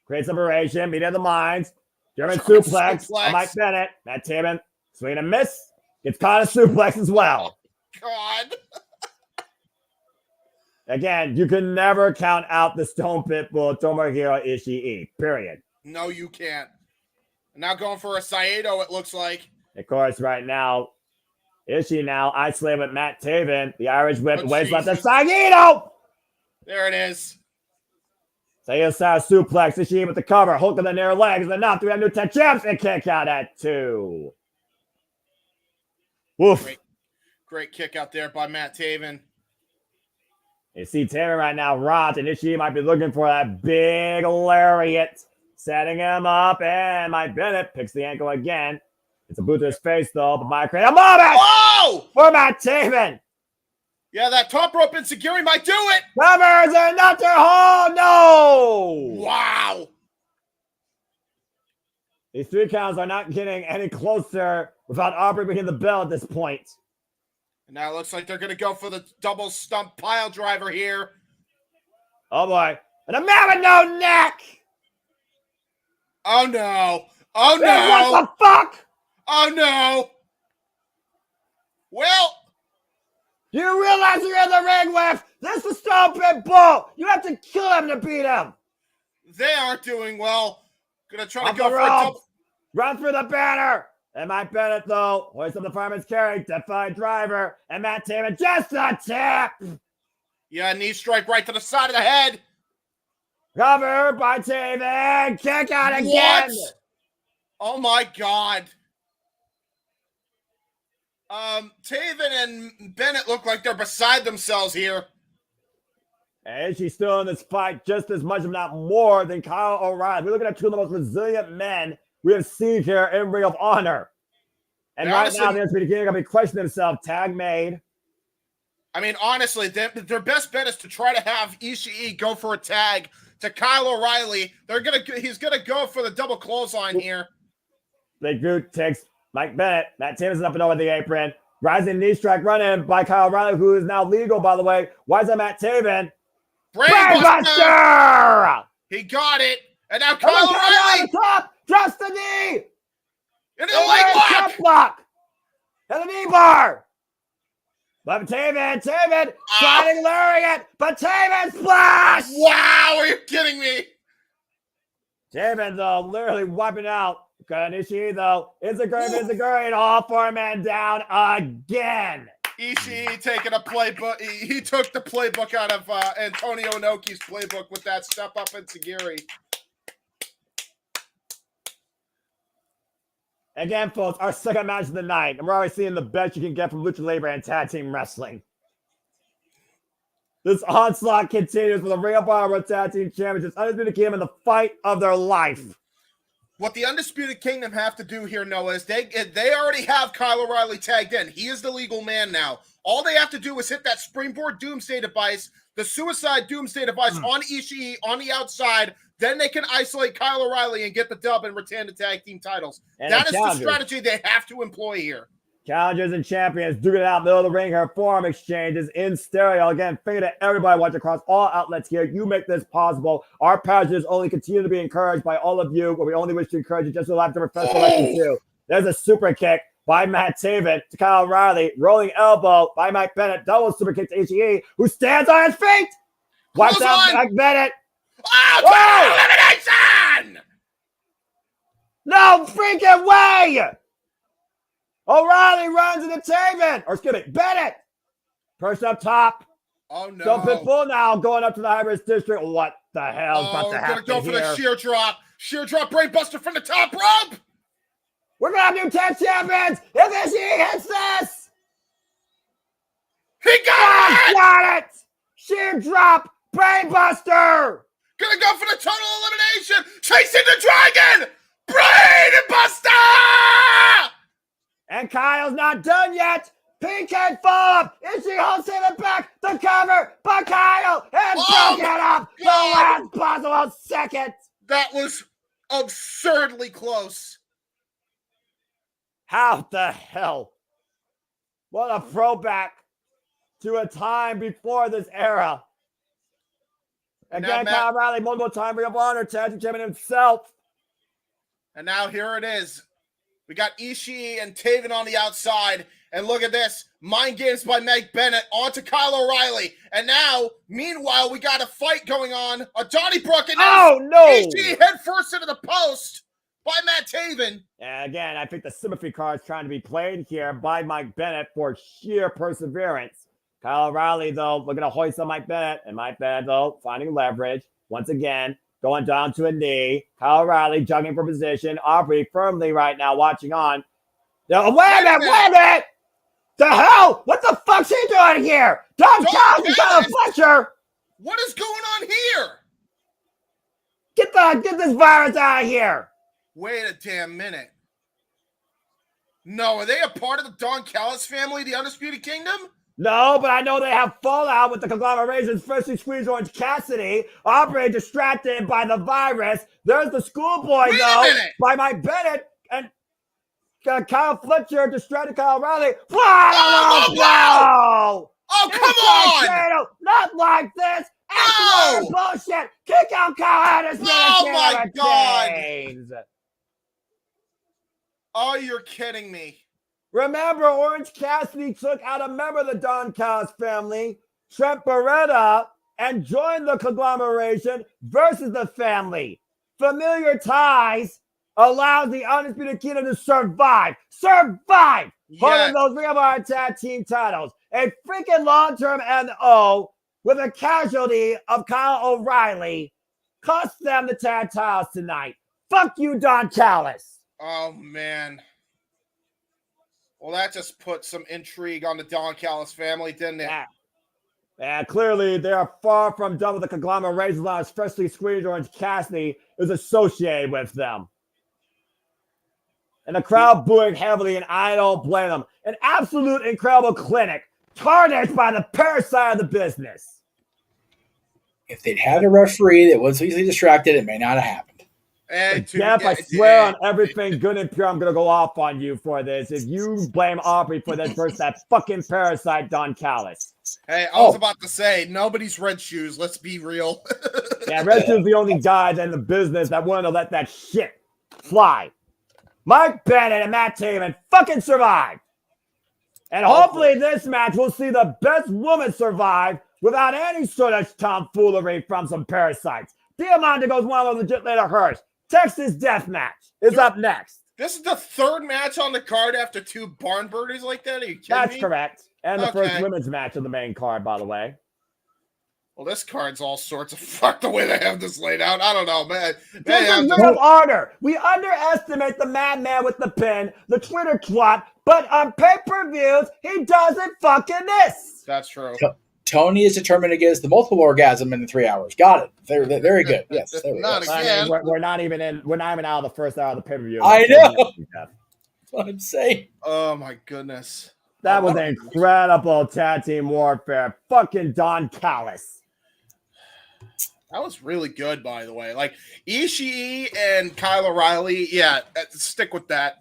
Great separation. Meeting of the minds. German suplex. On Mike Bennett. Matt Taven. Swing and miss. Gets caught a suplex as well. God. Again, you can never count out the Stone Pitbull Tomohiro Ishii. Period. No, you can't. Now going for a Saito, it looks like. Of course, right now, Ishii now isolated with Matt Taven. The Irish whip, waist left to Saito. There it is. Saito suplex. Ishii with the cover. Hook on the near legs. And now 3 new 10 champs and kick out at 2. Woof. Great kick out there by Matt Taven. You see Taven right now rocked, and Ishii might be looking for that big lariat. Setting him up, and Mike Bennett picks the ankle again. It's a boot to his face, though, but might create a moment! Whoa! For Matt Taven! Yeah, that top rope Insecurity might do it! Covers another hole! No! Wow! These 3 counts are not getting any closer without Aubrey being the bell at this point. And now it looks like they're going to go for the double stump pile driver here. Oh, boy. And a man with no neck! Oh, no. Oh, no. What the fuck? Oh, no. Well. Do you realize you're in the ring with this is Stone Pitbull? You have to kill him to beat him. They aren't doing well. Gonna try Off to go the for a double. Run through the banner. And Mike Bennett, though, hoist up the fireman's carry, defied driver, and Matt Taven just a tip. Yeah, knee strike right to the side of the head. Cover by Taven. Kick out again. What? Oh, my God. Taven and Bennett look like they're beside themselves here. And she's still in this fight just as much, if not more, than Kyle O'Reilly. We're looking at 2 of the most resilient men we have seen here in Ring of Honor. And right now, the NXT King going to be questioning himself. Tag made. I mean, honestly, their best bet is to try to have Ishii go for a tag to Kyle O'Reilly. He's gonna go for the double clothesline here. Big Boot takes Mike Bennett. Matt Taven's up and over the apron. Rising knee strike running by Kyle O'Reilly, who is now legal, by the way. Why is that Matt Taven? Brainbuster! He got it. And now Kyle O'Reilly on the top. Just the knee. And a leg block. And a knee bar. But Taven, sliding lariat, but Taven splash! Wow, are you kidding me? Taven, though, literally wiping out. Ishii, though, Izaguri, and all 4 men down again. Ishii taking a playbook. He took the playbook out of Antonio Inoki's playbook with that step up Izaguri. Again, folks, our second match of the night, and we're already seeing the best you can get from Lucha Libre and tag team wrestling. This onslaught continues with the Ring of Honor Tag Team Championships. Undisputed Kingdom in the fight of their life. What the Undisputed Kingdom have to do here, Noah, is they already have Kyle O'Reilly tagged in. He is the legal man now. All they have to do is hit that springboard doomsday device, the suicide doomsday device on Ishii on the outside. Then they can isolate Kyle O'Reilly and get the dub and retain the tag team titles. And that is the strategy they have to employ here. Challengers and champions duke it out middle of the ring here. Forum exchanges in stereo. Again, thank you to everybody watching across all outlets here. You make this possible. Our passions only continue to be encouraged by all of you, but we only wish to encourage you just to live different festival elections too. There's a super kick by Matt Taven to Kyle O'Reilly. Rolling elbow by Mike Bennett. Double super kick to Ishii, who stands on his feet. Wipes out Mike Bennett. Oh, elimination! No freaking way! O'Reilly runs into Taven. Or excuse me, Bennett. First up top. Oh, no. Stone Pitbull now going up to the High-Risk District. What the hell is about to happen here? We're going to go for the here? sheer drop, brainbuster from the top rope. We're going to have new tag champions if Ishii hits this. He got it! Sheer drop, brainbuster. Gonna go for the total elimination. Chasing the dragon. Brainbuster! And Kyle's not done yet. PK follow-up. Ishii holds it back. The cover by Kyle. And broke it up. The last possible second. That was absurdly close. How the hell? What a throwback to a time before this era. Again, Kyle O'Reilly, multiple time Ring of Honor, Team JMN himself. And now here it is. We got Ishii and Taven on the outside. And look at this. Mind games by Meg Bennett onto Kyle O'Reilly. And now, meanwhile, we got a fight going on. A Donnybrook and Ishii head first into the post by Matt Taven. And again, I think the symmetry card is trying to be played here by Mike Bennett for sheer perseverance. Kyle O'Reilly, though, looking to hoist on Mike Bennett. And Mike Bennett, though, finding leverage. Once again, going down to a knee. Kyle O'Reilly juggling for position. Aubrey firmly right now watching on. Now, wait a minute! The hell? What the fuck's he doing here? Don Callis and Kyle Fletcher! What is going on here? Get this virus out of here! Wait a damn minute. No, are they a part of the Don Callis family, the Undisputed Kingdom? No, but I know they have fallout with the conglomerations. Freshly squeezed Orange Cassidy. Aubrey distracted by the virus. There's the schoolboy, though, by Mike Bennett. And Kyle Fletcher distracted Kyle O'Reilly. Oh, come on! Not like this. Absolute bullshit. Kick out Kyle Anderson. Oh, my God. Oh, you're kidding me. Remember, Orange Cassidy took out a member of the Don Callis family, Trent Beretta, and joined the conglomeration versus the family. Familiar ties allows the Undisputed Kingdom to survive. Survive! Holding those Ring of Honor Tag Team titles. A freaking long-term NO with a casualty of Kyle O'Reilly cost them the tag titles tonight. Fuck you, Don Callis. Oh, man. Well, that just put some intrigue on the Don Callis family, didn't it? Yeah, clearly they are far from done with the conglomeration, especially squeezed Orange Cassidy is associated with them. And the crowd booing heavily, and I don't blame them. An absolute incredible clinic, tarnished by the parasite of the business. If they'd had a referee that was easily distracted, it may not have happened. Jeff, I swear on everything good and pure, I'm going to go off on you for this. If you blame Aubrey for this versus that fucking parasite, Don Callis. Hey, I was about to say, nobody's Red Shoes. Let's be real. Yeah, Red Shoes is the only guys in the business that wanted to let that shit fly. Mike Bennett and Matt Taven fucking survived. And hopefully this match will see the best woman survive without any sort of tomfoolery from some parasites. Diamante goes one of the legit later hers. Texas Death Match is up next. This is the third match on the card after two barn burners like that? Are you kidding me? That's correct. And the first women's match of the main card, by the way. Well, this card's all sorts of fucked the way they have this laid out. I don't know, man. This is no honor. We underestimate the madman with the pin, the Twitter twat, but on pay-per-views, he doesn't fucking miss. That's true. Tony is determined to get us the multiple orgasm in 3 hours. Got it. Very good. Yes. There we not go. again. We're not even out of the first hour of the pay-per-view. I know. That's what I'm saying. Oh my goodness. That was incredible tag team warfare. Fucking Don Callis. That was really good, by the way. Like Ishii and Kyle O'Reilly. Yeah, stick with that.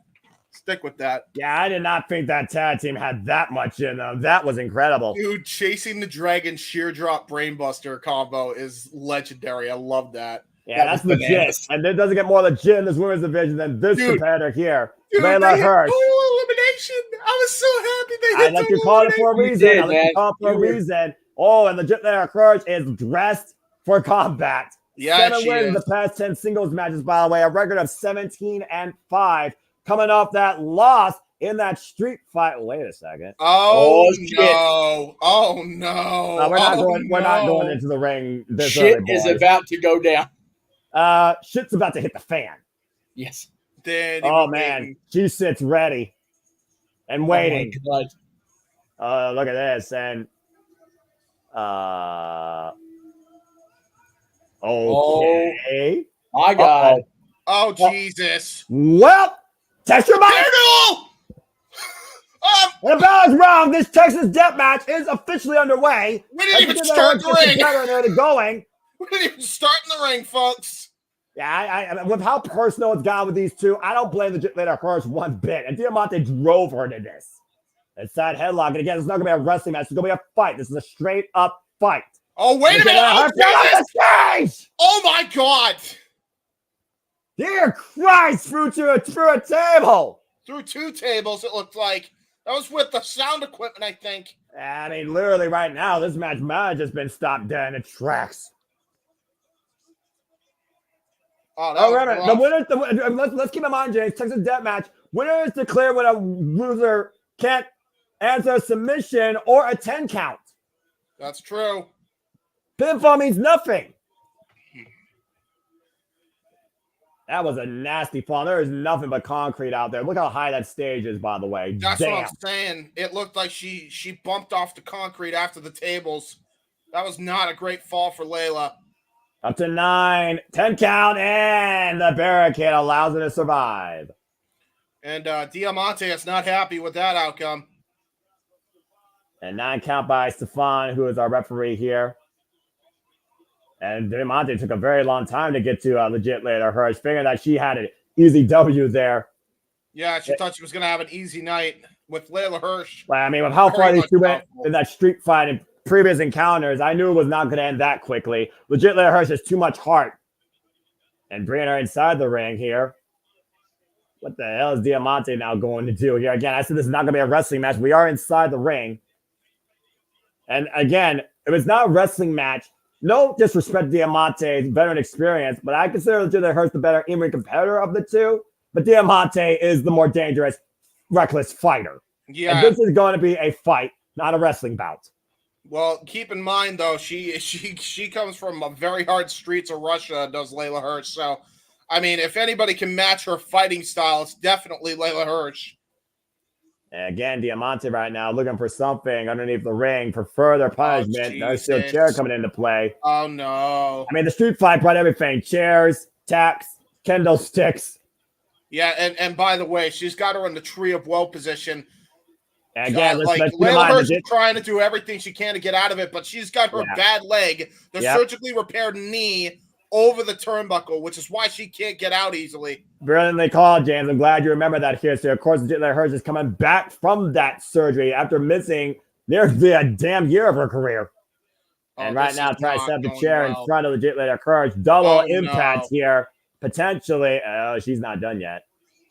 Stick with that. Yeah, I did not think that tag team had that much in them. That was incredible. Dude, chasing the dragon sheer drop brainbuster combo is legendary. I love that. Yeah, that's legit. Bananas. And it doesn't get more legit in this women's division than this competitor here. Layla Hirsch. Elimination. I was so happy they hit I let you call it for a reason. I let you call it for a reason. Oh, and legit Layla Hirsch is dressed for combat. Yeah, 7 wins in the past 10 singles matches, by the way. A record of 17-5. Coming off that loss in that street fight. Wait a second. Oh no! Oh no! We're not going into the ring. Shit is about to go down. Shit's about to hit the fan. Yes. Man, she sits ready and waiting. Oh, look at this and. Okay. My God. Oh Jesus. Well. Test your mic! And the bell is wrong. This Texas Death Match is officially underway. We didn't even start the ring. Going. We didn't even start in the ring, folks. Yeah, with how personal it's gone with these two, I don't blame the Layla Hirsch one bit. And Diamante drove her to this. It's that headlock. And again, it's not going to be a wrestling match. It's going to be a fight. This is a straight up fight. Oh, wait a minute. Oh, the stage! Oh, my God. Dear Christ, through a table. Through 2 tables, it looked like. That was with the sound equipment, I think. I mean, literally right now, this match might have just been stopped dead in its tracks. Oh, right. The winner. Let's keep in mind, James. Texas Death Match. Winner is declared when a loser can't answer a submission or a 10 count. That's true. Pinfall means nothing. That was a nasty fall. There is nothing but concrete out there. Look how high that stage is, by the way. That's what I'm saying. It looked like she bumped off the concrete after the tables. That was not a great fall for Layla. Up to 9, 10 count, and the barricade allows her to survive. And Diamante is not happy with that outcome. And 9 count by Stefan, who is our referee here. And Diamante took a very long time to get to legit Layla Hirsch, figuring that she had an easy W there. Yeah, she thought she was going to have an easy night with Layla Hirsch. I mean, with how far these two went in that street fight and previous encounters, I knew it was not going to end that quickly. Legit Layla Hirsch has too much heart. And bringing her inside the ring here. What the hell is Diamante now going to do here? Again, I said this is not going to be a wrestling match. We are inside the ring. And again, it was not a wrestling match. No disrespect to Diamante's veteran experience, but I consider Legit Layla Hirsch the better in-ring competitor of the two. But Diamante is the more dangerous, reckless fighter. Yeah. And this is going to be a fight, not a wrestling bout. Well, keep in mind, though, she comes from a very hard streets of Russia, does Layla Hirsch. So, I mean, if anybody can match her fighting style, it's definitely Layla Hirsch. And again, Diamante right now looking for something underneath the ring for further punishment. There's still a chair coming into play. Oh, no. I mean, the street fight brought everything. Chairs, tacks, kendo sticks. Yeah, and by the way, she's got her in the tree of woe position. And again, let's Layla Hirsch is trying to do everything she can to get out of it, but she's got her bad leg, the surgically repaired knee, over the turnbuckle, which is why she can't get out easily. Brilliantly called, James. I'm glad you remember that here. So, of course, Legit Layla Hirsch is coming back from that surgery after missing nearly a damn year of her career. And right now, trying to set the chair in front of Legit Layla Hirsch. Double impact here, potentially. Oh, she's not done yet.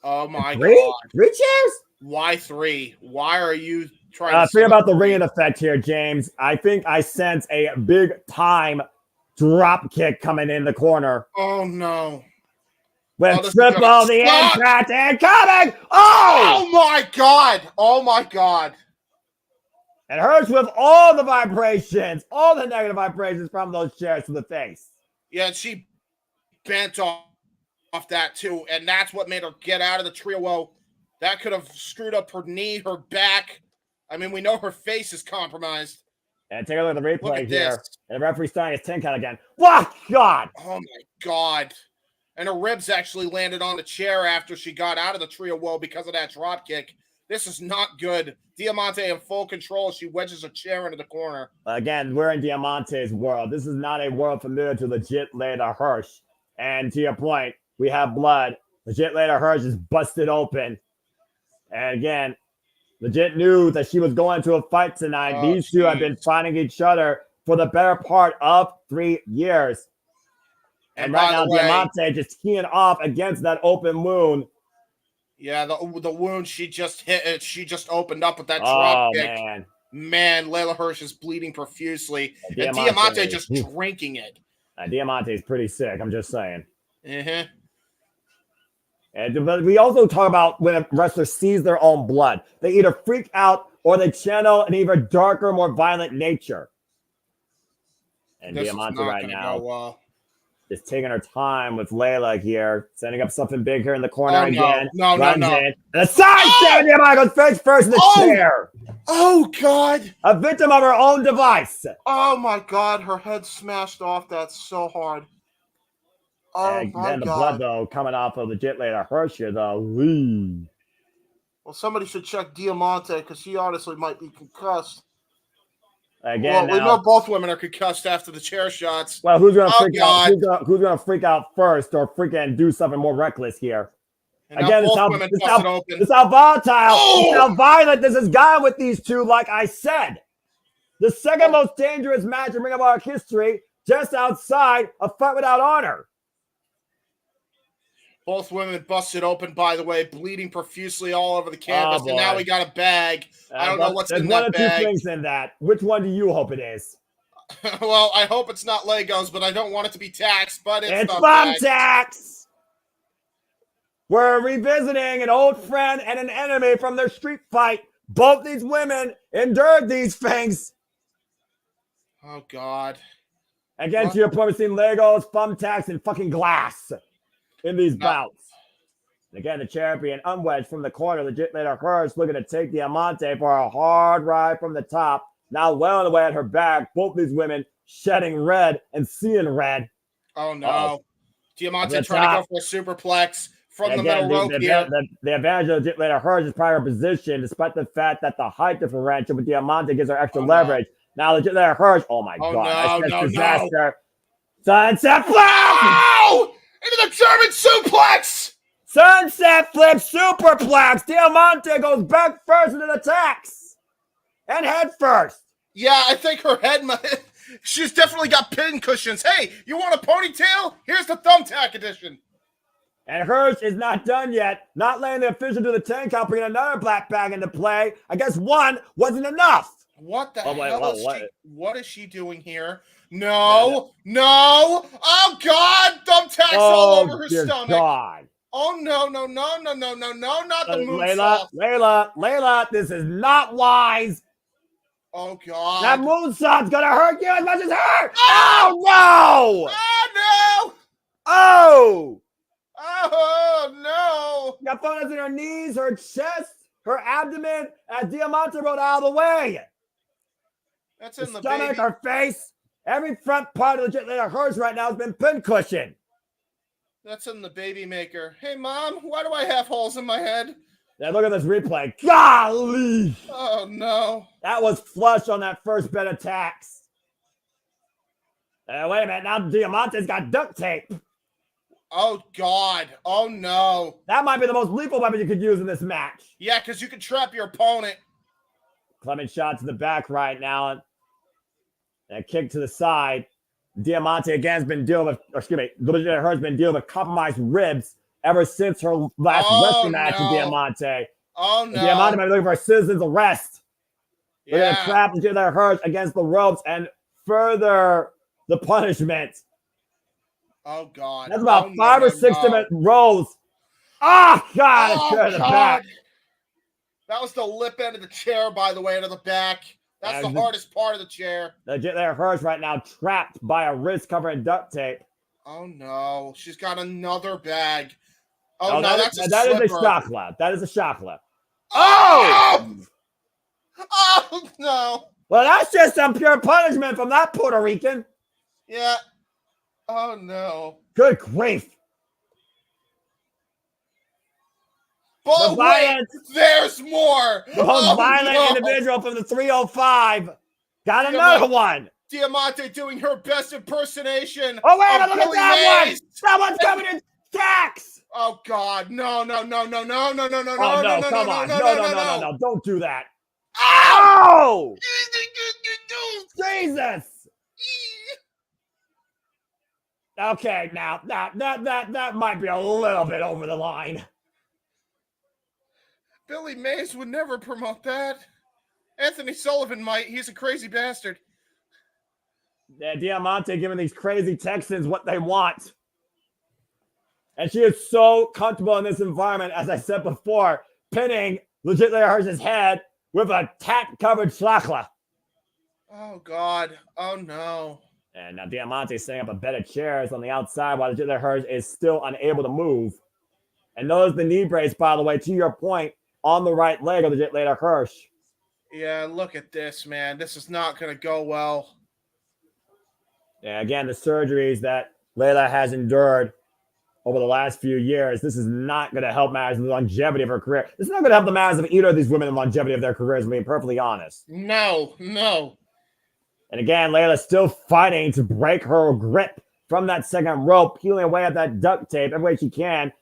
Oh, my God. 3 chairs? Why 3? Why are you trying to... Think about the ringing effect here, James. I think I sense a big-time drop kick coming in the corner. Oh, no. With triple the impact and coming. Oh! Oh, my God. Oh, my God. It hurts with all the vibrations, all the negative vibrations from those chairs to the face. Yeah, she bent off that, too, and that's what made her get out of the trio. That could have screwed up her knee, her back. I mean, we know her face is compromised. And take a look at the replay here. And the referee's starting his 10 count again. What? God! Oh, my God. And her ribs actually landed on the chair after she got out of the trio woe because of that drop kick. This is not good. Diamante in full control. She wedges a chair into the corner. Again, we're in Diamante's world. This is not a world familiar to Legit Layla Hirsch. And to your point, we have blood. Legit Layla Hirsch is busted open. And again, Legit knew that she was going to a fight tonight. These two have been fighting each other for the better part of 3 years. And right now, Diamante just teeing off against that open wound. Yeah, the wound she just hit, she just opened up with that drop kick. Man, Layla Hirsch is bleeding profusely. And Diamante just drinking it. Diamante is pretty sick, I'm just saying. Uh-huh. And we also talk about when a wrestler sees their own blood. They either freak out or they channel an even darker, more violent nature. And Diamante right now is taking her time with Layla here, setting up something big here in the corner again. No. And a side stab, Diamante goes face first in the chair. Oh, God. A victim of her own device. Oh, my God. Her head smashed off. That's so hard. Oh, and my then the God. blood, though, coming off of Legit Layla Hirsch here, though. Well, somebody should check Diamante because he honestly might be concussed. Again, we know both women are concussed after the chair shots. Well, who's gonna freak out? Who's gonna freak out first, or freaking do something more reckless here? And again, both this women is how volatile, this how violent this has gone with these two. Like I said, the second most dangerous match in Ring of Honor history, just outside a fight without honor. Both women busted open, by the way, bleeding profusely all over the canvas, and now we got a bag. I don't know what's in that bag. There's one or two things in that. Which one do you hope it is? Well, I hope it's not Legos, but I don't want it to be tax, but it's thumbtacks. We're revisiting an old friend and an enemy from their street fight. Both these women endured these things. Oh, God. Again, to your point, we've seen Legos, thumbtacks, and fucking glass in these bouts. And again, the champion unwedged from the corner, legit later hers, looking to take Diamante for a hard ride from the top. Now well on the way at her back. Both these women shedding red and seeing red. Oh, no. Diamante trying to go for a superplex from the middle rope here. The advantage of legit later hers is prior position, despite the fact that the height differential with Diamante gives her extra leverage. Now legit later hers. Oh, my God. That's disaster. Sunset flip! No! Into the German suplex! Sunset flip superplex. Diamante goes back first into the tax. And head first. Yeah, I think her head she's definitely got pin cushions. Hey, you want a ponytail? Here's the thumbtack edition. And hers is not done yet. Not laying the official to the 10 count, bringing another black bag into play. I guess one wasn't enough. What the hell what is she doing here? No. Oh, God. Thumbtacks all over her stomach. God. Oh, no. Not the moonsault. Layla, this is not wise. Oh, God. That moonsault's going to hurt you as much as her. Oh, no. Oh, no. Got photos in her knees, her chest, her abdomen, as Diamante rolled out of the way. That's in the stomach, baby. her face. Every front part of the hers right now has been pincushion. That's in the baby maker. Hey, Mom, why do I have holes in my head? Now look at this replay. Golly! Oh, no. That was flush on that first bit of tax. Wait a minute. Now Diamante's got duct tape. Oh, God. Oh, no. That might be the most lethal weapon you could use in this match. Yeah, because you can trap your opponent. Clement shot to the back right now. And a kick to the side. Diamante again has been dealing with, her's been dealing with compromised ribs ever since her last wrestling match with Diamante. Oh, no. Diamante might be looking for a citizen's arrest. They're going to trap hers against the ropes and further the punishment. Oh, God. That's about 5 or 6 different rolls. Oh, God. The back. That was the lip end of the chair, by the way, to the back. That's the hardest part of the chair. Legit, they're hers right now, trapped by a wrist covering duct tape. Oh, no. She's got another bag. Oh, no, that is a shock left. That is a shock left. Oh! Oh, no. Well, that's just some pure punishment from that Puerto Rican. Yeah. Oh, no. Good grief. But wait, there's more. The most violent individual from the 305 got another one. Diamante doing her best impersonation. Oh, wait, look at that one. That one's coming in tax. Oh, God. No. Oh, no, come on. No. Don't do that. Ow! Jesus. Okay, now that might be a little bit over the line. Billy Mays would never promote that. Anthony Sullivan might. He's a crazy bastard. Yeah, Diamante giving these crazy Texans what they want. And she is so comfortable in this environment, as I said before, pinning legitimately hers head with a tack-covered schlachla. Oh, God. Oh, no. And now Diamante is setting up a bed of chairs on the outside while legitimately hers is still unable to move. And notice the knee brace, by the way, to your point, on the right leg of legit later Hirsch. Yeah, look at this, man. This is not going to go well. Yeah, again, the surgeries that Layla has endured over the last few years, this is not going to help matters in the longevity of her career. This is not going to help the matters of either of these women in the longevity of their careers, being perfectly honest. No. And again, Layla still fighting to break her grip from that second rope, peeling away at that duct tape every way she can.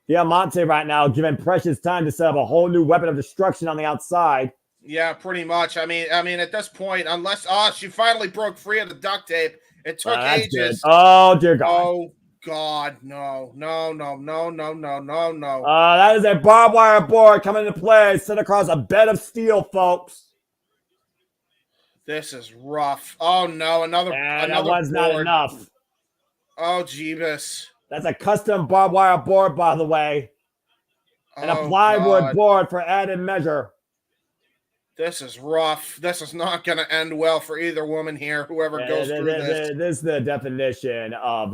Diamante right now given precious time to set up a whole new weapon of destruction on the outside. Yeah, pretty much. I mean, at this point, unless she finally broke free of the duct tape. It took ages. Good. Oh dear God. Oh God, no. That is a barbed wire board coming into play, set across a bed of steel, folks. This is rough. Oh no, another that one's board. Not enough. Oh Jeebus. That's a custom barbed wire board, by the way. And a plywood board for added measure. This is rough. This is not going to end well for either woman here, whoever goes through this. This is the definition of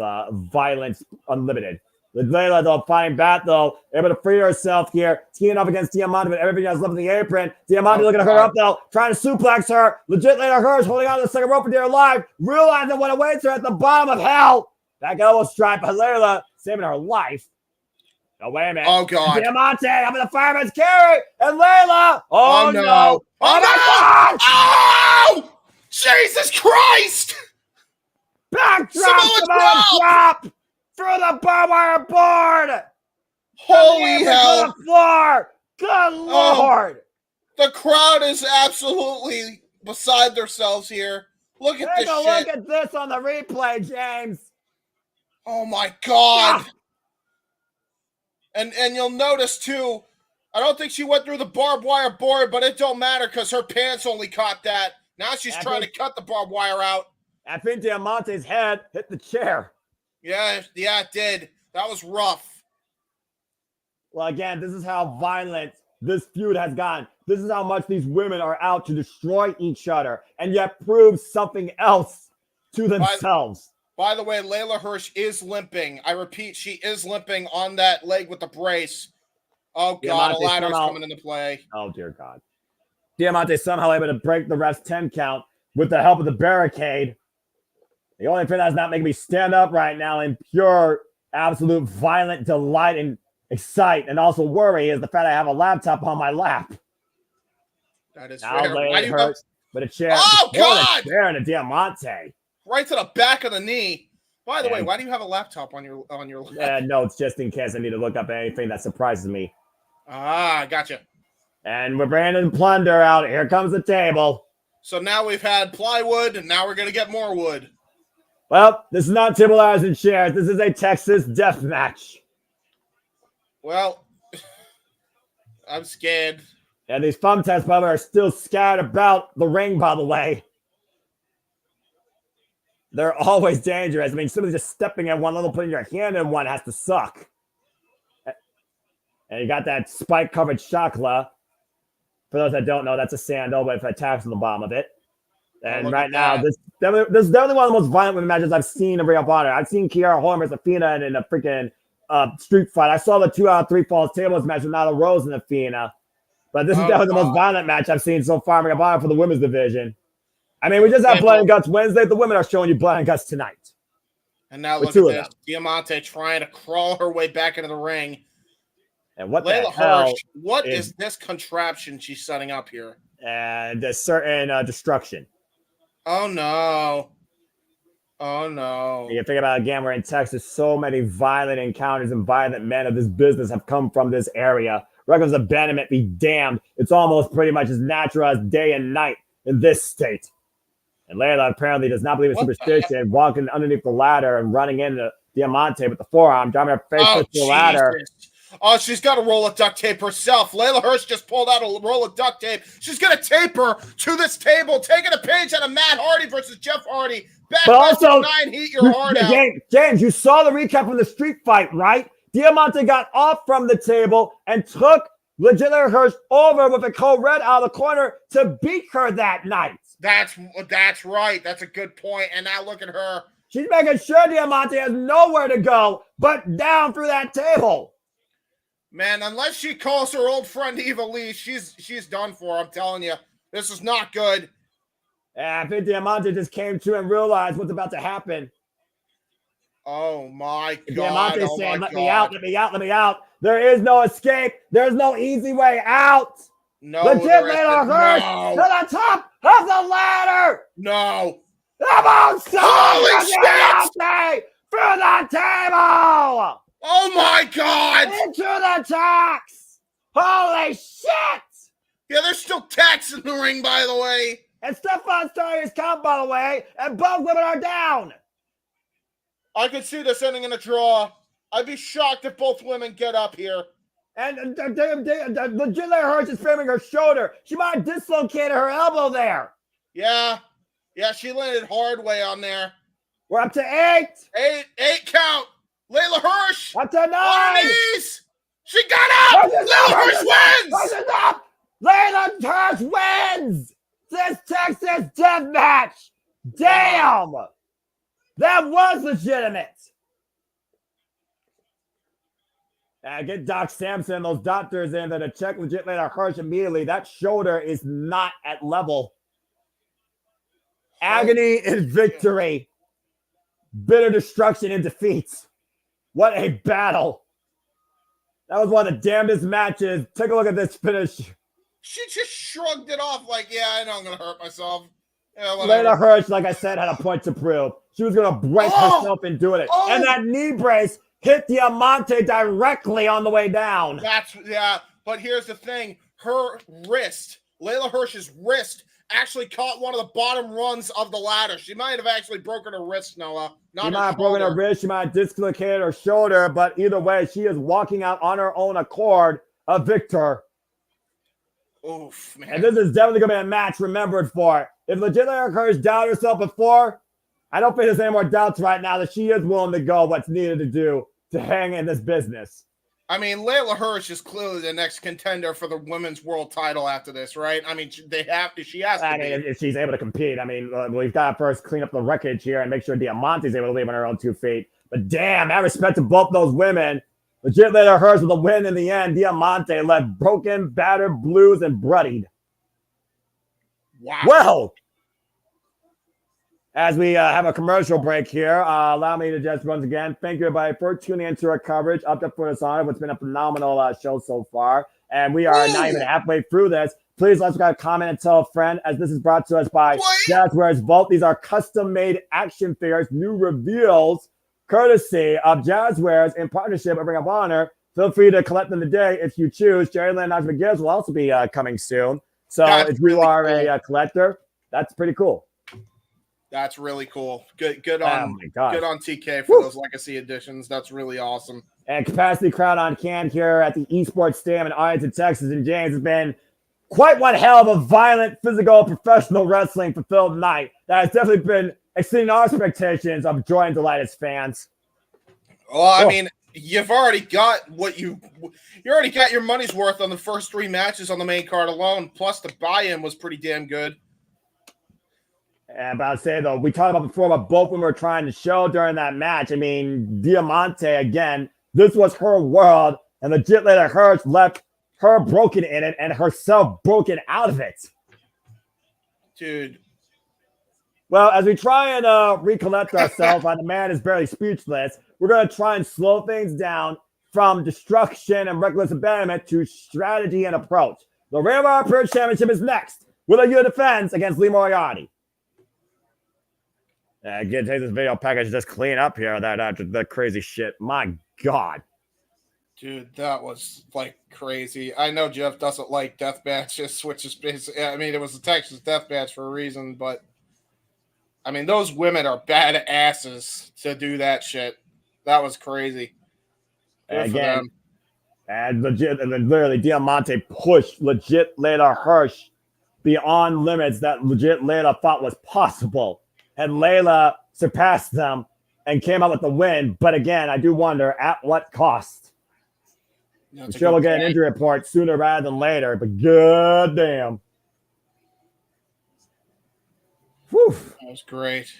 violence unlimited. Layla, though, finding Bat, though, able to free herself here, teeing up against Diamante, but everybody has left in the apron. Diamante looking at her up, though, trying to suplex her. Legit Layla Hirsch holding on to the second rope for dear life, realizing what awaits her at the bottom of hell. That elbow strike by Layla, saving her life. Oh, wait a minute. Oh, God. Diamante, I'm in the fireman's carry, and Layla. Oh, no. Oh, my God. Oh, Jesus Christ. Backdrop through the barbed wire board. Holy hell. To the floor. Good Lord. The crowd is absolutely beside themselves here. Look at this shit. Look at this on the replay, James. Oh, my God. And you'll notice, too, I don't think she went through the barbed wire board, but it don't matter because her pants only caught that. Now she's trying to cut the barbed wire out. I think Diamante's head hit the chair. Yeah, it did. That was rough. Well, again, this is how violent this feud has gone. This is how much these women are out to destroy each other and yet prove something else to themselves. By the way, Layla Hirsch is limping. I repeat, she is limping on that leg with the brace. Oh, God, a ladder's coming into play. Oh, dear God. Diamante somehow able to break the ref's 10 count with the help of the barricade. The only thing that's not making me stand up right now in pure, absolute violent delight and excite and also worry is the fact I have a laptop on my lap. That is now fair. But a chair. Oh, God! A chair and a Diamante. Right to the back of the knee. By the way, why do you have a laptop on your lap? No, it's just in case I need to look up anything that surprises me. Ah, gotcha. And we're bringing plunder out. Here comes the table. So now we've had plywood, and now we're going to get more wood. Well, this is not table ladders and chairs. This is a Texas death match. Well, I'm scared. And these thumbtacks, by the way, are still scattered about the ring, by the way. They're always dangerous. I mean, simply just stepping at one level, putting your hand in one has to suck. And you got that spike-covered chakra. For those that don't know, that's a sandal with attacks on the bottom of it. And right now, this is definitely one of the most violent women matches I've seen in Ring of Honor. I've seen Kiara Hogan versus Athena in a freaking street fight. I saw the 2 out of 3 falls tables match with Nyla Rose and Athena. But this is definitely the most violent match I've seen so far in Ring of Honor for the women's division. I mean, we just had Blood and Guts Wednesday. The women are showing you Blood and Guts tonight. And now look at this. Diamante trying to crawl her way back into the ring. And what Layla the hell Hirsch, what is this contraption she's setting up here? And a certain destruction. Oh, no. Oh, no. You can think about it again, we're in Texas. So many violent encounters and violent men of this business have come from this area. Records of abandonment be damned. It's almost pretty much as natural as day and night in this state. And Layla apparently does not believe in superstition, walking underneath the ladder and running into Diamante with the forearm, driving her face into the ladder. Oh, she's got a roll of duct tape herself. Layla Hirsch just pulled out a roll of duct tape. She's going to tape her to this table, taking a page out of Matt Hardy versus Jeff Hardy. But also, 9, heat your heart out. James, you saw the recap from the street fight, right? Diamante got off from the table and took legit Hirsch over with a cold red out of the corner to beat her that night. That's right. That's a good point. And now look at her. She's making sure Diamante has nowhere to go but down through that table. Man, unless she calls her old friend Eva Lee, she's done for. I'm telling you, this is not good. I think Diamante just came to and realized what's about to happen. Oh my God! Diamante's saying, "Let me out! Let me out! Let me out!" There is no escape. There's no easy way out. No, legit Layla Hirsch to the top of the ladder. No, Holy shit! Through the table! Oh my God! Into the tax! Holy shit! Yeah, there's still tax in the ring, by the way. And Stephon starting his count, by the way, and both women are down. I could see this ending in a draw. I'd be shocked if both women get up here. And legit Hurts is framing her shoulder. She might have dislocated her elbow there. Yeah. Yeah, she landed hard way on there. We're up to 8. 8 count. Layla Hirsch. Up to 9. On her knees. She got up. Layla Hirsch wins. Up. Layla Hirsch wins. This Texas death match. Damn. That was legitimate. Get Doc Sampson and those doctors in there to check legit Layla Hirsch immediately. That shoulder is not at level. Agony in victory. Bitter destruction in defeat. What a battle. That was one of the damnedest matches. Take a look at this finish. She just shrugged it off like, yeah, I know I'm going to hurt myself. Yeah, Layla Hirsch, like I said, had a point to prove. She was going to break herself in doing it. And that knee brace hit Diamante directly on the way down. But here's the thing. Her wrist, Layla Hirsch's wrist, actually caught one of the bottom rungs of the ladder. She might have actually broken her wrist, Noah. She might have broken her wrist. She might have dislocated her shoulder. But either way, she is walking out on her own accord a victor. Oof, man. And this is definitely going to be a match remembered for. If legit Layla Hirsch doubted herself before, I don't think there's any more doubts right now that she is willing to go what's needed to do to hang in this business. I mean, Layla Hirsch is clearly the next contender for the women's world title after this, right? I mean, she has to be. If she's able to compete. I mean, we've got to first clean up the wreckage here and make sure Diamante's able to leave on her own 2 feet. But damn, I respect to both those women. Legit Layla Hirsch with a win in the end. Diamante left broken, battered, bruised, and bloodied. Wow. Well, as we have a commercial break here, allow me to just once again thank you everybody for tuning into our coverage up to Put On. It's been a phenomenal show so far, and we are not even halfway through this. Please let's go comment and tell a friend, as this is brought to us by Jazzwares Vault. These are custom-made action figures, new reveals, courtesy of Jazzwares in partnership with Ring of Honor. Feel free to collect them today if you choose. Jerry Lynn Knox McGibbs will also be coming soon. So if you are a collector, that's pretty cool. That's really cool. Good on TK for those legacy editions. That's really awesome. And capacity crowd on hand here at the Esports Stadium in Arlington, Texas. And James has been quite one hell of a violent, physical, professional wrestling fulfilled night. That has definitely been exceeding our expectations of joy and delight as fans. Well, I mean, you've already got you already got your money's worth on the first 3 matches on the main card alone. Plus the buy-in was pretty damn good. And but I'll say, though, we talked about before about both women were trying to show during that match. I mean, Diamante, again, this was her world, and legit Layla Hirsch left her broken in it and herself broken out of it. Dude. Well, as we try and recollect ourselves, the man is barely speechless, we're going to try and slow things down from destruction and reckless abandonment to strategy and approach. The Ring of Honor Pro Championship is next with a U defense against Lee Moriarty. Again, take this video package, just clean up here that crazy shit. My God. Dude, that was like crazy. I know Jeff doesn't like death matches, which is basically, I mean, it was a Texas death match for a reason, but I mean, those women are bad asses to do that shit. That was crazy. Good for them. And legit, and then literally Diamante pushed legit Layla Hirsch beyond limits that legit Layla thought was possible. And Layla surpassed them and came out with the win. But again, I do wonder at what cost. I'm sure we'll get an injury report sooner rather than later, but goddamn. Whew. That was great.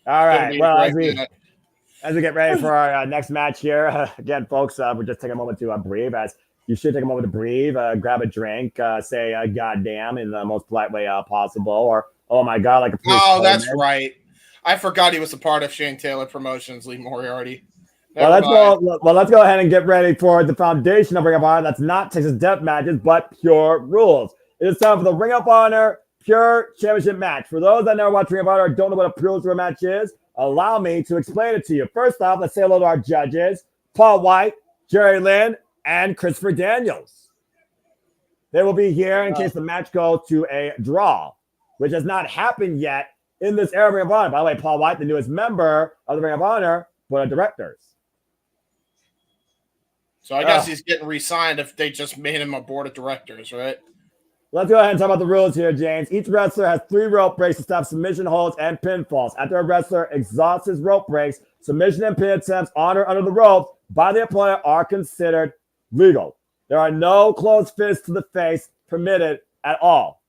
All right. Well, as we get ready for our next match here, again, folks, we're just taking a moment to breathe. As you should take a moment to breathe, grab a drink, say goddamn in the most polite way possible, or oh my God, like a that's right. I forgot he was a part of Shane Taylor Promotions, Lee Moriarty. Well, let's go ahead and get ready for the foundation of Ring of Honor. That's not Texas Death Matches, but pure rules. It is time for the Ring of Honor Pure Championship match. For those that never watch Ring of Honor or don't know what a Pure Tour match is, allow me to explain it to you. First off, let's say hello to our judges, Paul White, Jerry Lynn, and Christopher Daniels. They will be here in case the match goes to a draw, which has not happened yet in this era of Ring of Honor. By the way, Paul White, the newest member of the Ring of Honor Board of Directors. So I guess he's getting re-signed if they just made him a board of directors, right? Let's go ahead and talk about the rules here, James. Each wrestler has 3 rope breaks to stop submission holds and pinfalls. After a wrestler exhausts his rope breaks, submission and pin attempts on or under the ropes by the opponent are considered legal. There are no closed fists to the face permitted at all.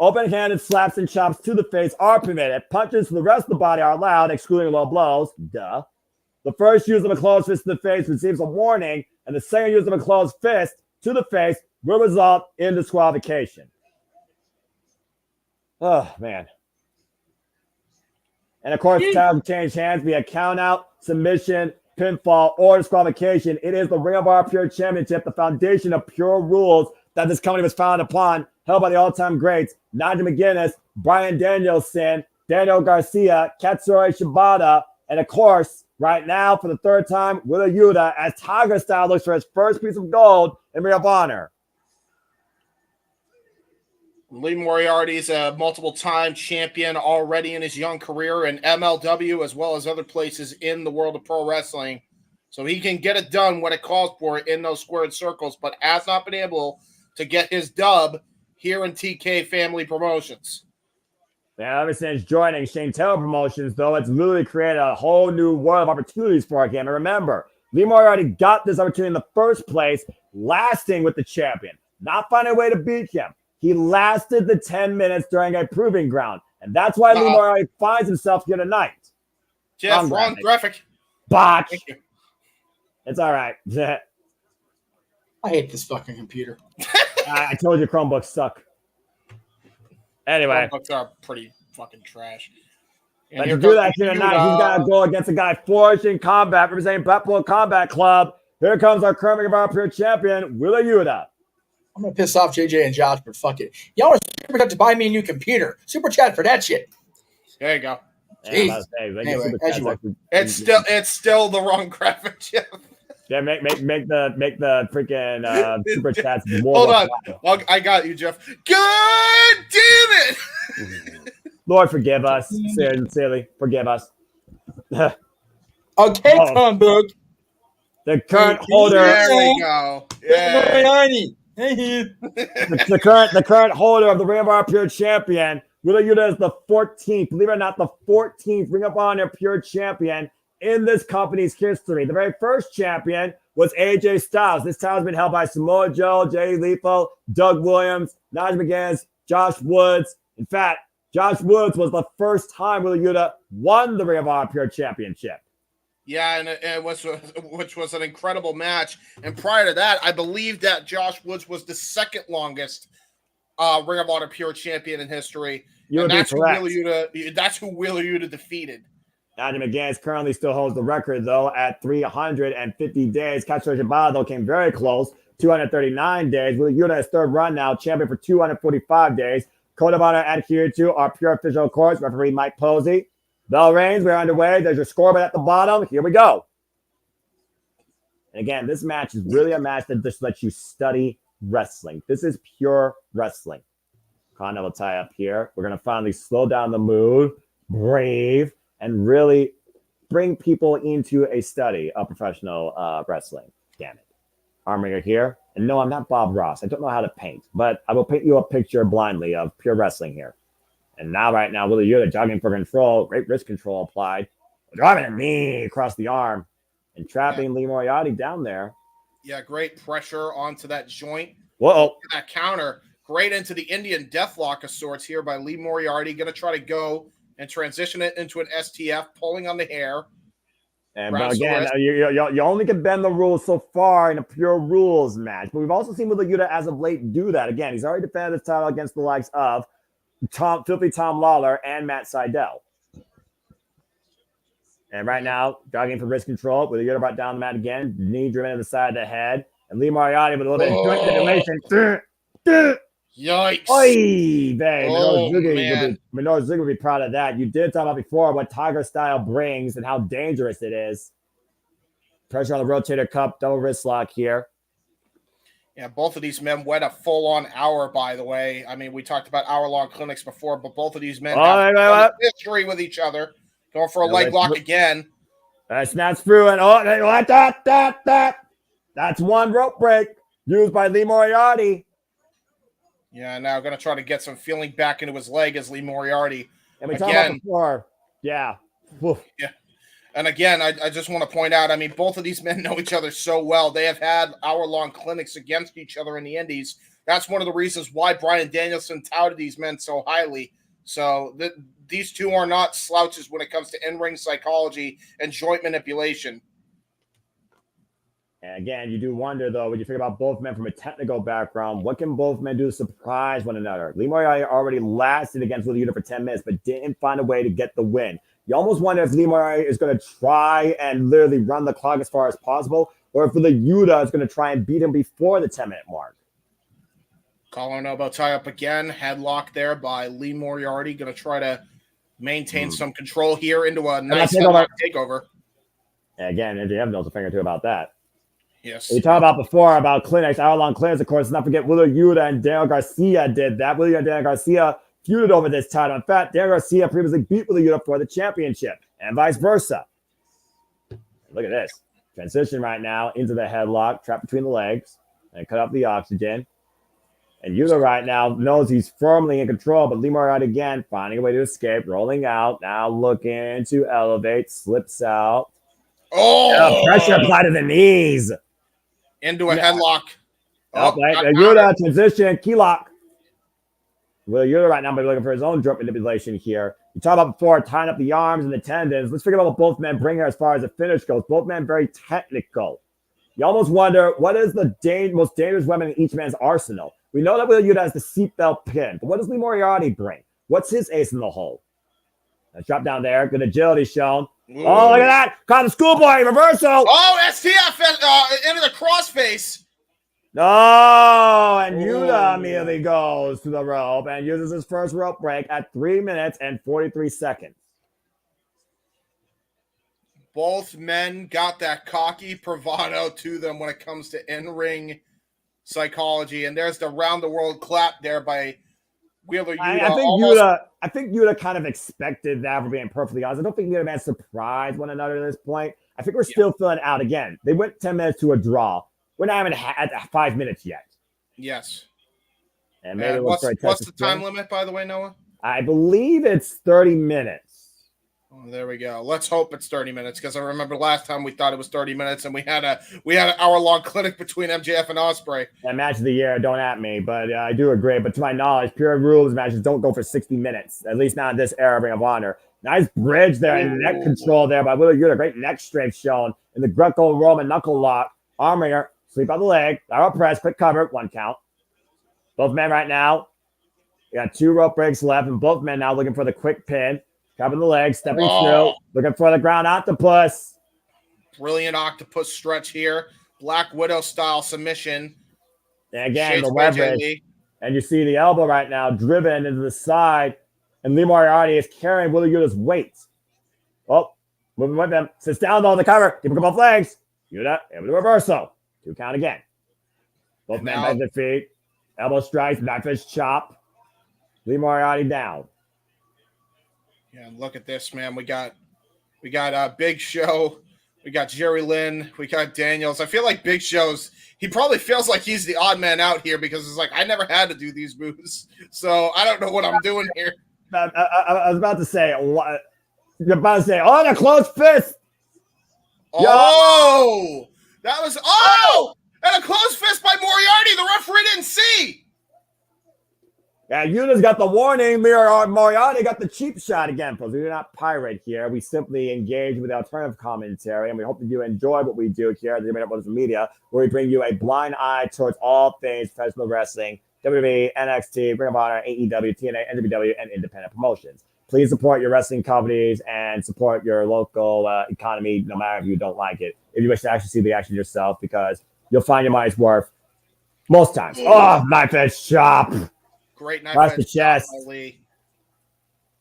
Open-handed slaps and chops to the face are permitted. Punches to the rest of the body are allowed, excluding low blows. Duh. The first use of a closed fist to the face receives a warning, and the second use of a closed fist to the face will result in disqualification. Oh, man. And, of course, the title can change hands via count-out, submission, pinfall, or disqualification. It is the Ring of Honor Pure Championship, the foundation of pure rules that this company was founded upon, held by the all-time greats, Nigel McGuinness, Bryan Danielson, Daniel Garcia, Katsuyori Shibata, and, of course, right now, for the 3rd time, Wheeler Yuta, as Tiger Style looks for his first piece of gold in Ring of Honor. Lee Moriarty is a multiple-time champion already in his young career in MLW as well as other places in the world of pro wrestling. So he can get it done when it calls for it in those squared circles, but has not been able to get his dub here in TK Family Promotions. Now, ever since joining Shane Taylor Promotions, though, it's literally created a whole new world of opportunities for him. And remember, Lee Moriarty got this opportunity in the first place, lasting with the champion, not finding a way to beat him. He lasted the 10 minutes during a proving ground. And that's why Lee Moriarty finds himself here tonight. Jeff, wrong graphic. Botch. It's all right. I hate this fucking computer. I told you Chromebooks suck. Anyway. Chromebooks are pretty fucking trash. And to do that here tonight, he's got to go against a guy forged in combat, representing Blackpool Combat Club. Here comes our current Ring of Honor Pure Champion, Wheeler Yuta. I'm going to piss off JJ and Josh, but fuck it. Y'all are super chat to buy me a new computer. Super chat for that shit. There you go. Jeez. Anyway, it's still the wrong graphic, Jeff. Yeah, make the freaking super chats more. Hold on. I got you, Jeff. God damn it! Lord, forgive us. Sincerely, forgive us. Okay, Chromebook. The current holder. There we go. Yeah. the current holder of the Ring of Honor Pure Champion, Wheeler Yuta, is the 14th, believe it or not, the 14th Ring of Honor Pure Champion in this company's history. The very first champion was AJ Styles. This title has been held by Samoa Joe, Jay Lethal, Doug Williams, Nigel McGuinness, Josh Woods. In fact, Josh Woods was the first time Wheeler Yuta won the Ring of Honor Pure Championship. Yeah, and it was, which was an incredible match. And prior to that, I believe that Josh Woods was the second longest Ring of Honor Pure Champion in history. That's who Wheeler Yuta defeated. Nigel McGuinness currently still holds the record, though, at 350 days. Katsuyori Shibata, though, came very close, 239 days. Wheeler Yuta, his 3rd run now, champion for 245 days. Code of Honor adhered to our Pure Official Course, referee Mike Posey. Bell rings, we're underway. There's your scoreboard at the bottom. Here we go. And again, this match is really a match that just lets you study wrestling. This is pure wrestling. Conor will tie up here. We're going to finally slow down the mood, breathe, and really bring people into a study of professional wrestling. Damn it. Armringer here. And no, I'm not Bob Ross. I don't know how to paint, but I will paint you a picture blindly of pure wrestling here. And now, right now, Wheeler Yuta jogging for control. Great wrist control applied. Driving a knee across the arm and trapping Lee Moriarty down there. Yeah, great pressure onto that joint. Whoa. That counter. Great into the Indian Deathlock of sorts here by Lee Moriarty. Going to try to go and transition it into an STF, pulling on the hair. And but again, you only can bend the rules so far in a pure rules match. But we've also seen Wheeler Yuta as of late do that. Again, he's already defended his title against the likes of Filthy Tom Lawler and Matt Sydal. And right now, jogging for wrist control. Wheeler Yuta brought down the mat again. Knee driven to the side of the head. And Lee Moriarty with a little bit of joint manipulation. Yikes. Oy, babe. Oh, man. Minoru Suzuki would be proud of that. You did talk about before what Tiger Style brings and how dangerous it is. Pressure on the rotator cuff, double wrist lock here. Yeah, both of these men went a full-on hour, by the way. I mean, we talked about hour-long clinics before, but both of these men have history with each other. Going for a leg lock again. Snaps through, and that's one rope break used by Lee Moriarty. Yeah, now going to try to get some feeling back into his leg as Lee Moriarty. And we talked about before. Yeah. Yeah. And again, I just want to point out, I mean, both of these men know each other so well. They have had hour-long clinics against each other in the Indies. That's one of the reasons why Bryan Danielson touted these men so highly. So these two are not slouches when it comes to in-ring psychology and joint manipulation. And again, you do wonder, though, when you think about both men from a technical background, what can both men do to surprise one another? Lee Moriarty already lasted against Wheeler Yuta for 10 minutes, but didn't find a way to get the win. You almost wonder if Lee Moriarty is going to try and literally run the clock as far as possible, or if Wheeler Yuta is going to try and beat him before the 10-minute mark. Collar elbow tie up again. Headlock there by Lee Moriarty. Going to try to maintain some control here into a nice headlock takeover. And again, MJF knows a thing or two about that. Yes. We talked about before about clinics, hour-long clinics, of course. Let's not forget Wheeler Yuta and Daniel Garcia did that. Wheeler and Daniel Garcia feuded over this title. In fact, Daniel Garcia previously beat Wheeler Yuta for the championship, and vice versa. Look at this. Transition right now into the headlock, trapped between the legs, and cut up the oxygen. And Yuta right now knows he's firmly in control, but Lee Moriarty again finding a way to escape, rolling out, now looking to elevate, slips out. Oh! Pressure applied to the knees. Into a headlock. Yuta transition, key lock. Well, Yuta right now might be looking for his own joint manipulation here. You talked about before tying up the arms and the tendons. Let's figure out what both men bring here as far as the finish goes. Both men very technical. You almost wonder, what is the most dangerous weapon in each man's arsenal? We know that Wheeler Yuta has the seatbelt pin, but what does Lee Moriarty bring? What's his ace in the hole? Let's drop down there. Good agility shown. Ooh. Oh, look at that. Caught the schoolboy reversal. Oh, STF into the crossface. No, and Yuta immediately goes to the rope and uses his first rope break at 3 minutes and 43 seconds. Both men got that cocky bravado to them when it comes to in-ring psychology, and there's the round-the-world clap there by Wheeler Yuta. I think Yuta kind of expected that, for being perfectly honest. I don't think Yuta man surprised one another at this point. I think we're still filling out again. They went 10 minutes to a draw. We're not even at 5 minutes yet. Yes. And maybe what's the time limit, by the way, Noah? I believe it's 30 minutes. Oh, there we go. Let's hope it's 30 minutes, because I remember last time we thought it was 30 minutes, and we had an hour-long clinic between MJF and Ospreay. That match of the year, don't at me, but I do agree. But to my knowledge, pure rules matches don't go for 60 minutes, at least not in this era of Ring of Honor. Nice bridge there and neck control there by Wheeler Yuta. Great neck strafe shown in the Greco-Roman knuckle lock. Arm wringer, sweep on the leg, lateral press, quick cover, 1 count. Both men right now, we got 2 rope breaks left, and both men now looking for the quick pin. Covering the legs, stepping through, looking for the ground octopus. Brilliant octopus stretch here. Black Widow style submission. And again, the leverage. And you see the elbow right now driven into the side. And Lee Moriarty is carrying Wheeler Yuta's weight. Oh, moving with them. Sits down on the cover. Keep both legs. Yuta able to reversal. 2 count again. Both men bend their feet. Elbow strikes, knife edge chop. Lee Moriarty down. Yeah, look at this, man. We got Big Show. We got Jerry Lynn. We got Daniels. I feel like Big Show's, he probably feels like he's the odd man out here, because it's like, I never had to do these moves, so I don't know what I'm doing here. I was about to say, you're about to say, oh, the closed fist. Oh, that was, and a closed fist by Moriarty. The referee didn't see. Yeah, Yuta's got the warning. Moriarty got the cheap shot again. Because we do not pirate here. We simply engage with alternative commentary, and we hope that you enjoy what we do here at the Multiverse Media, where we bring you a blind eye towards all things professional wrestling, WWE, NXT, Ring of Honor, AEW, TNA, NWW, and independent promotions. Please support your wrestling companies and support your local economy, no matter if you don't like it. If you wish to actually see the action yourself, because you'll find your money's worth most times. Oh, knife edge chop. Great knife Across edge the chest. by Lee.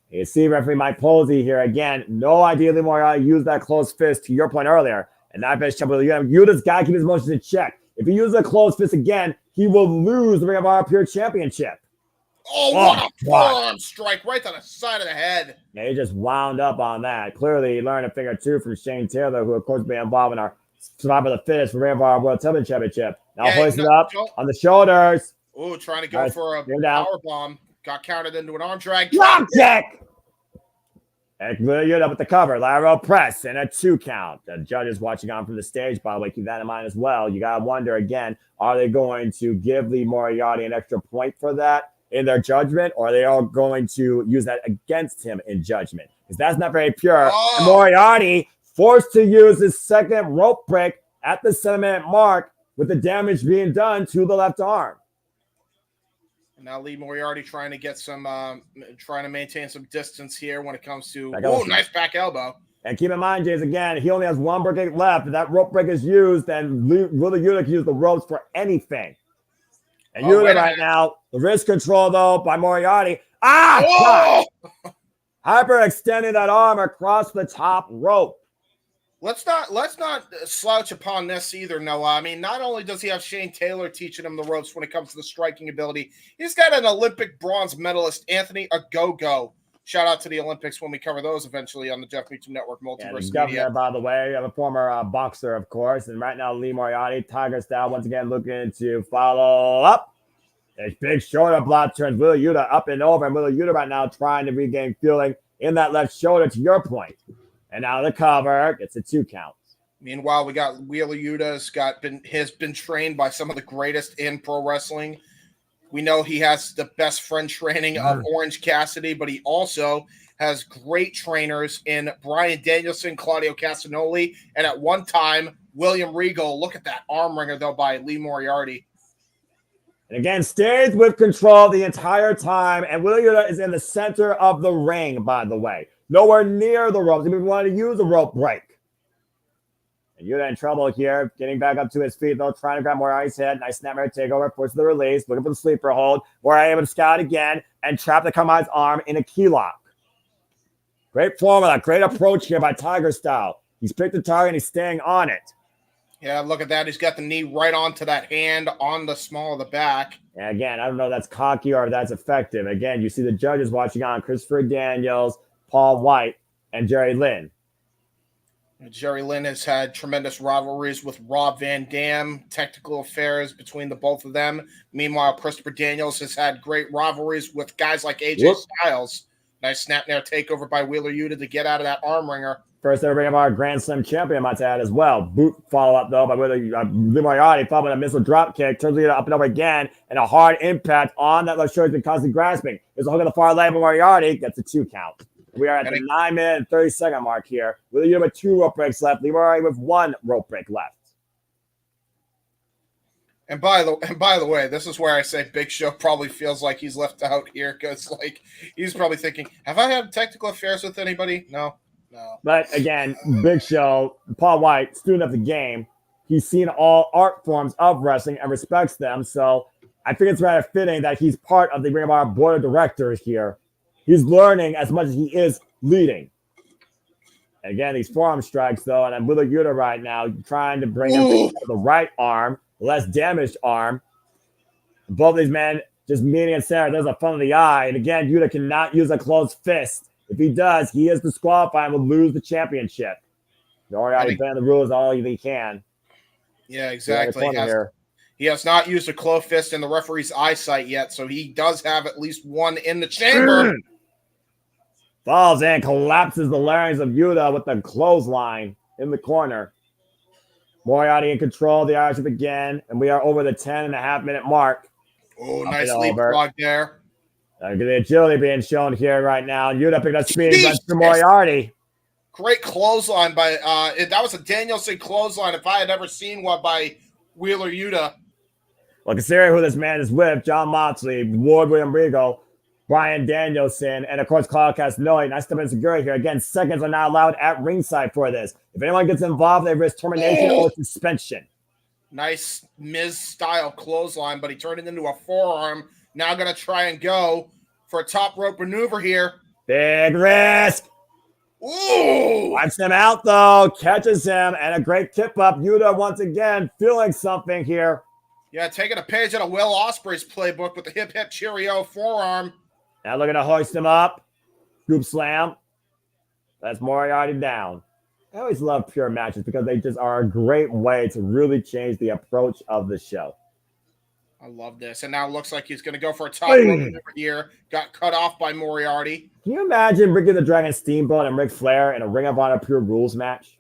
You see referee Mike Posey here again. No idea Lee Moriarty used that closed fist to your point earlier. And that bitch trouble. Yuta's got to keep his emotions in check. If he uses a closed fist again, he will lose the Ring of Honor Pure Championship. Oh, what a forearm strike right to the side of the head. Yeah, he just wound up on that. Clearly, he learned a thing or two from Shane Taylor, who, of course, been involved in our Survivor of the Fittest for Ring of Honor World Television Championship. Now hoisted up on the shoulders. Oh, trying to go for a power bomb. Got counted into an arm drag. Drop kick! And Yuta with the cover, lateral press, and a 2 count. The judges watching on from the stage, by the way, keep that in mind as well. You got to wonder, again, are they going to give Lee Moriarty an extra point for that in their judgment, or are they all going to use that against him in judgment? Because that's not very pure. Oh. And Moriarty forced to use his second rope break at the 7-minute mark with the damage being done to the left arm. Now Lee Moriarty trying to get some, trying to maintain some distance here when it comes to, oh, nice back elbow. And keep in mind, James, again, he only has one break left. If that rope break is used, then Willie Yuta can use the ropes for anything. And Yuta right now, the wrist control, though, by Moriarty. Ah! Hyperextending that arm across the top rope. Let's not slouch upon this either, Noah. I mean, not only does he have Shane Taylor teaching him the ropes when it comes to the striking ability, he's got an Olympic bronze medalist, Anthony Ogogo. Shout out to the Olympics when we cover those eventually on the Jeff Meacham Network Multiverse Media. By the way, I'm a former boxer, of course, and right now Lee Moriarty, Tiger style, once again looking to follow up. A big shoulder block turns Willie Yuta up and over, and Willie Yuta right now trying to regain feeling in that left shoulder, to your point. And now the cover gets a 2 count. Meanwhile, we got Wheeler Yuta has been trained by some of the greatest in pro wrestling. We know he has the best friend training of Orange Cassidy, but he also has great trainers in Bryan Danielson, Claudio Castagnoli, and at one time, William Regal. Look at that arm wringer, though, by Lee Moriarty. And again, stays with control the entire time, and Willie Yuta is in the center of the ring, by the way. Nowhere near the ropes. He even wanted to use a rope break. And Yuta in trouble here. Getting back up to his feet, though. Trying to grab Moriarty's head. Nice snapmare takeover. Forces the release. Looking for the sleeper hold. Moriarty able to scout again. And trap the Kami's arm in a key lock. Great formula. Great approach here by Tiger Style. He's picked the target and he's staying on it. Yeah, look at that. He's got the knee right onto that hand on the small of the back. And again, I don't know if that's cocky or if that's effective. Again, you see the judges watching on. Christopher Daniels, Paul White, and Jerry Lynn. Jerry Lynn has had tremendous rivalries with Rob Van Dam, technical affairs between the both of them. Meanwhile, Christopher Daniels has had great rivalries with guys like AJ Styles. Nice snap nair takeover by Wheeler Yuta to get out of that arm wringer. First ever Ring of Honor Grand Slam champion, might add as well. Boot follow-up, though, by Lee Moriarty, followed by a missile drop kick. Turns it up and over again, and a hard impact on that left shoulder, constantly grasping. There's a hook on the far leg, but Moriarty gets a 2 count. We are at the 9-minute and 30-second mark here. Willie Yuta with 2 rope breaks left. Lee Moriarty with 1 rope break left. And by the way, this is where I say Big Show probably feels like he's left out here because, like, he's probably thinking, "Have I had technical affairs with anybody?" No. But again, Big Show, Paul White, student of the game, he's seen all art forms of wrestling and respects them. So I think it's rather fitting that he's part of the Ring of Honor board of directors here. He's learning as much as he is leading. Again, these forearm strikes, though, and I'm Willie Yuta right now trying to bring him to the right arm, less damaged arm. Both of these men just meeting in center. There's a front of the eye. And again, Yuta cannot use a closed fist. If he does, he is disqualified and will lose the championship. Moriarty bend the rules all he can. Yeah, exactly. He has not used a closed fist in the referee's eyesight yet, so he does have at least one in the chamber. Falls in, collapses the larynx of Yuta with the clothesline in the corner. Moriarty in control of the Irish again, and we are over the 10.5-minute mark. Oh, nice leapfrog there. The agility being shown here right now. Yuta picked up speed against Moriarty. Great clothesline by that was a Danielson clothesline if I had ever seen one by Wheeler Yuta. Well, considering who this man is with, John Moxley, Ward William Regal, Bryan Danielson, and of course Claudio Castagnoli. Nice step in security here. Again, seconds are not allowed at ringside for this. If anyone gets involved, they risk termination or suspension. Nice Miz-style clothesline, but he turned it into a forearm Now going to try and go for a top rope maneuver here. Big risk. Ooh! Wipes him out, though. Catches him. And a great tip up. Yuta once again feeling something here. Yeah, taking a page out of Will Ospreay's playbook with the hip hip cheerio forearm. Now looking to hoist him up. Scoop slam. That's Moriarty down. I always love pure matches because they just are a great way to really change the approach of the show. I love this. And now it looks like he's going to go for a top rope maneuver here. Got cut off by Moriarty. Can you imagine Ricky the Dragon Steamboat and Ric Flair in a Ring of Honor Pure Rules match?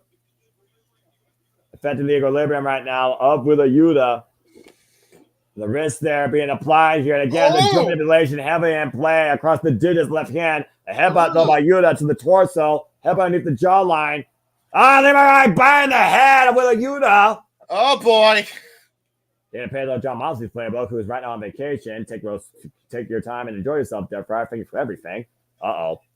Affecting the equilibrium right now of Wheeler Yuta. The wrist there being applied here. And again, the joint manipulation heavily in play across the digits, left hand. A headbutt though by Yuta to the torso. Headbutt underneath the jawline. They might bang the head of Wheeler Yuta. Oh, boy. Didn't pay though John Moxley's playbook, who is right now on vacation. Take your time and enjoy yourself there, Friar. Thank you for everything.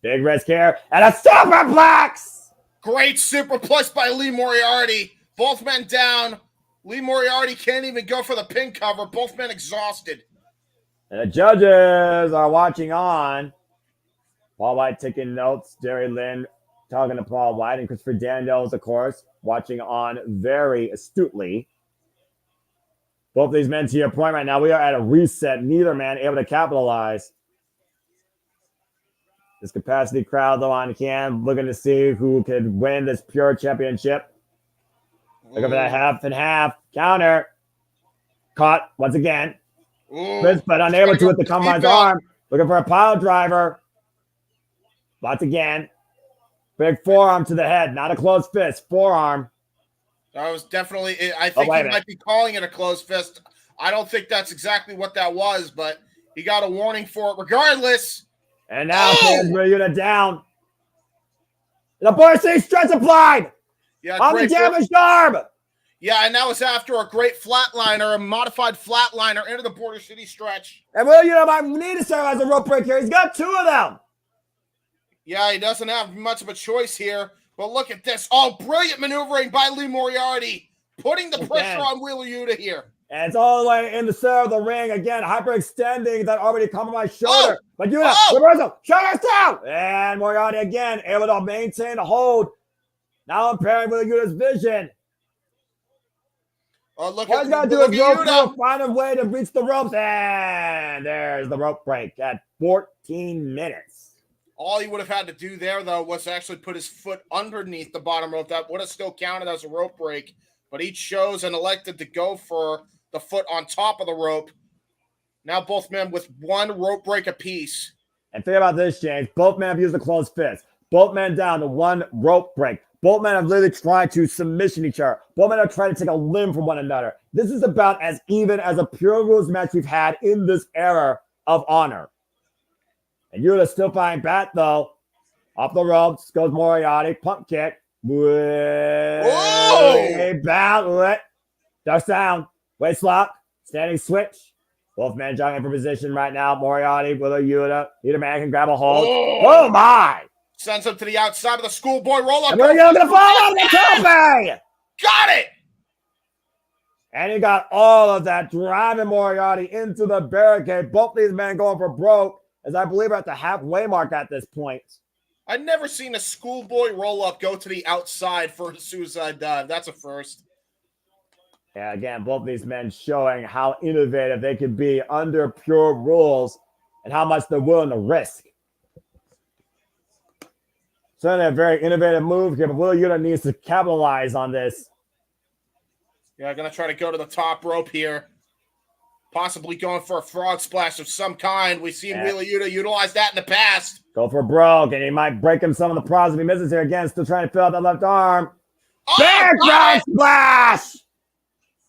Big risk here. And a superplex! Great superplex by Lee Moriarty. Both men down. Lee Moriarty can't even go for the pin cover. Both men exhausted. And the judges are watching on. Paul White taking notes. Jerry Lynn talking to Paul White. And Christopher Daniels, of course, watching on very astutely. Both of these men, to your point right now, we are at a reset. Neither man able to capitalize. This capacity crowd, though, on cam, looking to see who could win this pure championship. Looking for that half and half counter. Caught once again. Chris, but unable to with the combine's arm. Looking for a pile driver. Once again. Big forearm to the head. Not a closed fist. Forearm. That was definitely, I think he might be calling it a closed fist. I don't think that's exactly what that was, but he got a warning for it regardless. And now Yuta down. The Boise stretch applied. Yeah, on the damaged arm. Yeah, and that was after a great flatliner, a modified flatliner into the Border City stretch. And Will Yuta might need to serve as a rope break here. He's got two of them. Yeah, he doesn't have much of a choice here. But look at this. Oh, brilliant maneuvering by Lee Moriarty. Putting the pressure on Wheeler Yuta here. And it's all the way in the center of the ring. Again, hyperextending that already compromised shoulder. But Yuta, reversal, shoulders down. And Moriarty again, able to maintain the hold. Now impairing Wheeler Yuta's vision. Oh, look All he's got to do is go through, find a way to reach the ropes. And there's the rope break at 14 minutes. All he would have had to do there, though, was actually put his foot underneath the bottom rope. That would have still counted as a rope break. But he chose and elected to go for the foot on top of the rope. Now both men with one rope break apiece. And think about this, James. Both men have used the closed fist. Both men down to one rope break. Both men have literally tried to submission each other. Both men are trying to take a limb from one another. This is about as even as a pure rules match we've had in this era of Honor. And Yuta still fighting back, though. Off the ropes goes Moriarty. Pump kick. Whoa! Bound. Ducks down. Waist lock. Standing switch. Both men jogging for position right now. Moriarty with a Yuta. Either man can grab a hold. Oh, my! Sends him to the outside of the schoolboy roll-up. And we're going to fall out of the tope! Got it! And he got all of that, driving Moriarty into the barricade. Both these men going for broke, as I believe we're at the halfway mark at this point. I've never seen a schoolboy roll-up go to the outside for a suicide dive. That's a first. Yeah, again, both these men showing how innovative they can be under pure rules and how much they're willing to risk. Certainly a very innovative move here, but Will Yuta needs to capitalize on this. Yeah, going to try to go to the top rope here. Possibly going for a frog splash of some kind. We've seen Wheeler Yuta utilize that in the past. Go for broke, and he might break him some of the pros if he misses here again. Still trying to fill out that left arm. Big frog splash!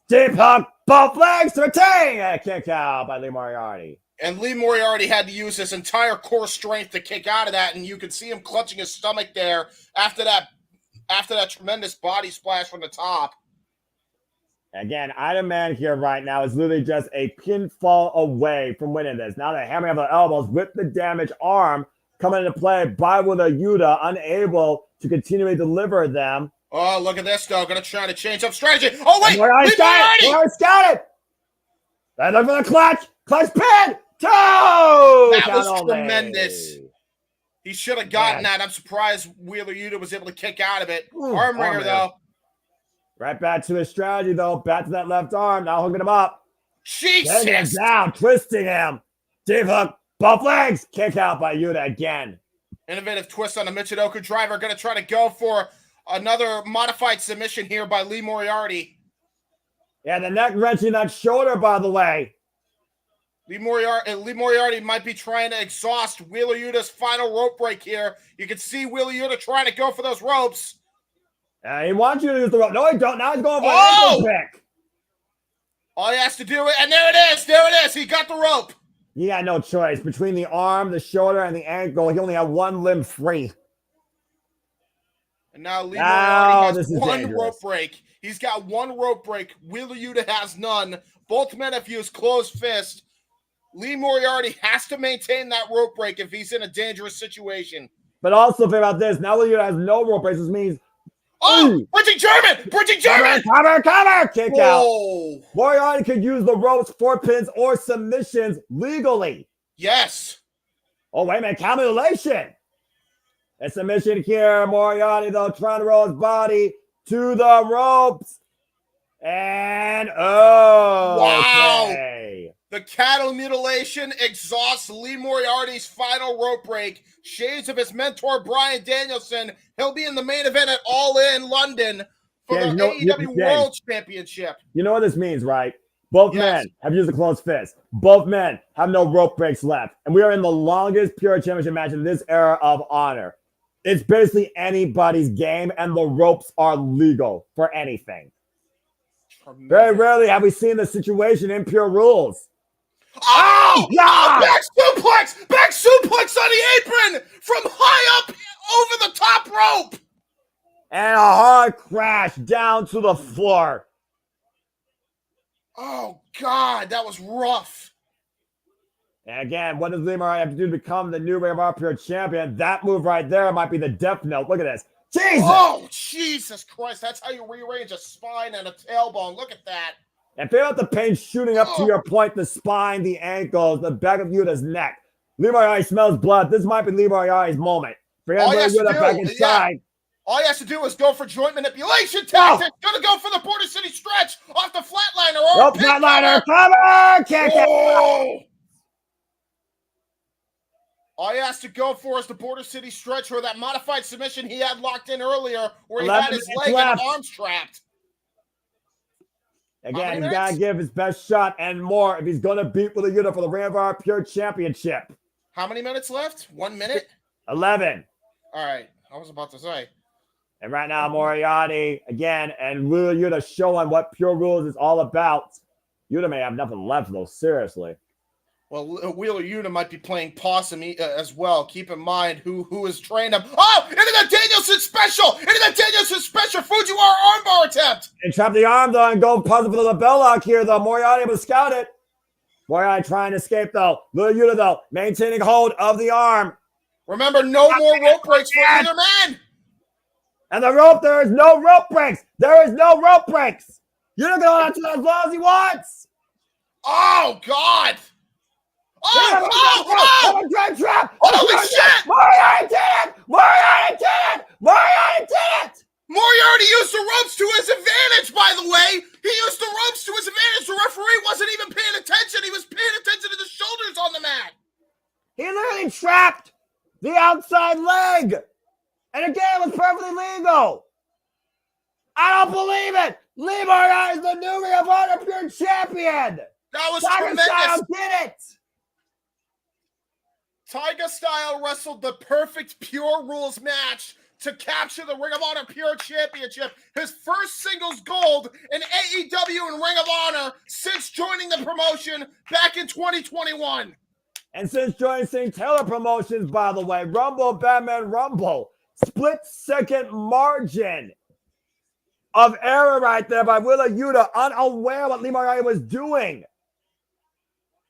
Deep hook, both legs to retain. A kick out by Lee Moriarty. And Lee Moriarty had to use his entire core strength to kick out of that, and you could see him clutching his stomach there after that tremendous body splash from the top. Again, Iron Man here right now is literally just a pinfall away from winning this. Now the hammering of the elbows with the damaged arm coming into play by Wheeler Yuta, unable to continually deliver them. Oh, look at this, though. Going to try to change up strategy. Oh, wait! Moriarty's got it! Moriarty's got it! They look for the clutch. Clutch pin! That was tremendous. He should have gotten that. I'm surprised Wheeler Yuta was able to kick out of it. Arm wringer, though. Right back to his strategy, though. Back to that left arm. Now hooking him up. Jesus. Taking him down, twisting him. Deep hook, both legs. Kick out by Yuta again. Innovative twist on the Michinoku driver. Going to try to go for another modified submission here by Lee Moriarty. Yeah, the neck wrenching that shoulder, by the way. Lee Moriarty might be trying to exhaust Wheeler Yuta's final rope break here. You can see Wheeler Yuta trying to go for those ropes. He wants you to use the rope. No, he don't. Now he's going for an ankle pick. All he has to do it, and there it is. There it is. He got the rope. He had no choice. Between the arm, the shoulder, and the ankle, he only had one limb free. And now Lee Moriarty has one dangerous. rope break. He's got one rope break. Wheeler Yuta has none. Both men have used closed fist. Lee Moriarty has to maintain that rope break if he's in a dangerous situation. But also, think about this. Now Wheeler Yuta has no rope breaks. This means... Bridging German! Bridging German! Cover! Kick out. Moriarty could use the ropes for pins or submissions legally. Yes. Oh, wait a minute. Camulation. A submission here. Moriarty, though, trying to roll his body to the ropes. And, wow. Okay. The cattle mutilation exhausts Lee Moriarty's final rope break. Shades of his mentor, Bryan Danielson. He'll be in the main event at All In London for the AEW World Championship. You know what this means, right? Both men have used a closed fist. Both men have no rope breaks left. And we are in the longest pure championship match in this era of Honor. It's basically anybody's game, and the ropes are legal for anything. Tremendous. Very rarely have we seen this situation in Pure Rules. Oh, God! Back suplex on the apron from high up over the top rope. And a hard crash down to the floor. Oh, God, that was rough. And again, what does Lee Moriarty have to do to become the new Ring of Honor Pure Champion? That move right there might be the death note. Look at this. Jesus! Oh, Jesus Christ. That's how you rearrange a spine and a tailbone. Look at that. And feel out the pain shooting up to your point, the spine, the ankles, the back of Yuta's neck. Lee Moriarty smells blood. This might be Lee Moriarty's moment. Forget Yuta back inside. All he has to do is go for joint manipulation tactics. Gonna go for the Border City stretch off the flatliner. Flatliner, cover! Kick it! All he has to go for is the Border City stretch or that modified submission he had locked in earlier where he had his leg and arms trapped. Again, he's got to give his best shot and more if he's going to beat Wheeler Yuta for the Ring of Honor Pure Championship. How many minutes left? 1 minute? 11. All right. I was about to say. And right now, Moriarty, again, and Wheeler Yuta showing what Pure Rules is all about. Yuta may have nothing left, though, seriously. Well, Wheeler Yuta might be playing possum as well. Keep in mind who has trained him. Oh, into the Danielson special! Into the Danielson special Fujiwara armbar attempt! And trap the arm, though, and go possum for the lapel lock here, though. Moriarty able to scout it. Moriarty trying to escape, though. Wheeler Yuta, though, maintaining hold of the arm. Remember, no more rope breaks for either man. And the rope, there is no rope breaks. There is no rope breaks. Yuta going out to that as long as he wants. Oh, God. Trap! Holy shit! Moriarty did it! Moriarty did it! Moriarty did it! Moriarty used the ropes to his advantage, by the way. He used the ropes to his advantage. The referee wasn't even paying attention. He was paying attention to the shoulders on the mat. He literally trapped the outside leg. And again, it was perfectly legal. I don't believe it. Lee Moriarty is the new Ring of Honor Pure Champion. That was Tiger tremendous. Style did it. Tiger Style wrestled the perfect Pure Rules match to capture the Ring of Honor Pure Championship. His first singles gold in AEW and Ring of Honor since joining the promotion back in 2021. And since joining St. Taylor Promotions, by the way, Rumble, Batman Rumble, split-second margin of error right there by Wheeler Yuta, unaware what Lee Moriarty was doing.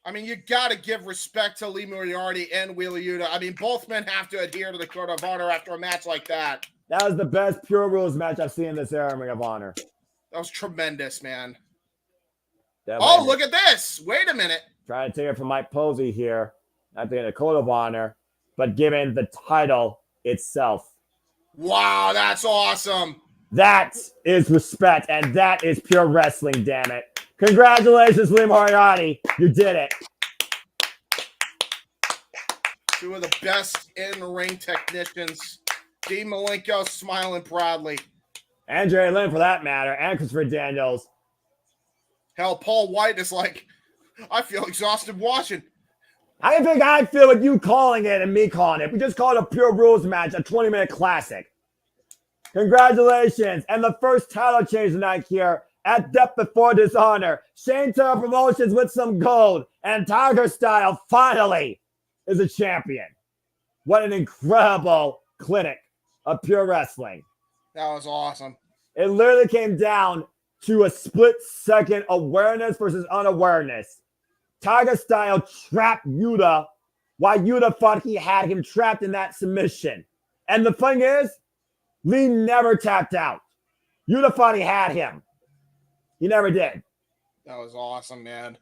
I mean, you got to give respect to Lee Moriarty and Wheeler Yuta. I mean, both men have to adhere to the Code of Honor after a match like that. That was the best Pure Rules match I've seen in this era of Ring of Honor. That was tremendous, man. Look at this. Wait a minute. Trying to take it from Mike Posey here. Not being a code of honor, but given the title itself. Wow, that's awesome. That is respect, and that is pure wrestling, damn it. Congratulations, Lee Moriarty. You did it. Two of the best in-ring technicians. Dean Malenko smiling proudly. And Jerry Lynn, for that matter, and Christopher Daniels. Hell, Paul White is like, I feel exhausted watching. I think I feel with you calling it and me calling it. We just called it a pure rules match, a 20-minute classic. Congratulations. And the first title change tonight here at Death Before Dishonor. Shane Taylor Promotions with some gold. And Tiger Style finally is a champion. What an incredible clinic of pure wrestling. That was awesome. It literally came down to a split-second awareness versus unawareness. Tiger Style trapped Yuta while Yuta thought he had him trapped in that submission. And the thing is, Lee never tapped out. Yuta thought he had him. He never did. That was awesome, man.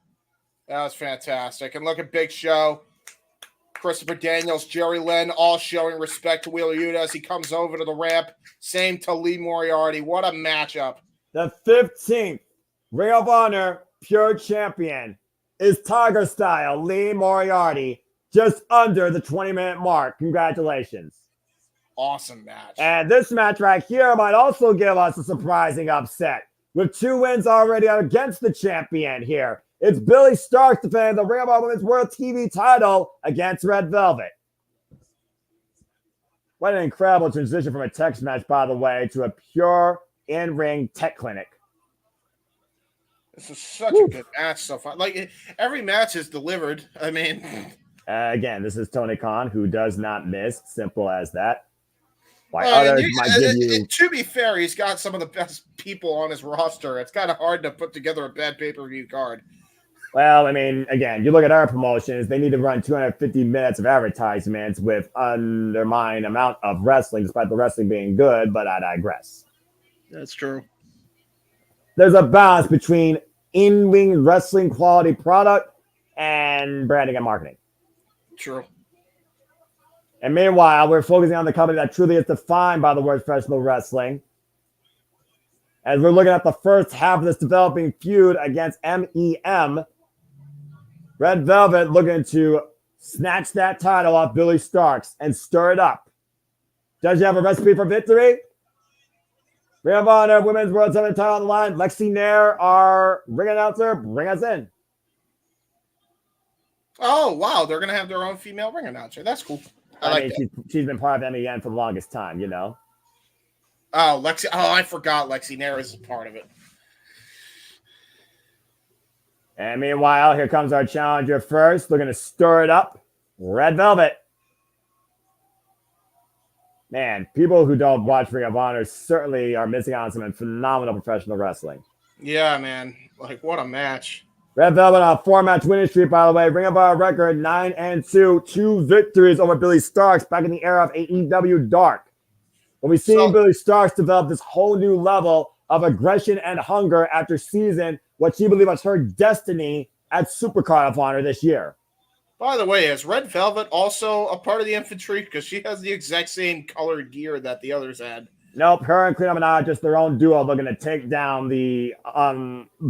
That was fantastic. And look at Big Show, Christopher Daniels, Jerry Lynn, all showing respect to Wheeler Yuta as he comes over to the ramp. Same to Lee Moriarty. What a matchup. The 15th Ring of Honor Pure Champion is Tiger Style Lee Moriarty, just under the 20-minute mark. Congratulations. Awesome match. And this match right here might also give us a surprising upset. With 2 wins already against the champion here. It's Billy Starks defending the Ring of Honor Women's World TV title against Red Velvet. What an incredible transition from a text match, by the way, to a pure in-ring tech clinic. This is such a good match so far. Like, every match is delivered. I mean... Again, this is Tony Khan, who does not miss. Simple as that. Why to be fair, he's got some of the best people on his roster. It's kind of hard to put together a bad pay-per-view card. Well, I mean, again, you look at our promotions, they need to run 250 minutes of advertisements with undermined amount of wrestling, despite the wrestling being good, but I digress. That's true. There's a balance between in-ring wrestling quality product and branding and marketing. True. And meanwhile, we're focusing on the company that truly is defined by the word professional wrestling. As we're looking at the first half of this developing feud against MEM, Red Velvet looking to snatch that title off Billy Starks and stir it up. Does she have a recipe for victory? Ring of Honor Women's World Heavyweight title on the line. Lexi Nair, our ring announcer, bring us in. Oh, wow. They're going to have their own female ring announcer. That's cool. I mean, she's been part of MEN for the longest time, you know. Oh, Lexi. Oh, I forgot Lexi Nair is a part of it. And meanwhile, here comes our challenger first. Looking to stir it up. Red Velvet. Man, people who don't watch Ring of Honor certainly are missing out on some phenomenal professional wrestling. Yeah, man. Like, what a match. Red Velvet on a 4-match winning streak, by the way. Ring of Honor record 9-2. 2 victories over Billy Starks back in the era of AEW Dark. When we've seen Billy Starks develop this whole new level of aggression and hunger after season what she believed was her destiny at Supercard of Honor this year. By the way, is Red Velvet also a part of the infantry? Because she has the exact same colored gear that the others had. Nope, her and Queen Minaj just their own duo looking to take down the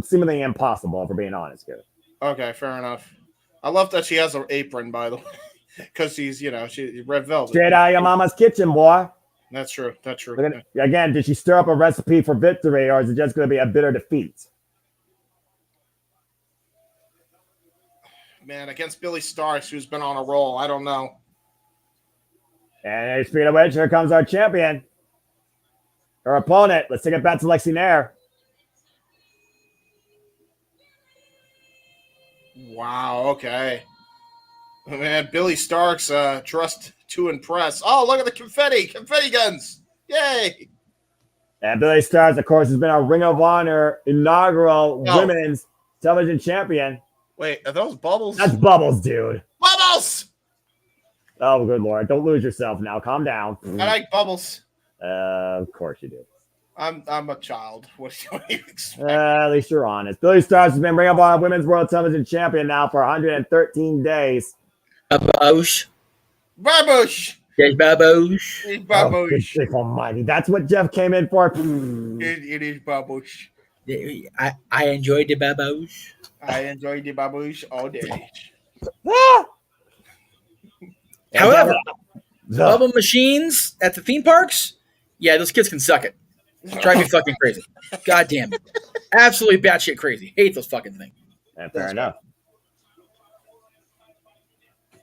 seemingly impossible, for being honest here. Okay, fair enough. I love that she has an apron, by the way, because she's Red Velvet. Straight out of your mama's kitchen, boy. That's true. That's true. Again, did she stir up a recipe for victory, or is it just going to be a bitter defeat? Man, against Billy Starks, who's been on a roll, I don't know. And speaking of which, here comes our champion. Her opponent. Let's take it back to Lexi Nair. Wow, okay. Man, Billy Starks dressed to impress. Oh, look at the confetti guns. Yay. And Billy Starks, of course, has been our Ring of Honor inaugural women's television champion. Wait, are those bubbles? That's bubbles, dude. Bubbles! Oh, good Lord. Don't lose yourself now. Calm down. I like bubbles. Of course you do. I'm a child. What do you expect? At least you're honest. Billy Starks has been Ring of Honor Women's World Television Champion now for 113 days. Baboosh. Babush! Yes, baboosh. It's Oh, babush. good almighty. That's what Jeff came in for. It is babush. I enjoyed the baboosh. I enjoy the babush all day. Ah! However, The- bubble machines at the theme parks, yeah, those kids can suck it. Drive me fucking crazy. God damn it. Absolutely batshit crazy. Hate those fucking things. Yeah, fair enough.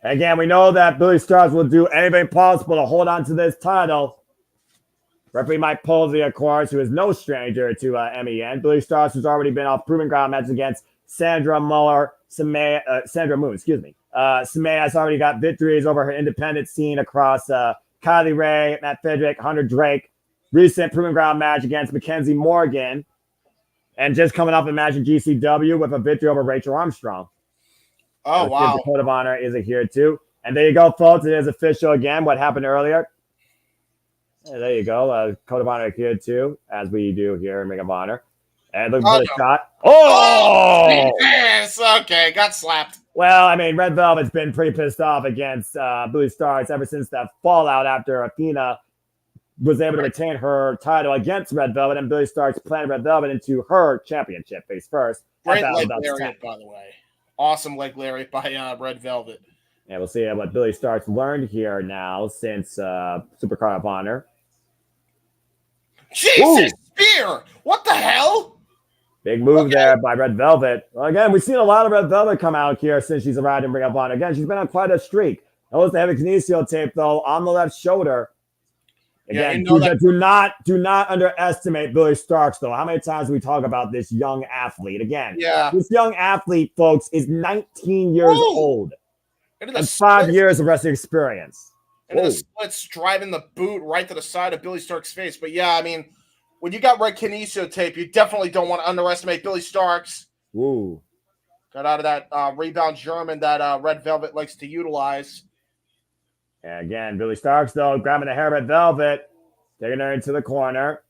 Again, we know that Billy Starks will do anything possible to hold on to this title. Referee Mike Posey, of course, who is no stranger to MEN. Billy Starks has already been off proven ground matches against Sandra Moon, excuse me. Samaya has already got victories over her independent scene across Kylie Ray, Matt Fedrick, Hunter Drake. Recent proven ground match against Mackenzie Morgan. And just coming off a match in GCW with a victory over Rachel Armstrong. Oh, wow. The Code of Honor is here too. And there you go, folks. It is official again. What happened earlier. And there you go. Code of Honor here too, as we do here in Ring of Honor. And looking for the shot. Oh! Yes, okay, got slapped. Well, I mean, Red Velvet's been pretty pissed off against Billy Starks ever since that fallout after Athena was able to retain her title against Red Velvet, and Billy Starks planted Red Velvet into her championship face first. Great leg lariat, by the way. Awesome leg lariat by Red Velvet. Yeah, we'll see what Billy Starks learned here now since Supercard of Honor. Jesus, spear! What the hell? Big move there by Red Velvet. Well, again, we've seen a lot of Red Velvet come out here since she's arrived in Ring of Honor. Again, she's been on quite a streak. That was the heavy kinesio tape, though, on the left shoulder. Again, do not underestimate Billy Starks, though. How many times do we talk about this young athlete? Again, this young athlete, folks, is 19 years old and 5 years of wrestling experience. And the splits driving the boot right to the side of Billy Starks' face. But yeah, I mean, when you got red kinesio tape, you definitely don't want to underestimate Billy Starks. Ooh. Got out of that rebound German that Red Velvet likes to utilize. And again, Billy Starks, though, grabbing the hair of Red Velvet, taking her into the corner.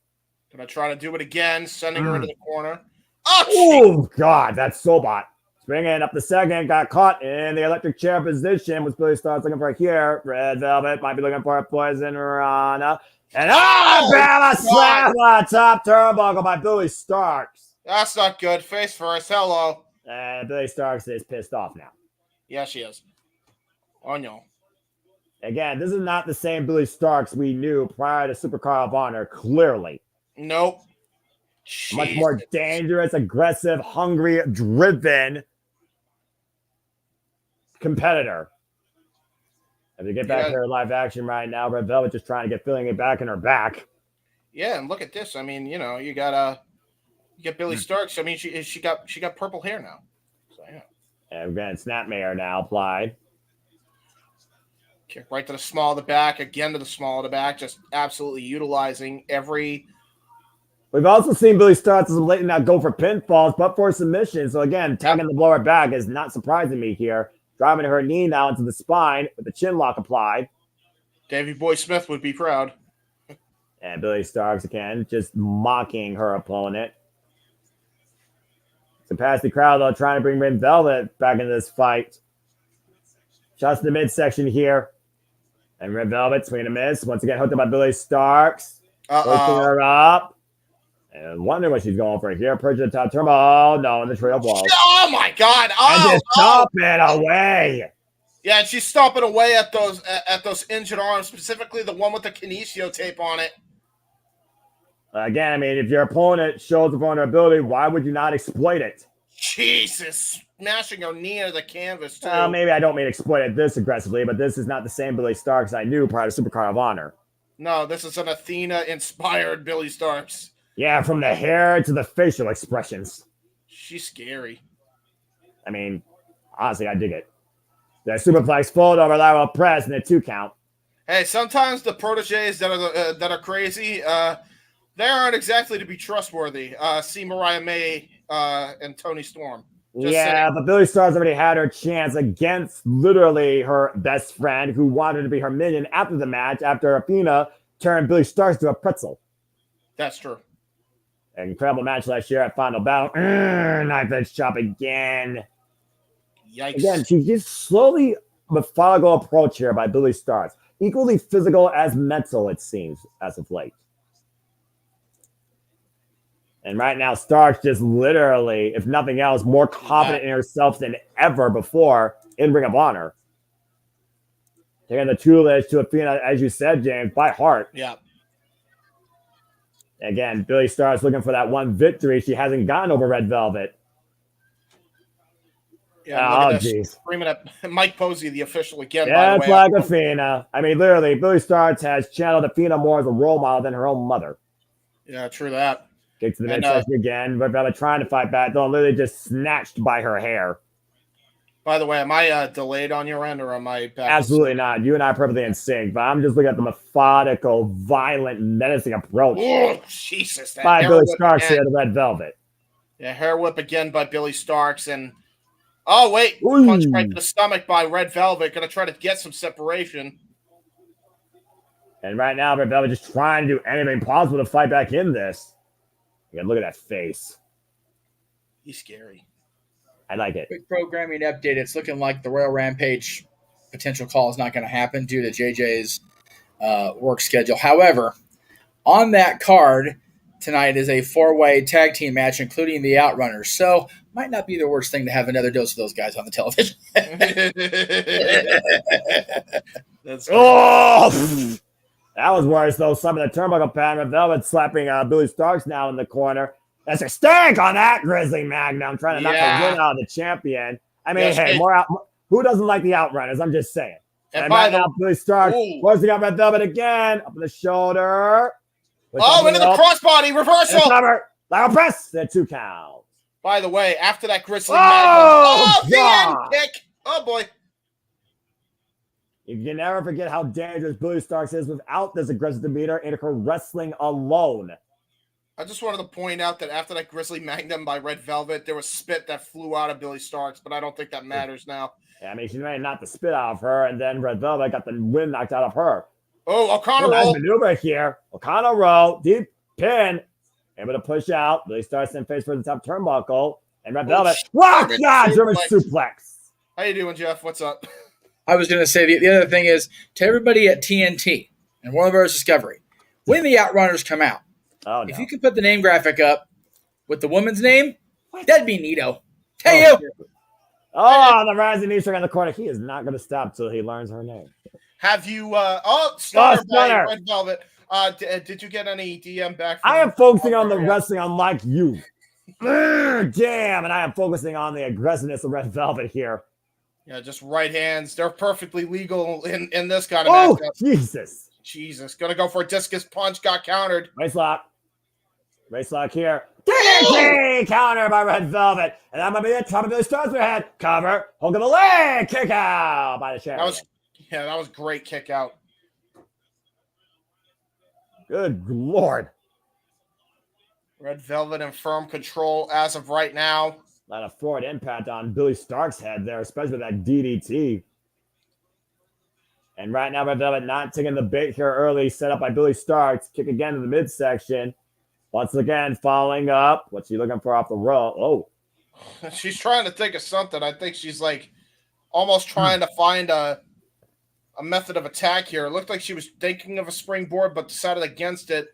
Gonna try to do it again, sending her into the corner. Oh, God, that's Sobot. Springing up the second, got caught in the electric chair position. Was Billy Starks looking for here? Red Velvet might be looking for a poison rana. And Bama slam on top turnbuckle by Billy Starks. That's not good. Face first. Hello. And Billy Starks is pissed off now. Yeah, she is. Oh, no. Again, this is not the same Billy Starks we knew prior to Supercard of Honor, clearly. Nope. Much more dangerous, aggressive, hungry, driven competitor. As we get back to her live action right now, Red Velvet just trying to feeling it back in her back. Yeah, and look at this. I mean, you know, you got Billy Starks. I mean, she got purple hair now. So yeah. And again, Snapmare now applied. Kick right to the small of the back, again to the small of the back, just absolutely utilizing every. We've also seen Billy Starks as of late not go for pinfalls, but for submissions. So again, tagging the blower back is not surprising me here. Driving her knee now into the spine with the chin lock applied. Davey Boy Smith would be proud. And Billy Starks again, just mocking her opponent. So past the crowd, though, trying to bring Red Velvet back into this fight. Shots to the midsection here. And Red Velvet, swing and a miss. Once again, hooked up by Billy Starks. Lifting her up. And wondering what she's going for here. Perch at the top turn. Oh, no, in the trail ball. Oh, my God. Oh, and just stomp it away. Yeah, and she's stomping away at those injured arms, specifically the one with the kinesio tape on it. Again, I mean, if your opponent shows the vulnerability, why would you not exploit it? Jesus. Smashing her knee into the canvas, too. Well, maybe I don't mean exploit it this aggressively, but this is not the same Billy Starks I knew prior to Supercard of Honor. No, this is an Athena-inspired Billy Starks. Yeah, from the hair to the facial expressions. She's scary. I mean, honestly, I dig it. The superflex fold over lateral press and a 2 count. Hey, sometimes the proteges that are crazy, they aren't exactly to be trustworthy. See Mariah May and Toni Storm. Just saying. But Billy Starks already had her chance against literally her best friend who wanted to be her minion after the match, after Athena turned Billy Starks to a pretzel. That's true. An incredible match last year at Final Battle. Knife edge chop again. Yikes. Again, she just slowly methodical approach here by Billy Starks. Equally physical as mental, it seems, as of late. And right now, Starks just literally, if nothing else, more confident in herself than ever before in Ring of Honor. Taking the tutelage to Athena, as you said, James, by heart. Yeah. Again, Billy Starks looking for that one victory she hasn't gotten over Red Velvet. Yeah, oh, jeez. Screaming at Mike Posey, the official, again. Yeah, by it's the way. like Athena. I mean, literally, Billy Starks has channeled Athena more as a role model than her own mother. Yeah, true that. Gets to the midsection again. Red Velvet trying to fight back, though, literally just snatched by her hair. By the way, am I delayed on your end, or am I back? Absolutely not. You and I are perfectly in sync, but I'm just looking at the methodical, violent, menacing approach Jesus, that by Billy Starks here to Red Velvet. Yeah, hair whip again by Billy Starks, and punch right to the stomach by Red Velvet. Gonna try to get some separation. And right now, Red Velvet just trying to do anything possible to fight back in this. Yeah, look at that face. He's scary. I like it. Quick programming update. It's looking like the Royal Rampage potential call is not going to happen due to JJ's work schedule. However, on that card tonight is a 4-way tag team match, including the Outrunners. So might not be the worst thing to have another dose of those guys on the television. That was worse, though. Some of the turnbuckle pattern, Velvet slapping Billy Starks now in the corner. That's a stank on that Grizzly Magnum, trying to knock the win out of the champion. I mean, who doesn't like the Outrunners? I'm just saying. And right now, Billy Starks closing up Red Velvet again, up in the shoulder. Into the crossbody reversal. Lateral press. The 2 count. By the way, after that Grizzly Magnum, the end kick. Oh boy. You can never forget how dangerous Billy Starks is without this aggressive demeanor in her wrestling alone. I just wanted to point out that after that Grizzly Magnum by Red Velvet, there was spit that flew out of Billy Starks, but I don't think that matters now. Yeah, I mean, she made not the spit out of her, and then Red Velvet got the wind knocked out of her. Oh, O'Connor roll. Nice maneuver here. O'Connor roll, deep pin, able to push out. Billy Starks in face for the top turnbuckle, and Red Velvet. German suplex. How you doing, Jeff? What's up? I was going to say the other thing is to everybody at TNT and Warner Bros. Discovery, when the Outrunners come out, if you could put the name graphic up with the woman's name, that'd be neato. Tell you. The rising Easter in the corner. He is not going to stop till he learns her name. Have you? Stunner by Red Velvet. Did you get any DM back? I am focusing on the wrestling, unlike you. Damn, and I am focusing on the aggressiveness of Red Velvet here. Yeah, just right hands. They're perfectly legal in this kind of matchup. Jesus. Gonna go for a discus punch. Got countered. Race lock here. DDT counter by Red Velvet. And that might be it. Top of Billy Starks ahead. Cover. Hold of the leg. Kick out by the champion. That was great kick out. Good Lord. Red Velvet in firm control as of right now. A lot of forward impact on Billy Starks' head there, especially with that DDT. And right now, Red Velvet not taking the bait here early, set up by Billy Starks. Kick again to the midsection. Once again, following up. What's she looking for off the rope? Oh. She's trying to think of something. I think she's like almost trying to find a method of attack here. It looked like she was thinking of a springboard, but decided against it.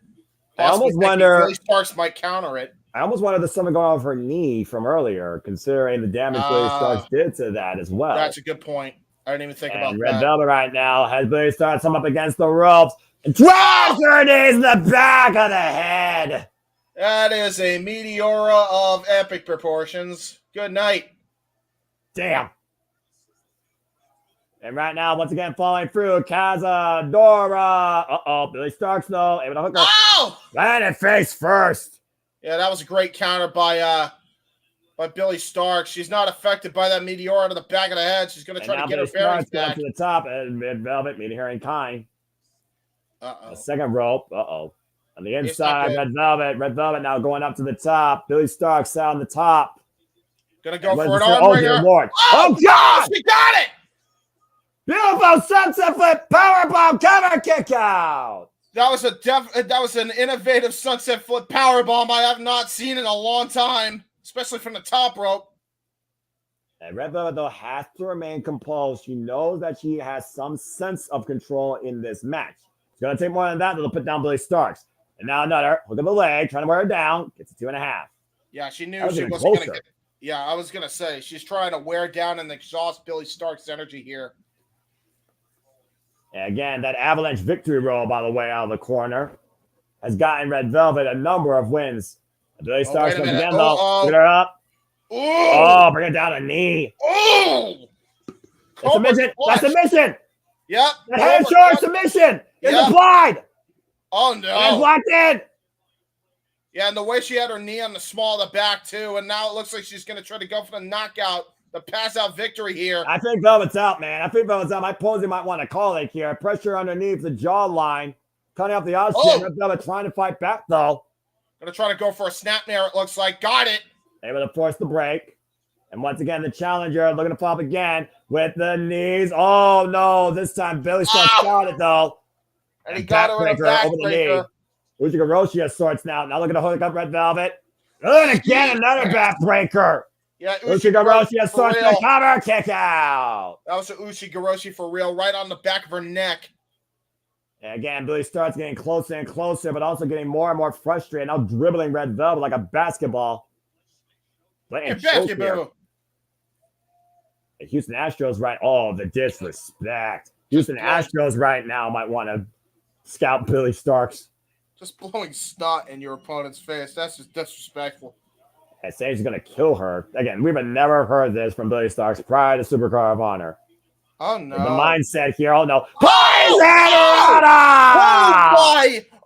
I almost wonder Billy Starks might counter it. I almost wondered if something going on with her knee from earlier, considering the damage Billy Starks did to that as well. That's a good point. I didn't even think about that. Red Velvet right now has Billy Starks come up against the ropes and drives her knees in the back of the head. That is a Meteora of epic proportions. Good night. Damn. And right now, once again, falling through, Cazadora. Billy Starks, though, able to hook her. Oh! Landed face first. Yeah, that was a great counter by Billy Starks. She's not affected by that Meteora to the back of the head. She's going to try to get her bearings back. To the top, and Red Velvet, Meteor in kind. Uh-oh. The second rope. On the inside, Red Velvet now going up to the top. Billy Starks out on the top. Going to go for an arm ringer. Oh, God! She got it! Beautiful sunset flip, powerbomb, cover, kick out. That was an innovative sunset flip powerbomb I have not seen in a long time, especially from the top rope. And Red Velvet, though, has to remain composed. She knows that she has some sense of control in this match. It's going to take more than that. They'll put down Billy Starks. And now another hook of the leg, trying to wear her down. Gets a 2.5. Yeah, she knew she wasn't going to get. Yeah, I was going to say, she's trying to wear down and exhaust Billy Starks' energy here. And again, that avalanche victory roll, by the way, out of the corner, has gotten Red Velvet a number of wins. Billy Starks comes again, though. Get her up. Ooh. Oh, bring it down a knee. Oh! That's submission. That's submission. Yep. That head and shoulder submission is applied. Oh, no. And locked in. Yeah, and the way she had her knee on the small of the back, too, and now it looks like she's going to try to go for the knockout, the pass-out victory here. I think Velvet's out, man. I think Velvet's out. My opponent might want to call it here. Pressure underneath the jawline. Cutting off the outside. Red Velvet trying to fight back, though. Going to try to go for a snapmare, it looks like. Got it. Able to force the break. And once again, the challenger looking to pop again with the knees. Oh, no. This time, Billy Starks got it, though. And he got her in a backbreaker. Uchi of sorts now. Now looking to hook up Red Velvet. And again, another backbreaker. Yeah, Uchi of sorts to cover. Kick out. That was an Uchi for real, right on the back of her neck. And again, Billy starts getting closer and closer, but also getting more and more frustrated. Now dribbling Red Velvet like a basketball. The Houston Astros right. Oh, the disrespect. Houston Astros right now might want to scout Billy Starks. Just blowing snot in your opponent's face. That's just disrespectful. And Sage is going to kill her. Again, we've never heard this from Billy Starks prior to Supercard of Honor. Oh, no. And the mindset here, oh, no.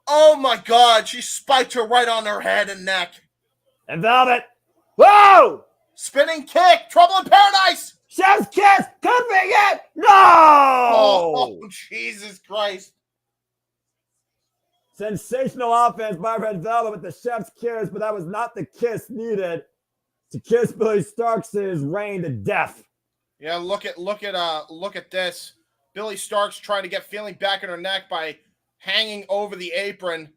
Oh, my God. She spiked her right on her head and neck. And Velvet. Whoa! Spinning kick. Trouble in paradise. Chef's kiss. Could be it. No! Oh, Jesus Christ. Sensational offense by Red Velvet with the chef's kiss, but that was not the kiss needed to kiss Billy Starks' reign to death. Yeah, look at this. Billy Starks trying to get feeling back in her neck by hanging over the apron.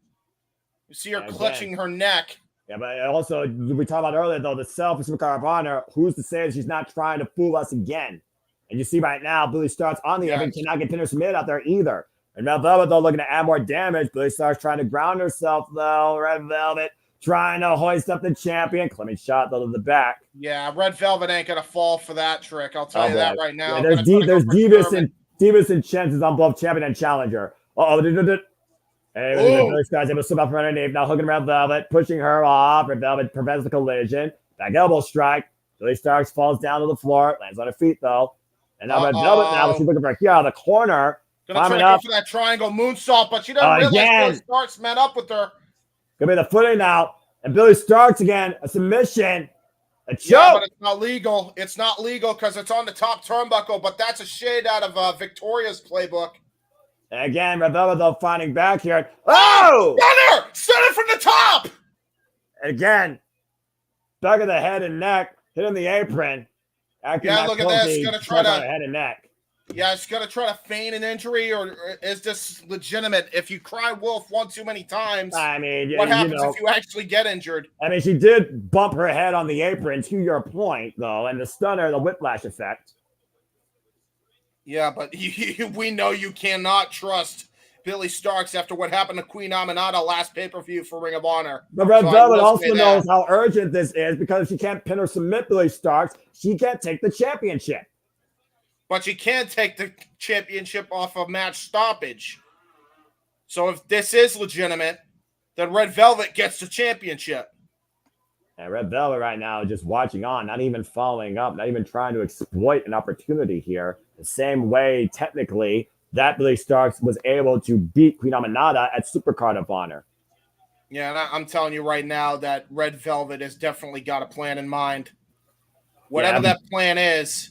You see her clutching her neck. Yeah, but also, we talked about earlier, though, the selfish Supercard of Honor. Who's to say that she's not trying to fool us again? And you see right now, Billy Starks on the apron cannot get pinned or submitted out there either. And Red Velvet, though, looking to add more damage. Billy Starks trying to ground herself, though. Red Velvet trying to hoist up the champion. Clement shot, though, to the back. Yeah, Red Velvet ain't going to fall for that trick. I'll tell you that right now. Yeah, there's Divas and chances on both champion and challenger. Hey, Billy Starks able to slip up from underneath. Now hooking Red Velvet, pushing her off. Red Velvet prevents the collision. Back elbow strike. Billy Starks falls down to the floor. Lands on her feet, though. And now Red Velvet, now she's looking for here out of the corner. Gonna try to go for that triangle moonsault, but she doesn't realize Billy Starks met up with her. Gonna be the footing now. And Billy Starks again, a submission. A choke. Yeah, but it's not legal. It's not legal because it's on the top turnbuckle, but that's a shade out of Victoria's playbook. And again, Red Velvet, though, finding back here. Oh! Stunner! Stunner from the top! Again, back of the head and neck, hitting the apron. Yeah, look at this. Gonna try to head and neck. Yeah, it's gonna try to feign an injury, or is this legitimate? If you cry wolf one too many times, I mean, what happens if you actually get injured? I mean, she did bump her head on the apron, to your point, though, and the stunner, the whiplash effect. Yeah, but we know you cannot trust Billy Starks after what happened to Queen Aminata last pay-per-view for Ring of Honor. But Red Velvet also knows how urgent this is, because if she can't pin or submit Billy Starks, she can't take the championship. But she can take the championship off of match stoppage. So if this is legitimate, then Red Velvet gets the championship. And Red Velvet right now is just watching on, not even following up, not even trying to exploit an opportunity here. The same way, technically, that Billy Starks was able to beat Queen Aminata at Supercard of Honor. Yeah, and I'm telling you right now that Red Velvet has definitely got a plan in mind. Whatever that plan is.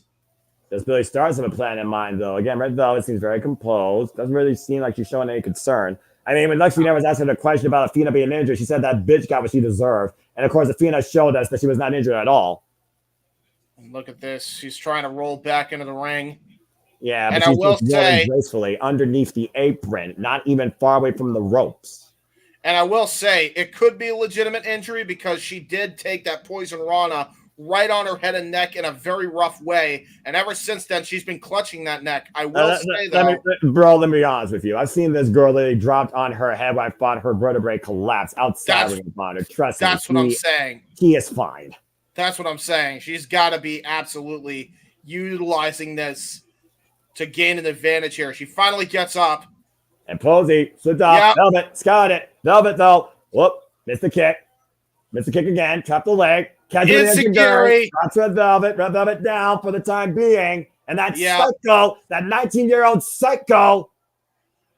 Does Billy Starks have a plan in mind, though? Again, Red Velvet seems very composed. Doesn't really seem like she's showing any concern. I mean, when Lexi never was asking a question about Athena being injured, she said that bitch got what she deserved. And, of course, Athena showed us that she was not injured at all. And look at this. She's trying to roll back into the ring. Yeah, And but I she's will just say- rolling gracefully underneath the apron, not even far away from the ropes. And I will say, it could be a legitimate injury because she did take that poison rana right on her head and neck in a very rough way. And ever since then, she's been clutching that neck. I will say, though. Let me be honest with you. I've seen this girl literally dropped on her head when I thought her vertebrae collapsed outside Ring of Honor. Trust me. That's what I'm saying. She is fine. That's what I'm saying. She's got to be absolutely utilizing this to gain an advantage here. She finally gets up. And Posey slipped off. Yep. Velvet, got it. Velvet, though. Whoop. Missed the kick. Missed the kick again. Trapped the leg. Catch it in Drops Red Velvet. Red Velvet down for the time being. And that psycho, that 19-year-old psycho,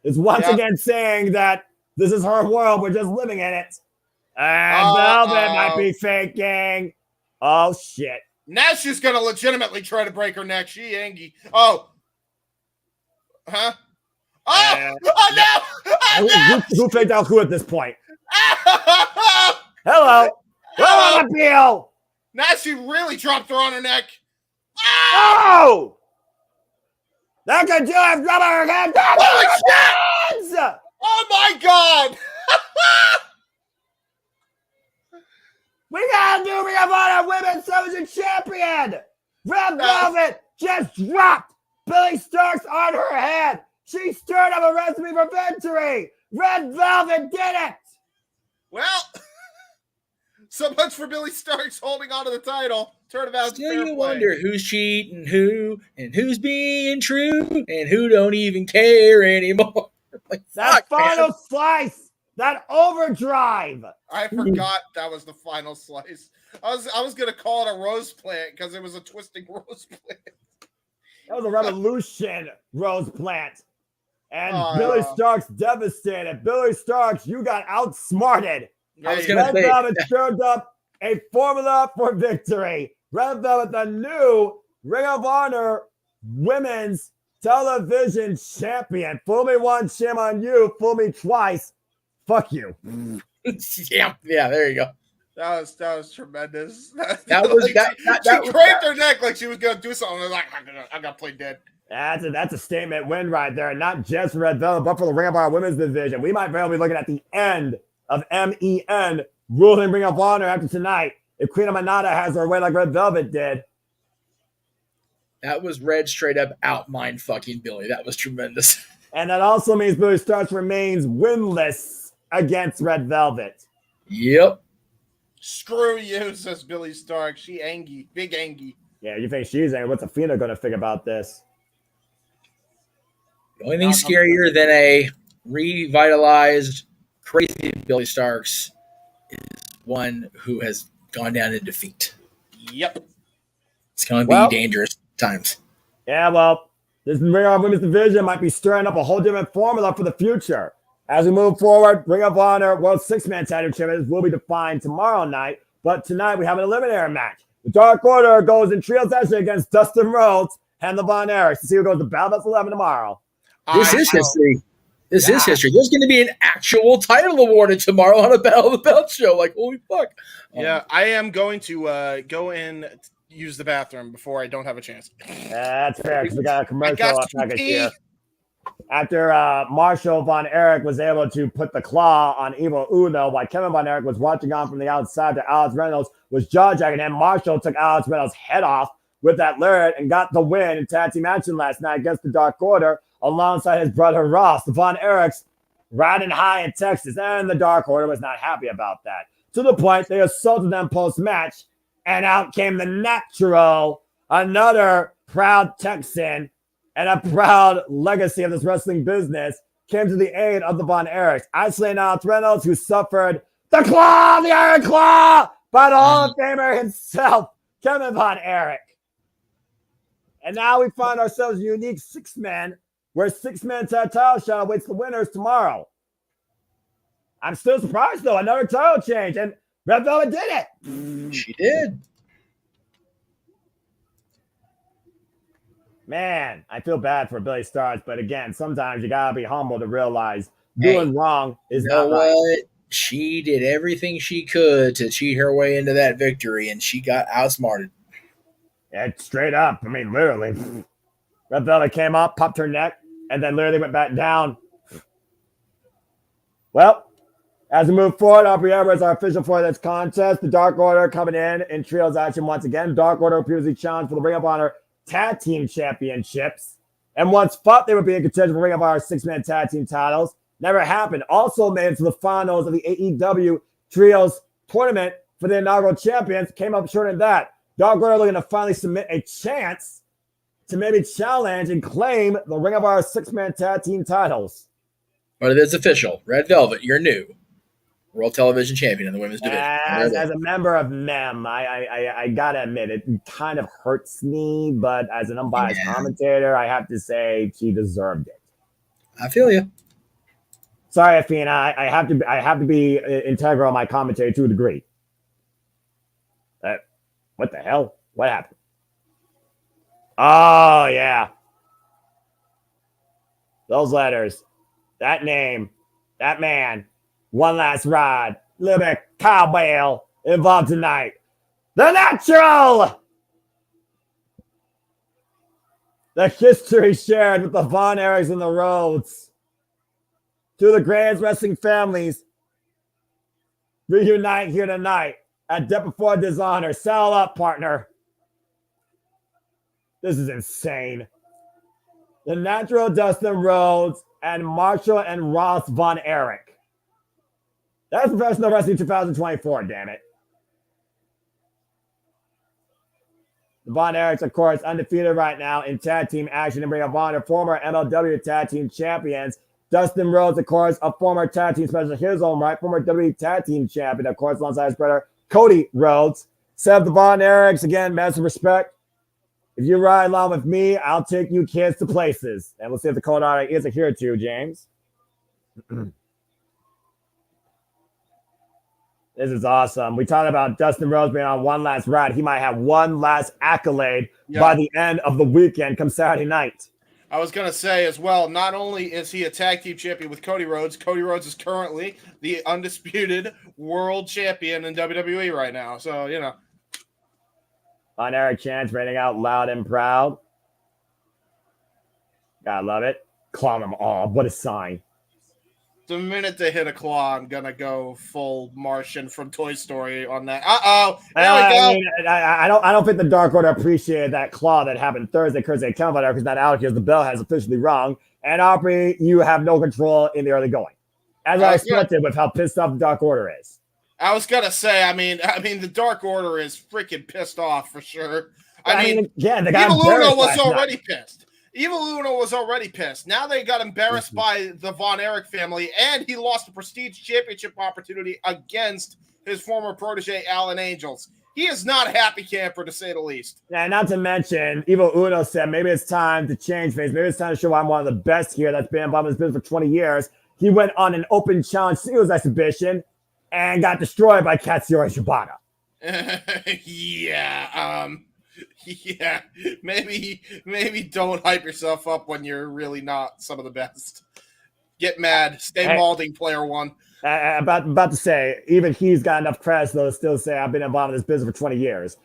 is once again saying that this is her world. We're just living in it. And Velvet might be faking. Oh, shit. Now she's going to legitimately try to break her neck. She angry. Oh. Huh? Oh! Oh, no! Who faked out who at this point? Hello. Hello, appeal. Now she really dropped her on her neck. Oh! That could do it. Drop her head. Holy shit! Oh, my God. We got a new Ring of Honor Women's Television Champion. Red Velvet just dropped Billy Starks on her head. She stirred up a recipe for victory. Red Velvet did it. Well, so much for Billy Starks holding on to the title. Turnabout's Still, you wonder who's cheating who and who's being true and who don't even care anymore. Like, that final slice, that overdrive. I forgot that was the final slice. I was gonna call it a rose plant because it was a twisting rose plant. That was a revolution rose plant. And Billy Starks devastated. Billy Starks, you got outsmarted. I was gonna Red Velvet stirred up a formula for victory. Red Velvet, the new Ring of Honor Women's Television Champion. Fool me once, shame on you. Fool me twice. Fuck you. yeah, there you go. That was tremendous. She cramped her neck like she was gonna do something. Like I'm gonna play dead. That's a statement win right there. Not just for Red Velvet, but for the Ring of Honor Women's Division. We might very well be looking at the end of MEN ruling Ring of Honor after tonight. If Queen Amanada has her way like Red Velvet did. That was Red straight up out mind fucking Billy. That was tremendous. And that also means Billy Starks remains winless against Red Velvet. Yep. Screw you, says Billy Stark. She angry. Big angry. Yeah, you think she's angry. What's Athena going to think about this? The only thing scarier than a revitalized, crazy Billy Starks is one who has gone down in defeat. Yep. It's going to be dangerous times. Yeah, well, this Ring of Honor Women's Division might be stirring up a whole different formula for the future. As we move forward, Ring of Honor World Six-Man Title Champions will be defined tomorrow night, but tonight we have an eliminator match. The Dark Order goes in trio session against Dustin Rhodes and the Von Erichs to see who goes to Battle of 11 tomorrow. This is history. This is history. There's going to be an actual title awarded tomorrow on a Battle of the Belt show. Like, holy fuck. Yeah, I am going to go and use the bathroom before I don't have a chance. That's fair, because we got a commercial up package here. After Marshall Von Erich was able to put the claw on Evil Uno while Kevin Von Erich was watching on from the outside to Alex Reynolds was jaw-jacking him, Marshall took Alex Reynolds' head off with that lariat and got the win in tag team action last night against the Dark Order alongside his brother Ross. The Von Erichs riding high in Texas, and the Dark Order was not happy about that. To the point they assaulted them post-match, and out came the Natural, another proud Texan and a proud legacy of this wrestling business, came to the aid of the Von Erichs, isolating Alex Reynolds, who suffered the claw, the Iron Claw, by the Hall of Famer himself, Kevin Von Erich. And now we find ourselves a unique six-man, where six-man title shot awaits the winners tomorrow. I'm still surprised, though. Another title change, and Red Velvet did it. She did. Man, I feel bad for Billy Starks, but again, sometimes you gotta be humble to realize doing wrong is not right. She did everything she could to cheat her way into that victory, and she got outsmarted. Yeah, straight up. I mean, literally. Red Velvet came up, popped her neck, and then literally went back down. Well, as we move forward, Aubrey Edwards, our official for this contest. The Dark Order coming in trios action once again. Dark Order previously challenged for the Ring of Honor Tag Team Championships. And once thought they would be in contention for Ring of Honor six-man tag team titles. Never happened. Also made it to the finals of the AEW Trios tournament for the inaugural champions. Came up short of that. Dark Order looking to finally submit a chance to maybe challenge and claim the Ring of Honor six-man tag team titles. But it is official. Red Velvet, you're new World Television Champion in the women's division. As a member of MEM, I gotta admit, it kind of hurts me, but as an unbiased commentator, I have to say she deserved it. I feel you. Sorry, Athena, I have to be integral in my commentary to a degree. What the hell? What happened? Oh, yeah. Those letters, that name, that man, one last ride, little bit of cowbell involved tonight. The Natural! The history shared with the Von Erichs and the Rhodes. To the greatest wrestling families, reunite here tonight at Death Before Dishonor. Saddle up, partner. This is insane. The Natural Dustin Rhodes and Marshall and Ross Von Erich. That's Professional Wrestling 2024, damn it. The Von Erichs, of course, undefeated right now in tag team action in Ring of Honor. Former MLW tag team champions. Dustin Rhodes, of course, a former tag team specialist in his own right. Former WWE tag team champion, of course, alongside his brother Cody Rhodes. Seth the Von Erichs, again, massive respect. If you ride along with me, I'll take you kids to places. And we'll see if the Cold Honor is here too, James. This is awesome. We talked about Dustin Rhodes being on one last ride. He might have one last accolade by the end of the weekend come Saturday night. I was going to say as well, not only is he a tag team champion with Cody Rhodes is currently the undisputed world champion in WWE right now. So, you know. Von Erich chants raining out loud and proud. Gotta love it. Claw them all. What a sign. The minute they hit a claw, I'm gonna go full Martian from Toy Story on that. Uh-oh. There we go. I don't think the Dark Order appreciated that claw that happened Thursday because they count because not out because the bell has officially rung. And Aubrey, you have no control in the early going. As I expected with how pissed off the Dark Order is. I was gonna say, I mean, the Dark Order is freaking pissed off for sure. I mean, the guy Evil Uno was already pissed. Evil Uno was already pissed. Now they got embarrassed by the Von Erich family, and he lost the Prestige Championship opportunity against his former protege, Alan Angels. He is not a happy camper, to say the least. And not to mention, Evil Uno said, maybe it's time to change things. Maybe it's time to show I'm one of the best here that's been involved in this business for 20 years. He went on an open challenge singles exhibition and got destroyed by Katsuyori Shibata. Yeah, maybe don't hype yourself up when you're really not some of the best. Get mad. Stay malding, player one. About to say, even he's got enough credits though to still say I've been involved in this business for 20 years.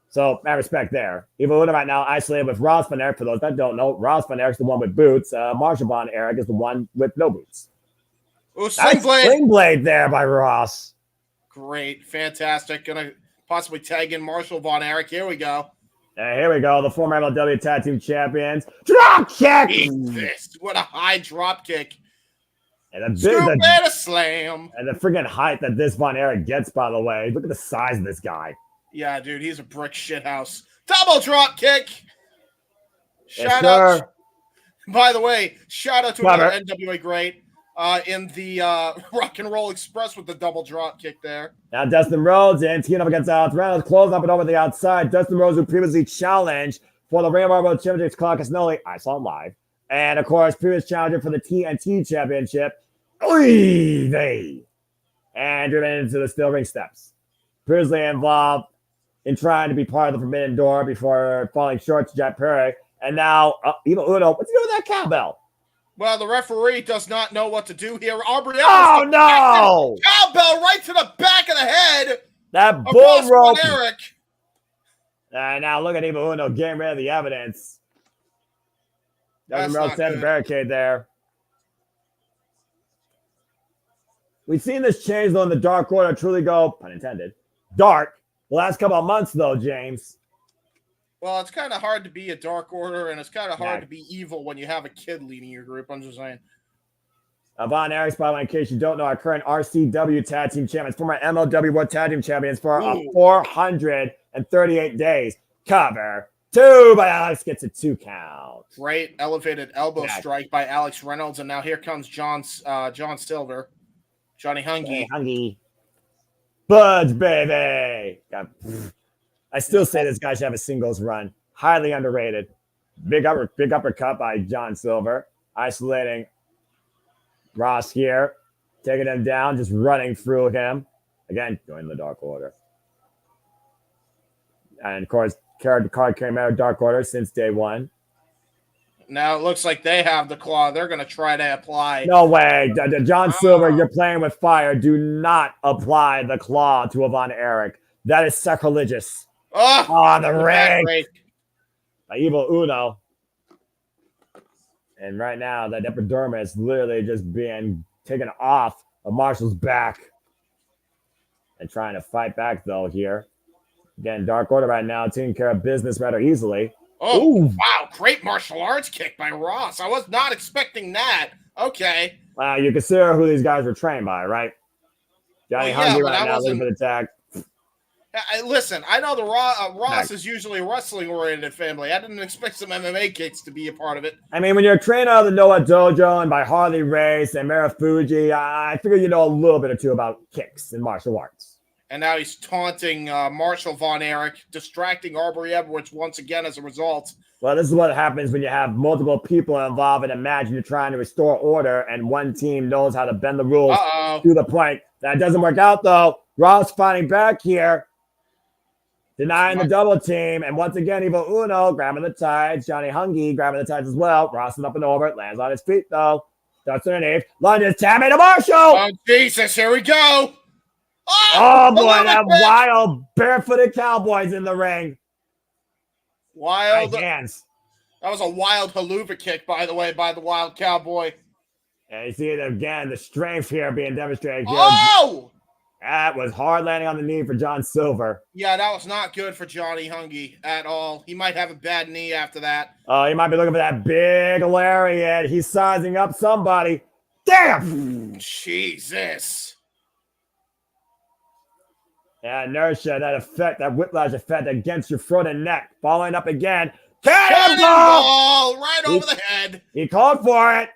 So I respect there. Evil Uno right now isolated with Ross Von Erich. For those that don't know, Ross Von Erich's the one with boots. Marshall Von Erich is the one with no boots. Oh, Sling Blade there by Ross. Great, fantastic. Gonna possibly tag in Marshall Von Erich. Here we go. Here we go. The former MLW Tag Team Champions. Drop kick! Jesus, what a high drop kick. And a slam. And the friggin' height that this Von Erich gets, by the way. Look at the size of this guy. Yeah, dude, he's a brick shithouse. Double drop kick. Shout out. By the way, shout out to another NWA great in the Rock and Roll Express with the double drop kick there. Now Dustin Rhodes and teaming up against Alex Reynolds, close up and over the outside. Dustin Rhodes, who previously challenged for the Ring of Honor World Championship, Clark Casinelli. I saw him live. And of course, previous challenger for the TNT Championship. And driven into the steel ring steps. Previously involved in trying to be part of the Forbidden Door before falling short to Jack Perry. And now, Evil Uno, what's he doing with that cowbell? Well, the referee does not know what to do here. Aubrey oh, no! Cowbell right to the back of the head. That bull rope. Eric. Now look at Evil Uno getting rid of the evidence. Doesn't really set the barricade there. We've seen this change, though, in the Dark Order truly go, pun intended, dark the last couple of months, though, James. Well, it's kind of hard to be a Dark Order, and it's kind of hard to be evil when you have a kid leading your group. I'm just saying. Von Erichs, by the way, in case you don't know, our current RCW Tag Team Champions, former MLW World Tag Team Champions for 438 days. Cover 2 by Alex, gets a 2 count. Great elevated elbow strike by Alex Reynolds, and now here comes John Silver. Johnny Hungy. Buds, baby. God. I still say this guy should have a singles run. Highly underrated. Big uppercut by John Silver. Isolating Ross here. Taking him down, just running through him. Again, joining the Dark Order. And, of course, card came out of Dark Order since day one. Now it looks like they have the claw. They're going to try to apply. No way. John Silver, you're playing with fire. Do not apply the claw to a Von Erich. That is sacrilegious. Oh, the ring. By Evil Uno. And right now, that epidermis literally just being taken off of Marshall's back. And trying to fight back, though, here. Again, Dark Order right now taking care of business rather easily. Oh, wow. Great martial arts kick by Ross. I was not expecting that. Okay. You consider who these guys were trained by, right? Johnny Hungy right now, looking for the tag. Listen, I know the Ross is usually a wrestling-oriented family. I didn't expect some MMA kicks to be a part of it. I mean, when you're trained out of the Noah Dojo and by Harley Race and Marufuji, I figure you know a little bit or two about kicks and martial arts. And now he's taunting Marshall Von Erich, distracting Aubrey Edwards once again as a result. Well, this is what happens when you have multiple people involved and imagine you're trying to restore order and one team knows how to bend the rules to the point. That doesn't work out, though. Ross fighting back here. Denying the double team. And once again, Evil Uno grabbing the tides. Johnny Hungy grabbing the tides as well. Ross is up and over. Lands on his feet, though. Ducks underneath. Lunges. Tammy to Marshall. Oh, Jesus. Here we go. Oh boy, that wild barefooted Cowboys in the ring. Wild nice hands. That was a wild haluva kick, by the way, by the Wild Cowboy. And you see it again, the strength here being demonstrated. Oh! That was hard landing on the knee for John Silver. Yeah, that was not good for Johnny Hungy at all. He might have a bad knee after that. Oh, he might be looking for that big lariat. He's sizing up somebody. Damn! Jesus. Yeah, inertia, that effect, that whiplash effect against your throat and neck. Following up again. Cannonball! Right over the head. He called for it.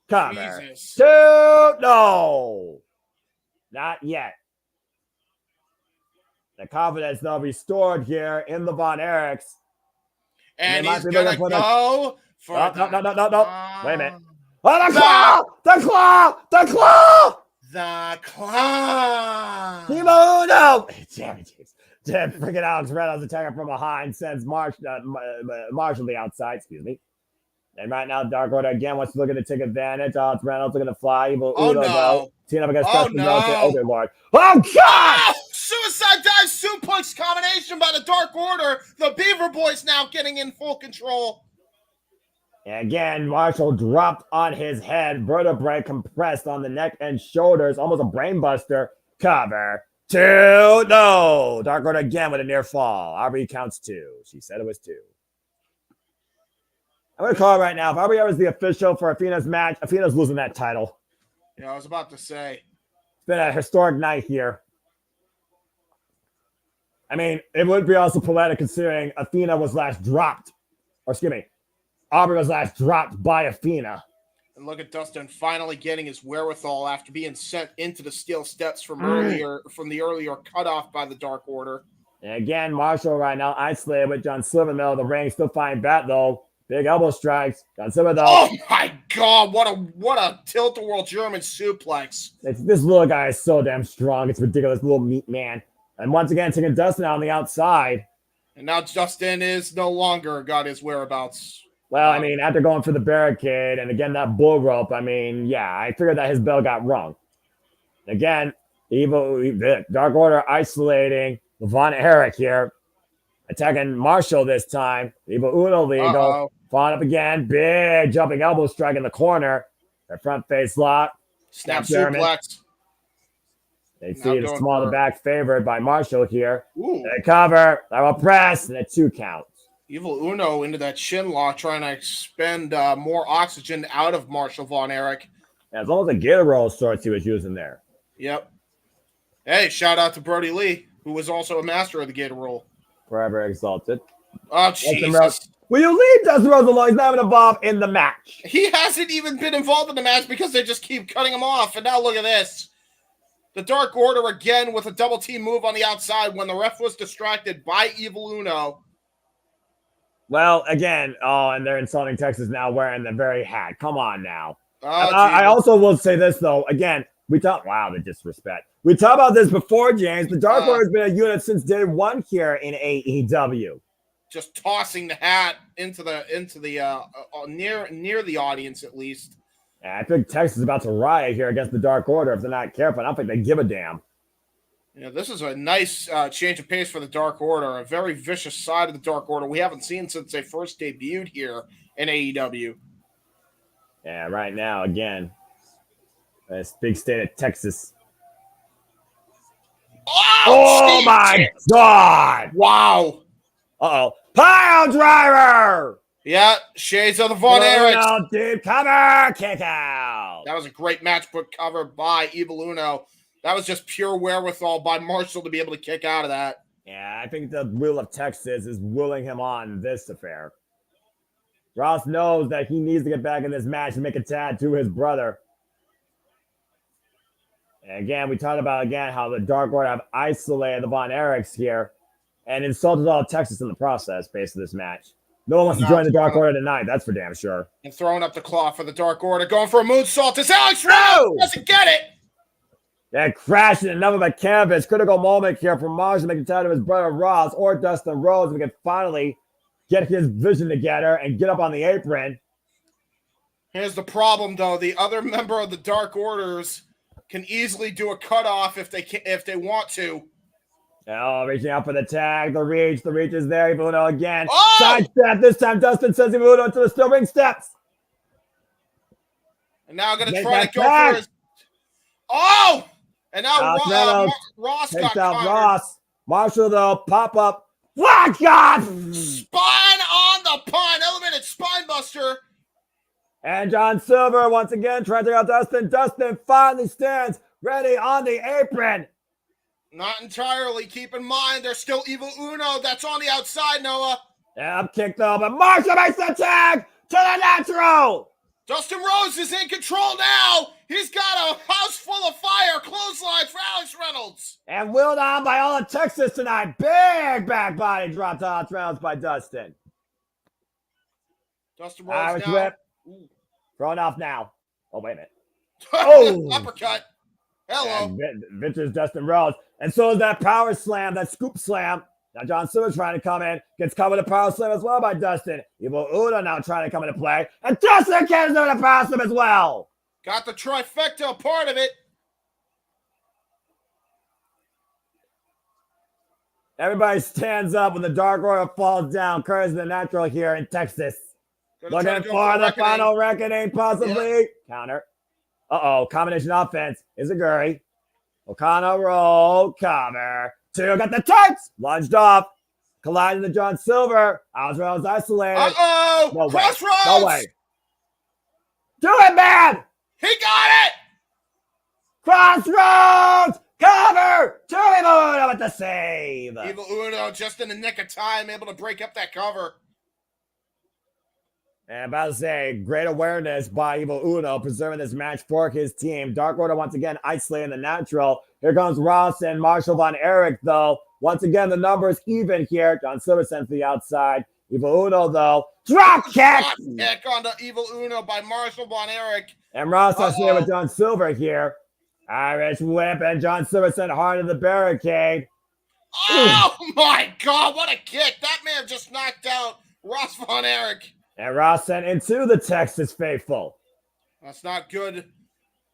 Cover. Jesus. 2. No. Not yet. The confidence, though, restored here in the Von Erichs. And he's going to go for No. Wait a minute. Oh, the claw! The claw! The claw! The claw! No! Damn it, freaking Alex Reynolds attacking from behind sends Marshall to the outside, excuse me. And right now, Dark Order again wants to look to take advantage. Alex Reynolds looking to fly. Evil Uno, though. Team up against Dustin Overlord. Oh, God! Suicide dive suplex combination by the Dark Order. The Beaver Boys now getting in full control. And again, Marshall dropped on his head, vertebrae compressed on the neck and shoulders, almost a brainbuster. Cover 2. No. Dark Order again with a near fall. Aubrey counts 2. She said it was 2. I'm going to call it right now. If Aubrey was the official for Athena's match, Athena's losing that title. Yeah, I was about to say. It's been a historic night here. I mean, it would be also poetic considering Athena was last dropped. Or excuse me. Aubrey was last dropped by Athena. And look at Dustin finally getting his wherewithal after being sent into the steel steps from the earlier cutoff by the Dark Order. And again, Marshall right now isolated with John Silver in the middle of the ring, still fighting back though. Big elbow strikes. John Silver though. Oh my God! What a tilt-a-whirl German suplex. This little guy is so damn strong. It's ridiculous, little meat man. And once again, taking Dustin out on the outside. And now Dustin is no longer got his whereabouts. Well, I mean, after going for the barricade and again that bull rope, I mean, yeah, I figured that his bell got rung. Again, Dark Order isolating Von Erich here, attacking Marshall this time. Evil Uno legal. Falling up again. Big jumping elbow strike in the corner. Their front face lock. Snap German. suplex. They see the small to back favored by Marshall here. Ooh. They cover. They will press and a 2 count. Evil Uno into that shin lock, trying to expend more oxygen out of Marshall Von Erich. Yeah, it's almost a Gator roll of sorts he was using there. Yep. Hey, shout out to Brody Lee, who was also a master of the Gator roll. Forever exalted. Oh, Jesus. Will you leave Dustin Rhodes alone? He's not even involved in the match. He hasn't even been involved in the match because they just keep cutting him off. And now look at this. The Dark Order again with a double team move on the outside when the ref was distracted by Evil Uno. Well, again, and they're insulting Texas now wearing the very hat. Come on now. I also will say this, though. Again, wow, the disrespect. We talked about this before, James. The Dark Order has been a unit since day one here in AEW. Just tossing the hat into the near the audience at least. Yeah, I think Texas is about to riot here against the Dark Order if they're not careful. I don't think they give a damn. Yeah, this is a nice change of pace for the Dark Order. A very vicious side of the Dark Order we haven't seen since they first debuted here in AEW. Yeah, right now, again, this big state of Texas. Oh my God! Wow! Uh-oh. Pile driver! Yeah, shades of the Von Erich. Deep cover, kick out. That was a great match put cover by Evil Uno. That was just pure wherewithal by Marshall to be able to kick out of that. Yeah, I think the will of Texas is willing him on this affair. Ross knows that he needs to get back in this match and make a tag to his brother. And again, we talked about how the Dark Order have isolated the Von Erichs here and insulted all of Texas in the process based on this match. No one wants to join the Dark Order tonight, that's for damn sure. And throwing up the claw for the Dark Order, going for a moonsault as Alex Reynolds doesn't get it. Yeah, crashing another by canvas. Critical moment here for Mars to make a tag to his brother Ross or Dustin Rhodes. We can finally get his vision together and get up on the apron. Here's the problem, though. The other member of the Dark Orders can easily do a cutoff if they want to. Oh, reaching out for the tag. The reach is there. Evil Uno again. Oh! Side step. This time Dustin sends Evil Uno into the steel ring steps. And now I'm going to try to go for his... Oh! And now Ross got out Ross. Marshall, though, pop up. What God? Spine on the pun. Elemented spine buster. And John Silver once again trying to take out Dustin. Dustin finally stands ready on the apron. Not entirely. Keep in mind, there's still Evil Uno that's on the outside, Noah. Yeah, I'm kicked though, but Marshall makes the tag to the natural. Dustin Rhodes is in control now. He's got a house full of fire. Clothesline for Alex Reynolds. And willed on by all of Texas tonight. Big back body drop to Alex Reynolds by Dustin. Dustin Rhodes now. Whip. Thrown off now. Oh, wait a minute. Oh! Uppercut. Hello. Ventures Dustin Rhodes. And so is that power slam, that scoop slam. Now John Silver trying to come in. Gets covered with a power slam as well by Dustin. Evil Uno now trying to come into play. And Dustin gets into the power slam as well. Got the trifecta part of it. Everybody stands up when the Dark Order falls down. Curtis the Natural here in Texas. Looking for the final reckoning, possibly. Yeah. Counter. Uh-oh. Combination offense is a Guri. O'Connor roll. Cover. Two got the tights. Lunged off. Colliding to John Silver. Alex Reynolds isolated. Uh-oh. No Crossroads. No way. Do it, man. He got it. Crossroads. Cover. To Evil Uno with the save. Evil Uno just in the nick of time, able to break up that cover. And about to say, great awareness by Evil Uno, preserving this match for his team. Dark Order once again isolating the natural. Here comes Ross and Marshall Von Erich, though. Once again, the numbers even here. John Silver sends to the outside. Evil Uno, though. Drop kick! Drop kick on the Evil Uno by Marshall Von Erich. And Ross is here with John Silver here. Irish whip, and John Silver sent hard to the barricade. Oh, my God. What a kick. That man just knocked out Ross Von Erich. And Ross sent into the Texas faithful. That's not good.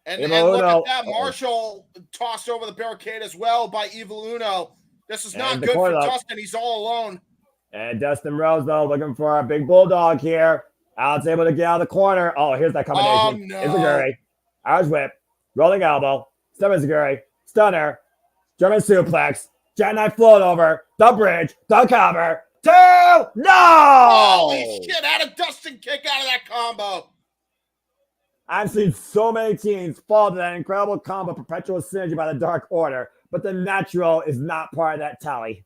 And look at that. Marshall tossed over the barricade as well by Evil Uno. This is not good for Dustin. He's all alone. And Dustin Rhodes, though, looking for a big bulldog here. Alex able to get out of the corner. Oh, here's that combination. Oh, no. Izaguri. Irish whip. Rolling elbow. Step Izaguri. Stunner. German suplex. Jackknife float over. The bridge. The cover. 2. No! Holy shit. Had a Dustin kick out of that combo. I've seen so many teams fall to that incredible combo, perpetual synergy by the Dark Order, but the natural is not part of that tally.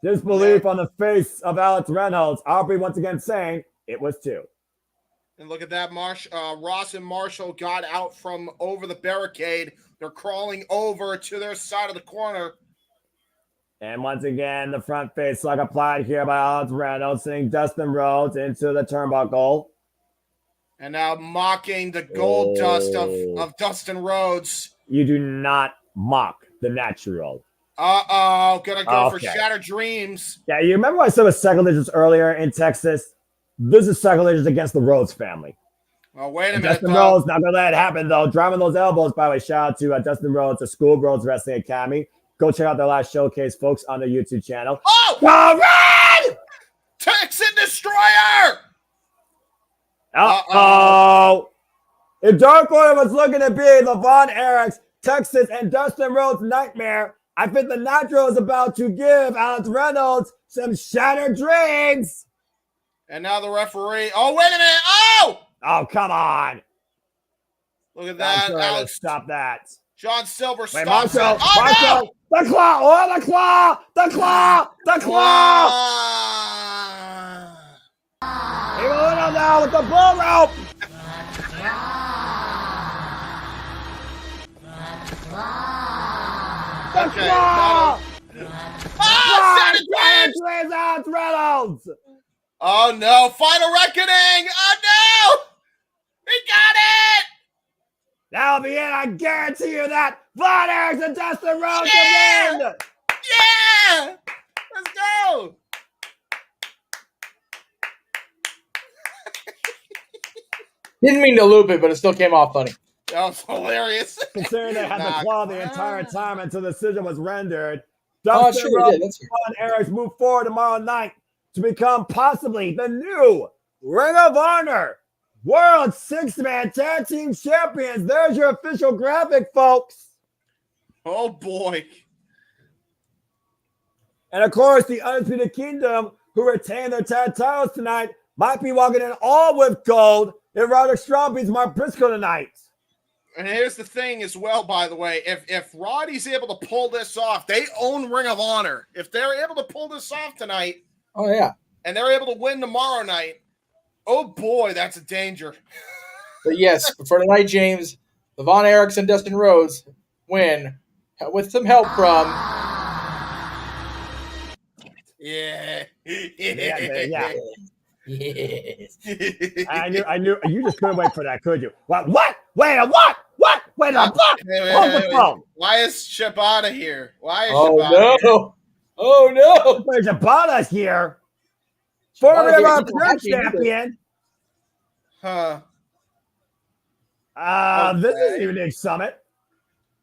Disbelief on the face of Alex Reynolds. Aubrey once again saying it was 2. And look at that. Ross and Marshall got out from over the barricade. They're crawling over to their side of the corner. And once again, the front face slug applied here by Alex Reynolds, sending Dustin Rhodes into the turnbuckle. And now mocking the gold dust of Dustin Rhodes. You do not mock the natural. Uh-oh. Gonna go for Shattered Dreams. Yeah, you remember I said with sacrilegious earlier in Texas? This is sacrilegious against the Rhodes family. Oh, wait a minute. Dustin Rhodes not going to let it happen, though. Driving those elbows, by the way. Shout out to Dustin Rhodes, the Schoolgirls Wrestling Academy. Go check out their last showcase, folks, on their YouTube channel. Oh! All right! Texan Destroyer! Uh-oh. If Dark Order was looking to be the Von Erichs, Texas, and Dustin Rhodes nightmare, I think the Natural is about to give Alex Reynolds some shattered dreams. And now the referee. Oh, wait a minute. Oh! Oh, come on. Look at that. Alex. Stop that. John Silver Wait, stops Marshall. it. Oh, Marshall. no! The claw. Oh, the claw. The claw. The claw. He went on now with the bull rope. The claw. Oh, Reynolds. Oh, no. Final reckoning. Oh, no. He got it. That'll be it. I guarantee you that. Von Erichs and Dustin Rhodes can win. Yeah. Let's go. Didn't mean to loop it, but it still came off funny. That was hilarious. Considering they had the claw the entire time until the decision was rendered. Oh, Dustin sure Rhodes did. and Von Erichs move forward tomorrow night to become possibly the new Ring of Honor World Six-Man Tag Team Champions. There's your official graphic, folks. Oh, boy. And, of course, the Undisputed Kingdom, who retained their tag titles tonight, might be walking in all with gold if Roderick Strong beats Mark Briscoe tonight. And here's the thing as well, by the way. If Roddy's able to pull this off, they own Ring of Honor. If they're able to pull this off tonight, oh yeah, and they're able to win tomorrow night, oh boy, that's a danger. But yes, for tonight, James, the Von Erichs and Dustin Rhodes win with some help from. Yeah. Yeah. Yes. I knew. You just couldn't wait for that, could you? What? Wait a what? What? Wait a what? Hold the phone. Why is Shibata here? Why is Oh Shibata here? no! Oh no! Where's Shibata's here? Former of our Pure champion. Huh. This is a unique summit.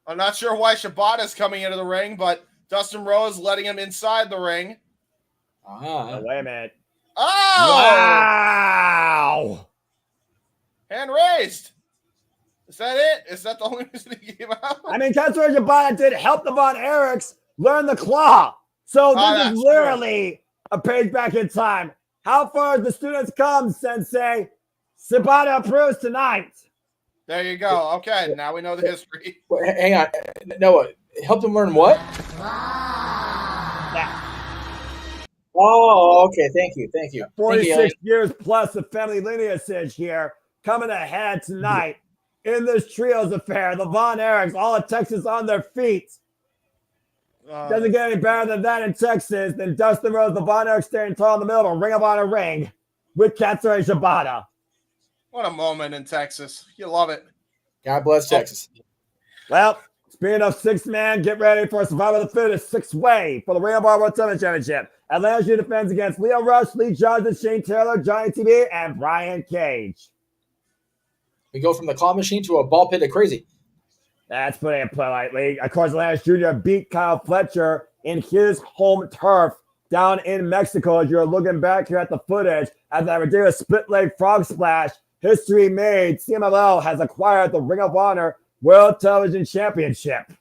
I'm not sure why Shibata's coming into the ring, but Dustin Rhodes letting him inside the ring. Ah. Oh, wait a minute. Oh! Wow! Hand raised. Is that it? Is that the only reason he came out? I mean, Katsura Shibata did help the Von Erichs learn the claw. So this is literally a page back in time. How far has the students come, Sensei? Shibata approves tonight. There you go. Okay, now we know the history. Wait, hang on, Noah. Helped him learn what? Yeah. Oh, okay. Thank you. 46 years plus of family lineage here, coming ahead tonight in this trios affair. The Von Erichs, all of Texas on their feet. Doesn't get any better than that in Texas. Then Dustin Rhodes, the Von Erichs standing tall in the middle of a Ring of Honor ring with Katsura Shibata. What a moment in Texas. You love it. God bless Texas. Well, speaking of six-man, get ready for a Survivor of the Fittest six-way for the Ring of Honor World Championship. Atlanta defends against Leo Rush, Lee Johnson, Shane Taylor, Johnny TV, and Brian Cage. We go from the claw machine to a ball pit of crazy. That's putting it politely. Of course, Lance Jr. beat Kyle Fletcher in his home turf down in Mexico. As you're looking back here at the footage, as that ridiculous split leg frog splash, history made, CMLL has acquired the Ring of Honor World Television Championship.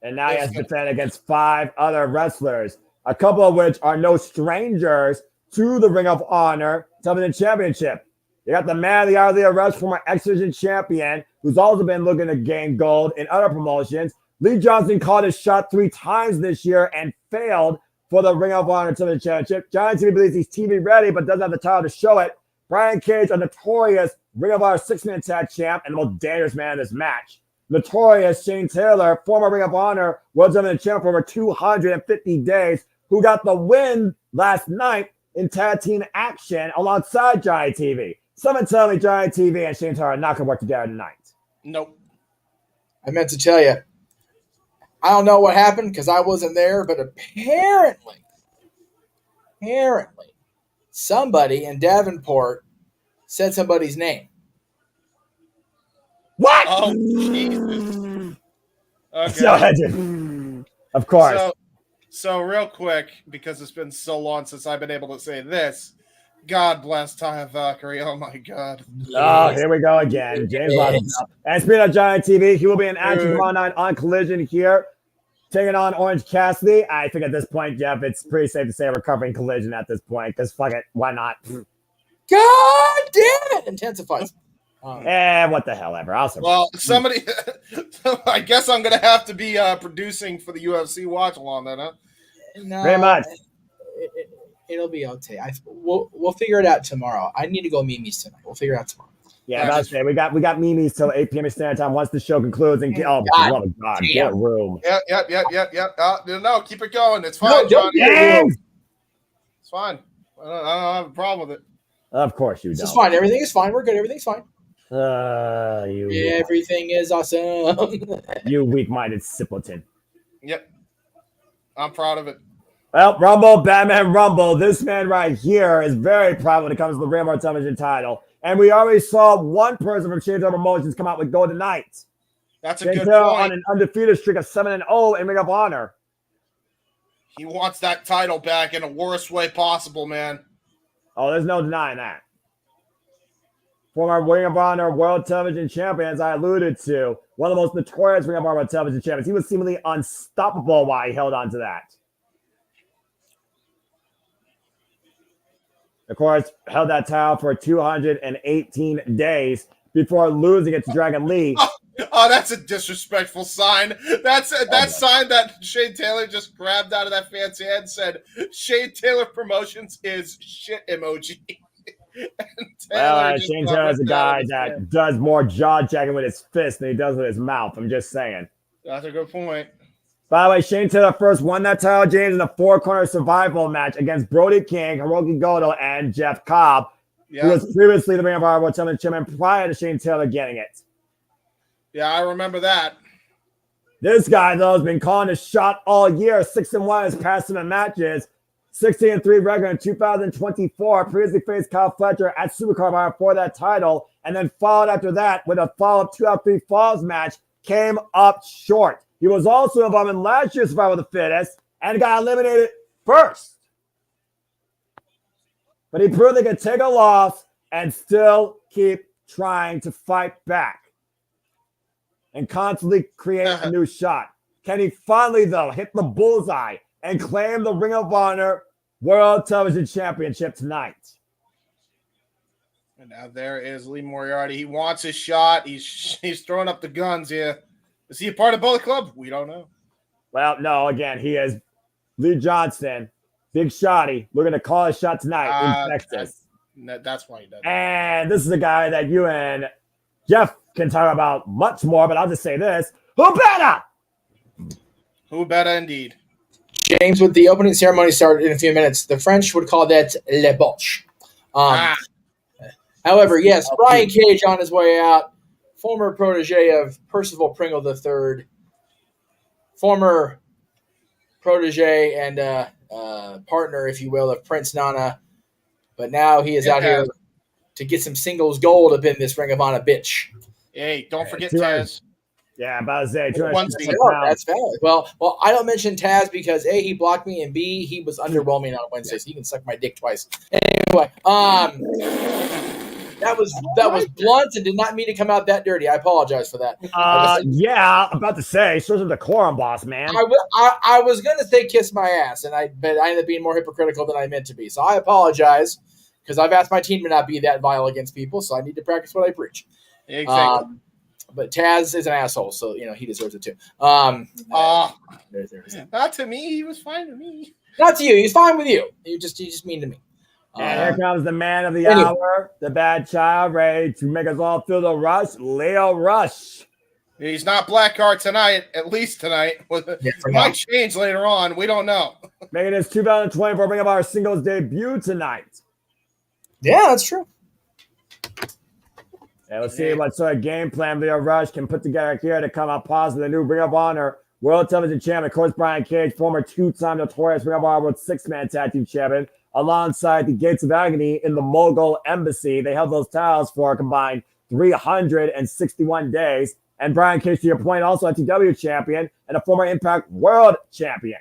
And now he has to defend against 5 other wrestlers, a couple of which are no strangers to the Ring of Honor Television Championship. You got the man of the hour, Leo Rush, former X-Division champion, who's also been looking to gain gold in other promotions. Lee Johnson called his shot 3 times this year and failed for the Ring of Honor Television Championship. Giant TV believes he's TV ready, but doesn't have the title to show it. Brian Cage, a notorious Ring of Honor 6-man tag champ and the most dangerous man in this match. Notorious Shane Taylor, former Ring of Honor World Television champ for over 250 days, who got the win last night in tag team action alongside Giant TV. Someone tell me Giant TV and Shane Taylor are not going to work together tonight. Nope. I meant to tell you, I don't know what happened because I wasn't there, but apparently, somebody in Davenport said somebody's name. What? Oh, Jesus. Okay. So, of course. So real quick, because it's been so long since I've been able to say this, God bless Taya Valkyrie. Oh, my God. Oh, here we go again. James Lawson. And speaking of Giant TV, he will be in action tomorrow night on Collision here, taking on Orange Cassidy. I think at this point, Jeff, it's pretty safe to say we're covering Collision at this point, because fuck it, why not? God damn it! Intensifies. What the hell ever. Well, somebody, I guess I'm going to have to be producing for the UFC watch along then, huh? No, very much. It'll be okay. We'll figure it out tomorrow. I need to go Mimi's tonight. We'll figure it out tomorrow. Yeah, that's it. We got Mimi's till 8 p.m. Standard Time once the show concludes. And get God, get room. Yep. No, keep it going. It's fine, Johnny. It's fine. I don't have a problem with it. Of course you don't. It's fine. Everything is fine. We're good. Everything's fine. Everything is awesome. You weak-minded simpleton. Yep. I'm proud of it. Well, Rumble, Batman Rumble. This man right here is very proud when it comes to the Ring of Honor Television title. And we already saw one person from Shane Taylor Promotions come out with gold tonight. That's a Shane good Taylor point. On an undefeated streak of 7-0 in Ring of Honor. He wants that title back in the worst way possible, man. Oh, there's no denying that. Former Ring of Honor World Television Champion, as I alluded to, one of the most notorious Ring of Honor Television Champions. He was seemingly unstoppable while he held on to that. Of course, held that title for 218 days before losing it to Dragon Lee. Oh, that's a disrespectful sign. That's that sign that Shane Taylor just grabbed out of that fancy head and said, Shane Taylor Promotions is shit emoji. Shane Taylor is a guy that does more jaw-jacking with his fist than he does with his mouth. I'm just saying. That's a good point. By the way, Shane Taylor first won that title, James, in a 4-corner survival match against Brody King, Hiroki Goto, and Jeff Cobb, who was previously the Ring of Honor World Television Champion prior to Shane Taylor getting it. Yeah, I remember that. This guy, though, has been calling his shot all year. 6-1 his past 7 matches. 16-3 record in 2024. Previously faced Kyle Fletcher at Supercard Honor for that title. And then followed after that with a follow-up 2-3 Falls match. Came up short. He was also involved in last year's Survival of the Fittest and got eliminated first. But he proved he could take a loss and still keep trying to fight back and constantly create a new shot. Can he finally, though, hit the bullseye and claim the Ring of Honor World Television Championship tonight? And now there is Lee Moriarty. He wants his shot. He's throwing up the guns here. Is he a part of Bullet Club? We don't know. Well, no, again, he is Lee Johnston, Big Shotty. We're going to call his shot tonight in Texas. That's why he does. And this is a guy that you and Jeff can talk about much more, but I'll just say this. Who better? Who better indeed. James, with the opening ceremony started in a few minutes, the French would call that le botch. However, yes, Brian Cage on his way out, former protege of Percival Pringle III, former protege and partner, if you will, of Prince Nana, but now he is out here to get some singles gold up in this Ring of Honor bitch. Hey, don't forget Taz. Yeah, I'm about to say that's valid. Well, I don't mention Taz because A, he blocked me, and B, he was underwhelming on Wednesday, so he can suck my dick twice. Anyway, that was blunt and did not mean to come out that dirty. I apologize for that. Yeah, I'm about to say, shows some decorum, boss man. I was gonna say kiss my ass, but I ended up being more hypocritical than I meant to be. So I apologize because I've asked my team to not be that vile against people, so I need to practice what I preach. Exactly. But Taz is an asshole, so he deserves it too. Not to me. He was fine to me. Not to you. He's fine with you. You just mean to me. And here comes the man of the hour, the bad child, ready to make us all feel the rush, Leo Rush. He's not black card tonight, at least tonight. Might change later on. We don't know. Making his 2024 Ring of Honor singles debut tonight. Yeah, that's true. And let's see what sort of game plan Leo Rush can put together here to come out positive. The new Ring of Honor World Television Champion, of course, Brian Cage, former two-time notorious Ring of Honor World Six-Man Tag Team Champion, alongside the Gates of Agony in the Mogul Embassy. They held those titles for a combined 361 days. And Brian Cage, to your point, also a TW champion and a former Impact World Champion.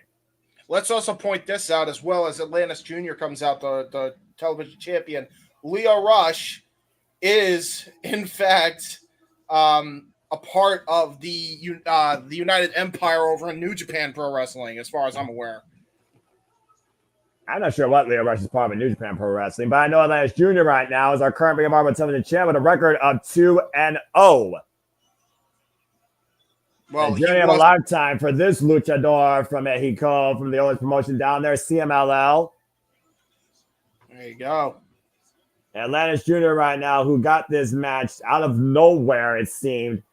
Let's also point this out as well as Atlantis Jr. comes out, the television champion. Leo Rush is, in fact, a part of the United Empire over in New Japan Pro Wrestling, as far as I'm aware. I'm not sure what Leo Rush is part of New Japan Pro Wrestling, but I know Atlantis Jr. right now is our current Ring of Honor television champion with a record of 2-0. Well, journey of a lifetime for this luchador from Mexico, from the oldest promotion down there, CMLL. There you go. Atlantis Jr. right now, who got this match out of nowhere, it seemed,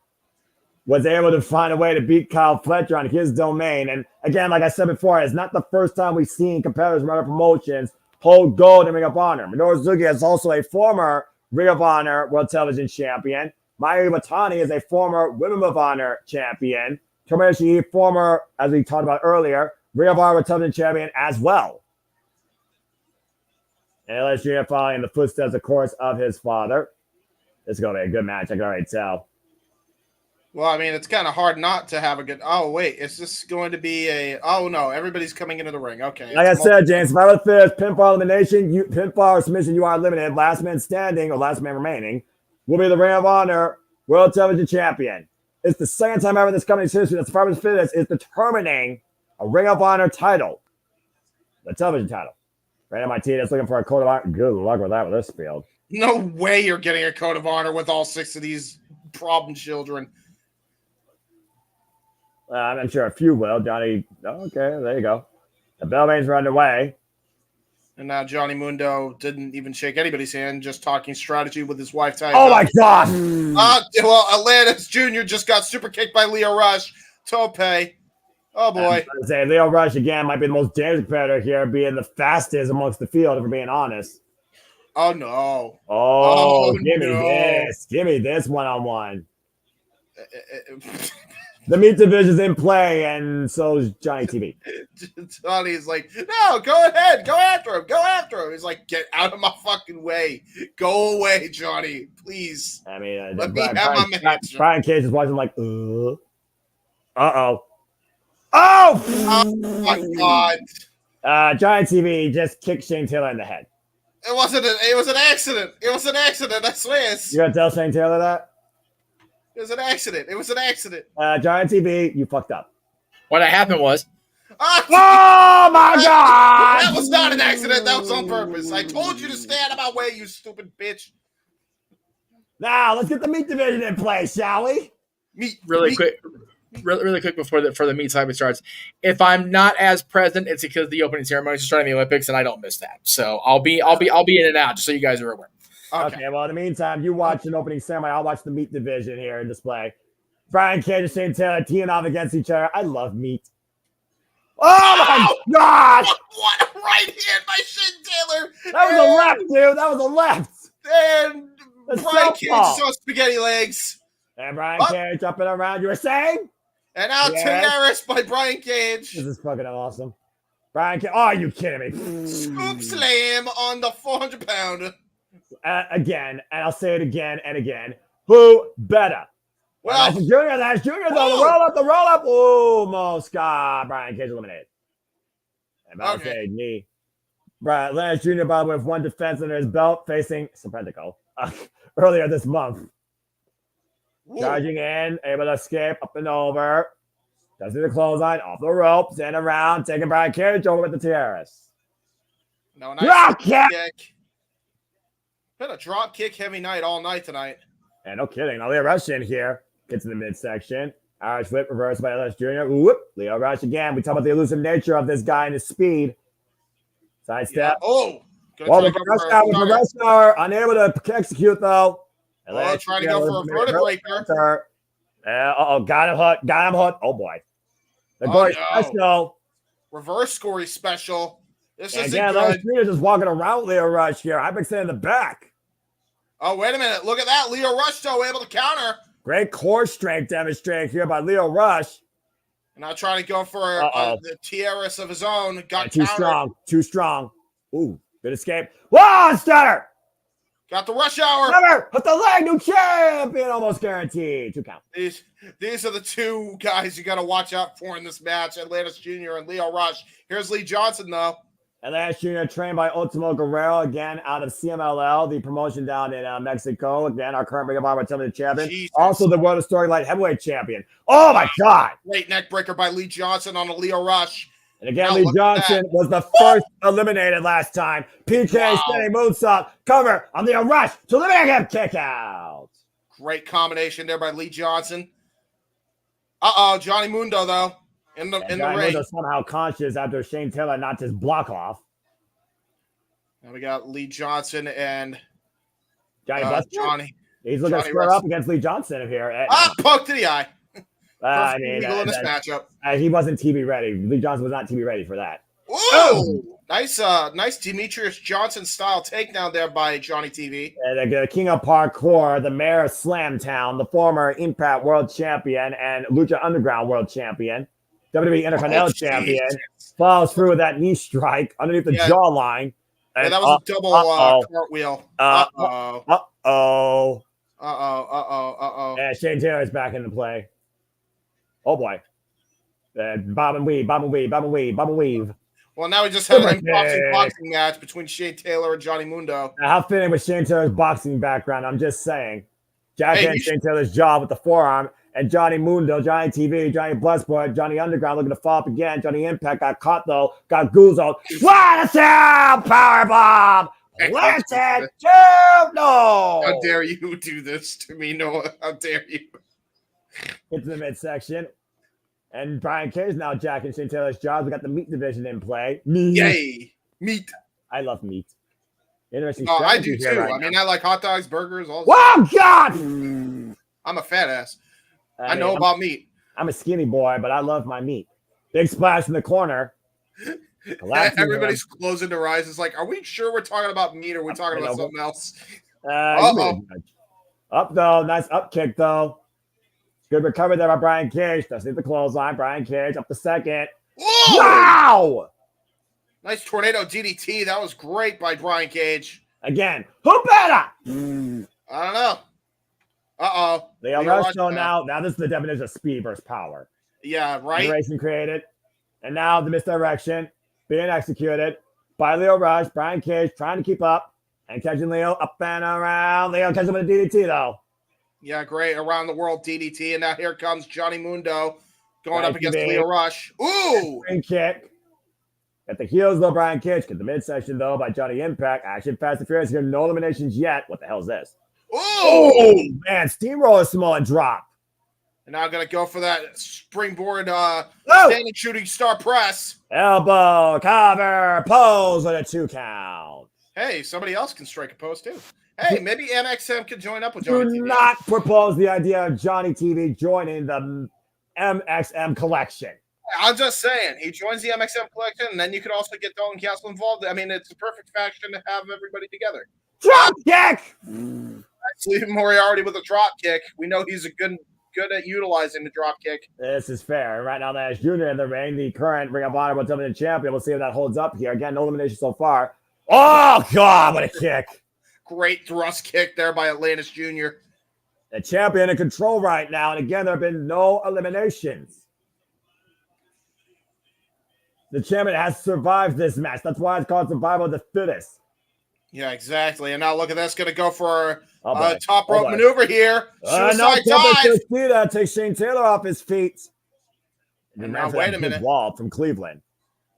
was able to find a way to beat Kyle Fletcher on his domain. And again, like I said before, it's not the first time we've seen competitors from other promotions hold gold in Ring of Honor. Minoru Suzuki is also a former Ring of Honor World Television Champion. Mayu Iwatani is a former Women of Honor champion. Tomoyo Ishii, former, as we talked about earlier, Ring of Honor World Television champion as well. And Atlantis Jr. following in the footsteps, of course, of his father. This is going to be a good match, I can already tell. Well, I mean, it's kind of hard not to have a good... Oh, wait. Is this going to be a... Oh, no. Everybody's coming into the ring. Okay. Like I said, James, if I were to finish pinfall elimination, pinfall or submission, you are eliminated. Last man standing or last man remaining will be the Ring of Honor World Television Champion. It's the second time ever in this company's history that Survivor Series is determining a Ring of Honor title. The television title. Right, MIT that's looking for a code of honor. Good luck with that with this field. No way you're getting a code of honor with all 6 of these problem children. I'm sure a few will. Johnny, okay, there you go. The bell rings are underway. And now Johnny Mundo didn't even shake anybody's hand, just talking strategy with his wife. Oh, my God. Well, Atlantis Jr. just got super kicked by Leo Rush. Tope. Oh, boy. Say Leo Rush, again, might be the most dangerous competitor here, being the fastest amongst the field, if we're being honest. Oh, no. Oh, give me this. Give me this one-on-one. The meat division's in play, and so is Johnny TV. Johnny's like, no, go ahead. Go after him. Go after him. He's like, get out of my fucking way. Go away, Johnny. Please. I mean, let me have my match. Brian Cage is watching like, uh-oh. Oh! Oh, my God. Johnny TV just kicked Shane Taylor in the head. It was an accident. It was an accident, I swear. You gonna tell Shane Taylor that? It was an accident. It was an accident. Giant TV, you fucked up. What happened was... Oh, my God! That was not an accident. That was on purpose. I told you to stay out of my way, you stupid bitch. Now, let's get the meat division in place, shall we? Really quick before the meat side starts. If I'm not as present, it's because the opening ceremony is starting the Olympics, and I don't miss that. So I'll be in and out, just so you guys are aware. Okay, well, in the meantime, you watch an opening ceremony. I'll watch the meat division here in display. Brian Cage and Shane Taylor teeing off against each other. I love meat. Oh, my God! What a right hand by Shane Taylor! That was a left, dude. That was a left. And Brian Cage saw spaghetti legs. And Brian Cage up and around. You were saying? And now Tavares by Brian Cage. This is fucking awesome. Brian Cage. Oh, are you kidding me? Scoop slam on the 400-pounder. Again, and I'll say it again and again. Who better Well, That's Junior though. The roll up. Almost got Brian Cage eliminated. And Okay. knee. Brian Lance Jr. by the way with one defense under his belt facing Serpentico earlier this month. Whoa. Charging in, able to escape up and over. Does the clothesline off the ropes and around, taking Brian Cage over with the tiaras. No, nice drop kick. Been a drop kick heavy night all night tonight. And no kidding. Now Leo Rush in here. Gets in the midsection. Irish whip reversed by Lance Jr. Whoop. Leo Rush again. We talk about the elusive nature of this guy and his speed. Side step. Yeah. Oh. The rush hour. Unable to execute though. And trying to go for a vertebraker. Got him hooked. Oh boy. The Gory special. Reverse Gory special. This is again, Lance Jr. just walking around Leo Rush here. Hyperextend in the back. Oh, wait a minute. Look at that. Leo Rush, though, able to counter. Great core strength demonstrated here by Leo Rush. And now trying to go for the tiaras of his own. Got too strong. Too strong. Ooh, good escape. Whoa, stutter. Got the rush hour. Never. Put the leg. New champion. Almost guaranteed. 2 count. These are the two guys you got to watch out for in this match. Atlantis Jr. and Leo Rush. Here's Lee Johnson, though. Atlantis Jr. trained by Ultimo Guerrero, again, out of CMLL, the promotion down in Mexico. Again, our current Ring of Honor Television champion. Jesus. Also the World of Storyline Heavyweight champion. Oh, my God. Great neck breaker by Lee Johnson on a Leo Rush. And again, Lee Johnson was the first eliminated last time. PK standing moonsault. Cover on Leo Rush to eliminate him. Kick out. Great combination there by Lee Johnson. Johnny Mundo, though. In the ring. Somehow conscious after Shane Taylor knocked his block off. Now we got Lee Johnson and Johnny. He's looking to square up against Lee Johnson here. Poke to the eye. I mean, in this matchup. He wasn't TV ready. Lee Johnson was not TV ready for that. Whoa! Nice Demetrius Johnson style takedown there by Johnny TV. And the King of Parkour, the mayor of Slamtown, the former Impact World Champion and Lucha Underground World Champion, WWE Intercontinental Champion, follows through with that knee strike underneath the jawline. Yeah, that was a double cartwheel. And Shane Taylor is back into play. Oh boy. Bob and weave. Well, now we just had an boxing match between Shane Taylor and Johnny Mundo. How fitting with Shane Taylor's boxing background, I'm just saying. Shane Taylor's jaw with the forearm, and Johnny Mundo, Johnny TV, Johnny Bloodsport, Johnny Underground looking to fall up again. Johnny Impact got caught though, got goozled. What a sound! Powerbomb! Planted! No! How dare you do this to me, Noah? How dare you? Into the midsection. And Brian Cage now jacking Shane Taylor's jaws. We got the meat division in play. Meat. Yay! Meat. I love meat. Interesting. I do too. I mean, I like hot dogs, burgers, all. Oh God! I'm a fat ass. I know about meat. I'm a skinny boy, but I love my meat. Big splash in the corner. Everybody's closing their eyes. It's like, are we sure we're talking about meat or are we talking about something else? Up though, nice up kick though. Good recovery there by Brian Cage. Doesn't hit the clothesline. Brian Cage up the second. Whoa! Wow! Nice tornado DDT. That was great by Brian Cage. Again, who better? I don't know. Leo Rush now this is the definition of speed versus power. Yeah, right. Racing created. And now the misdirection being executed by Leo Rush. Brian Cage trying to keep up and catching Leo up and around. Leo catching with a DDT though. Yeah, great. Around the world DDT. And now here comes Johnny Mundo going up against Leo Rush. Ooh! Spring kick. At the heels though, Brian Cage. Get the midsection though by Johnny Impact. Action Fast and Furious here. No eliminations yet. What the hell is this? Ooh! Oh, man. Steamroller Samoan drop. And now I'm going to go for that springboard standing shooting star press. Elbow, cover, pose with a 2 count. Hey, somebody else can strike a pose too. Hey, maybe MXM could join up with Johnny TV. Do not propose the idea of Johnny TV joining the MXM collection. I'm just saying, he joins the MXM collection, and then you could also get Dalton Castle involved. I mean, it's a perfect faction to have everybody together. Drop kick! Leave Moriarty with a drop kick. We know he's good at utilizing the drop kick. This is fair. Right now, Nash Jr. in the ring, the current Ring of Honor World Champion. We'll see if that holds up here. Again, no elimination so far. Oh, God, what a kick. Great thrust kick there by Atlantis Jr. The champion in control right now. And again, there have been no eliminations. The champion has survived this match. That's why it's called survival of the fittest. Yeah, exactly. And now look at that's going to go for Oh, top rope maneuver here. Suicide dive. Takes Shane Taylor off his feet. And now wait a minute. Wall from Cleveland.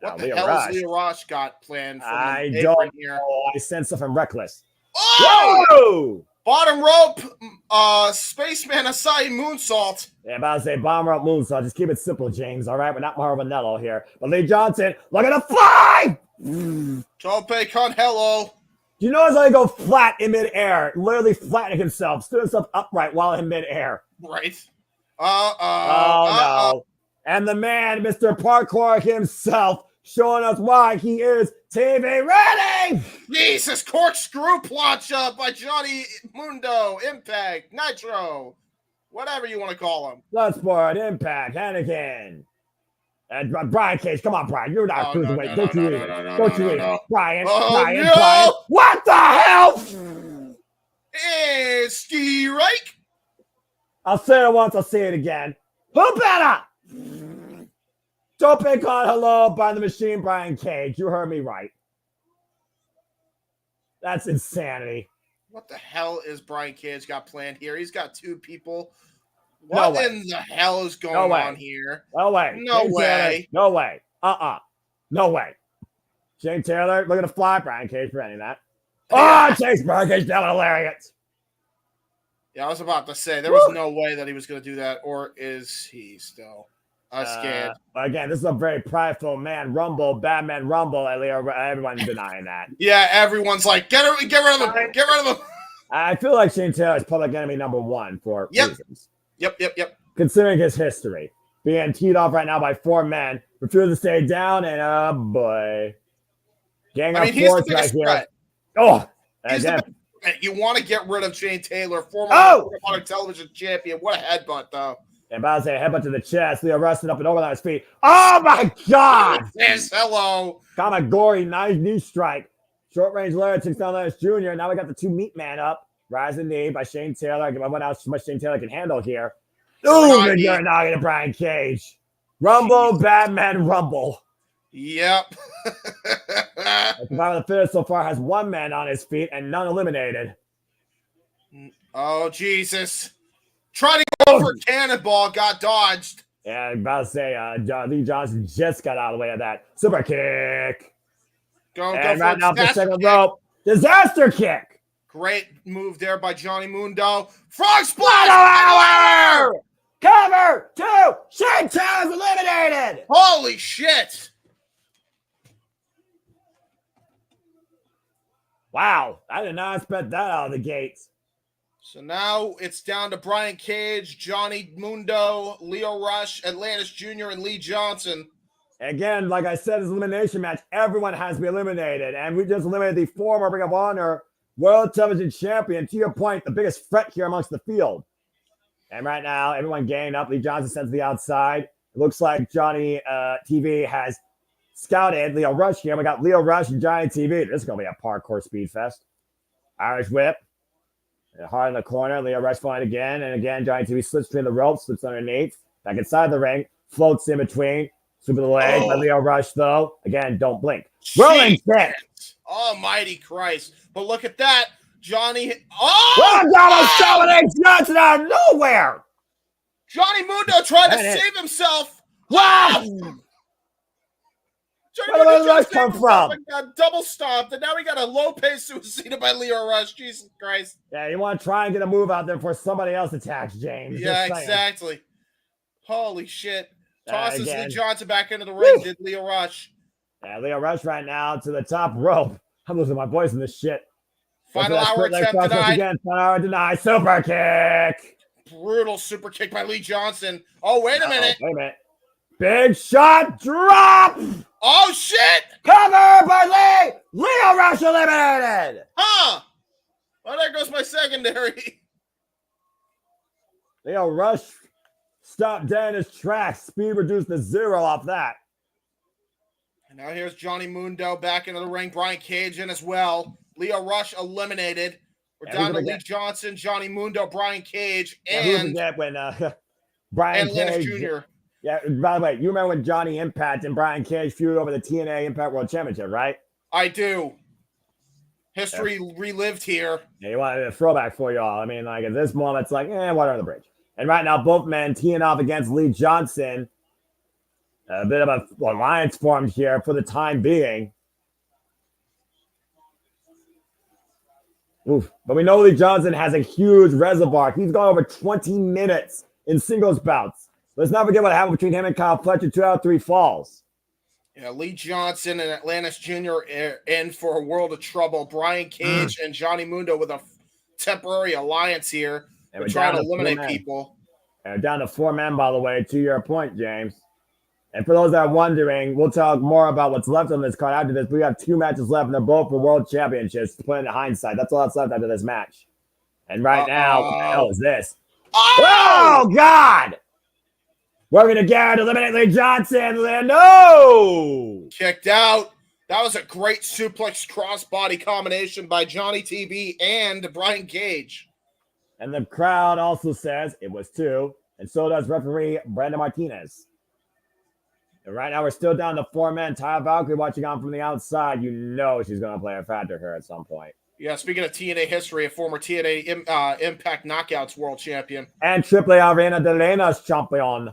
What the hell has Leo Rush got planned from I the don't here? know. I sense something reckless. Oh! Whoa! Bottom rope, Spaceman Asai moonsault. Yeah, about to say bottom rope moonsault. Just keep it simple, James. All right, we're not Marvinello here. But Lee Johnson, look at the fly! Tope con hello. Do you notice how he go flat in midair, literally flattening himself, stood himself upright while in midair? Right. No. And the man, Mr. Parkour himself, showing us why he is TV ready. Jesus, corkscrew plancha by Johnny Mundo, Impact, Nitro, whatever you want to call him. Bloodsport, Impact, Hannigan. And Brian Cage, come on, Brian. You're not cruiserweight. Don't you even. Brian. Brian. What the hell? It's Ski Reich. I'll say it once, I'll say it again. Who better? Don't pick on hello by the machine, Brian Cage. You heard me right. That's insanity. What the hell is Brian Cage got planned here? He's got two people. What in the hell is going on here? No way. No way. No way. No way. Shane Taylor, look at the fly. Brian Cage preventing that. Oh, Chase Brian Cage down hilarious. Yeah, I was about to say, there was no way that he was going to do that, or is he still? I'm scared. Again, this is a very prideful man. Rumble, Batman Rumble. Everyone's denying that. Yeah, everyone's like, get rid of him. Get rid of him. I feel like Shane Taylor is public enemy number one for reasons. Yep. Considering his history. Being teed off right now by four men. Refusing to stay down, and oh boy. Gang up force right here. Oh, again. You want to get rid of Shane Taylor, former television champion. What a headbutt, though. And about to say headbutt to the chest. Leo resting up and over on his feet. Oh my God! Yes, hello. Kamagori, nice knee strike. Short range Larry takes down Lance Jr. Now we got the two meat man up. Rising knee by Shane Taylor. I went out how much Shane Taylor can handle here. Ooh, and you're knocking to Brian Cage. Rumble, Batman, Rumble. Yep. Survivor of the Fittest so far has one man on his feet and none eliminated. Oh, Jesus. Trying to go for Cannonball, got dodged. Yeah, I'm about to say, Lee Johnson just got out of the way of that. Super kick. Go right now, the second rope. Disaster kick. Great move there by Johnny Mundo. Frog splash! Cover 2. Shane Taylor's eliminated. Holy shit. Wow, I did not expect that out of the gates. So now it's down to Brian Cage, Johnny Mundo, Leo Rush, Atlantis Jr., and Lee Johnson. Again, like I said, this elimination match, everyone has to be eliminated. And we just eliminated the former Ring of Honor World Television Champion. To your point, the biggest threat here amongst the field. And right now, everyone ganging up. Lee Johnson sent to the outside. It looks like Johnny TV has scouted Leo Rush here. We got Leo Rush and Johnny TV. This is going to be a parkour speed fest. Irish whip. Hard in the corner. Leo Rush flying again. And again, Johnny TV slips between the ropes, slips underneath. Back inside the ring. Floats in between. Sweep of the leg by Leo Rush, though. Again, don't blink. Rolling kick. Almighty Christ. But look at that. Johnny. Dominic Johnson out of nowhere. Johnny Mundo trying to save himself. Wow. Where did Rush come from? Double stomped, and now we got a Lopez suicida by Leo Rush. Jesus Christ. Yeah, you want to try and get a move out there before somebody else attacks, James. Yeah, exactly. Holy shit. Tosses Lee Johnson back into the ring. Did Leo Rush. Yeah, Leo Rush right now to the top rope. I'm losing my voice in this shit. Final hour attempt denied. Again. Final hour denied. Super kick. Brutal super kick by Lee Johnson. Oh, wait a minute. Wait a minute. Big shot drop. Oh, shit. Cover by Lee. Leo Rush eliminated. Huh. Well, there goes my secondary. Leo Rush stopped dead in his tracks. Speed reduced to 0 off that. And now here's Johnny Mundo back into the ring. Brian Cage in as well. Leo Rush eliminated. We're down to Lee Johnson, Johnny Mundo, Brian Cage, and forget when Brian Lannis Cage Jr. Yeah, by the way, you remember when Johnny Impact and Brian Cage feuded over the TNA Impact World Championship, right? I do. History relived here. Yeah, you wanted a throwback for y'all. I mean, like at this moment, it's like, water on the bridge. And right now, both men teeing off against Lee Johnson. A bit of a alliance formed here for the time being. Oof. But we know Lee Johnson has a huge reservoir. He's gone over 20 minutes in singles bouts. Let's not forget what happened between him and Kyle Fletcher 2 out of 3 falls. Yeah, Lee Johnson and Atlantis Jr. in for a world of trouble. Brian Cage and Johnny Mundo with a temporary alliance here. We're trying to eliminate people. And down to 4 men, by the way, to your point, James. And for those that are wondering, we'll talk more about what's left on this card after this. We have 2 matches left, and they're both for world championships. To put in hindsight, that's all that's left after this match. And right now, what the hell is this? Oh God! We're going to get eliminate Lee Johnson. No! Kicked out. That was a great suplex crossbody combination by Johnny TV and Brian Cage. And the crowd also says it was 2. And so does referee Brandon Martinez. And right now we're still down to 4 men. Taya Valkyrie watching on from the outside. You know she's going to play a factor here at some point. Yeah, speaking of TNA history, a former TNA Impact Knockouts world champion. And AAA Arena de Lena's champion.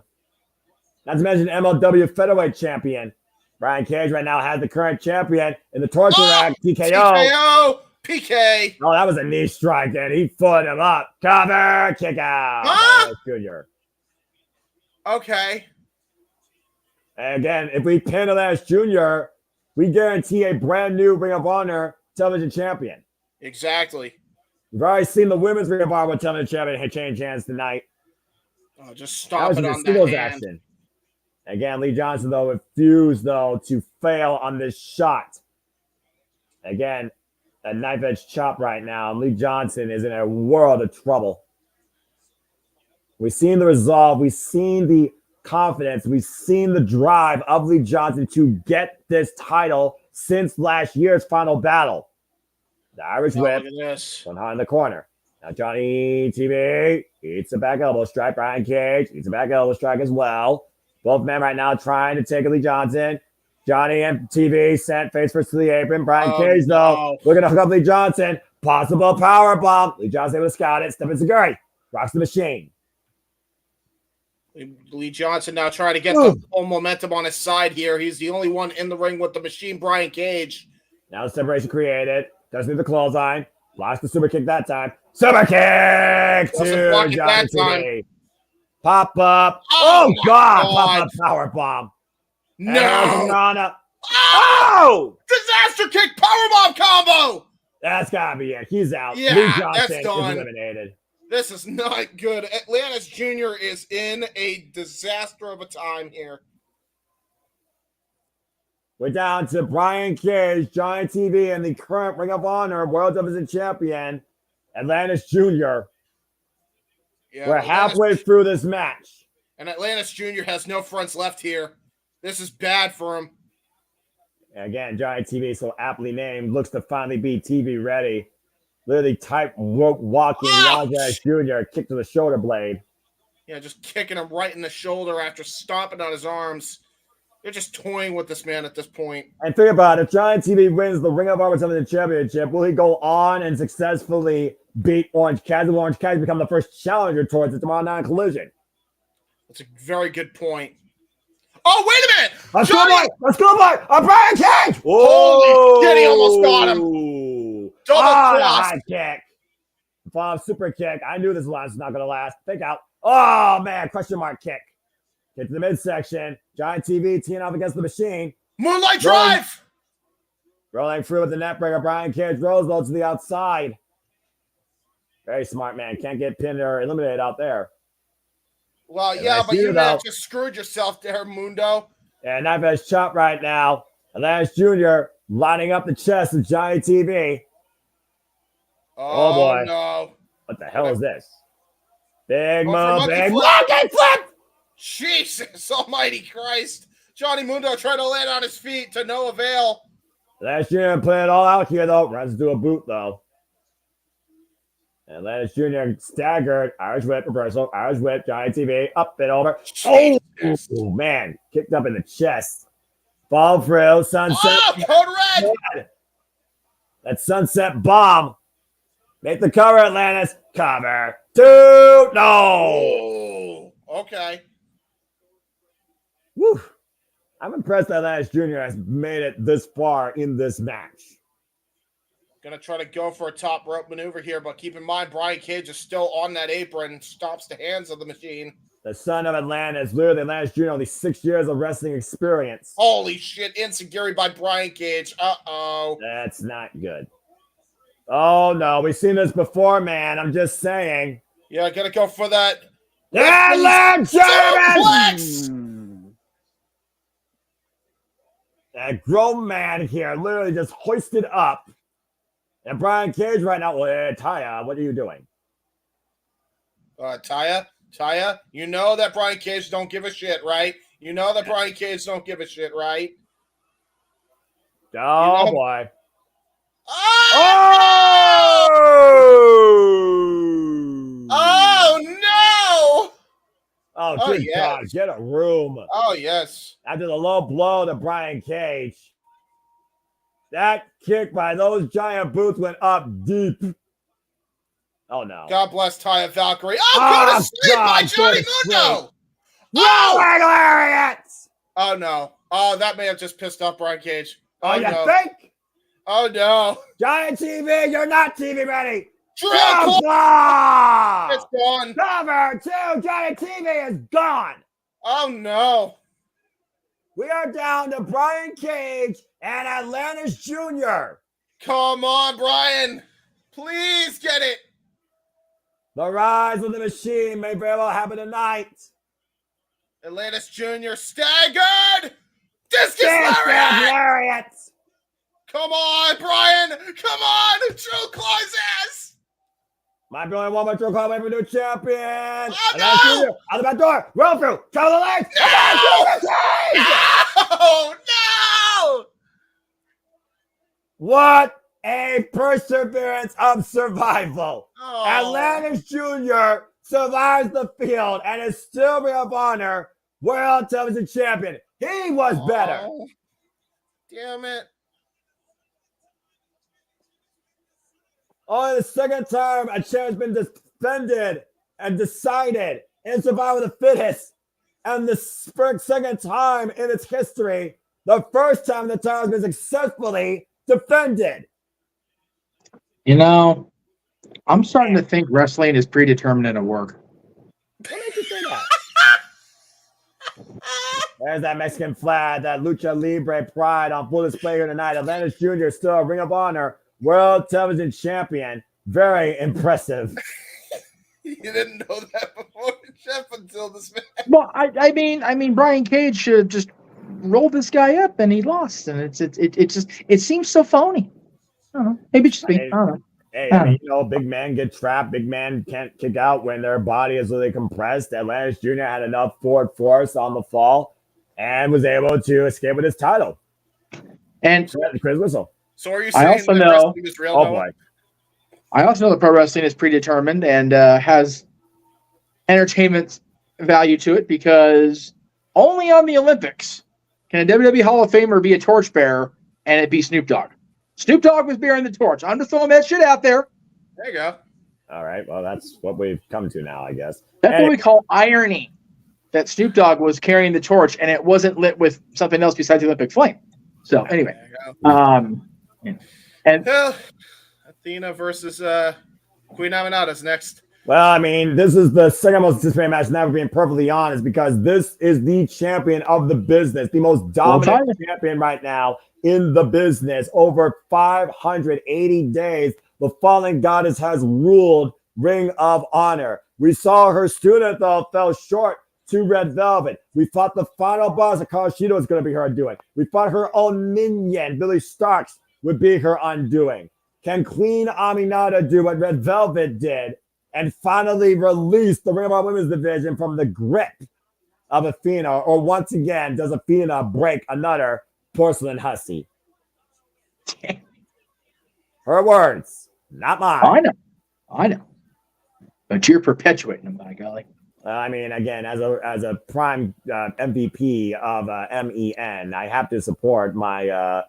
Not to mention MLW Featherweight champion. Brian Cage right now has the current champion in the torture rack, TKO. TKO, PK. Oh, that was a knee strike, and he footed him up. Cover, kick out. Junior. Okay. And again, if we pin Elias Jr., we guarantee a brand new Ring of Honor television champion. Exactly. We've already seen the women's Ring of Honor television champion change hands tonight. Oh, just stop it on that hand. Action. Again, Lee Johnson, though, refused, to fail on this shot. Again, a knife edge chop right now. Lee Johnson is in a world of trouble. We've seen the resolve. We've seen the confidence. We've seen the drive of Lee Johnson to get this title since last year's final battle. The Irish whip, one hot in the corner. Now Johnny TV eats a back elbow strike. Brian Cage eats a back elbow strike as well. Both men right now trying to take Lee Johnson. Johnny and TV sent face first to the apron. Brian Cage, though, looking to hook up Lee Johnson. Possible power bomb. Lee Johnson able to scout it. Step in Seguri. Rocks the machine. Lee Johnson now trying to get the full momentum on his side here. He's the only one in the ring with the machine, Brian Cage. Now the separation created. Doesn't need the clothesline. Blocks the super kick that time. Super kick to Johnny TV. Pop up. Oh God. Pop up power bomb. No. Oh! Disaster kick powerbomb combo. That's gotta be it. He's out. Yeah, Lee Johnson that's done. is eliminated. This is not good. Atlantis Jr. is in a disaster of a time here. We're down to Brian Cage, Johnny TV, and the current Ring of Honor World Television Champion, Atlantis Jr. Yeah, we're halfway through this match. And Atlantis Jr. has no fronts left here. This is bad for him. And again, Johnny TV, so aptly named, looks to finally be TV ready. Literally tight walking Atlantis Jr. kick to the shoulder blade. Yeah, just kicking him right in the shoulder after stomping on his arms. They're just toying with this man at this point. And think about it. If Johnny TV wins the Ring of Honor Television Championship, will he go on and successfully beat Orange Cassidy? Will Orange Cassidy become the first challenger towards the tomorrow night collision? That's a very good point. Oh, wait a minute! Let's go, boy! A Brian Cage! Holy shit, he almost got him! Double cross! High kick. Bob super kick. I knew this last was not going to last. Fake out. Oh, man. Question mark kick. Get to the midsection. Giant TV teeing off against the machine. Moonlight drive! Rolling through with the net breaker. Brian Cage rolls low to the outside. Very smart, man. Can't get pinned or eliminated out there. Well, yeah, but you may have just screwed yourself there, Mundo. And knife edge chop right now. Atlantis Jr. lining up the chest of Giant TV. Oh boy. No. What the hell is this? Big move, big monkey flip! Jesus almighty Christ. Johnny Mundo trying to land on his feet to no avail. Atlantis Jr. playing it all out here, though. Runs to a boot, though. And Atlantis Jr. staggered. Irish whip reversal. Irish whip. Giant TV. Up and over. Oh, man. Kicked up in the chest. Fall through. Sunset. Oh, code red. That sunset bomb. Make the cover, Atlantis. Cover. 2. No. Oh, okay. Woo. I'm impressed that Atlantis Jr. has made it this far in this match. Gonna try to go for a top rope maneuver here, but keep in mind, Brian Cage is still on that apron, stops the hands of the machine. The son of Atlantis, literally Atlantis Jr., only 6 years of wrestling experience. Holy shit, insecurity by Brian Cage. Uh-oh. That's not good. Oh, no, we've seen this before, man. I'm just saying. Yeah, gotta go for that. Atlantis! That grown man here literally just hoisted up. And Brian Cage right now, Taya, what are you doing? Taya, you know that Brian Cage don't give a shit, right? You know that Brian Cage don't give a shit, right? Oh, you know? Boy. Oh! Oh, no! Oh, good yes. God. Get a room. Oh, yes. After the low blow to Brian Cage. That kick by those giant boots went up deep. Oh, no. God bless Taya Valkyrie. Oh, go to sleep by Johnny Mundo! Oh, hilarious! Oh, no. Oh, that may have just pissed off Brian Cage. Oh, you no. think? Oh, no. Giant TV, you're not TV ready. It's gone. Cover 2, Giant TV is gone. Oh, no. We are down to Brian Cage and Atlantis Jr. Come on, Brian. Please get it. The rise of the machine may very well happen tonight. Atlantis Jr. staggered. Discus lariat. Come on, Brian. Come on. Drew Claw's ass. Might be only one more Drew Claw away from new champion. Oh, no. Jr. Out the back door. Roll through. Cover the legs. No. No. What a perseverance of survival. Oh. Atlantis Jr. survives the field and is still Ring of Honor World Television Champion. He was better. Damn it. Only the second time a champion's been defended and decided in Survival of the Fittest. And the second time in its history, the first time the title has been successfully defended. You know, I'm starting to think wrestling is predetermined in a work. What makes you say that? There's that Mexican flag, that Lucha Libre pride on full display here tonight. Atlantis Jr. still a Ring of Honor World Television Champion. Very impressive. You didn't know that before, Jeff, until this match. Well, I mean, Brian Cage should just roll this guy up, and he lost, and it seems so phony. I don't know. Maybe it's just me. I don't know. Hey, I mean, you know, big men get trapped. Big men can't kick out when their body is really compressed. Atlantis Jr. had enough forward force on the fall and was able to escape with his title. And Chris Whistle. So are you saying that wrestling is real? Oh, boy. I also know that pro wrestling is predetermined and has entertainment value to it, because only on the Olympics can a WWE Hall of Famer be a torchbearer and it be Snoop Dogg. Snoop Dogg was bearing the torch. I'm just throwing that shit out there. There you go. All right. Well, that's what we've come to now, I guess. That's what we call irony, that Snoop Dogg was carrying the torch and it wasn't lit with something else besides the Olympic flame. So anyway, and Athena versus Queen Aminata's next. Well, I mean, this is the second most anticipated match, never being perfectly honest, because this is the champion of the business, the most dominant champion right now in the business. Over 580 days, the fallen goddess has ruled Ring of Honor. We saw her student, though, fell short to Red Velvet. We thought the final boss of Kawashita was going to be her undoing. We thought her own minion, Billy Starks, would be her undoing. Can Queen Aminata do what Red Velvet did and finally release the Ring of Honor Women's Division from the grip of Athena? Or once again, does Athena break another porcelain hussy? Her words, not mine. I know. But you're perpetuating them, by golly. I mean, again, as a prime MVP of MEN, I have to support my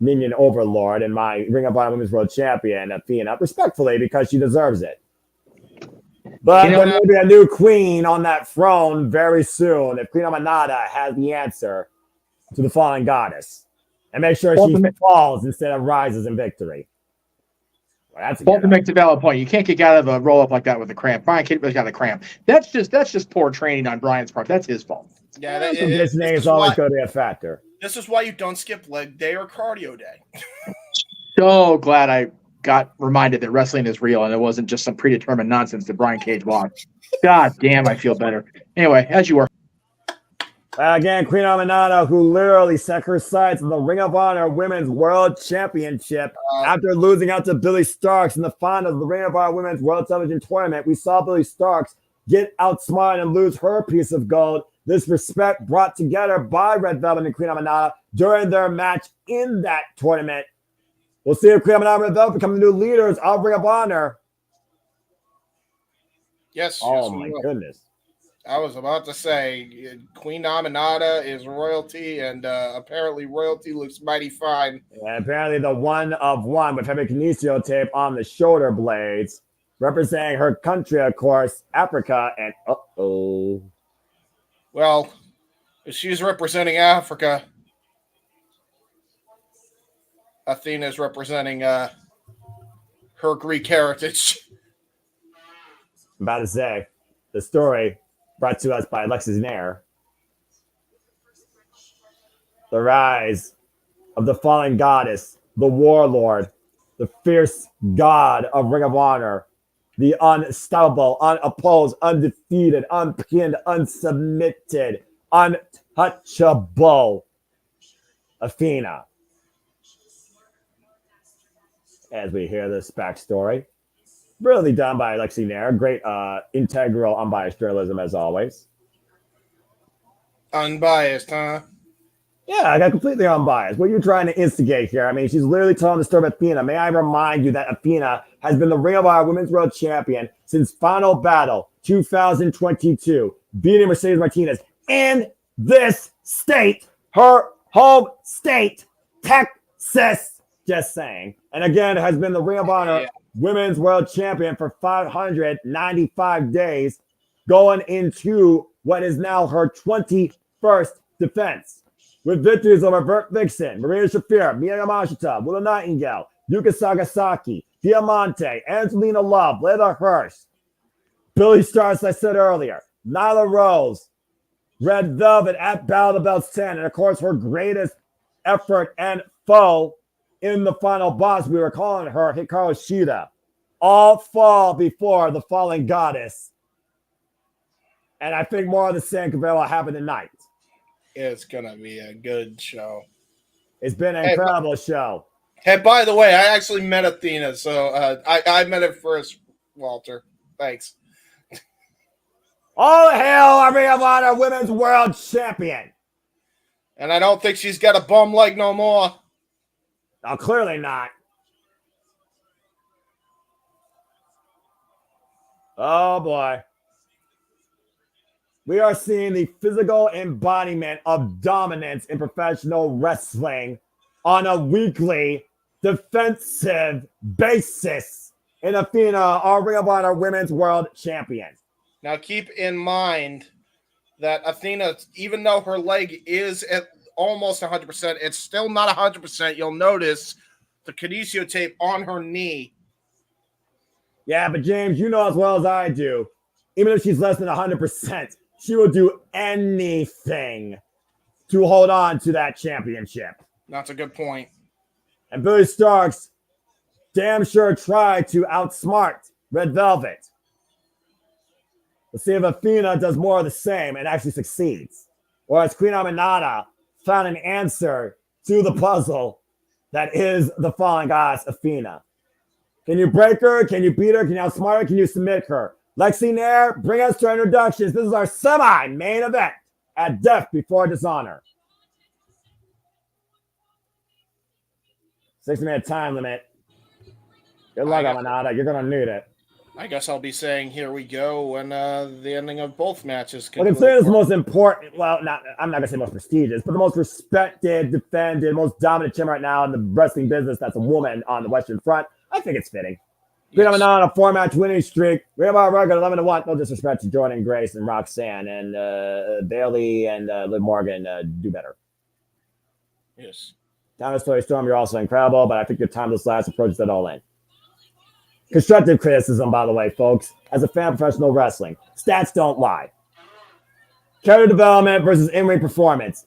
minion overlord and my Ring of Honor Women's World Champion, Athena, respectfully, because she deserves it. But there may be a new queen on that throne very soon if Queen Amanada has the answer to the fallen goddess. And make sure she falls instead of rises in victory. Well, that's to make the valid point. You can't get out of a roll up like that with a cramp. Brian Kittley's got a cramp. That's just poor training on Brian's part. That's his fault. Yeah, conditioning is always going to be a factor. This is why you don't skip leg day or cardio day. So glad I got reminded that wrestling is real and it wasn't just some predetermined nonsense that Brian Cage watched. God damn, I feel better. Anyway, as you were. Again, Queen Amanada, who literally set her sights on the Ring of Honor Women's World Championship after losing out to Billy Starks in the final of the Ring of Honor Women's World Television Tournament. We saw Billy Starks get outsmarted and lose her piece of gold. This respect brought together by Red Velvet and Queen Amanada during their match in that tournament. We'll see if Queen Amanada and Red Velvet become the new leaders of Ring of Honor. Yes. Oh, my goodness. I was about to say, Queen Amanada is royalty, and apparently royalty looks mighty fine. And apparently the one of one with heavy kinesio tape on the shoulder blades, representing her country, of course, Africa, and uh-oh. Well, if she's representing Africa, Athena is representing her Greek heritage. I'm about to say, the story brought to us by Alexis Nair. The rise of the fallen goddess, the warlord, the fierce god of Ring of Honor, the unstoppable, unopposed, undefeated, unpinned, unsubmitted, untouchable Athena. As we hear this backstory, really done by Alexi Nair. Great integral, unbiased journalism as always. Unbiased, huh? Yeah, I got completely unbiased. What are you trying to instigate here? I mean, she's literally telling the story of Athena. May I remind you that Athena has been the Ring of Honor Women's World Champion since Final Battle 2022, beating Mercedes Martinez in this state, her home state, Texas. Just saying. And again, has been the Ring of Honor Women's World Champion for 595 days, going into what is now her 21st defense. With victories over Vert Vixen, Marina Shafir, Mia Yamashita, Willow Nightingale, Yuka Sagasaki, Diamante, Angelina Love, Layla Hirsch, Billy Starks, I said earlier, Nyla Rose, Red Velvet at Battle of the Belts 10, and of course her greatest effort and foe in the final boss, we were calling her Hikaru Shida, all fall before the fallen goddess. And I think more of the same could very well happen tonight. It's going to be a good show. It's been an incredible show. Hey, by the way, I actually met Athena, so I met her first, Walter. Thanks. All hail Ring of Honor Women's World Champion. And I don't think she's got a bum leg no more. No, clearly not. Oh, boy. We are seeing the physical embodiment of dominance in professional wrestling on a weekly defensive basis in Athena, our Ring of Honor Women's World Champion. Now, keep in mind that Athena, even though her leg is at almost 100%, it's still not 100%. You'll notice the kinesio tape on her knee. Yeah, but James, you know as well as I do, even if she's less than 100%, she will do anything to hold on to that championship. That's a good point. And Billy Starks damn sure tried to outsmart Red Velvet. Let's see if Athena does more of the same and actually succeeds. Or as Queen Amanada found an answer to the puzzle that is the fallen goddess Athena. Can you break her? Can you beat her? Can you outsmart her? Can you submit her? Lexi Nair, bring us to our introductions. This is our semi-main event at Death Before Dishonor. 60-minute time limit. Good luck, Amanada. You're going to need it. I guess I'll be saying here we go when the ending of both matches. Well, consider this the most important, well, I'm not going to say most prestigious, but the most respected, defended, most dominant champ right now in the wrestling business that's a woman on the Western Front. I think it's fitting. Yes. We're on a 4-match winning streak. We have our record 11-1. No disrespect to Jordan Grace and Roxanne and Bailey and Liv Morgan. Do better. Yes. Down Story Storm, you're also incredible, but I think your timeless last approach that all in. Constructive criticism, by the way, folks. As a fan of professional wrestling, stats don't lie. Character development versus in-ring performance.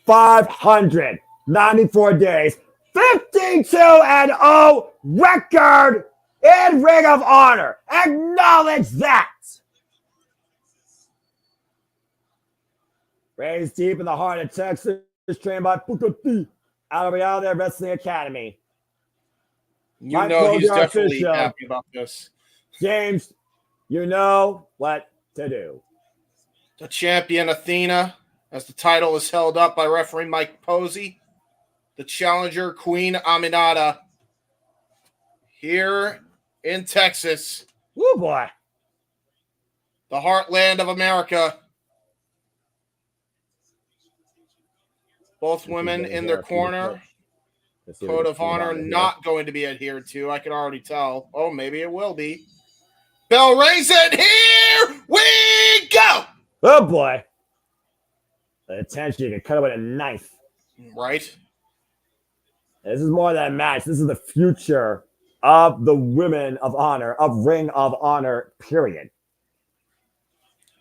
594 days, 52-0 record in Ring of Honor. Acknowledge that. Raised deep in the heart of Texas, trained by Booker T out of Reality Wrestling Academy. You know he's definitely happy about this. James, you know what to do. The champion Athena, as the title is held up by referee Mike Posey. The challenger Queen Aminata here in Texas. Woo, boy. The heartland of America. Both women in their corner. Code of honor not going to be adhered to. I can already tell. Oh, maybe it will be. Bell rings it. Here we go. Oh, boy. The attention. You can cut it with a knife. Right. This is more than a match. This is the future of the women of honor, of Ring of Honor, period.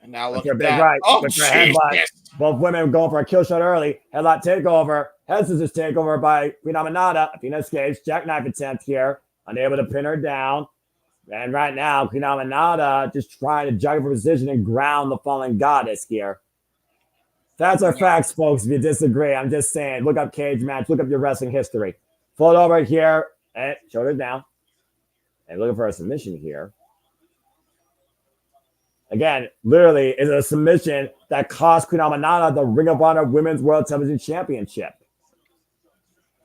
And now look at that. Right. Oh, headlock. Both women going for a kill shot early. Headlock takeover. Head scissors takeover by Queen Aminata. Athena escapes. Jackknife attempt here. Unable to pin her down. And right now, Queen Aminata just trying to juggle for position and ground the fallen goddess here. That's our facts, folks. If you disagree, I'm just saying. Look up cage match. Look up your wrestling history. Fold over here. And shoulder down. And looking for a submission here. Again, literally, is a submission that cost Queen Aminata the Ring of Honor Women's World Television Championship.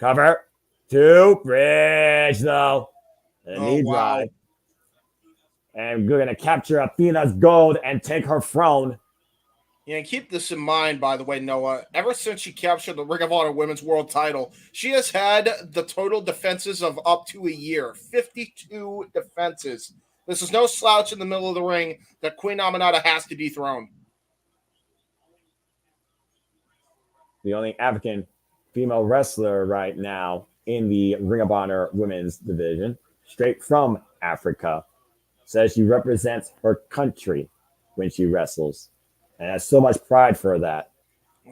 Cover. 2. Bridge, though. The knee drive. And we're going to capture Athena's gold and take her throne. Yeah, and keep this in mind, by the way, Noah. Ever since she captured the Ring of Honor Women's World title, she has had the total defenses of up to a year. 52 defenses. This is no slouch in the middle of the ring that Queen Aminata has to dethrone. The only African female wrestler right now in the Ring of Honor women's division, straight from Africa, says she represents her country when she wrestles. And has so much pride for that.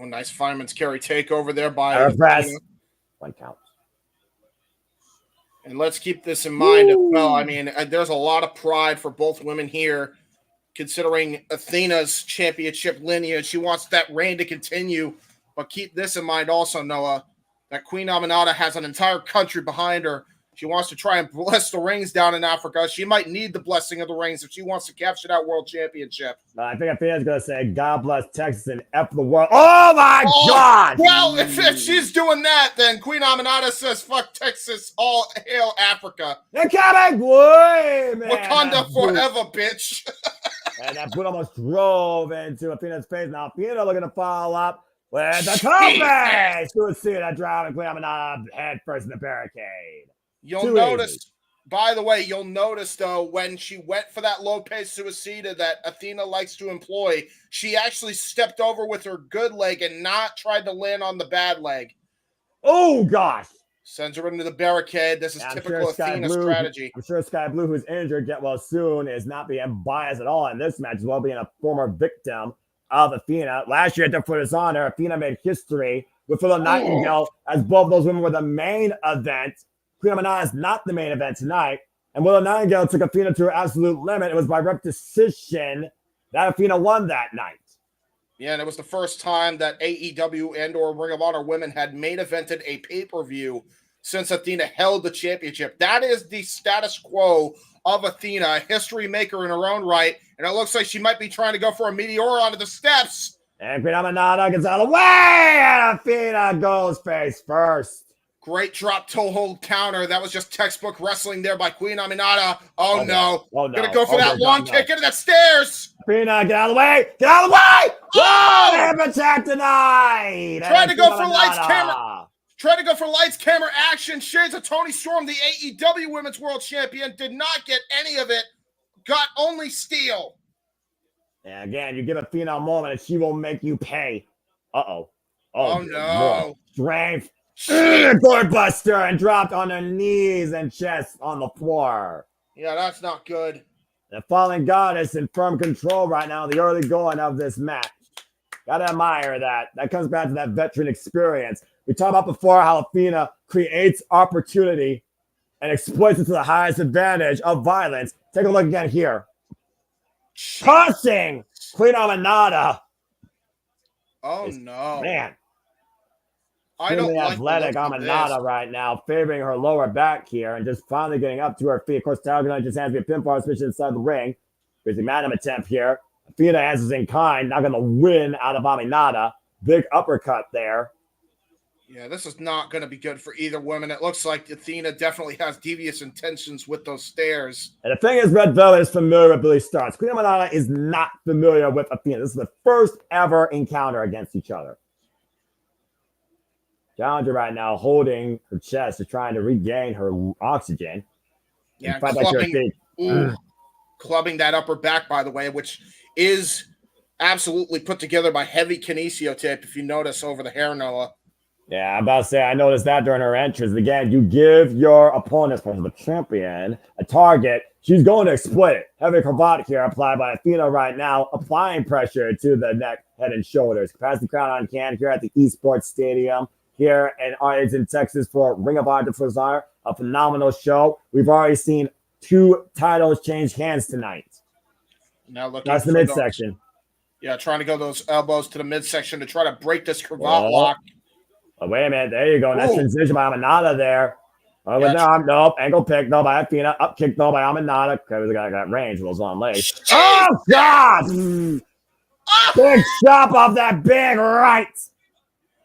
Oh, nice fireman's carry takeover there by our press. 1 count. And let's keep this in mind as well. I mean, there's a lot of pride for both women here, considering Athena's championship lineage. She wants that reign to continue. But keep this in mind also, Noah, that Queen Aminata has an entire country behind her. She wants to try and bless the rings down in Africa. She might need the blessing of the rings if she wants to capture that world championship. I think Athena's going to say, God bless Texas and F the world. Oh, my God! Well, if she's doing that, then Queen Aminata says, fuck Texas, all hail Africa. They're coming! Boy, man. Wakanda forever, bitch. And that boot almost drove into Athena's face. Now Athena looking to follow up with the trophy. Good see that drive and Queen Aminata head first in the barricade. You'll notice, by the way, though, when she went for that Lope Suicida that Athena likes to employ, she actually stepped over with her good leg and not tried to land on the bad leg. Oh, gosh. Sends her into the barricade. This is typical Athena strategy. I'm sure Sky Blue, who's injured, get well soon, is not being biased at all in this match, as well being a former victim of Athena. Last year at the Foot of Honor, Athena made history with Phil Nightingale, as both of those women were the main event. Queen Aminata is not the main event tonight. And Willow Nightingale took Athena to her absolute limit. It was by rep decision that Athena won that night. Yeah, and it was the first time that AEW and or Ring of Honor women had main evented a pay-per-view since Athena held the championship. That is the status quo of Athena, a history maker in her own right. And it looks like she might be trying to go for a meteor onto the steps. And Queen Aminata gets out of the way, and Athena goes face first. Great drop toe hold counter. That was just textbook wrestling there by Queen Aminata. Oh, no. Oh, no. Gonna go for that long kick into that stairs. Athena, get out of the way. Get out of the way. Oh! Hip attack denied. Tried to go for lights, camera. Tried to go for lights, camera, action. Shades of Toni Storm, the AEW Women's World Champion, did not get any of it. Got only steel. And again, you give Athena a moment and she will make you pay. Uh-oh. Oh no. More strength. Doorbuster and dropped on her knees and chest on the floor. Yeah, that's not good. The Fallen Goddess in firm control right now, the early going of this match. Gotta admire that. That comes back to that veteran experience. We talked about before how Athena creates opportunity and exploits it to the highest advantage of violence. Take a look again here. Tossing Queen Aminata. Oh, no. Man. I don't like athletic Aminata right now, favoring her lower back here and just finally getting up to her feet. Of course, Talgadon just has to be a pinfall switch inside the ring. There's a Madam attempt here. Athena answers in kind, not going to win out of Aminata. Big uppercut there. Yeah, this is not going to be good for either woman. It looks like Athena definitely has devious intentions with those stairs. And the thing is, Red Velvet is familiar with Billy Starks. Queen Aminata is not familiar with Athena. This is the first ever encounter against each other. Challenger right now holding her chest to trying to regain her oxygen. Yeah, clubbing that upper back, by the way, which is absolutely put together by heavy kinesio tape, if you notice over the hair, Noah. Yeah, I'm about to say, I noticed that during her entrance. Again, you give your opponent, especially the champion, a target. She's going to exploit it. Heavy cravat here applied by Athena right now, applying pressure to the neck, head, and shoulders. Capacity crowd on can here at the Esports Stadium here in Arlington, Texas for Ring of Honor for Honor. A phenomenal show. We've already seen 2 titles change hands tonight. Now look, that's the midsection. Yeah, trying to go those elbows to the midsection to try to break this cravat lock. Oh, wait a minute. There you go. Nice transition by Aminata there. Oh, but no, nope. Ankle pick, no, by Athena. Up kick, no, by Aminata. Because the guy got range. Was on legs. Oh, God! Big chop off that big right.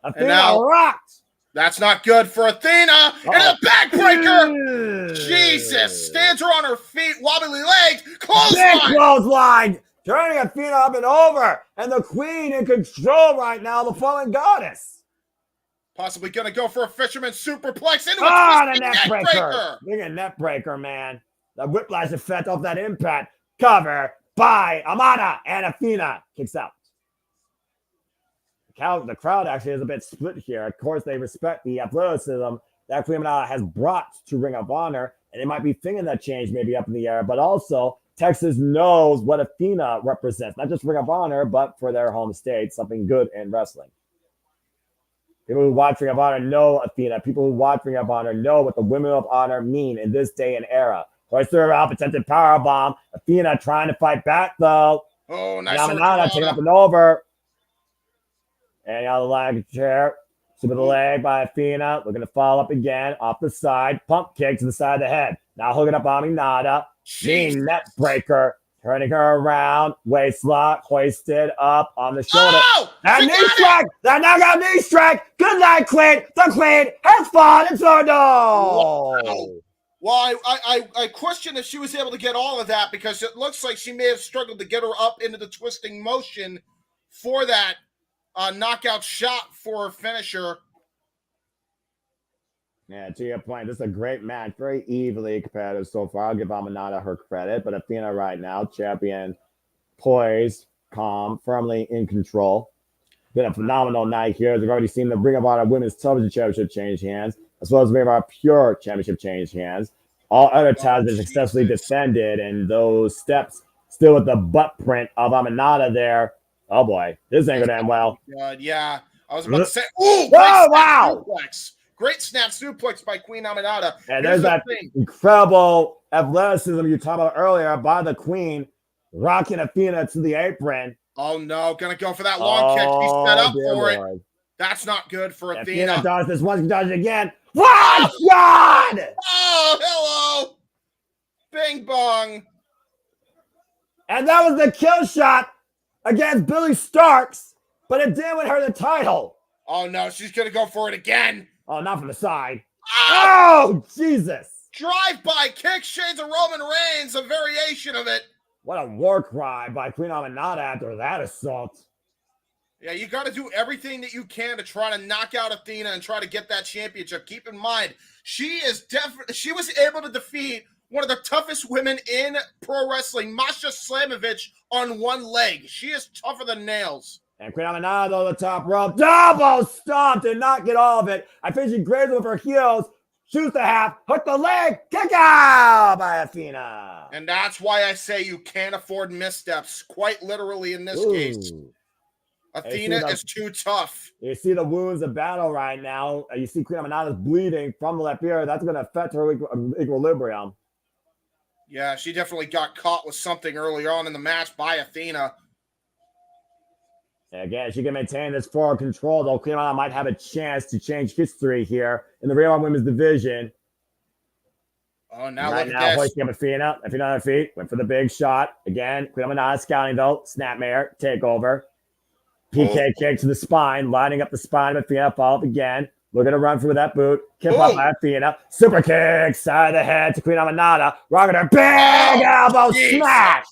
Athena rocked. That's not good for Athena. And a backbreaker. Jesus. Stands her on her feet. Wobbly legs. Clothesline. Big clothesline. Turning Athena up and over. And the queen in control right now. The Fallen Goddess. Possibly going to go for a fisherman superplex into the neck breaker. Big a neck breaker, man. The whiplash effect off that impact. Cover by Amada, and Athena kicks out. The crowd actually is a bit split here. Of course, they respect the athleticism that Queen Amada has brought to Ring of Honor, and they might be thinking that change may be up in the air, but also Texas knows what Athena represents, not just Ring of Honor, but for their home state, something good in wrestling. People who watch Ring of Honor know Athena. People who watch Ring of Honor know what the Women of Honor mean in this day and era. Hoister her up, attempted powerbomb. Athena trying to fight back, though. Oh, nice. Yamanada taking up and over. And out of the leg chair. Super the leg by Athena. Looking to follow up again. Off the side. Pump kick to the side of the head. Now hooking up Aminata. Mean net breaker. Turning her around. Waist lock. Hoisted up on the shoulder. Oh! That knee strike. That knockout knee strike. Good night, Queen. The Queen has fought in Sordo. Wow. Well, I question if she was able to get all of that, because it looks like she may have struggled to get her up into the twisting motion for that knockout shot for her finisher. Yeah, to your point, this is a great match. Very evenly competitive so far. I'll give Aminata her credit, but Athena right now, champion, poised, calm, firmly in control. Been a phenomenal night here. We've already seen the Ring of Honor Women's Television Championship change hands, as well as Ring of Honor Pure Championship change hands. All other titles have successfully defended, and those steps still with the butt print of Aminata there. Oh boy, this ain't gonna end well. God, yeah, I was about to say, wow! Suplex. Great snap suplex by Queen Aminata. And there's that incredible athleticism you talked about earlier by the Queen, rocking Athena to the apron. Oh no, gonna go for that long kick. He's set up for it. That's not good for Athena. Athena does this once, does it again. What? God! Oh, hello! Bing bong. And that was the kill shot against Billy Starks, but it didn't win her the title. Oh no, she's gonna go for it again. Oh, not from the side. Oh, Jesus. Drive-by kick, shades of Roman Reigns, a variation of it. What a war cry by Queen Aminata after that assault. Yeah, you got to do everything that you can to try to knock out Athena and try to get that championship. Keep in mind, she was able to defeat one of the toughest women in pro wrestling, Masha Slamovich, on one leg. She is tougher than nails. And Queen Aminata on the top rope. Double stomp, did not get all of it. I think she grazed with her heels. Shoots the half, hook the leg, kick out by Athena. And that's why I say you can't afford missteps, quite literally in this case. Athena is too tough. You see the wounds of battle right now. You see Queen Aminata's bleeding from the left ear. That's going to affect her equilibrium. Yeah, she definitely got caught with something earlier on in the match by Athena. And again, she can maintain this forward control, though Queen Aminata might have a chance to change history here in the Ring of Honor Women's Division. Oh, now right look now, at this. hoisting up Athena. Athena on her feet. Went for the big shot. Again, Queen Aminata scouting, though. Snapmare, takeover. PK kick to the spine, lining up the spine of Athena. Follow up again. Look at her run through that boot. Kick up by Athena. Super kick, side of the head to Queen Aminata. Rocking her big elbow smash.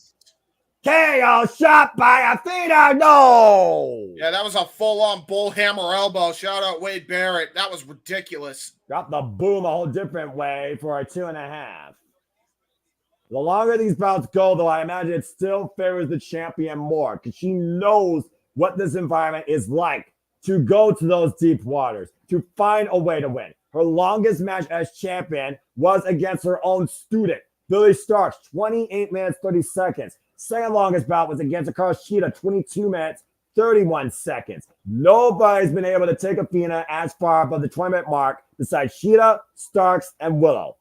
KO shot by Athena. No. Yeah, that was a full-on bull hammer elbow. Shout out Wade Barrett. That was ridiculous. Drop the boom a whole different way for a 2.5. The longer these bouts go, though, I imagine it still favors the champion more because she knows what this environment is like to go to those deep waters, to find a way to win. Her longest match as champion was against her own student, Billy Starks, 28 minutes, 30 seconds. Second longest bout was against Hikaru Shida, 22 minutes, 31 seconds. Nobody's been able to take Athena as far above the 20-minute mark besides Shida, Starks, and Willow.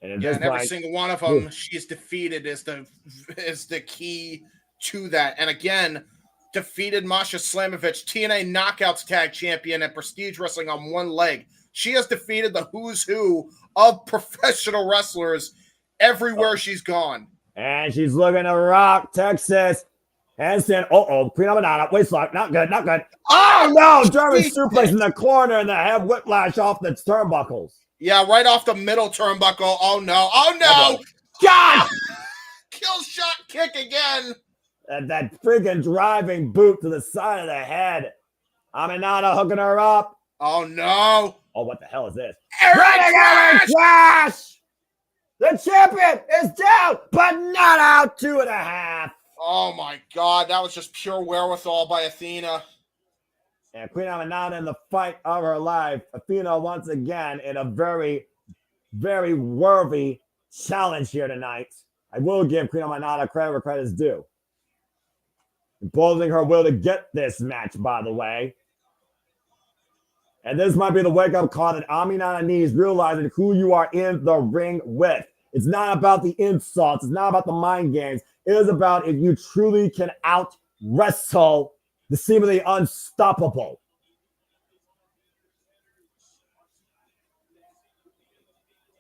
And every single one of them she's defeated is the key to that. And again, defeated Masha Slamovich, TNA Knockouts Tag Champion and Prestige Wrestling on one leg. She has defeated the who's who of professional wrestlers everywhere she's gone. And she's looking to rock Texas. Handstand. Queen Aminata. Waist lock. Not good. Not good. Oh, no. German suplex in the corner and the head whiplash off the turnbuckles. Yeah, right off the middle turnbuckle. Oh, no. Oh, no. God! Kill shot kick again. And that freaking driving boot to the side of the head. Aminata hooking her up. Oh, no. Oh, what the hell is this? Eric Flash! The champion is down, but not out. 2.5. Oh, my God. That was just pure wherewithal by Athena. And Queen Aminata in the fight of her life. Athena once again in a very, very worthy challenge here tonight. I will give Queen Aminata credit where credit is due. Imposing her will to get this match, by the way. And this might be the wake-up call that Aminata needs, realizing who you are in the ring with. It's not about the insults. It's not about the mind games. It is about if you truly can out-wrestle the seemingly unstoppable.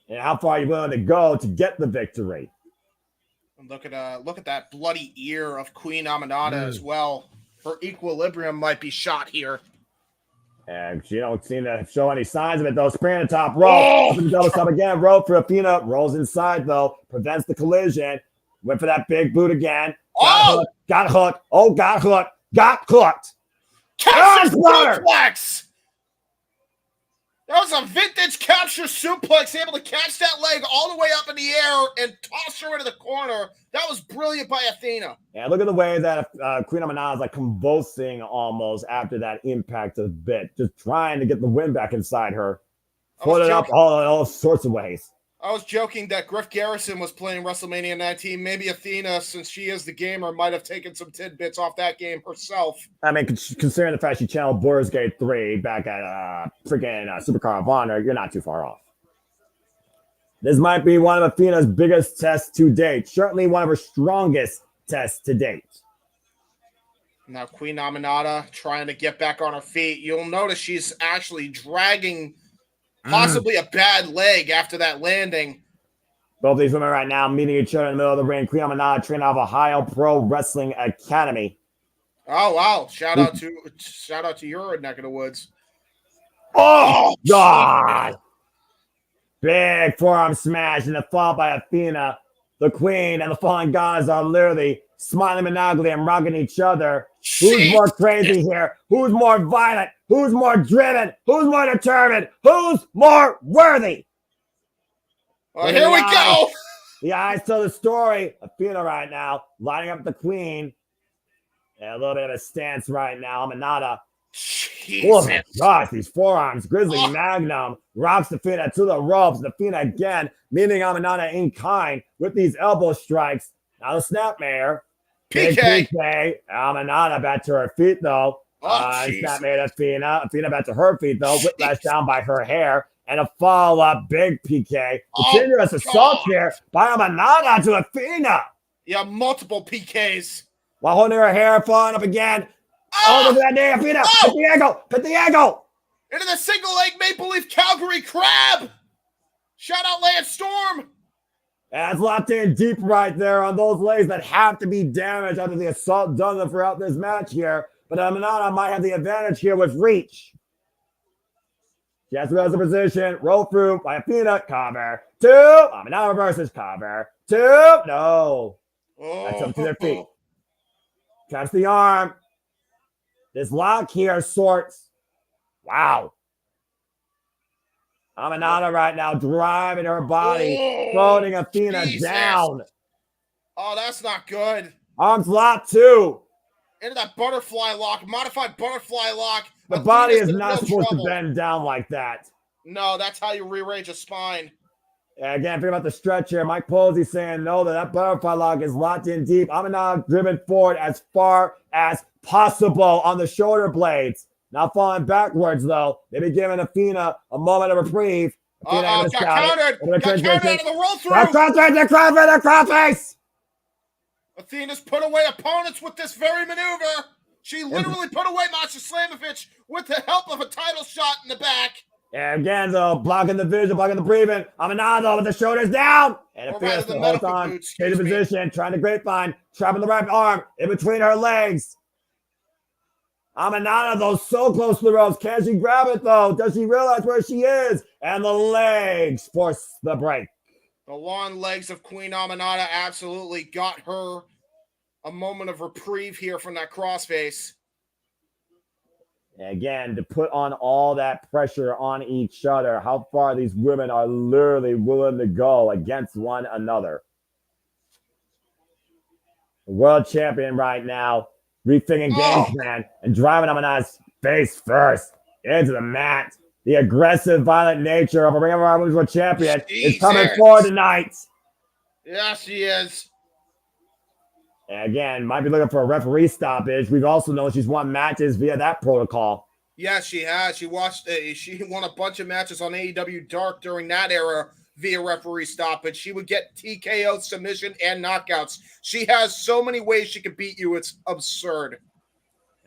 And how far are you willing to go to get the victory? Look at that bloody ear of Queen Aminata as well. Her equilibrium might be shot here. And she don't seem to show any signs of it, though. Spring on the top rope. Double stop again. Rope for Athena. Rolls inside, though. Prevents the collision. Went for that big boot again. Got hooked. Oh, got hooked. Got hooked. Capture suplex! That was a vintage capture suplex. Able to catch that leg all the way up in the air and toss her into the corner. That was brilliant by Athena. Yeah, look at the way that Queen Aminata is like convulsing almost after that impact of bit. Just trying to get the wind back inside her. Put it up all sorts of ways. I was joking that Griff Garrison was playing WrestleMania 19. Maybe Athena, since she is the gamer, might have taken some tidbits off that game herself. I mean, considering the fact she channeled Baldur's Gate 3 back at freaking Supercard of Honor, you're not too far off. This might be one of Athena's biggest tests to date. Certainly one of her strongest tests to date. Now, Queen Aminata trying to get back on her feet. You'll notice she's actually dragging possibly a bad leg after that landing. Both these women right now meeting each other in the middle of the ring. Queen Aminata trained out of Ohio Pro Wrestling Academy. Oh, wow. Shout out to your neck of the woods. Oh, God. Big forearm smash and a fall by Athena. The queen and the fallen gods are literally smiling maniacally and rocking each other. Who's more crazy here? Who's more violent? Who's more driven? Who's more determined? Who's more worthy? Well, here we go. The eyes tell the story. Athena right now lining up the queen. And a little bit of a stance right now. Amanada. Oh my gosh, these forearms. Grizzly Magnum rocks Athena to the ropes. Athena again meeting Amanada in kind with these elbow strikes. Now the snapmare. Big PK. Amanada back to her feet though. Snapmare Athena. Athena back to her feet though. Whiplash down by her hair. And a follow-up big PK. Continuous assault here by Amanada to Athena. Yeah, multiple PKs. While holding her hair, falling up again. Oh, look at that knee, Athena. Hit the ankle. Hit the ankle. Into the single leg Maple Leaf Calgary Crab. Shout out Lance Storm. That's locked in deep right there on those legs that have to be damaged after the assault done throughout this match here. But Amanada might have the advantage here with reach. She has to go to position. Roll through by Athena. Cover. 2. Amanada reverses. Cover. 2. No. That's up to their feet. Traps the arm. This lock here sorts. Wow. Amanada right now driving her body, floating Athena down. Oh, that's not good. Arms locked too. Into that butterfly lock, modified butterfly lock. The body is not supposed to bend down like that. No, that's how you rearrange a spine. Again, think about the stretch here. Mike Posey saying no, that butterfly lock is locked in deep. Amanada driven forward as far as possible on the shoulder blades. Not falling backwards, though. Maybe giving Athena a moment of reprieve. Got countered. Got countered out of the roll through. The crossface. Athena's put away opponents with this very maneuver. She literally put away Masha Slamovich with the help of a title shot in the back. And again, though, blocking the vision, blocking the breathing. Amanada with the shoulders down. And Athena still holds on. Change position, trying to grapevine. Trapping the right arm in between her legs. Amanada, though, so close to the ropes. Can she grab it, though? Does she realize where she is? And the legs force the break. The long legs of Queen Amanada absolutely got her a moment of reprieve here from that crossface. Again, to put on all that pressure on each other, how far these women are literally willing to go against one another. The world champion right now, rethinking game plan and driving Amanada's face first into the mat. The aggressive, violent nature of a Ring of Honor Women's World Champion is coming forward tonight. Yeah, she is. And again, might be looking for a referee stoppage. We've also known she's won matches via that protocol. Yes, she has. She won a bunch of matches on AEW Dark during that era via referee stoppage. She would get TKO, submission, and knockouts. She has so many ways she can beat you. It's absurd.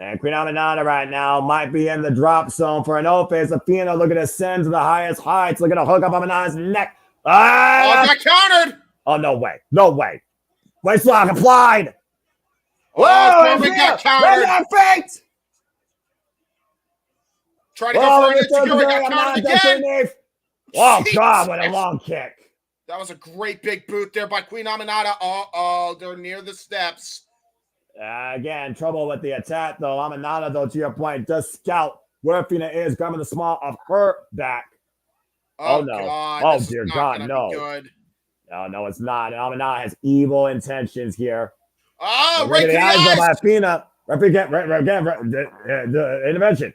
And Queen Amanada right now might be in the drop zone for an offense. Athena looking to ascend to the highest heights, looking to hook up Amanada's neck. Got countered. Oh, no way. No way. Waist lock applied. Whoa, we got countered. Feet. Trying to go for an insecure, got countered again. Oh, God, what a long kick. That was a great big boot there by Queen Amanada. Oh, they're near the steps. Again, trouble with the attack, though. Amanada, though, to your point, does scout where Athena is, grabbing the small of her back. Oh, no. God, oh, dear God, no. Good. No, it's not. Amanada has evil intentions here. Oh, right to the eyes by Athena. Intervention.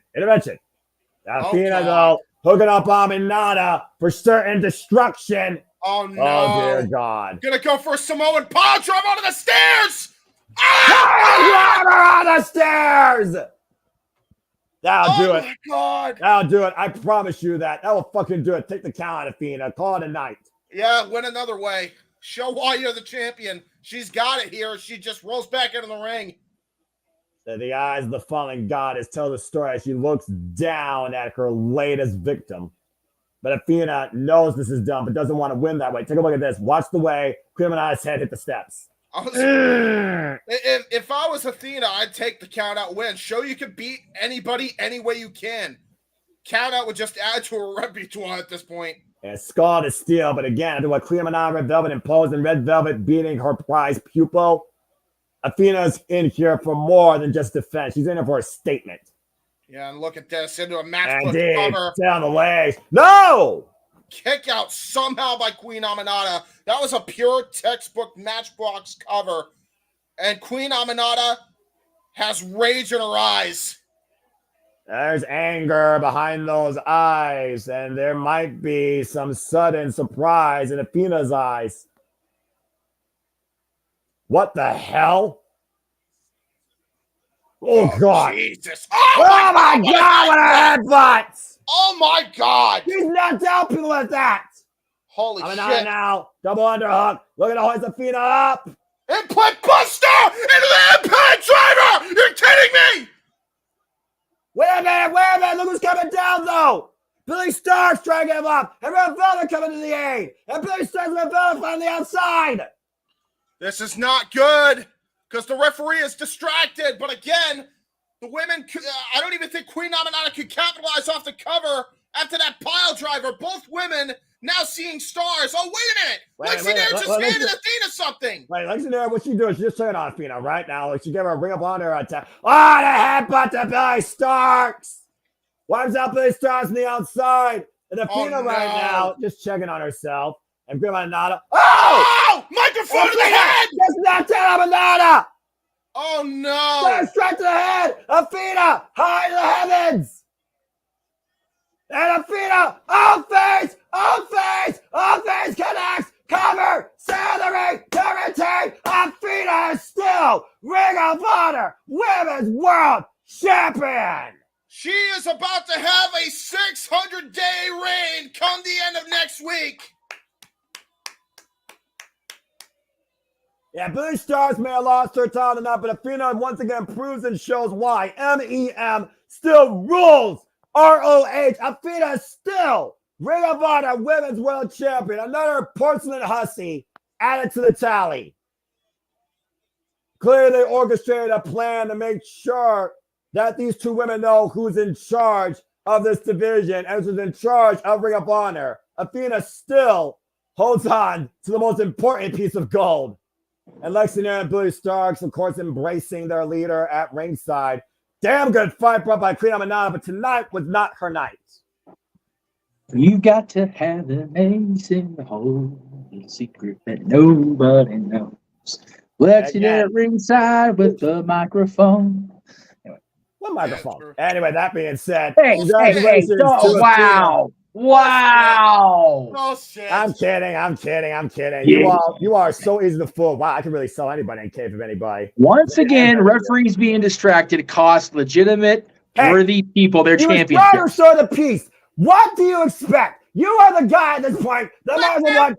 Athena, though, hooking up Amanada for certain destruction. Oh, no. Oh, dear God. Gonna go for a Samoan pile drive onto the stairs. Grab her on the stairs. That'll do it. Oh, my God. That'll do it. I promise you that. That will fucking do it. Take the count, Athena. Call it a night. Yeah, win another way. Show why you're the champion. She's got it here. She just rolls back into the ring. The eyes of the fallen goddess tell the story as she looks down at her latest victim. But Athena knows this is dumb, but doesn't want to win that way. Take a look at this. Watch the way Queen Amanada's head hit the steps. If I was Athena, I'd take the count out win. Show you can beat anybody any way you can. count out would just add to her repertoire at this point. And Skull to steal, but again, after what Queen Amina Red Velvet imposed and Red Velvet beating her prize pupil, Athena's in here for more than just defense. She's in here for a statement. Yeah, and look at this. Into a match Indeed. cover. Down the legs. No! Kick out somehow by Queen Aminata. That was a pure textbook Matchbox cover. And Queen Aminata has rage in her eyes. There's anger behind those eyes, and there might be some sudden surprise in Athena's eyes. What the hell? Oh, God. Jesus. Oh my God, what a headbutt! Oh, my God. He's knocked out people with that. Holy Aminata shit. now. Double underhook. Look at the hoist Athena up. Input Buster into the impact driver. You're kidding me. Wait a minute. Look who's coming down, though. Billy Stark's trying to get him up. And Red Velvet coming to the aid. And Billy Stark's Red Velvet on the outside. This is not good because the referee is distracted. But again, the women, I don't even think Queen Aminata could capitalize off the cover after that pile driver. Both women now seeing stars. Oh, wait a minute. Lexi just handed Athena something. Wait, Lexi Nair, what she doing? She just turned on Athena right now. Like she gave her a Ring of Honor attack. Oh, the headbutt to Billy Starks. Wipes out Billy Starks on the outside. And Athena right now just checking on herself. And Queen Aminata. Oh! Microphone to the head! Just knocked out Aminata! Oh, no. Straight to the head! Athena! High to the heavens! And Athena! On face connects! Cover! Salary! To retain! Athena is still Ring of Honor Women's World Champion! She is about to have a 600-day reign come the end of next week. Yeah, Billy Starks may have lost her title tonight, but Athena once again proves and shows why MEM still rules ROH. Athena is still Ring of Honor Women's World Champion. Another porcelain hussy added to the tally. Clearly, they orchestrated a plan to make sure that these two women know who's in charge of this division and who's in charge of Ring of Honor. Athena still holds on to the most important piece of gold. And Lexi Nair and Billy Starks, of course, embracing their leader at ringside. Damn good fight brought by Queen Aminata, but tonight was not her night. You got to have an ace in the hole, a secret that nobody knows. Lexi Nair at ringside with the microphone. Anyway. What microphone? Anyway, that being said, congratulations to wow. Wow! Oh, shit. I'm kidding. You are so easy to fool. Wow, I can really sell anybody in cave of anybody. Once again, referees being distracted cost legitimate, worthy people their championships. Trying to restore the peace. What do you expect? You are the guy at this point that might as well want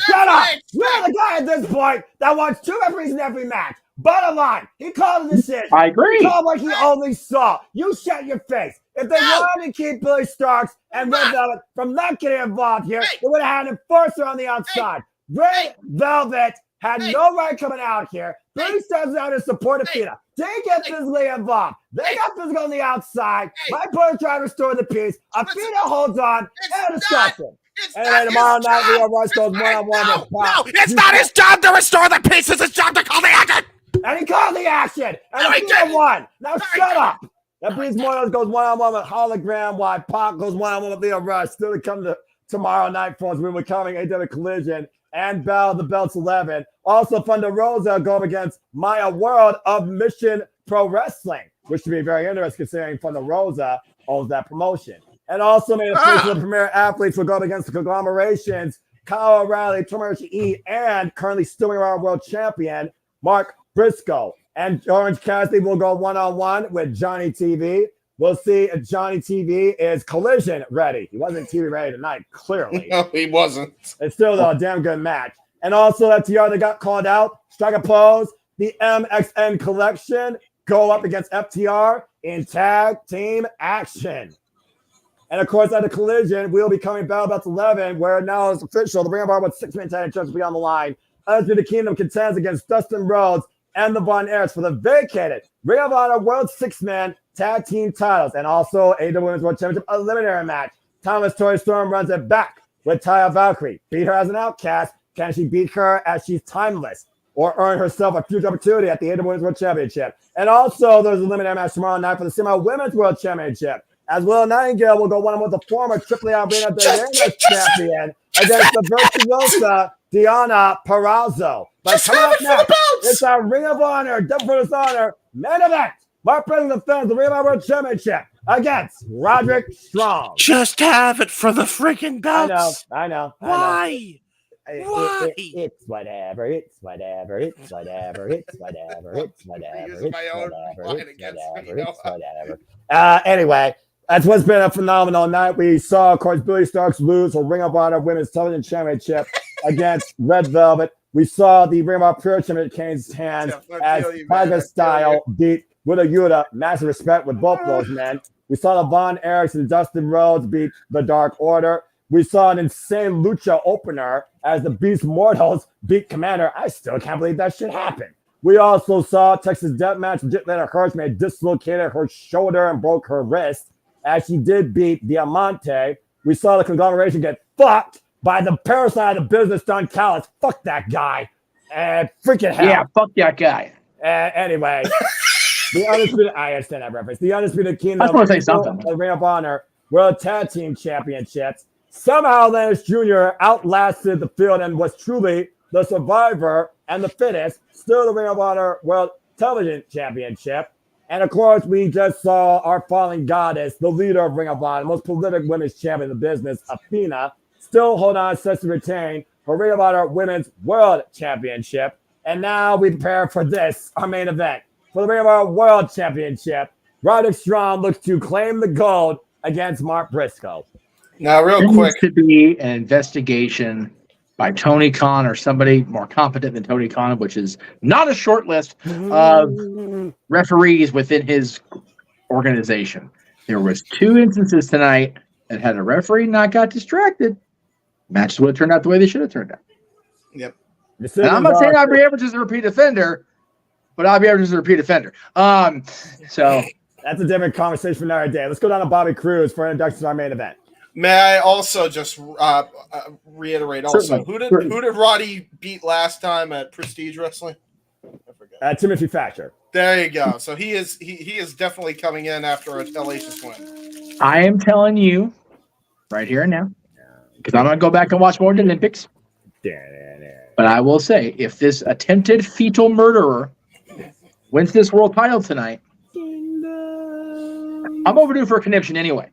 shut up. You're the guy at this point that wants two referees in every match. Bottom line, he called a decision. I agree. He called what he only saw. You shut your face. If they wanted to keep Billy Starks and Red Velvet from not getting involved here, they would have had an enforcer on the outside. Red Velvet had no right coming out here. Billy Starks was out to support Athena. They get physically involved. They got physical on the outside. My brother tried to restore the peace. Athena holds on. And discussion. And then tomorrow night, Leo Rush goes one-on-one with Pop. No, it's not his job to restore the peace. It's his job to call the action. And he called the action. And Athena won. Now shut up. That Breeze Moyles goes one-on-one with Hologram, while Pac goes one-on-one with Leo Rush. Still to come to tomorrow night for us. We're becoming AW Collision and Battle of the Belts 11. Also, Thunder Rosa going against Maya World of Mission Pro Wrestling, which should be very interesting considering Thunder Rosa owns that promotion. And also made a place for the premier athletes will go up against the conglomerations, Kyle O'Reilly, Tomoyoshi E, and currently still our world champion, Mark Briscoe. And Orange Cassidy will go one-on-one with Johnny TV. We'll see if Johnny TV is collision ready. He wasn't TV ready tonight, clearly. No, he wasn't. It's still a damn good match. And also FTR, they got called out. Strike a pose. The MXN collection go up against FTR in tag team action. And of course, at the collision, we'll be coming Battle Belts 11, where now it's official. The Ring of Honor with 6-man tag champs will be on the line. Undisputed Kingdom contends against Dustin Rhodes and the Von Erichs for the vacated Ring of Honor World 6-man tag team titles and also AEW Women's World Championship eliminator match. Thomas Tori Storm runs it back with Taya Valkyrie. Beat her as an outcast. Can she beat her as she's timeless or earn herself a future opportunity at the AEW Women's World Championship? And also, there's a eliminator match tomorrow night for the Semi Women's World Championship. As Will Nightingale will go one-on-one with the former AAA Arena champion against the virtuosa Diana Perazzo. But coming up next, it's our Ring of Honor, Death Before Dishonor main event. Mark President defends the Ring of Honor World Championship against Roderick Strong. Just have it for the freaking belts. I know. Why? Why? It's whatever. It's whatever. It's whatever. It's whatever. It's whatever. It's whatever. Anyway, that's what's been a phenomenal night. We saw, of course, Billy Starks lose for Ring of Honor Women's Television Championship against Red Velvet. We saw the Ring of Honor Pure Championship Kane's hands as Tiger Style beat Willa Yuta. Massive respect with both those men. We saw the Von Erichs and Dustin Rhodes beat the Dark Order. We saw an insane lucha opener as the Beast Mortals beat Commander. I still can't believe that shit happened. We also saw Texas Deathmatch. Jitletta Hirsch may have dislocated her shoulder and broke her wrist as she did beat Diamante. We saw the conglomeration get fucked by the parasite of the business, Don Callis. Fuck that guy. And freaking hell. Yeah, fuck that guy. Anyway, the Undisputed, I understand that reference. The Undisputed Kingdom I was going to say something. The Ring of Honor World Tag Team Championships. Somehow Lennox Jr. outlasted the field and was truly the survivor and the fittest. Still the Ring of Honor World Television Championship. And of course, we just saw our fallen goddess, the leader of Ring of Honor, the most prolific women's champion in the business, Athena, still hold on, sets to retain her Ring of Honor Women's World Championship. And now we prepare for this, our main event. For the Ring of Honor World Championship, Roderick Strong looks to claim the gold against Mark Briscoe. Now, real quick. There needs to be an investigation by Tony Khan or somebody more competent than Tony Khan, which is not a short list of referees within his organization. There was 2 instances tonight that had a referee not got distracted. Matches would have turned out the way they should have turned out. Yep. And I'm not saying Aubrey Edwards is a repeat offender, but Aubrey Edwards is a repeat offender. So that's a different conversation for another day. Let's go down to Bobby Cruz for an introduction to our main event. May I also just reiterate also, who did Roddy beat last time at Prestige Wrestling? I forget. Timothy Thatcher. There you go. So he is definitely coming in after a hellacious win. I am telling you right here and now, because I'm going to go back and watch more of the Olympics. But I will say, if this attempted fetal murderer wins this world title tonight, I'm overdue for a conniption anyway.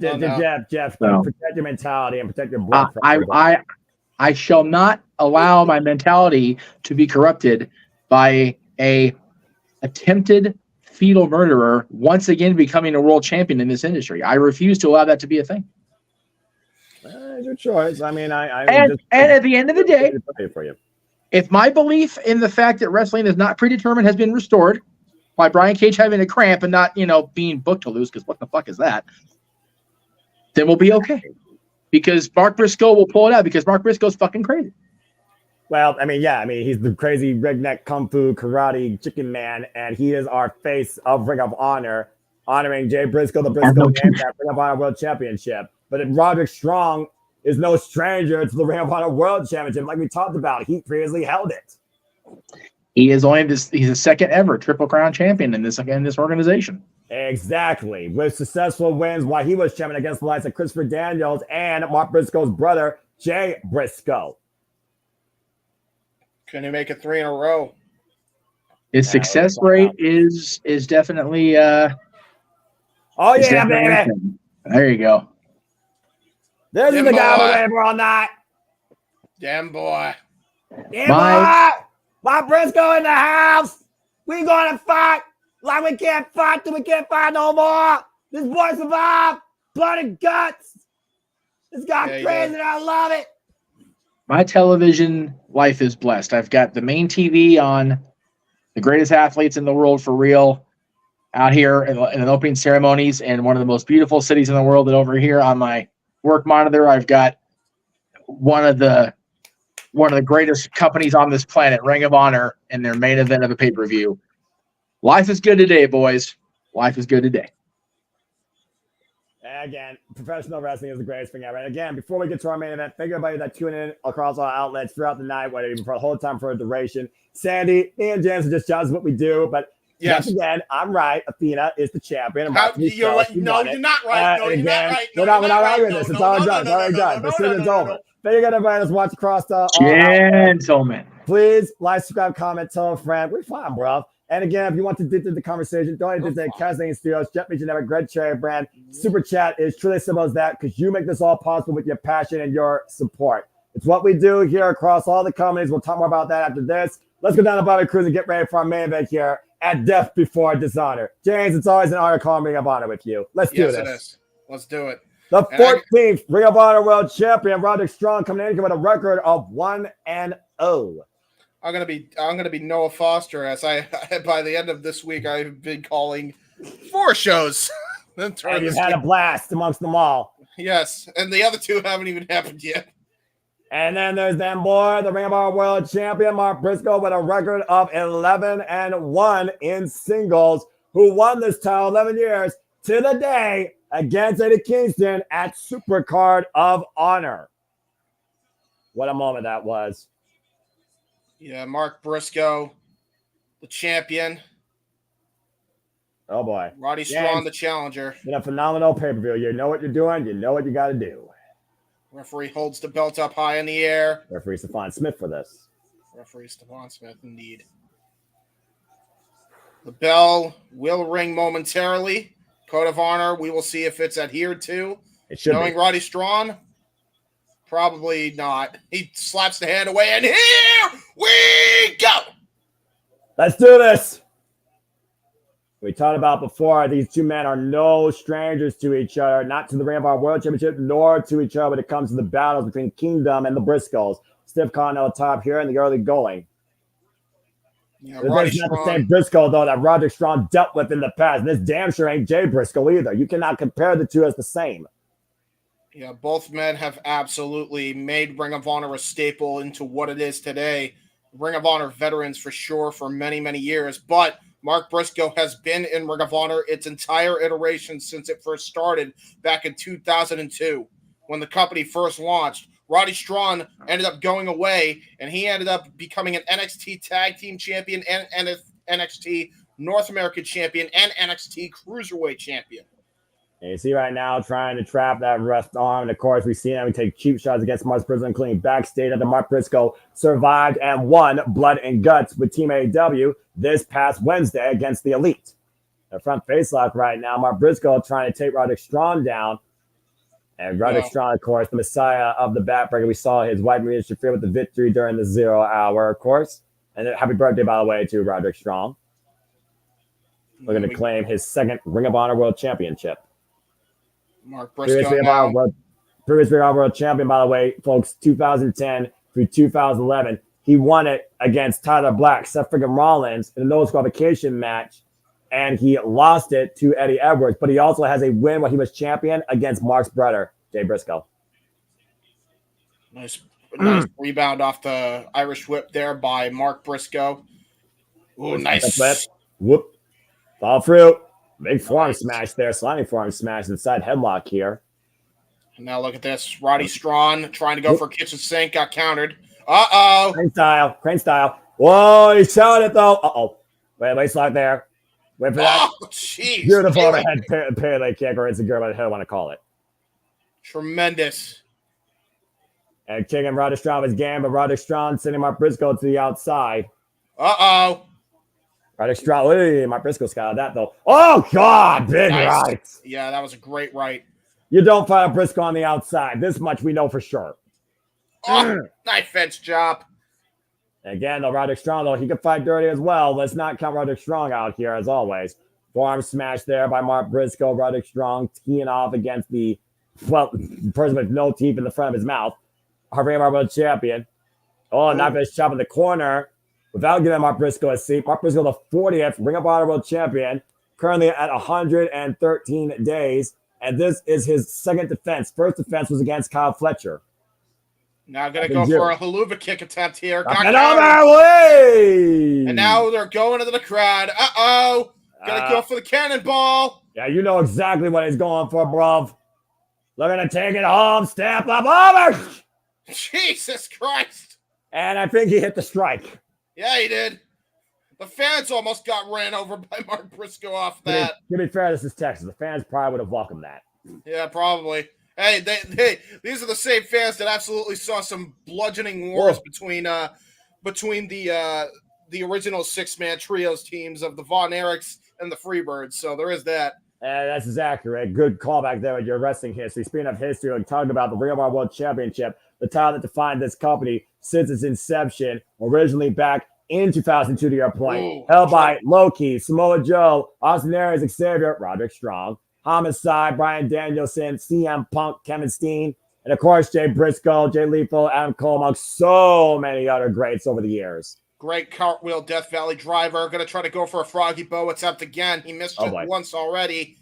Jeff, protect your mentality and protect your blood pressure. I shall not allow my mentality to be corrupted by a attempted fetal murderer once again becoming a world champion in this industry. I refuse to allow that to be a thing. It's your choice. I mean, and at the end of the day, if my belief in the fact that wrestling is not predetermined has been restored by Brian Cage having a cramp and not, being booked to lose, because what the fuck is that? Then we'll be okay. Because Mark Briscoe will pull it out because Mark Briscoe's fucking crazy. Well, he's the crazy redneck kung fu karate chicken man, and he is our face of Ring of Honor, honoring Jay Briscoe, the Briscoe man, that Ring of Honor World Championship. But Roderick Strong is no stranger to the Ring of Honor World Championship, like we talked about. He previously held it. He is he's the second ever Triple Crown champion in this organization. Exactly. With successful wins while he was champion against the likes of Christopher Daniels and Mark Briscoe's brother, Jay Briscoe. Can he make it 3 in a row? His success rate is definitely baby. There you go. This is the guy we're waiting for all night. Damn boy. Mark Briscoe in the house. We gonna fight. Like we can't fight till we can't fight no more. This boy survived. Blood and guts. This guy crazy and I love it. My television life is blessed. I've got the main TV on the greatest athletes in the world for real out here in the opening ceremonies in one of the most beautiful cities in the world. And over here on my work monitor, I've got one of the greatest companies on this planet, Ring of Honor, and their main event of a pay-per-view. Life is good today, boys. life is good today. Again, professional wrestling is the greatest thing ever. And again, before we get to our main event, thank everybody that tuned in across all outlets throughout the night, whether even for the whole time for a duration. Sandy, me and James are just judges what we do, but yes, again, I'm right. Athena is the champion. No, you're not right. No, you're not right. We're not right with this. It's already done. It's already done. The season's over. Thank you, everybody that's watched across the gentlemen. Please like, subscribe, comment, tell a friend. We're fine, bro. And again, if you want to get into the conversation, don't hesitate. Casting Studios, Jet Beach, and Greg Cherry Brand. Super Chat is truly as simple as that because you make this all possible with your passion and your support. It's what we do here across all the companies. We'll talk more about that after this. Let's go down to Bobby Cruz and get ready for our main event here at Death Before Dishonor. James, it's always an honor calling Ring of Honor with you. Let's do this. It is. Let's do it. The 14th Ring of Honor World Champion, Roderick Strong, coming in with a record of 1-0. I'm gonna be Noah Foster as I by the end of this week I've been calling 4 shows. And you've had a blast amongst them all. Yes, and the other 2 haven't even happened yet. And then there's them boy, the Ring of Honor World Champion, Mark Briscoe, with a record of 11-1 in singles, who won this title 11 years to the day against Eddie Kingston at Supercard of Honor. What a moment that was. Yeah, Mark Briscoe, the champion. Oh, boy. Roddy Strong, the challenger. In a phenomenal pay-per-view. You know what you're doing. You know what you got to do. Referee holds the belt up high in the air. Referee Stephon Smith for this. Referee Stephon Smith, indeed. The bell will ring momentarily. Code of Honor, we will see if it's adhered to. It should Knowing be. Roddy Strong, probably not. He slaps the hand away, and here we go. Let's do this. We talked about before, these two men are no strangers to each other, not to the Ring of Honor World Championship, nor to each other when it comes to the battles between Kingdom and the Briscoes. Stiff Continental top here in the early going. Yeah, It's not the same Briscoe, though, that Roderick Strong dealt with in the past. And this damn sure ain't Jay Briscoe either. You cannot compare the two as the same. Yeah, both men have absolutely made Ring of Honor a staple into what it is today. Ring of Honor veterans for sure for many, many years. But Mark Briscoe has been in Ring of Honor its entire iteration since it first started back in 2002 when the company first launched. Roddy Strong ended up going away, and he ended up becoming an NXT Tag Team Champion and NXT North American Champion and NXT Cruiserweight Champion. And you see right now trying to trap that left arm. And, of course, we've seen him take cheap shots against Mark Briscoe, including backstage after Mark Briscoe survived and won Blood and Guts with Team AEW this past Wednesday against the Elite. The front facelock right now, Mark Briscoe trying to take Roderick Strong down. And Roderick Strong, of course, the messiah of the backbreaker. We saw his wife Maria Shafir with the victory during the 0 hour, of course. And happy birthday, by the way, to Roderick Strong. We're going to claim his second Ring of Honor World Championship. Mark Briscoe previous Ring of Honor World Champion, by the way, folks, 2010 through 2011. He won it against Tyler Black, Seth freaking Rollins in a no disqualification match. And he lost it to Eddie Edwards. But he also has a win when he was champion against Mark's brother, Jay Briscoe. Nice rebound off the Irish whip there by Mark Briscoe. Ooh, nice. Whoop. Fall through. Big forearm smash there. Sliding forearm smash inside headlock here. And now look at this. Roddy Strong trying to go for a kitchen sink. Got countered. Uh-oh. Crane style. Whoa, he shot it, though. Uh-oh. Wait, slide there. Wait for that. Oh, jeez. Beautiful overhead parallel kick, or Insegura, whatever I want to call it. Tremendous. And kicking Roderick Strong with his game, but Roderick Strong sending Mark Briscoe to the outside. Uh-oh. Roderick Strong, Mark Briscoe scouted that, though. Oh, God, big right. Yeah, that was a great right. You don't fight a Briscoe on the outside. This much we know for sure. Oh, knife edge job. Again, though, Roderick Strong, though, he could fight dirty as well. Let's not count Roderick Strong out here, as always. Forearm smash there by Mark Briscoe. Roderick Strong teeing off against the person with no teeth in the front of his mouth. Our Ring of Honor World Champion. Oh, knife edge chop in the corner without giving Mark Briscoe a seat. Mark Briscoe, the 40th Ring of Honor World Champion, currently at 113 days. And this is his second defense. First defense was against Kyle Fletcher. Now going to go for a haluva kick attempt here. Got on our way! And now they're going into the crowd. Uh-oh. Gotta go for the cannonball. Yeah, you know exactly what he's going for, bruv. Looking to take it home, step up over. Jesus Christ. And I think he hit the strike. Yeah, he did. The fans almost got ran over by Mark Briscoe off that. To be fair, this is Texas. The fans probably would have welcomed that. Yeah, probably. Hey, these are the same fans that absolutely saw some bludgeoning wars between the original 6-man trios teams of the Von Erichs and the Freebirds. So there is that. That's accurate. Good callback there with your wrestling history. Speaking of history, like talking about the Ring of Honor World Championship, the title that defined this company since its inception, originally back in 2002 to your point, held by Loki, Samoa Joe, Austin Aries, Xavier, Roderick Strong, Homicide, Bryan Danielson, CM Punk, Kevin Steen, and of course Jay Briscoe, Jay Lethal, Adam Cole, among so many other greats over the years. Great cartwheel Death Valley driver. Going to try to go for a froggy bow attempt again. He missed it once already.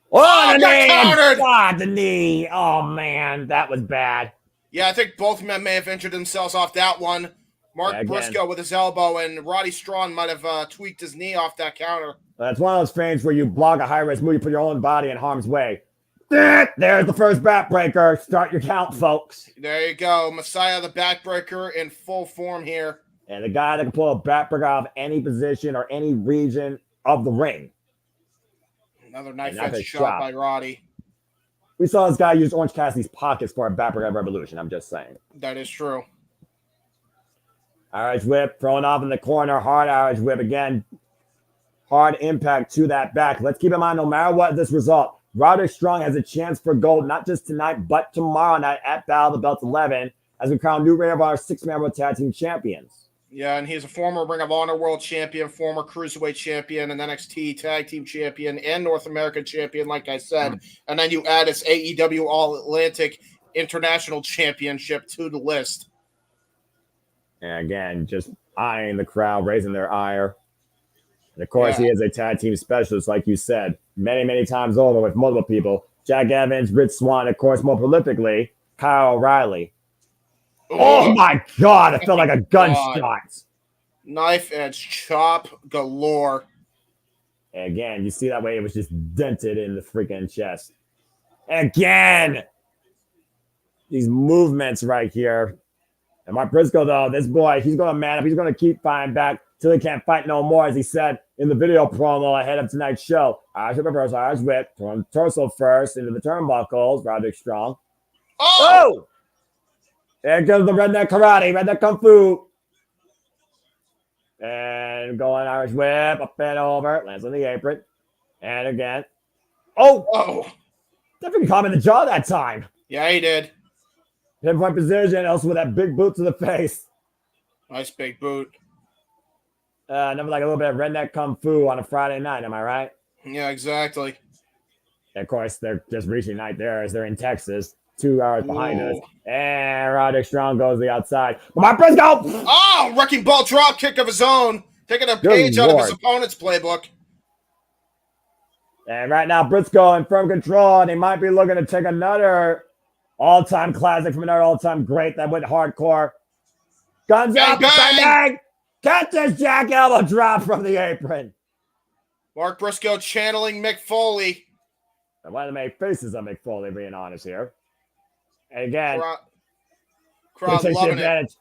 Oh, the got countered! God, the knee. Oh, man, that was bad. Yeah, I think both men may have injured themselves off that one. Mark Briscoe with his elbow, and Roddy Strong might have tweaked his knee off that counter. That's one of those things where you block a high-risk move, you put your own body in harm's way. There's the first backbreaker. Start your count, folks. There you go. Messiah the backbreaker in full form here. And the guy that can pull a backbreaker out of any position or any region of the ring. Another knife-edge shot by Roddy. We saw this guy use Orange Cassidy's pockets for a backbreaker Revolution. I'm just saying. That is true. Irish whip thrown off in the corner. Hard Irish whip again. Hard impact to that back. Let's keep in mind, no matter what this result, Roderick Strong has a chance for gold, not just tonight, but tomorrow night at Battle of the Belts 11, as we crown new Ring of Honor 6-man World Tag Team Champions. Yeah, and he's a former Ring of Honor World Champion, former Cruiserweight Champion, and NXT Tag Team Champion, and North American Champion, like I said. And then you add his AEW All-Atlantic International Championship to the list. And again, just eyeing the crowd, raising their ire. And of course, he is a tag team specialist, like you said, many, many times over with multiple people. Jack Evans, Rich Swann, of course, more prolifically, Kyle O'Reilly. Oh my God, it felt like a gunshot. Knife edge chop galore. And again, you see that way it was just dented in the freaking chest. Again, these movements right here. And Mark Briscoe, though, this boy, he's going to man up. He's going to keep fighting back till he can't fight no more, as he said in the video promo ahead of tonight's show. Irish whip reverse, Irish whip, from torso first into the turnbuckles. Roderick Strong. Oh! There goes the redneck karate, redneck kung fu. And going Irish whip, up and over, lands on the apron. And again. Oh! Definitely caught him in the jaw that time. Yeah, he did. Pinpoint position, also with that big boot to the face. Nice big boot. Number like a little bit of redneck kung fu on a Friday night, am I right? Yeah, exactly. And of course, they're just reaching night there as they're in Texas, 2 hours behind us. And Roderick Strong goes to the outside. Mark Briscoe! Oh, wrecking ball drop kick of his own. Taking a page out of his opponent's playbook. And right now, Briscoe in firm control, and he might be looking to take another all-time classic from another all-time great that went hardcore. Guns up, bang, bang! Catch this Jack elbow drop from the apron. Mark Briscoe channeling Mick Foley. And one of the main faces of Mick Foley, being honest here. And again, crowd loving it.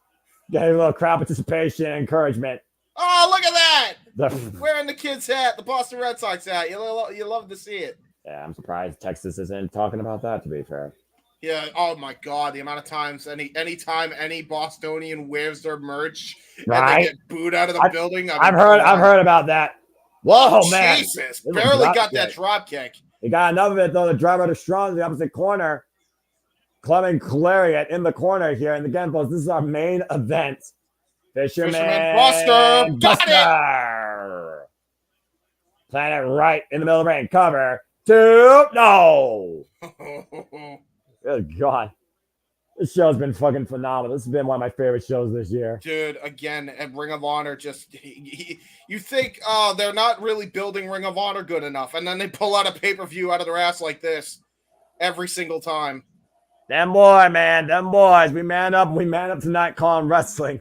Getting a little crowd participation and encouragement. Oh, look at that! Wearing the kid's hat, the Boston Red Sox hat. You love to see it. Yeah, I'm surprised Texas isn't talking about that, to be fair. Yeah, oh my God, the amount of times anytime any Bostonian wears their merch and they get booed out of the building. I've heard about that. Whoa, man. Jesus, barely got that drop kick. He got enough of it, though. The driver to Strong in the opposite corner. Clement Clariot in the corner here. And again, folks, this is our main event. Fisherman Buster. Got it. Playing it right in the middle of the ring. Cover. 2. No. Good God. This show's been fucking phenomenal. This has been one of my favorite shows this year. Dude, again, and Ring of Honor just... you think, they're not really building Ring of Honor good enough, and then they pull out a pay-per-view out of their ass like this every single time. Them boys. We man up tonight calling wrestling.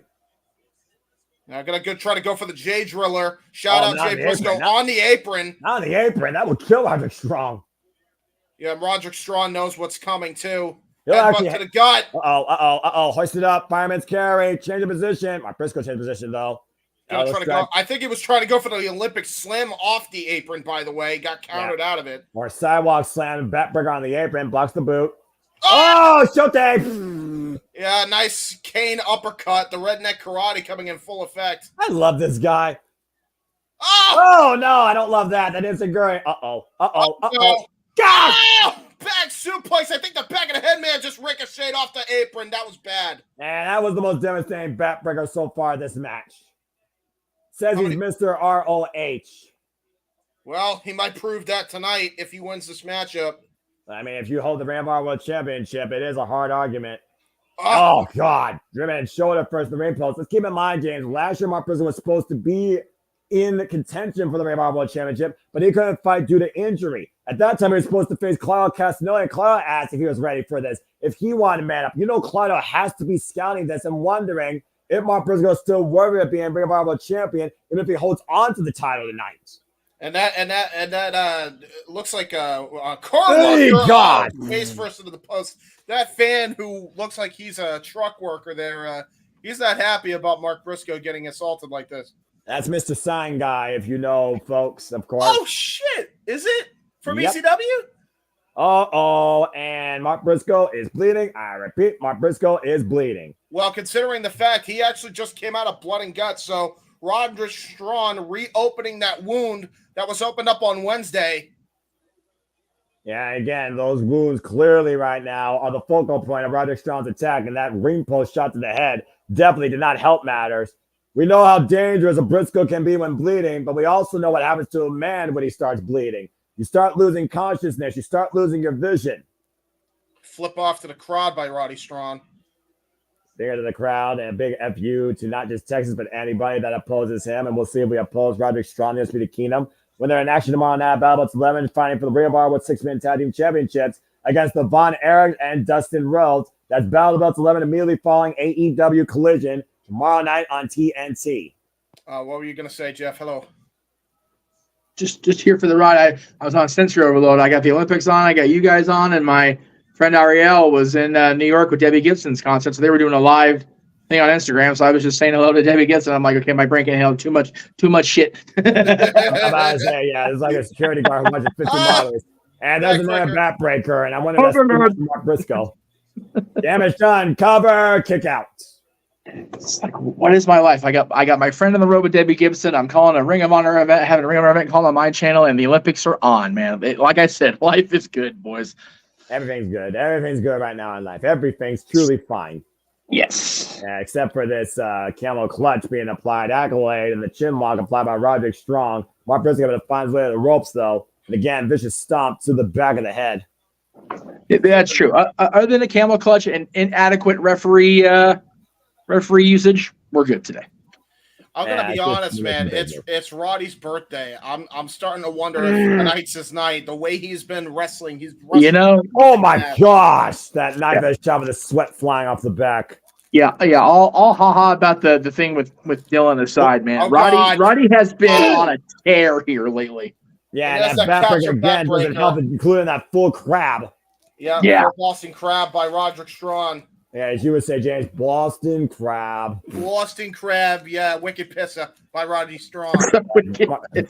Now I'm gonna try to go for the J Driller. Shout out Jay Briscoe on the apron. Not on the apron. That would kill Roderick Strong. Yeah, Roderick Strong knows what's coming too. Headbutt to the gut. Hoist it up. Fireman's carry. Change of position. Mark Briscoe changed position though. Try to go. I think he was trying to go for the Olympic slam off the apron, by the way. Got countered out of it. More sidewalk slam. Backbreaker on the apron. Blocks the boot. Oh, showtime. Yeah, nice cane uppercut. The redneck karate coming in full effect. I love this guy. Oh no, I don't love that. That isn't great. Gosh! Back suplex. I think the back of the head man just ricocheted off the apron. That was bad. And that was the most devastating backbreaker so far this match. Says he's Mr. ROH. Well, he might prove that tonight if he wins this matchup. I mean, if you hold the Ring of Honor World Championship, it is a hard argument. Oh, God. Driven shoulder first, the ring post. Let's keep in mind, James, last year Mark Briscoe was supposed to be in contention for the Ring of Honor World Championship, but he couldn't fight due to injury. At that time, he was supposed to face Claudio Castagnoli, and Claudio asked if he was ready for this, if he wanted to man up. You know, Claudio has to be scouting this and wondering if Mark Briscoe is still worthy of being Ring of Honor World Champion, even if he holds on to the title tonight. And that looks like Carlos face first into the post. That fan who looks like he's a truck worker there, he's not happy about Mark Briscoe getting assaulted like this. That's Mr. Sign Guy, if you know, folks, of course. Oh, shit. Is it from ECW? And Mark Briscoe is bleeding. I repeat, Mark Briscoe is bleeding. Well, considering the fact he actually just came out of blood and guts, so Roderick Strong reopening that wound that was opened up on Wednesday. Yeah, again, those wounds clearly right now are the focal point of Roderick Strong's attack, and that ring post shot to the head definitely did not help matters. We know how dangerous a Briscoe can be when bleeding, but we also know what happens to a man when he starts bleeding. You start losing consciousness. You start losing your vision. Flip off to the crowd by Roddy Strong. Stinger to the crowd and a big FU to not just Texas, but anybody that opposes him. And we'll see if we oppose Roderick Strong this week to Kingdom. When they're in action tomorrow night, Battle Bots 11, fighting for the Ring of Honor with 6-man tag team championships against the Von Erich and Dustin Rhodes. That's Battle Bots 11 immediately following AEW Collision tomorrow night on TNT. What were you going to say, Jeff? Hello. Just here for the ride. I was on sensory overload. I got the Olympics on. I got you guys on, and my friend Ariel was in New York with Debbie Gibson's concert, so they were doing a live thing on Instagram. So I was just saying hello to Debbie Gibson. I'm like, okay, my brain can't handle too much shit. I'm about to say, yeah, it's like a security guard who watches 50 models, and there's another backbreaker, and I wanted to Mark Briscoe. Damage done. Cover. Kick out. It's like, what is my life? I got my friend on the road with Debbie Gibson. I'm calling a Ring of Honor event, having a Ring of Honor event calling on my channel, and the Olympics are on, man. Like I said, life is good, boys. Everything's good. Everything's good right now in life. Everything's truly fine. Yes. Except for this camel clutch being applied accolade and the chin lock applied by Roderick Strong. Mark Briscoe able to find his way to the ropes, though. And again, vicious stomp to the back of the head. Yeah, that's true. Other than a camel clutch and inadequate referee usage, we're good today. I'm gonna be honest, man. It's Roddy's birthday. I'm starting to wonder if tonight's his night. The way he's been wrestling, oh my gosh, that knife edge shot with the sweat flying off the back. Yeah. All haha about the thing with Dylan aside, man. Roddy has been on a tear here lately. Yeah, and that backbreaker again doesn't help, including that full crab. Yeah. Boston Crab by Roderick Strong. Yeah, as you would say, James, Boston Crab. Boston Crab, yeah, Wicked Pisser by Roddy Strong.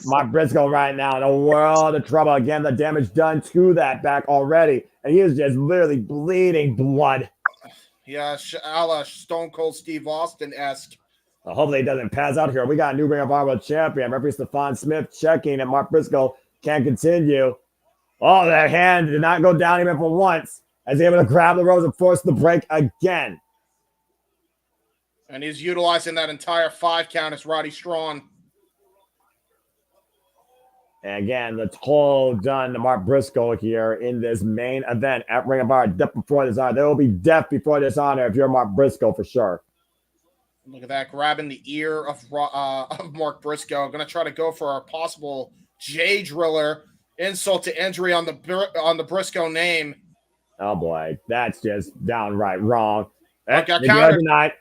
Mark Briscoe right now in a world of trouble. Again, the damage done to that back already. And he is just literally bleeding blood. Yeah, a la Stone Cold Steve Austin-esque. Hopefully he doesn't pass out here. We got a new Ring of Honor World Champion. Referee Stephon Smith checking, and Mark Briscoe can't continue. Oh, that hand did not go down even for once. As he's able to grab the ropes and force the break again. And he's utilizing that entire 5 count as Roddy Strong. And again, the toll done to Mark Briscoe here in this main event at Ring of Honor. Death Before Dishonor. There will be death before dishonor if you're Mark Briscoe for sure. Look at that, grabbing the ear of Mark Briscoe. Going to try to go for a possible J Driller. Insult to injury on the Briscoe name. Oh boy, that's just downright wrong. Got countered.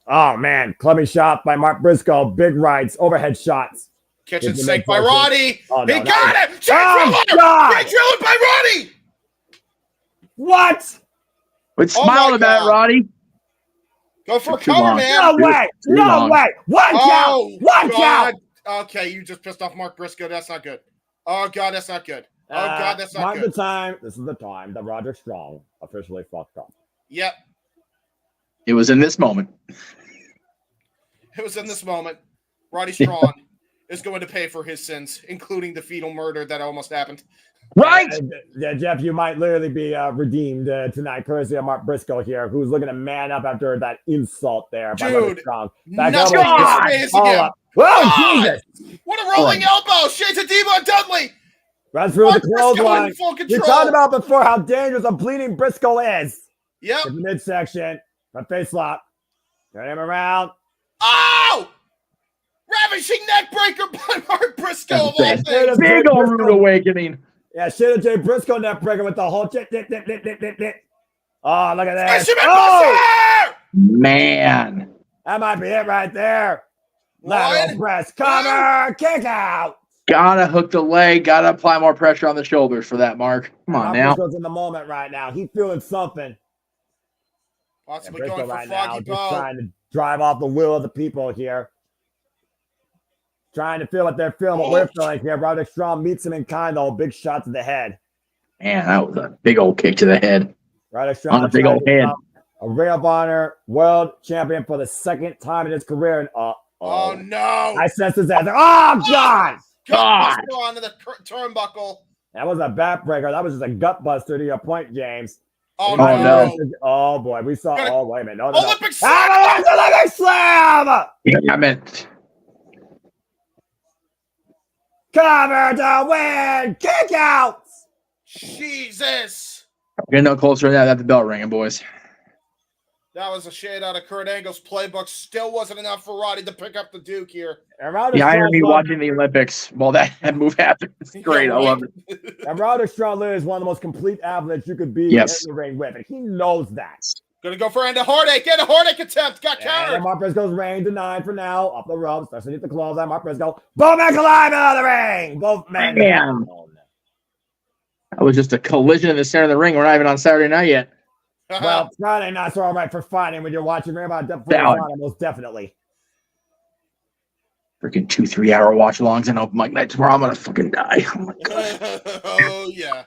Oh, man. Clubbing shot by Mark Briscoe. Big rights. Overhead shots. Kitchen sink by Roddy. Oh, no, he got it. Oh, God. He drilled by Roddy. What? But smile about it, Roddy. Go for a Too cover, long. man. No way. Too No long. way. One count. One count. Okay, you just pissed off Mark Briscoe. That's not good. Oh, God, that's not good. Oh, God, that's not mark good. the time. This is the time that Roderick Strong officially fucked up. Yep. It was in this moment. It was in this moment. Roddy Strong is going to pay for his sins, including the fetal murder that almost happened. Right? Yeah, Jeff, you might literally be redeemed tonight, courtesy of Mark Briscoe here, who's looking to man up after that insult there by Roderick Strong. Nothing is him. Whoa, Jesus! What a rolling elbow! Shades of Diva and Dudley! Runs through the clothesline. We control. talked about before how dangerous a bleeding Briscoe is. Yep. In the midsection, front face lock. Turn him around. Oh! Ravishing neck breaker by Mark Briscoe. Of all things. Big old rude awakening. Yeah, shit, Jay Briscoe neck breaker with the whole chit. Oh, look at that. Oh! Man. That might be it right there. Lateral press, cover, kick out. Gotta hook the leg. Gotta apply more pressure on the shoulders for that, Mark. Come on now. Briscoe's in the moment right now. He's feeling something. Possibly going for right Froggy now, Bow. just trying to drive off the will of the people here. Trying to feel what they're feeling, what we're feeling here. Roderick Strong meets him in kind, though. Big shot to the head. Man, that was a big old kick to the head. Roderick Strong on a big old head. A Ring of Honor world champion for the second time in his career. And oh no! I sense his ass. Oh God! God! Onto the turnbuckle. That was a backbreaker. That was just a gut buster to your point, James. Oh no! Oh boy, we saw. Oh wait a minute! No, Olympic slam! Olympic slam! Damn it! Cover to win! Kick out! Jesus! We're getting no closer to that. That's the bell ringing, boys. That was a shade out of Kurt Angle's playbook. Still wasn't enough for Roddy to pick up the Duke here. The irony watching the Olympics while that move happened. It's great. I love it. And Roderick Strong is one of the most complete athletes you could be in the ring with, and he knows that. Gonna go for a heartache. Get a heartache attempt. Got countered. And Mark Briscoe's reign denied for now. Up the ropes. Starts to hit the close on Mark Briscoe. Both men collide out of the ring. Both men. Damn. That was just a collision in the center of the ring. We're not even on Saturday night yet. Well, Friday nights are all right for fighting when you're watching Ring of Honor, most definitely. Freaking 2-3 hour watch alongs and open mic nights where I'm gonna fucking die. Oh my god. Oh yeah.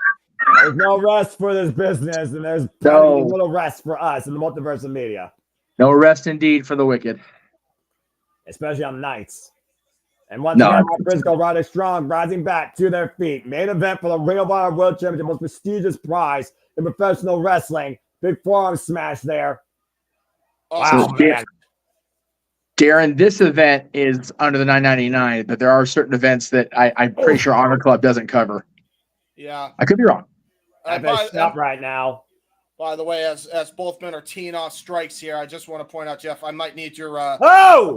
There's no rest for this business, and there's no little rest for us in the multiverse of media. No rest indeed for the wicked. Especially on nights. And once again, Mark Briscoe, Roderick Strong rising back to their feet. Main event for the Ring of Honor World Championship, most prestigious prize in professional wrestling. Big forearm smash there. Wow, so, Darren, this event is under the $9.99, but there are certain events that I'm pretty sure Honor Club doesn't cover. Yeah. I could be wrong. I bet stop right now. By the way, as both men are teeing off strikes here, I just want to point out, Jeff, I might need your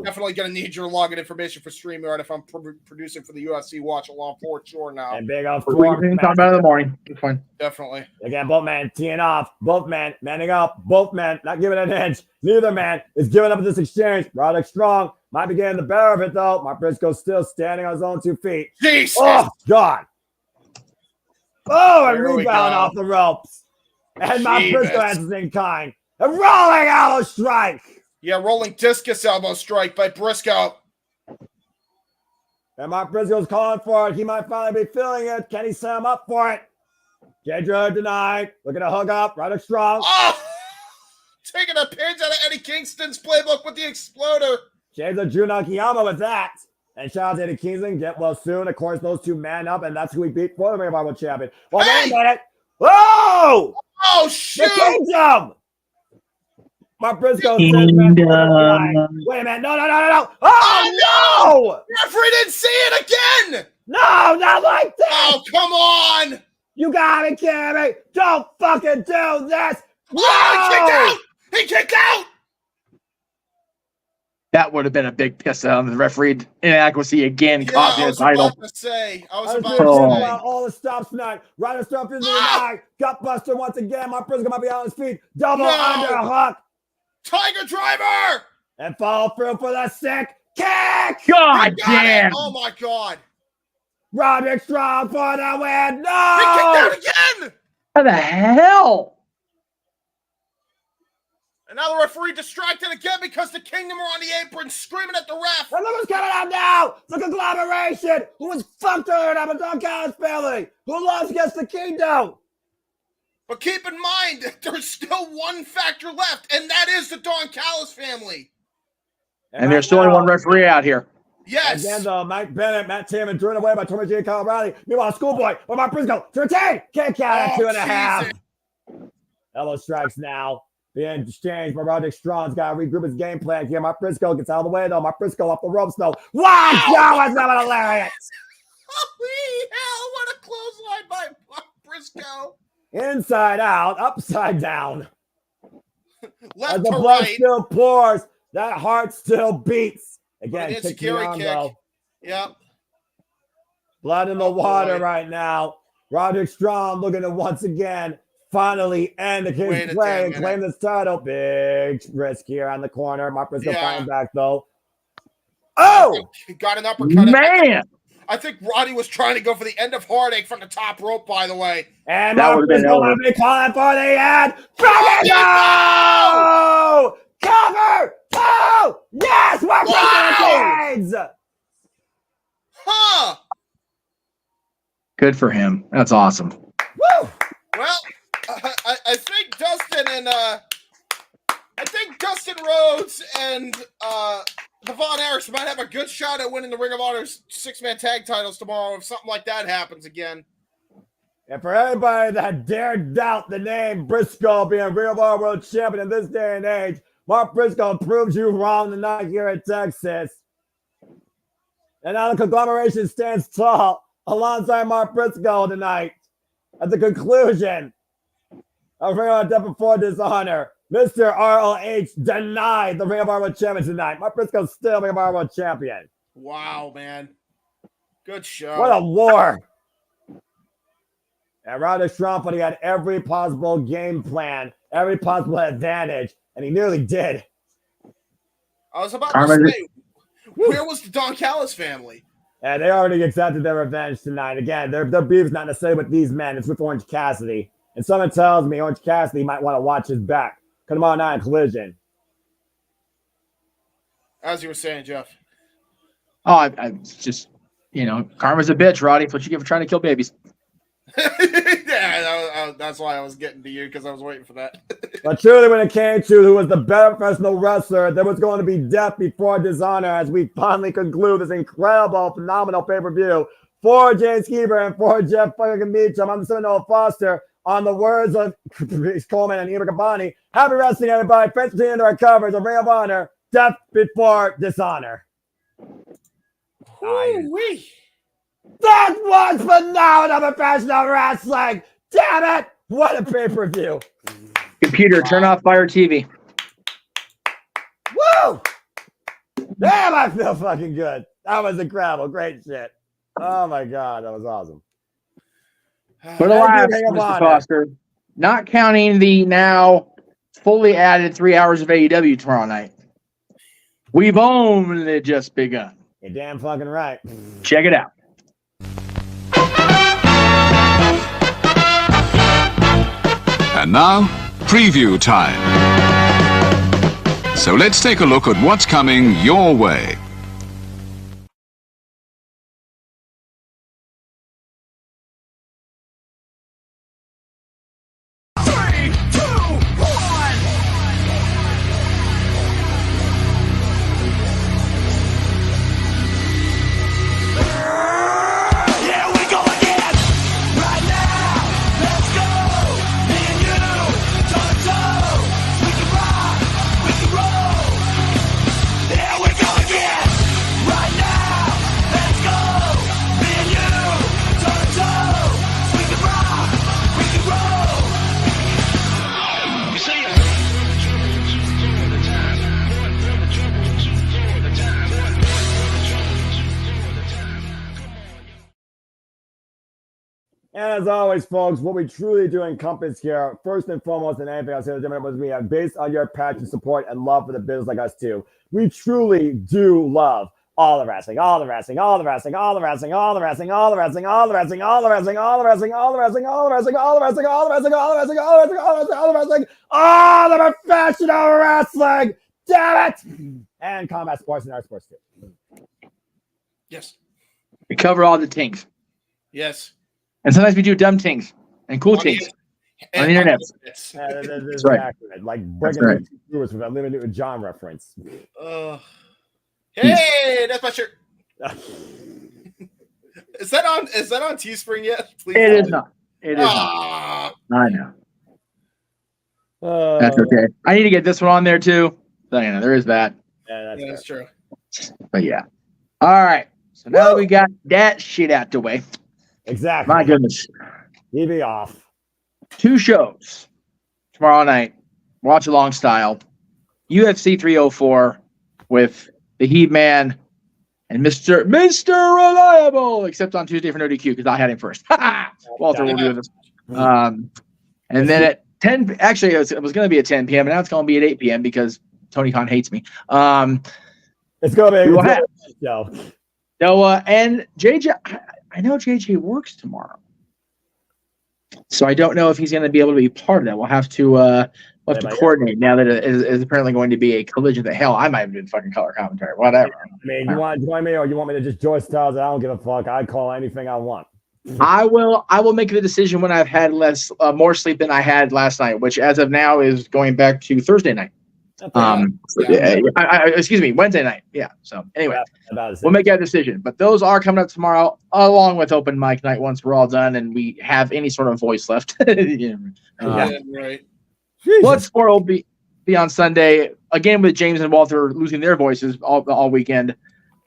definitely going to need your login information for StreamYard if I'm producing for the UFC Watch Along for sure now. And big off we can talk about it in the morning. It's fine. Definitely. Again, both men teeing off, both men manning up, both men not giving an inch. Neither man is giving up in this exchange. Roderick Strong might be getting the better of it though. Mark Briscoe still standing on his own 2 feet. Jesus! Oh God! Oh, and rebound off the ropes. And Mark Briscoe answers in kind. A rolling elbow strike. Yeah, rolling discus elbow strike by Briscoe. And Mark Briscoe's calling for it. He might finally be feeling it. Can he set him up for it? Jedra denied. Looking to hook up. Roderick Strong. Oh! Taking a pinch out of Eddie Kingston's playbook with the exploder. Shades of Jun Akiyama with that. And shout out to Eddie Kingston. Get well soon. Of course, those two man up, and that's who we beat for the Ring of Honor champion. Well, wait a minute. Whoa! Oh, shoot! The Kingdom! Mark Briscoe says, wait a minute. No. Oh, no! Referee didn't see it again! No, not like that! Oh, come on! You gotta be kidding me! Don't fucking do this! No! Oh, he kicked out! That would have been a big piss on the referee inadequacy again, costing the title. I was about to say. All the stops tonight. Ryder Stump is in the night. Gutbuster once again. Mark Briscoe might be on his feet. Double underhook. Tiger driver! And follow through for the sick kick. God damn. Oh my God. Roderick Strong for the win. He No! kicked out again. How the hell? And now the referee distracted again because the Kingdom are on the apron screaming at the ref. And look what's coming out now. The conglomeration who was fucked earlier by the Don Callis family who lost against the Kingdom. But keep in mind that there's still one factor left, and that is the Don Callis family. And there's still only one referee out here. Yes. Again, though, Mike Bennett, Matt Taman driven away by Tommy J. Kyle Riley. Meanwhile, Schoolboy, Mark Briscoe to retain. Kick out at 2.5. Elbow strikes now. Being exchanged by Roderick Strong's got to regroup his game plan here. Mark Briscoe gets out of the way, though. Mark Briscoe off the ropes, though. Wow, that was not hilarious. Holy hell, what a clothesline by Mark Briscoe. Inside out, upside down. Left As the to blood right. still pours, that heart still beats. Again, It's a kick Gary beyond, kick. though. Yep. Blood in the Oh, water boy. right now. Roderick Strong looking to once again finally end the Wait kid's a play damn and claim this title. Big risk here on the corner. Mark Briscoe fighting back, though. Oh! He got an uppercut. Man. I think Roddy was trying to go for the end of Heartache from the top rope, by the way. And That Mark would've been Briscoe over. might be calling for the end. Go! Cover! Oh! Yes! Mark Wow! Briscoe retains! Huh. Good for him. That's awesome. Woo! Well, I think Dustin Rhodes and the Von Erichs might have a good shot at winning the Ring of Honor's 6-man tag titles tomorrow if something like that happens again. And for anybody that dared doubt the name Briscoe being Ring of Honor World Champion in this day and age, Mark Briscoe proves you wrong tonight here at Texas. And now the conglomeration stands tall alongside Mark Briscoe tonight. At the conclusion of Ring of Honor Death Before Dishonor, Mr. ROH denied the Ring of Honor World Champion tonight. Mark Briscoe's still Ring of Honor World Champion. Wow, man. Good show. What a war. And Roderick Strong thought he had every possible game plan, every possible advantage, and he nearly did. I was about Carmen- to say, where was the Don Callis family? And they already accepted their revenge tonight. Again, their beef is not necessarily with these men, it's with Orange Cassidy. And someone tells me Orange Cassidy might want to watch his back. Tomorrow night in Collision. As you were saying, Jeff. Oh, I just, karma's a bitch, Roddy. It's what you get for trying to kill babies. Yeah, that's why I was getting to you, because I was waiting for that. But truly, when it came to who was the better professional wrestler, there was going to be death before dishonor as we finally conclude this incredible, phenomenal pay-per-view. For James Keeper and for Jeff fucking Meacham, I'm the Seminole Foster. On the words of Chris Coleman and Eva Cabani, happy wrestling, everybody. Thanks for tuning into our coverage of Ring of Honor, Death Before Dishonor. Ooh-wee. That was phenomenal professional wrestling. Damn it. What a pay-per-view. Computer, turn off Fire TV. Woo! Damn, I feel fucking good. That was incredible. Great shit. Oh, my God. That was awesome. For the last, Mr. Foster, not counting the now fully added 3 hours of AEW tomorrow night, we've only just begun. You're damn fucking right. Check it out. And now, preview time. So let's take a look at what's coming your way. Here we go again! And as always, folks, what we truly do encompass here, first and foremost, than anything else, based on your passion, support, and love for the business like us too. We truly do love all the wrestling, all the wrestling, all the wrestling, all the wrestling, all the wrestling, all the wrestling, all the wrestling, all the wrestling, all the wrestling, all the wrestling, all the wrestling, all the wrestling, all the wrestling, all the wrestling, all the wrestling, all the wrestling, all the wrestling, all the professional wrestling. Damn it! And combat sports and our sports too. Yes. We cover all the things. Yes. And sometimes we do dumb things and cool things on the internet. That's right. accurate. Like breaking viewers with that Olivia Newton-John reference. Hey, that's my shirt. Is that on Teespring yet? Please it is not. It is not. I know. That's okay. I need to get this one on there too. So, you know, there is that. Yeah, that's true. But yeah. All right. So now that we got that shit out the way. Exactly. My goodness. TV off. 2 shows tomorrow night. Watch along style. UFC 304 with the Heat Man and Mr. Reliable, except on Tuesday for no DQ because I had him first. Walter will do this. And then at 10, actually, it was going to be at 10 p.m., and now it's going to be at 8 p.m. because Tony Khan hates me. It's going to be a show. Noah and JJ. I know JJ works tomorrow, so I don't know if he's going to be able to be part of that. We'll have to coordinate now that it is apparently going to be a collision. That hell, I might have been fucking color commentary, whatever. I mean, you want to join me or you want me to just Joyce Styles? I don't give a fuck. I call anything I want. I will make the decision when I've had more sleep than I had last night, which as of now is going back to Thursday night. Excuse me, Wednesday night. Yeah. So anyway, we'll make that decision. But those are coming up tomorrow, along with open mic night once we're all done and we have any sort of voice left. Right. Blood Sport will be on Sunday again with James and Walter losing their voices all weekend.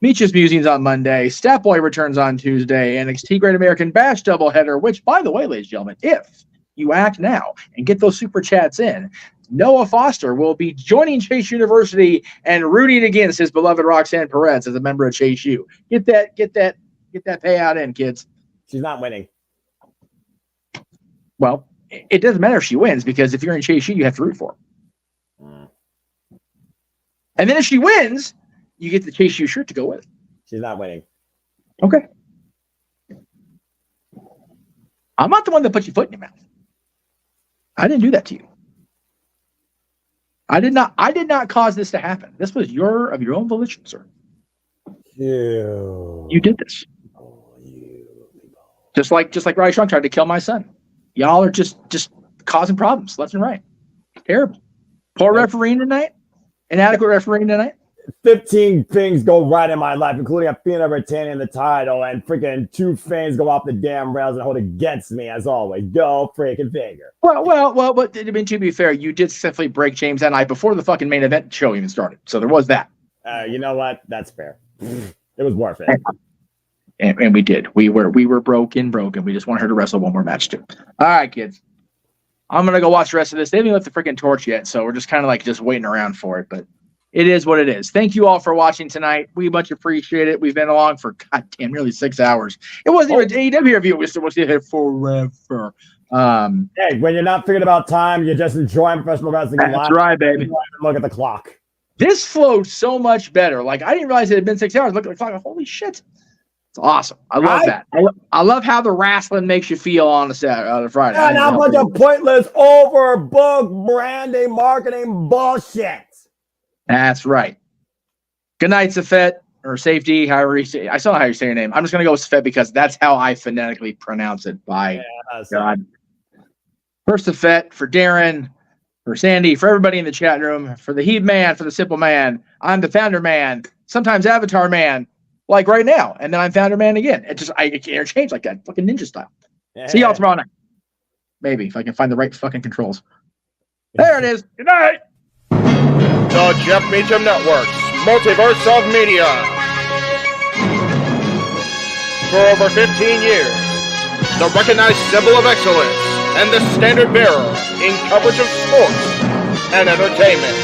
Meech's Musings on Monday. Stat Boy returns on Tuesday. NXT Great American Bash doubleheader, which, by the way, ladies and gentlemen, if you act now and get those super chats in, Noah Foster will be joining Chase University and rooting against his beloved Roxanne Perez as a member of Chase U. Get that payout in, kids. She's not winning. Well, it doesn't matter if she wins because if you're in Chase U, you have to root for her. And then if she wins, you get the Chase U shirt to go with it. She's not winning. Okay. I'm not the one that put your foot in your mouth. I didn't do that to you. I did not cause this to happen. This was of your own volition, sir. You did this. Just like Roddy Strong tried to kill my son. Y'all are just causing problems left and right. Terrible. Poor refereeing tonight. Inadequate refereeing tonight. 15 things go right in my life, including Athena retaining the title, and freaking 2 fans go off the damn rails and hold against me, as always. Go freaking figure. Well, but I mean, to be fair, you did simply break James that night before the fucking main event show even started. So there was that. You know what? That's fair. It was worth it. And we did. We were broken. We just want her to wrestle one more match too. All right, kids. I'm gonna go watch the rest of this. They haven't left the freaking torch yet, so we're just kind of just waiting around for it. But it is what it is. Thank you all for watching tonight. We much appreciate it. We've been along for goddamn nearly 6 hours. It wasn't even an AEW review. We still was here forever. Hey, when you're not thinking about time, you're just enjoying professional wrestling. That's right, baby. Look at the clock. This flowed so much better. Like I didn't realize it had been 6 hours. Look at the clock. Holy shit. It's awesome. I love that. I love how the wrestling makes you feel on a Friday. And a bunch of pointless, overbooked branding, marketing bullshit. That's right. Good night, Safet, or Safety, however you say. I still know how you say your name. I'm just going to go with Safet because that's how I phonetically pronounce it. By God. First Safet, for Darren, for Sandy, for everybody in the chat room, for the Heat Man, for the Simple Man. I'm the Founder Man, sometimes Avatar Man, like right now. And then I'm Founder Man again. I can interchange like that, fucking ninja style. Yeah. See y'all tomorrow night. Maybe, if I can find the right fucking controls. There it is. Good night. The Jeff Meacham Network's Multiverse of Media. For over 15 years, the recognized symbol of excellence and the standard bearer in coverage of sports and entertainment.